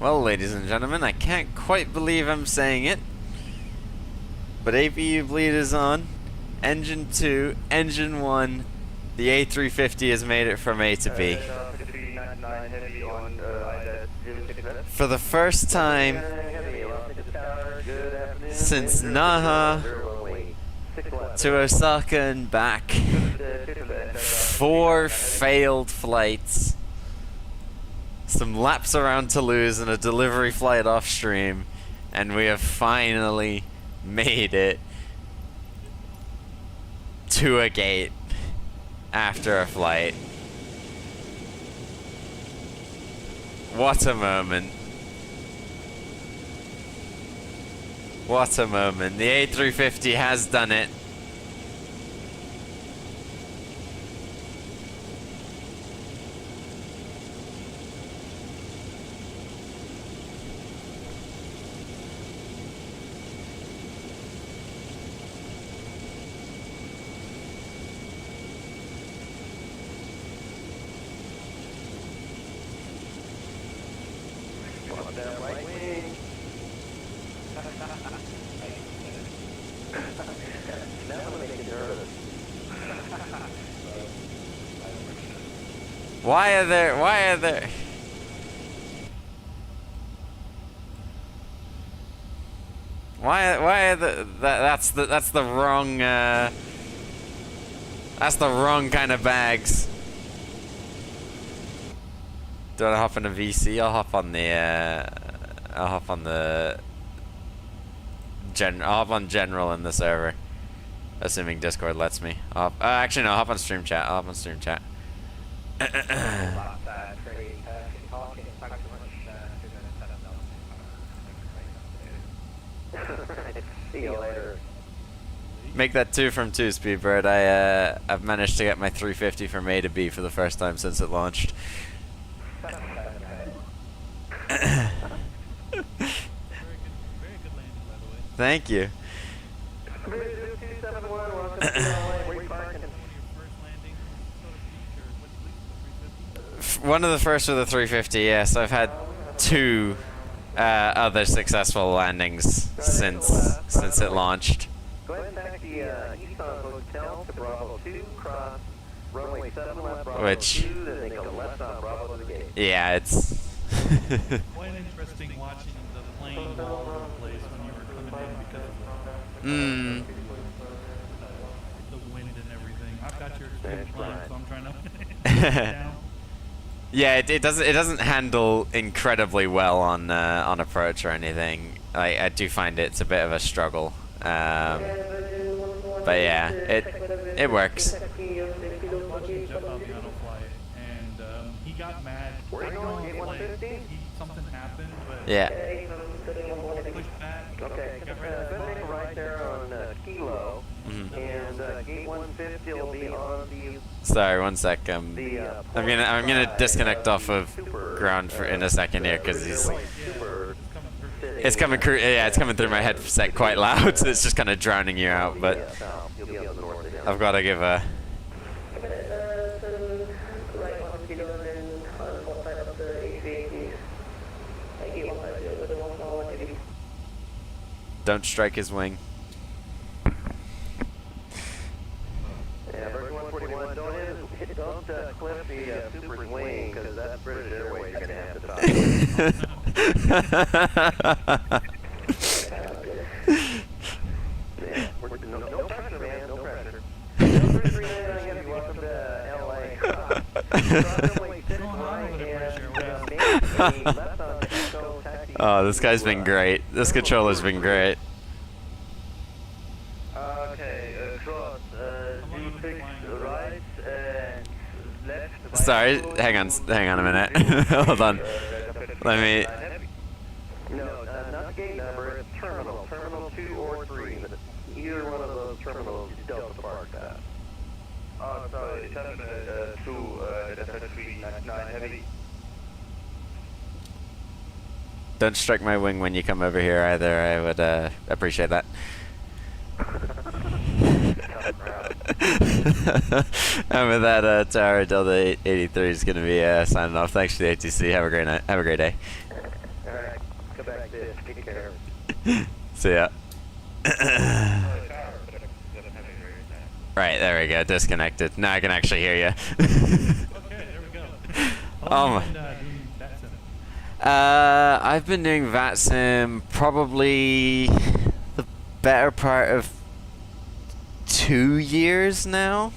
Well, ladies and gentlemen, I can't quite believe I'm saying it, but APU bleed is on. Engine 2, Engine 1, the A350 has made it from A to B. For the first time since Naha to Osaka and back, 4 failed flights, some laps around Toulouse and a delivery flight off stream, and we have finally made it to a gate after a flight. What a moment. What a moment. The A350 has done it. Why are there that's the wrong kind of bags. Do I hop on a VC? I'll hop on general in the server, assuming Discord lets me. Actually no, I'll hop on stream chat. See you later. Make that 2 from 2, Speedbird. I've managed to get my 350 from A to B for the first time since it launched. Thank you. One of the first with the 350, yes. I've had 2 other successful landings since it launched. Go ahead and taxi Easton Hotel to Bravo 2, cross runway 7 left, Bravo Which, 2, then they go left on Bravo to the gate. yeah, it's quite interesting watching the plane all over the place when you were coming in because of the wind and everything. I've got your extreme plan, so I'm trying to down. yeah, it doesn't handle incredibly well on approach or anything. I do find it's a bit of a struggle. But yeah, it works. Watching Jeff Albiano fly, and he got mad. Something happened, but Yeah. pushed back. Okay, right there on Kilo, and gate 150 will be on the. Sorry, one sec. I'm gonna disconnect off of ground in a second here because it's coming through my headset quite loud, so it's just kind of drowning you out. But I've got to give a. Don't strike his wing. Yeah, don't clip the Super's wing, because that's British Airways you're going to have to talk yeah, no pressure, man, no pressure. Welcome to LA. Oh, this guy's been great. This controller's been great. Okay, cross, you fix right and left. Sorry, hang on a minute. Hold on. Let me. No, not the gate number, it's terminal. Terminal 2 or 3. Either one of those terminals is Delta Park at. Oh, sorry, 7, 2, Delta 3, 9 heavy. Don't strike my wing when you come over here either. I would appreciate that. And with that, Tower Delta 83 is going to be signing off. Thanks for the ATC. Have a great night. Have a great day. Alright, come back to this. Take care. See ya. Right, there we go. Disconnected. Now I can actually hear you. Okay, there we go. How long have you been doing VATSIM? I've been doing VATSIM probably the better part of 2 years now.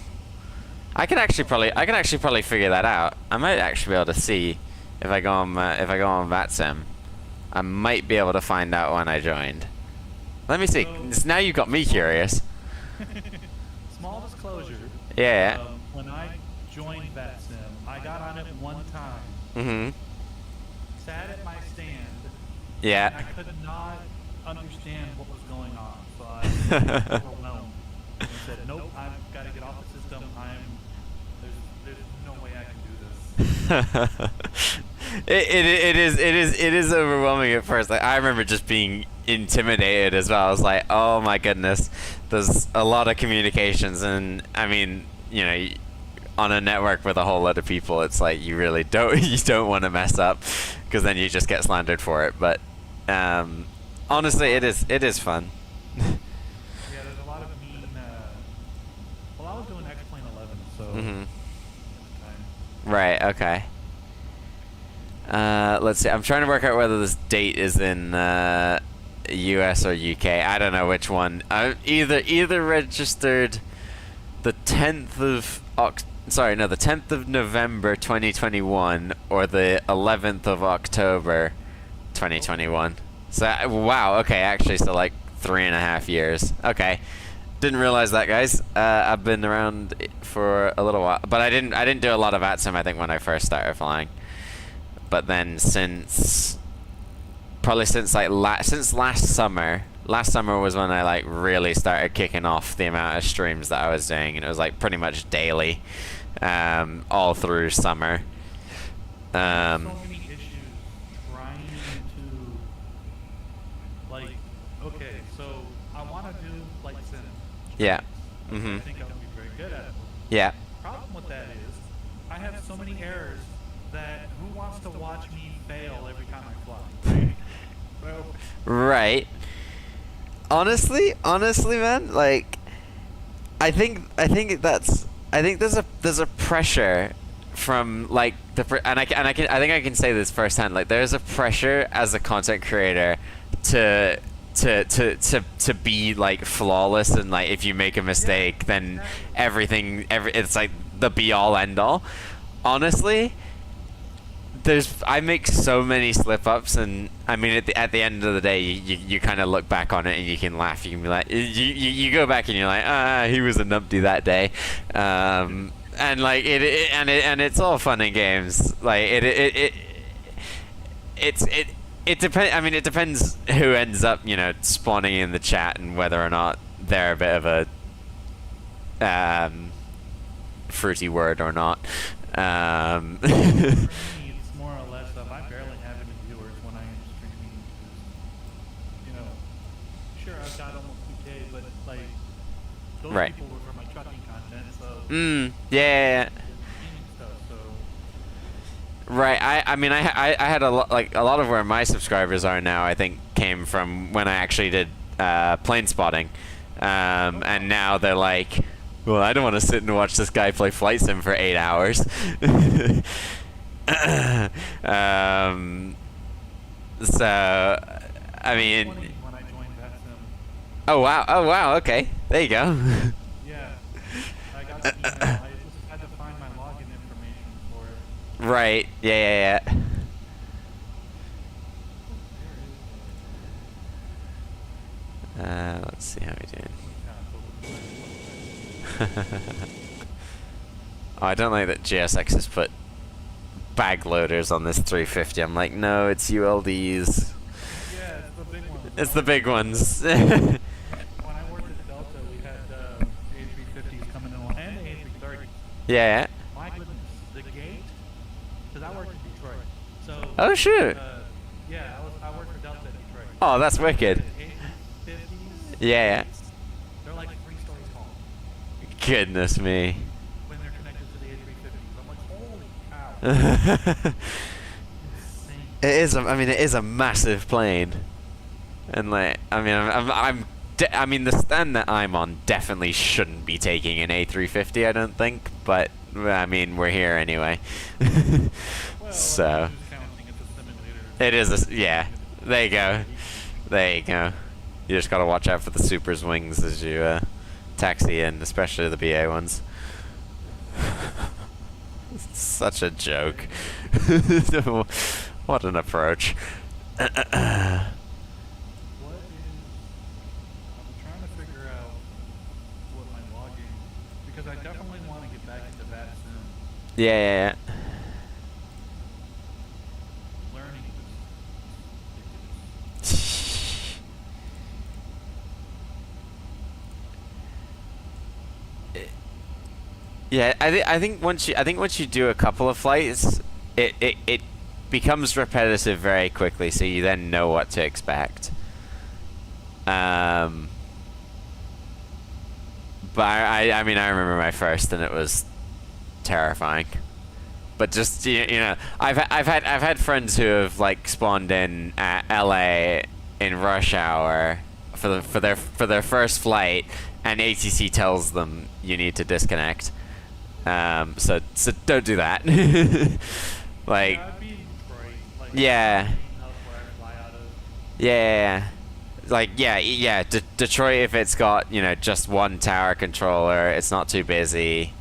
I can actually probably figure that out. I might actually be able to see if I go on VATSIM. I might be able to find out when I joined. Let me see. Now you got me curious. Small disclosure. Yeah. When I joined VATSIM, I got on it one time. Mm-hmm. Sat at my stand. Yeah. And I could not understand what was going on, so I was overwhelmed. I said, "Nope, I've got to get off the system. There's no way I can do this." It is overwhelming at first. Like, I remember just being intimidated as well. I was like, oh my goodness, there's a lot of communications, and I mean, you know, on a network with a whole lot of people, it's like you really don't want to mess up, because then you just get slandered for it. But honestly, it is fun. Yeah, there's a lot of mean. Well, I was doing X-Plane 11, so. Mm-hmm. Right. Okay. Let's see. I'm trying to work out whether this date is in US or UK. I don't know which one. Either registered the 10th of the 10th of November 2021 or the 11th of October 2021. So wow. Okay, actually, so like 3.5 years. Okay. Didn't realize that, guys. I've been around for a little while, but I didn't do a lot of VATSIM, I think, when I first started flying. But then since last summer was when I like really started kicking off the amount of streams that I was doing, and it was like pretty much daily, all through summer. So many issues trying to, like, okay, so I want to do flight sim. Yeah. I think I would be very good at it. Yeah. Problem with that is, I have so many errors that who wants to watch me fail every time I fly? Well, Right. Honestly, man, like, I think there's a pressure from like I think I can say this firsthand. Like, there's a pressure as a content creator to be like flawless, and like if you make a mistake, then it's like the be all end all. Honestly, I make so many slip ups, and I mean at the end of the day, you kind of look back on it and you can laugh. You can be like, you go back and you're like, he was a numpty that day, and like it's all fun and games. Like it depends. I mean, it depends who ends up, spawning in the chat and whether or not they're a bit of a fruity word or not. for me, it's more or less of I barely have any viewers when I am streaming. Sure, I've got almost 2K, but like those Right. people were for my trucking content, so. Yeah. Stuff, so. Right. I mean, I had a lot of where my subscribers are now, I think, came from when I actually did plane spotting, and now they're like Well, I don't want to sit and watch this guy play flight sim for 8 hours. So, I mean... When I joined that sim. Oh wow, okay. There you go. Yeah. I got the email. I just had to find my login information for it. Right, yeah. Let's see how we doing. Oh, I don't like that JSX has put bag loaders on this 350. I'm like, no, it's ULDs. Yeah, it's the big ones. It's the big ones. When I worked at Delta, we had A350s coming in, and A330s. Yeah. My goodness, the gate, because I worked in Detroit. So. Oh shoot. Yeah, I worked for Delta in Detroit. Oh, that's wicked. A350s. Yeah. They're like 3 stories tall. Goodness me. When they're connected to the A350s, I'm like, holy cow. It is. I mean, it is a massive plane, and like, I mean, I mean, the stand that I'm on definitely shouldn't be taking an A350. I don't think, but I mean, we're here anyway. Well, So counting, it's a simulator. it is. Yeah. There you go. There you go. You just gotta watch out for the super's wings as you taxi in, especially the BA ones. Such a joke. What an approach. What is... I'm trying to figure out what my logging... Because I definitely want to get back into that soon. Yeah. Learning Yeah, I think once you do a couple of flights, it becomes repetitive very quickly, so you then know what to expect. But I mean, I remember my first, and it was terrifying. But just you know, I've had friends who have like spawned in at LA in rush hour for their first flight, and ATC tells them you need to disconnect. So don't do that. Like, yeah. Like, yeah. Detroit, if it's got, you know, just one tower controller, it's not too busy,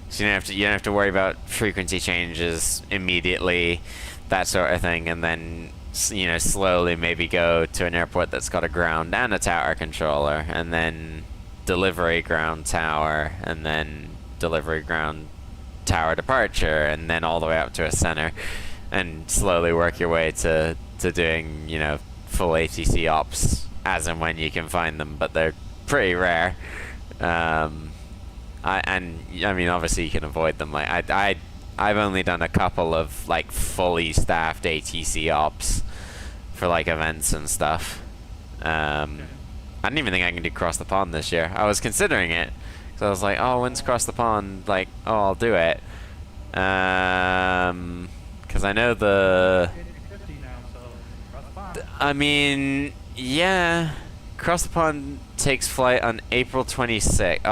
so you don't have to worry about frequency changes immediately, that sort of thing. And then, you know, slowly maybe go to an airport that's got a ground and a tower controller, and then delivery ground tower, and then delivery ground tower departure, and then all the way up to a center, and slowly work your way to doing, you know, full ATC ops as and when you can find them, but they're pretty rare. I mean, obviously you can avoid them. Like I've only done a couple of like fully staffed ATC ops for like events and stuff. I don't even think I can do cross the pond this year. I was considering it, so I was like, oh, when's cross the pond? Like, oh, I'll do it. Because I know the... I mean, yeah. Cross the pond takes flight on April 26th.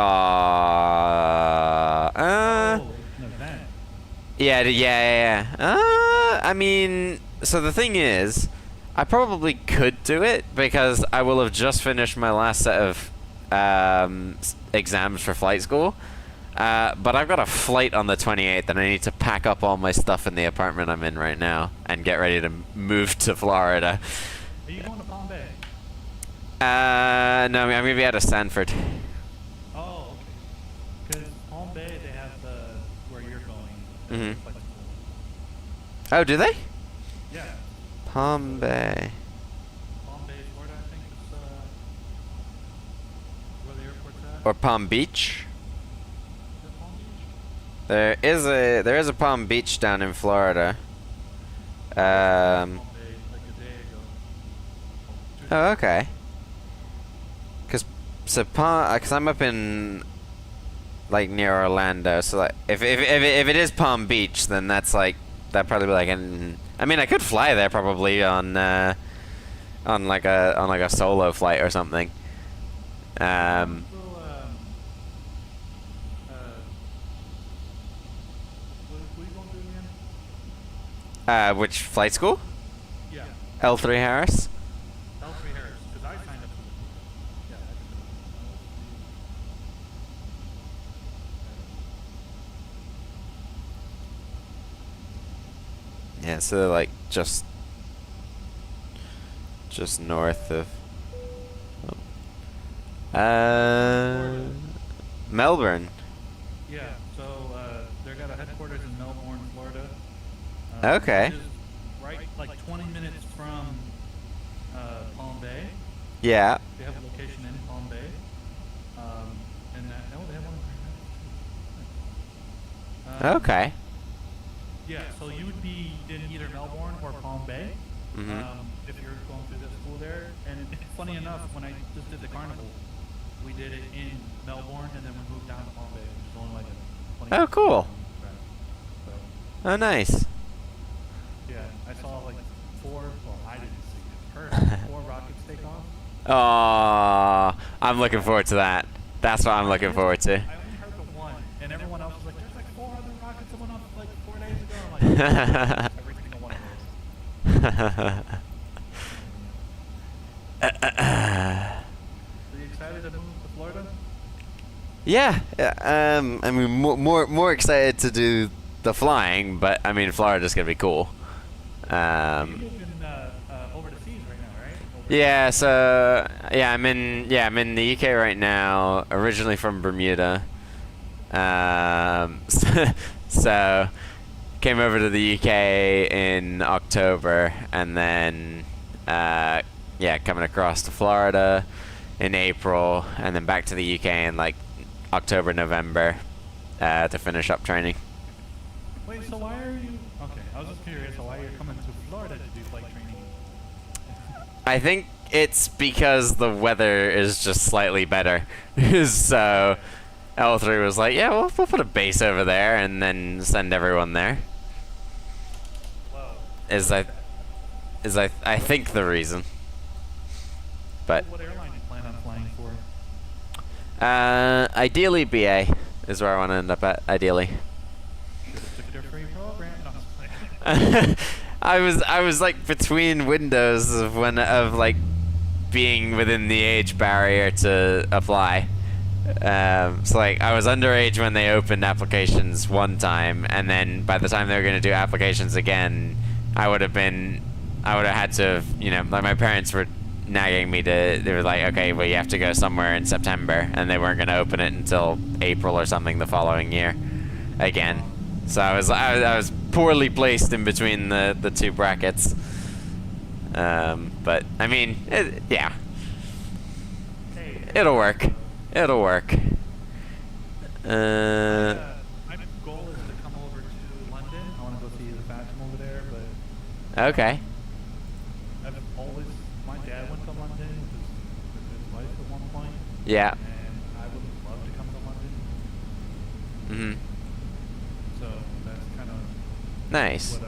Yeah. I mean, so the thing is, I probably could do it because I will have just finished my last set of exams for flight school. But I've got a flight on the 28th, and I need to pack up all my stuff in the apartment I'm in right now and get ready to move to Florida. Are you going to Palm Bay? No, I'm going to be out of Sanford. Oh, okay. Because Palm Bay, they have where you're going. Mm-hmm. Flight school. Oh, do they? Yeah. Palm Bay. Palm Bay, Florida, I think is where the airport's at. Or Palm Beach? Is it Palm Beach? There is a Palm Beach down in Florida. Palm Bay, like a day ago. Oh, okay. Because I'm up in like near Orlando, so like if it is Palm Beach, then that'd probably be like an. I mean, I could fly there probably on like a solo flight or something. Well, school you going to again? Which flight school? Yeah. L3 Harris. L3 Harris, because I signed up for the. Yeah. Yeah, so they're like just north of Melbourne. Yeah, so they got a headquarters in Melbourne, Florida. Okay. Which is right, like 20 minutes from Palm Bay. Yeah. They have a location in Palm Bay. And they have one in Greenwich. Okay. Yeah, so you would be in either Melbourne or Palm Bay if you're going through the school there. And funny enough, when I just did the carnival, we did it in Melbourne and then we moved down to Palm Bay, which is only like a 20 Oh, cool. So, Oh, nice. yeah, I saw like 4, well, I didn't see it, heard 4 rockets take off. Aw, I'm looking forward to that. That's what I'm looking forward to. I only heard the one, and everyone else was like, there's like 4 other rockets that went off like 4 days ago. I'm like, every single one of those. Are you excited to move to Florida? Yeah, I mean, more excited to do the flying, but I mean, Florida's gonna be cool. You live in over the seas right now, right? Yeah, so I'm in the UK right now. Originally from Bermuda, so came over to the UK in October, and then coming across to Florida in April, and then back to the UK in like October, November to finish up training. Wait, so why are you? Okay, I was just curious why you're coming to Florida to do flight training. I think it's because the weather is just slightly better. So L3 was like, yeah, we'll put a base over there and then send everyone there. Whoa. I think the reason. But What airline do you plan on flying for? ideally BA is where I want to end up at. Ideally. Should have took their free program. No, I'm just playing. I was like between windows of like being within the age barrier to apply. So like I was underage when they opened applications one time, and then by the time they were going to do applications again, I would have had to, like my parents were nagging me they were like, okay, well you have to go somewhere in September, and they weren't going to open it until April or something the following year again. So I was poorly placed in between the two brackets. But I mean, yeah, it'll work. It'll work. My goal is to come over to London. I want to go see the Phantom over there, but Okay. my dad went to London with his wife at one point. Yeah. And I would love to come to London. Mhm. So that's kind of Nice. what I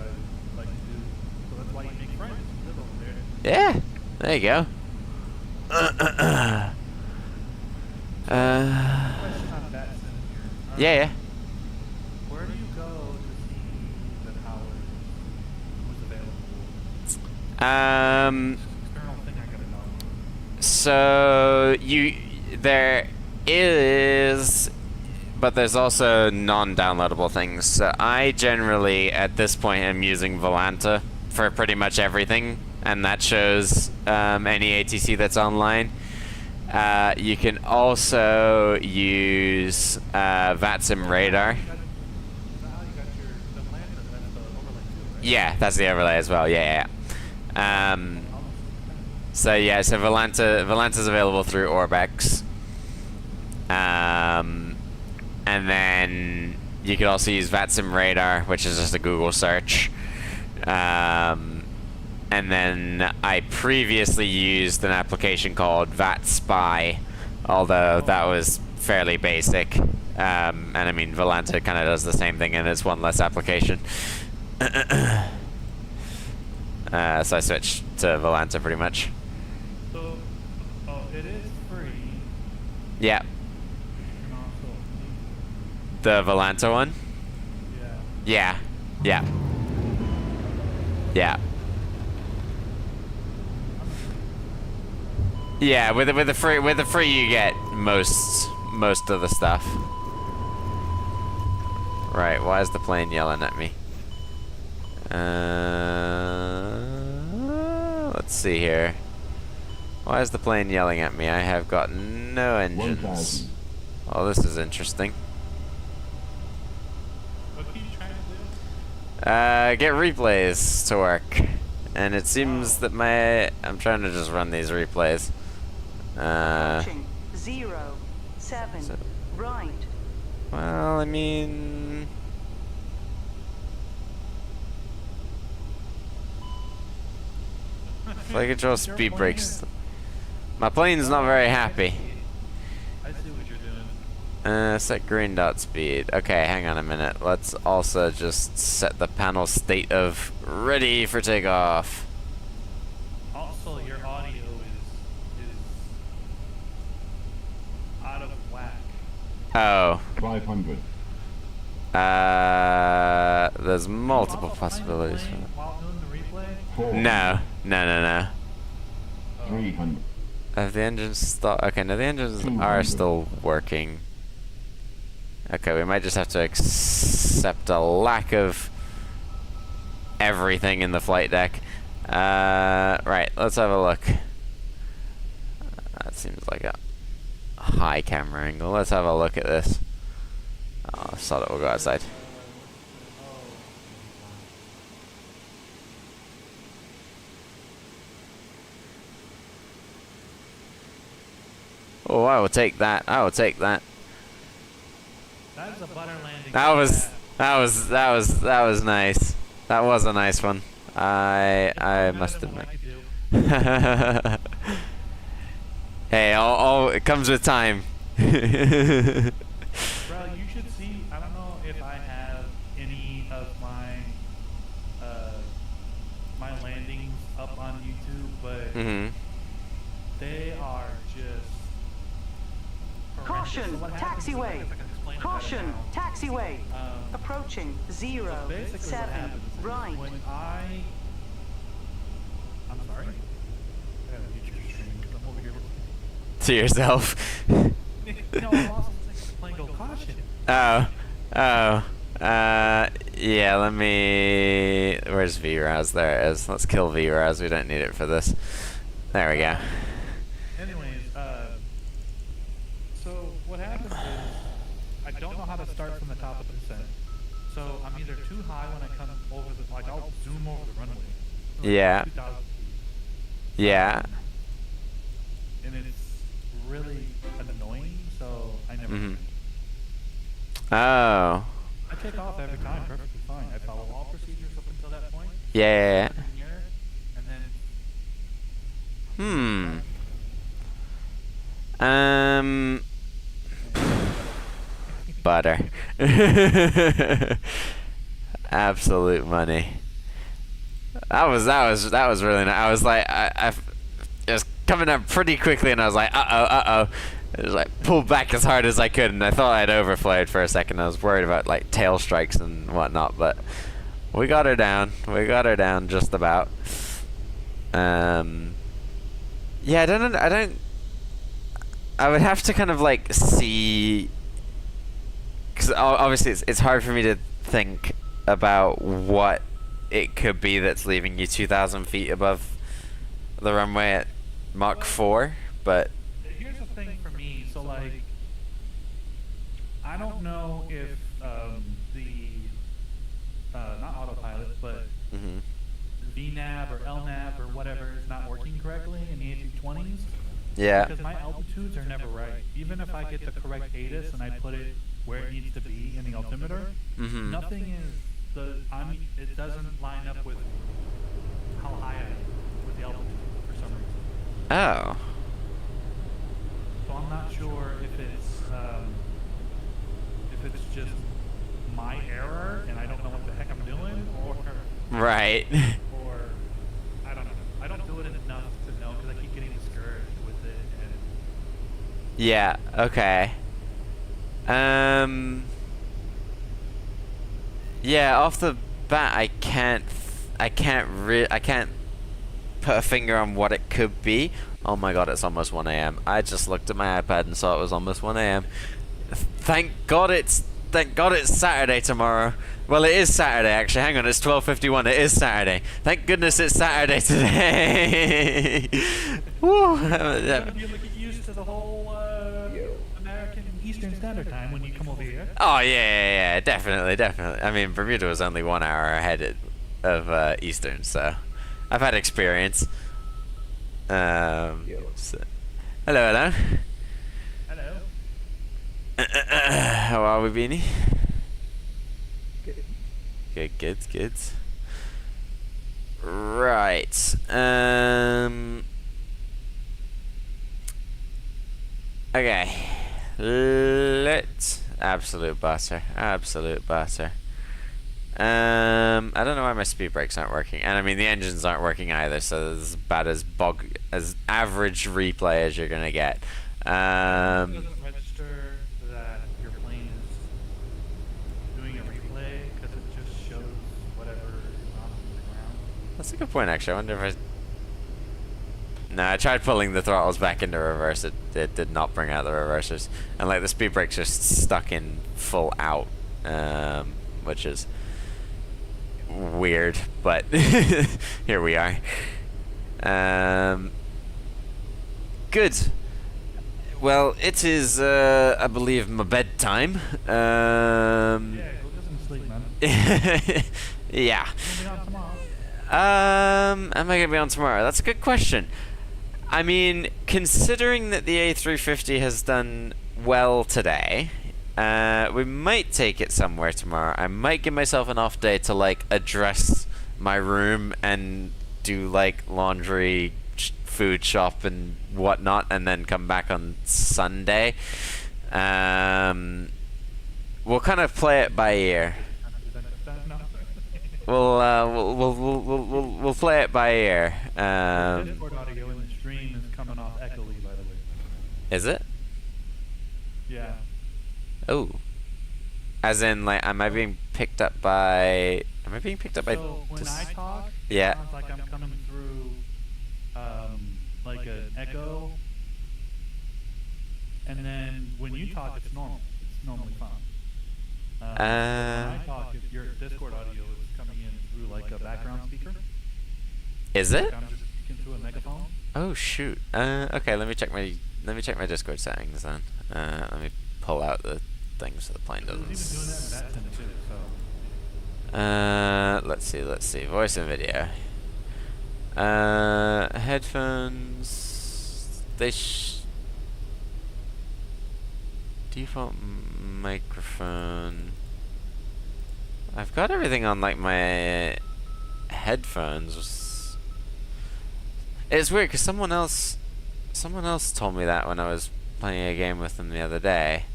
like to do. So that's why you make friends. You live over there. Yeah. There you go. Question on that since you're. Yeah. Where do you go to see the towers? Who's available? External thing I gotta know. So there is, but there's also non-downloadable things. So I generally, at this point, am using Volanta for pretty much everything, and that shows any ATC that's online. You can also use VATSIM Radar. Yeah, that's the overlay as well. Yeah. So Volanta's available through Orbex. And then you could also use VATSIM Radar, which is just a Google search. And then I previously used an application called VATSpy, although that was fairly basic. And I mean, Volanta kind of does the same thing, and it's one less application. So I switched to Volanta pretty much. So, it is free. Yeah. And also, The Volanta one? yeah. Yeah. Yeah. Yeah. Yeah, with the free you get most of the stuff. Right, why is the plane yelling at me? Let's see here. Why is the plane yelling at me? I have got no engines. 1,000. Oh, this is interesting. What are you trying to do? Get replays to work. And it seems that I'm trying to just run these replays. Approaching 0, 7, so- right. Well, I mean... Flight control speed brakes. My plane's not very happy. I see what you're doing. Set green dot speed. Okay, hang on a minute. Let's also just set the panel state of ready for takeoff. Also, your audio is out of whack. Oh. 500. There's multiple Also flying the possibilities. plane while doing the replay? 400. No. 300. Have the engines stopped? Okay, no, the engines 200. are still working. Okay, we might just have to accept a lack of everything in the flight deck. Right, let's have a look. That seems like a high camera angle. Let's have a look at this. Oh, sod it, we'll go outside. Oh, I will take that. I will take that. That is a butter landing. That was nice. That was a nice one. I must admit. Hey, all it comes with time. Bro, you should see. I don't know if I have any of my my landings up on YouTube, but they are just horrendous. Caution, So what happens is, taxiway. if I can explain it better Caution, now, taxiway. Approaching 0, basically what 7, happens is right. when I'm sorry? I gotta mute your stream because I'm over here. To yourself. No, I'm also thinking the plane go caution. Yeah, let me... Where's VRAS? There it is. Let's kill VRAS. We don't need it for this. There we go. Anyways, so what happens is I don't know how to start from the top of the descent. So I'm either too high when I come over the, like I'll zoom over the runway. So like Yeah. 2,000 feet. Yeah. And it's really annoying, so I never. Oh. I take off every time perfectly fine. I follow all procedures up until that point. Yeah. Here, and then Butter. Absolute money. That was really nice. I was like, it was coming up pretty quickly, and I was like, uh oh. I was like pulled back as hard as I could, and I thought I'd overflowed for a second. I was worried about like tail strikes and whatnot, but we got her down. We got her down just about. Yeah, I would have to kind of like see, because obviously it's hard for me to think about what it could be that's leaving you 2,000 feet above the runway at Mach 4, but here's the thing for me. So like, I don't know if not autopilot, but VNAV or LNAV or whatever is not working correctly in the A320s. yeah. Because my altitudes are never right. Even if I get the correct ATIS and I put it where it needs to be in the altimeter, nothing is it doesn't line up with how high I am with the altitude for some reason. Oh. So I'm not sure if it's just my error and I don't know what the heck I'm doing, or Right. or I don't know. I don't do it enough to know because I keep getting discouraged with it. And Yeah. Yeah, off the bat, I can't put a finger on what it could be. Oh my god, it's almost 1 a.m. I just looked at my iPad and saw it was almost 1 a.m. Thank God it's Saturday tomorrow. Well, it is Saturday actually. Hang on, it's 12:51. It is Saturday. Thank goodness it's Saturday today. Woo. You're gonna be able to get used to the whole American Eastern Standard Time when you come over here. Oh yeah, definitely. I mean, Bermuda was only 1 hour ahead of Eastern, so I've had experience. So. Hello. Hello. How are we, Beanie? Good. Good. Right. Okay. Let's absolute butter. I don't know why my speed brakes aren't working, and I mean the engines aren't working either. So it's about as average replay as you're gonna get. It doesn't register that your plane is doing a replay because it just shows whatever is on the ground. That's a good point, actually. I wonder if No, I tried pulling the throttles back into reverse. It did not bring out the reversers, and like the speed brakes just stuck in full out, which is weird. But here we are. Good. Well, it is, I believe, my bedtime. Yeah, go get some sleep, man. Yeah. We'll be on tomorrow. Am I gonna be on tomorrow? That's a good question. I mean, considering that the A350 has done well today, we might take it somewhere tomorrow. I might give myself an off day to like address my room and do like laundry, food shop and whatnot, and then come back on Sunday. We'll kind of play it by ear. We'll play it by ear. Discord audio in the stream is coming off echoey, by the way. Is it? Yeah. Oh. As in, like, am I being picked up by? Am I being picked up by? So when I talk, it Yeah. sounds like I'm coming through, like an echo. And then when you talk, it's normal. It's normally fine. When I talk, your Discord audio is coming in through like a background speaker. Is it? Like I'm just speaking through a megaphone. Oh shoot. Okay. Let me check my Discord settings then. Let me pull out the thing so the plane It was doesn't. even doing that in that thing too. So. Let's see. Voice and video. Headphones. Default microphone. I've got everything on like my headphones. It's weird because someone else told me that when I was playing a game with them the other day.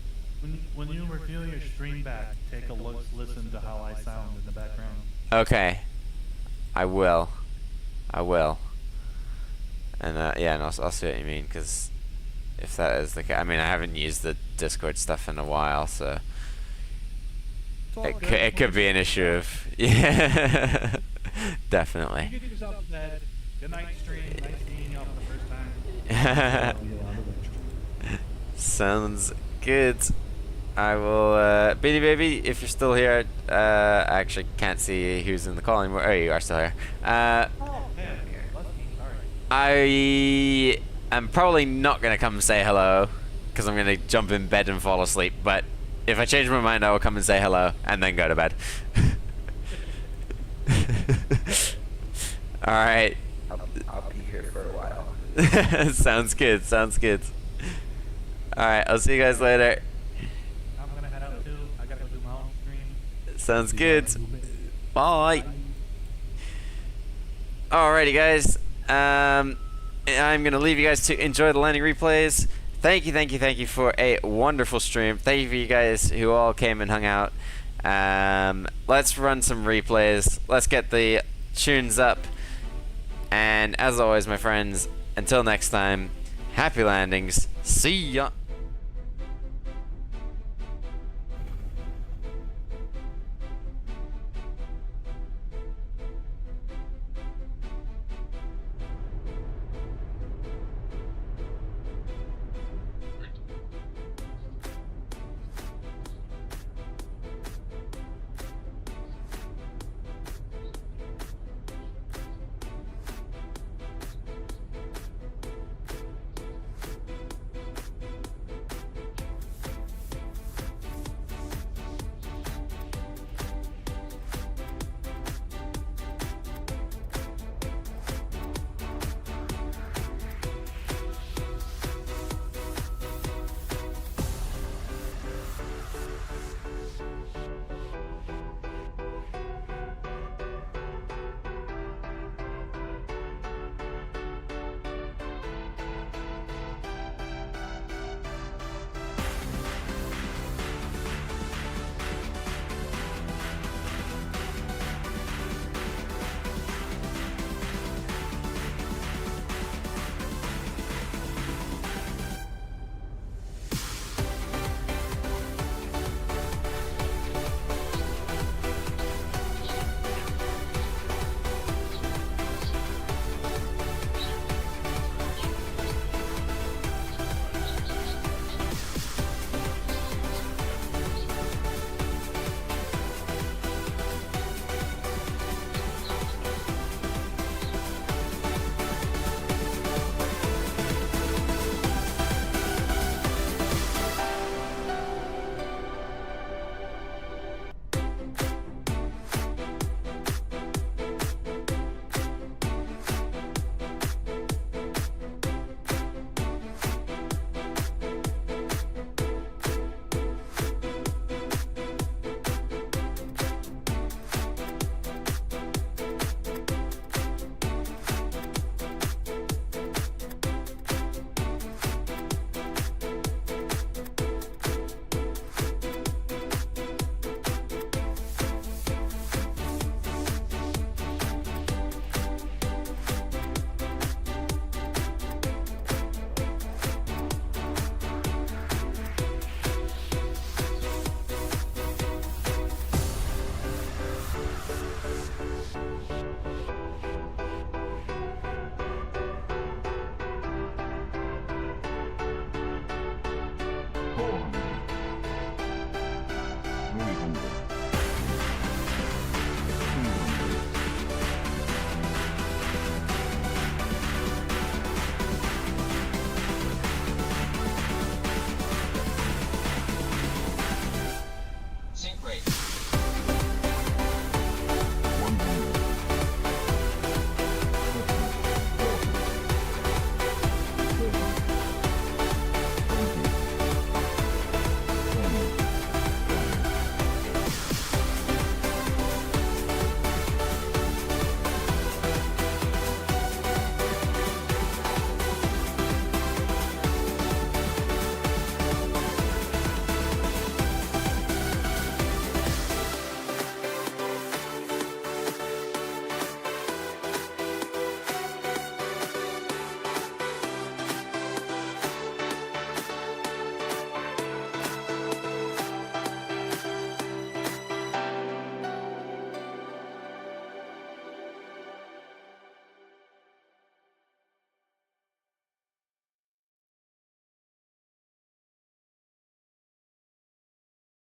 When you reveal your stream back, take a listen to how I sound in the background. Okay, I will. And yeah, and I'll see what you mean, because if that is the case, I mean, I haven't used the Discord stuff in a while, so it could be an issue of yeah, definitely. You get yourself to bed. Good night, stream. Nice meeting you all for the first time. Sounds good. I will, Beanie Baby, if you're still here, I actually can't see who's in the call anymore. Oh, you are still here. Oh, man. Lucky. Sorry. I am probably not going to come and say hello, because I'm going to jump in bed and fall asleep, but if I change my mind, I will come and say hello, and then go to bed. Alright. I'll be here for a while. Sounds good. Alright, I'll see you guys later. I'm gonna head out too. I gotta go do my own stream. Sounds good. Bye. Alrighty, guys. I'm gonna leave you guys to enjoy the landing replays. Thank you for a wonderful stream. Thank you for you guys who all came and hung out. Let's run some replays. Let's get the tunes up. And as always, my friends, until next time, happy landings. See ya.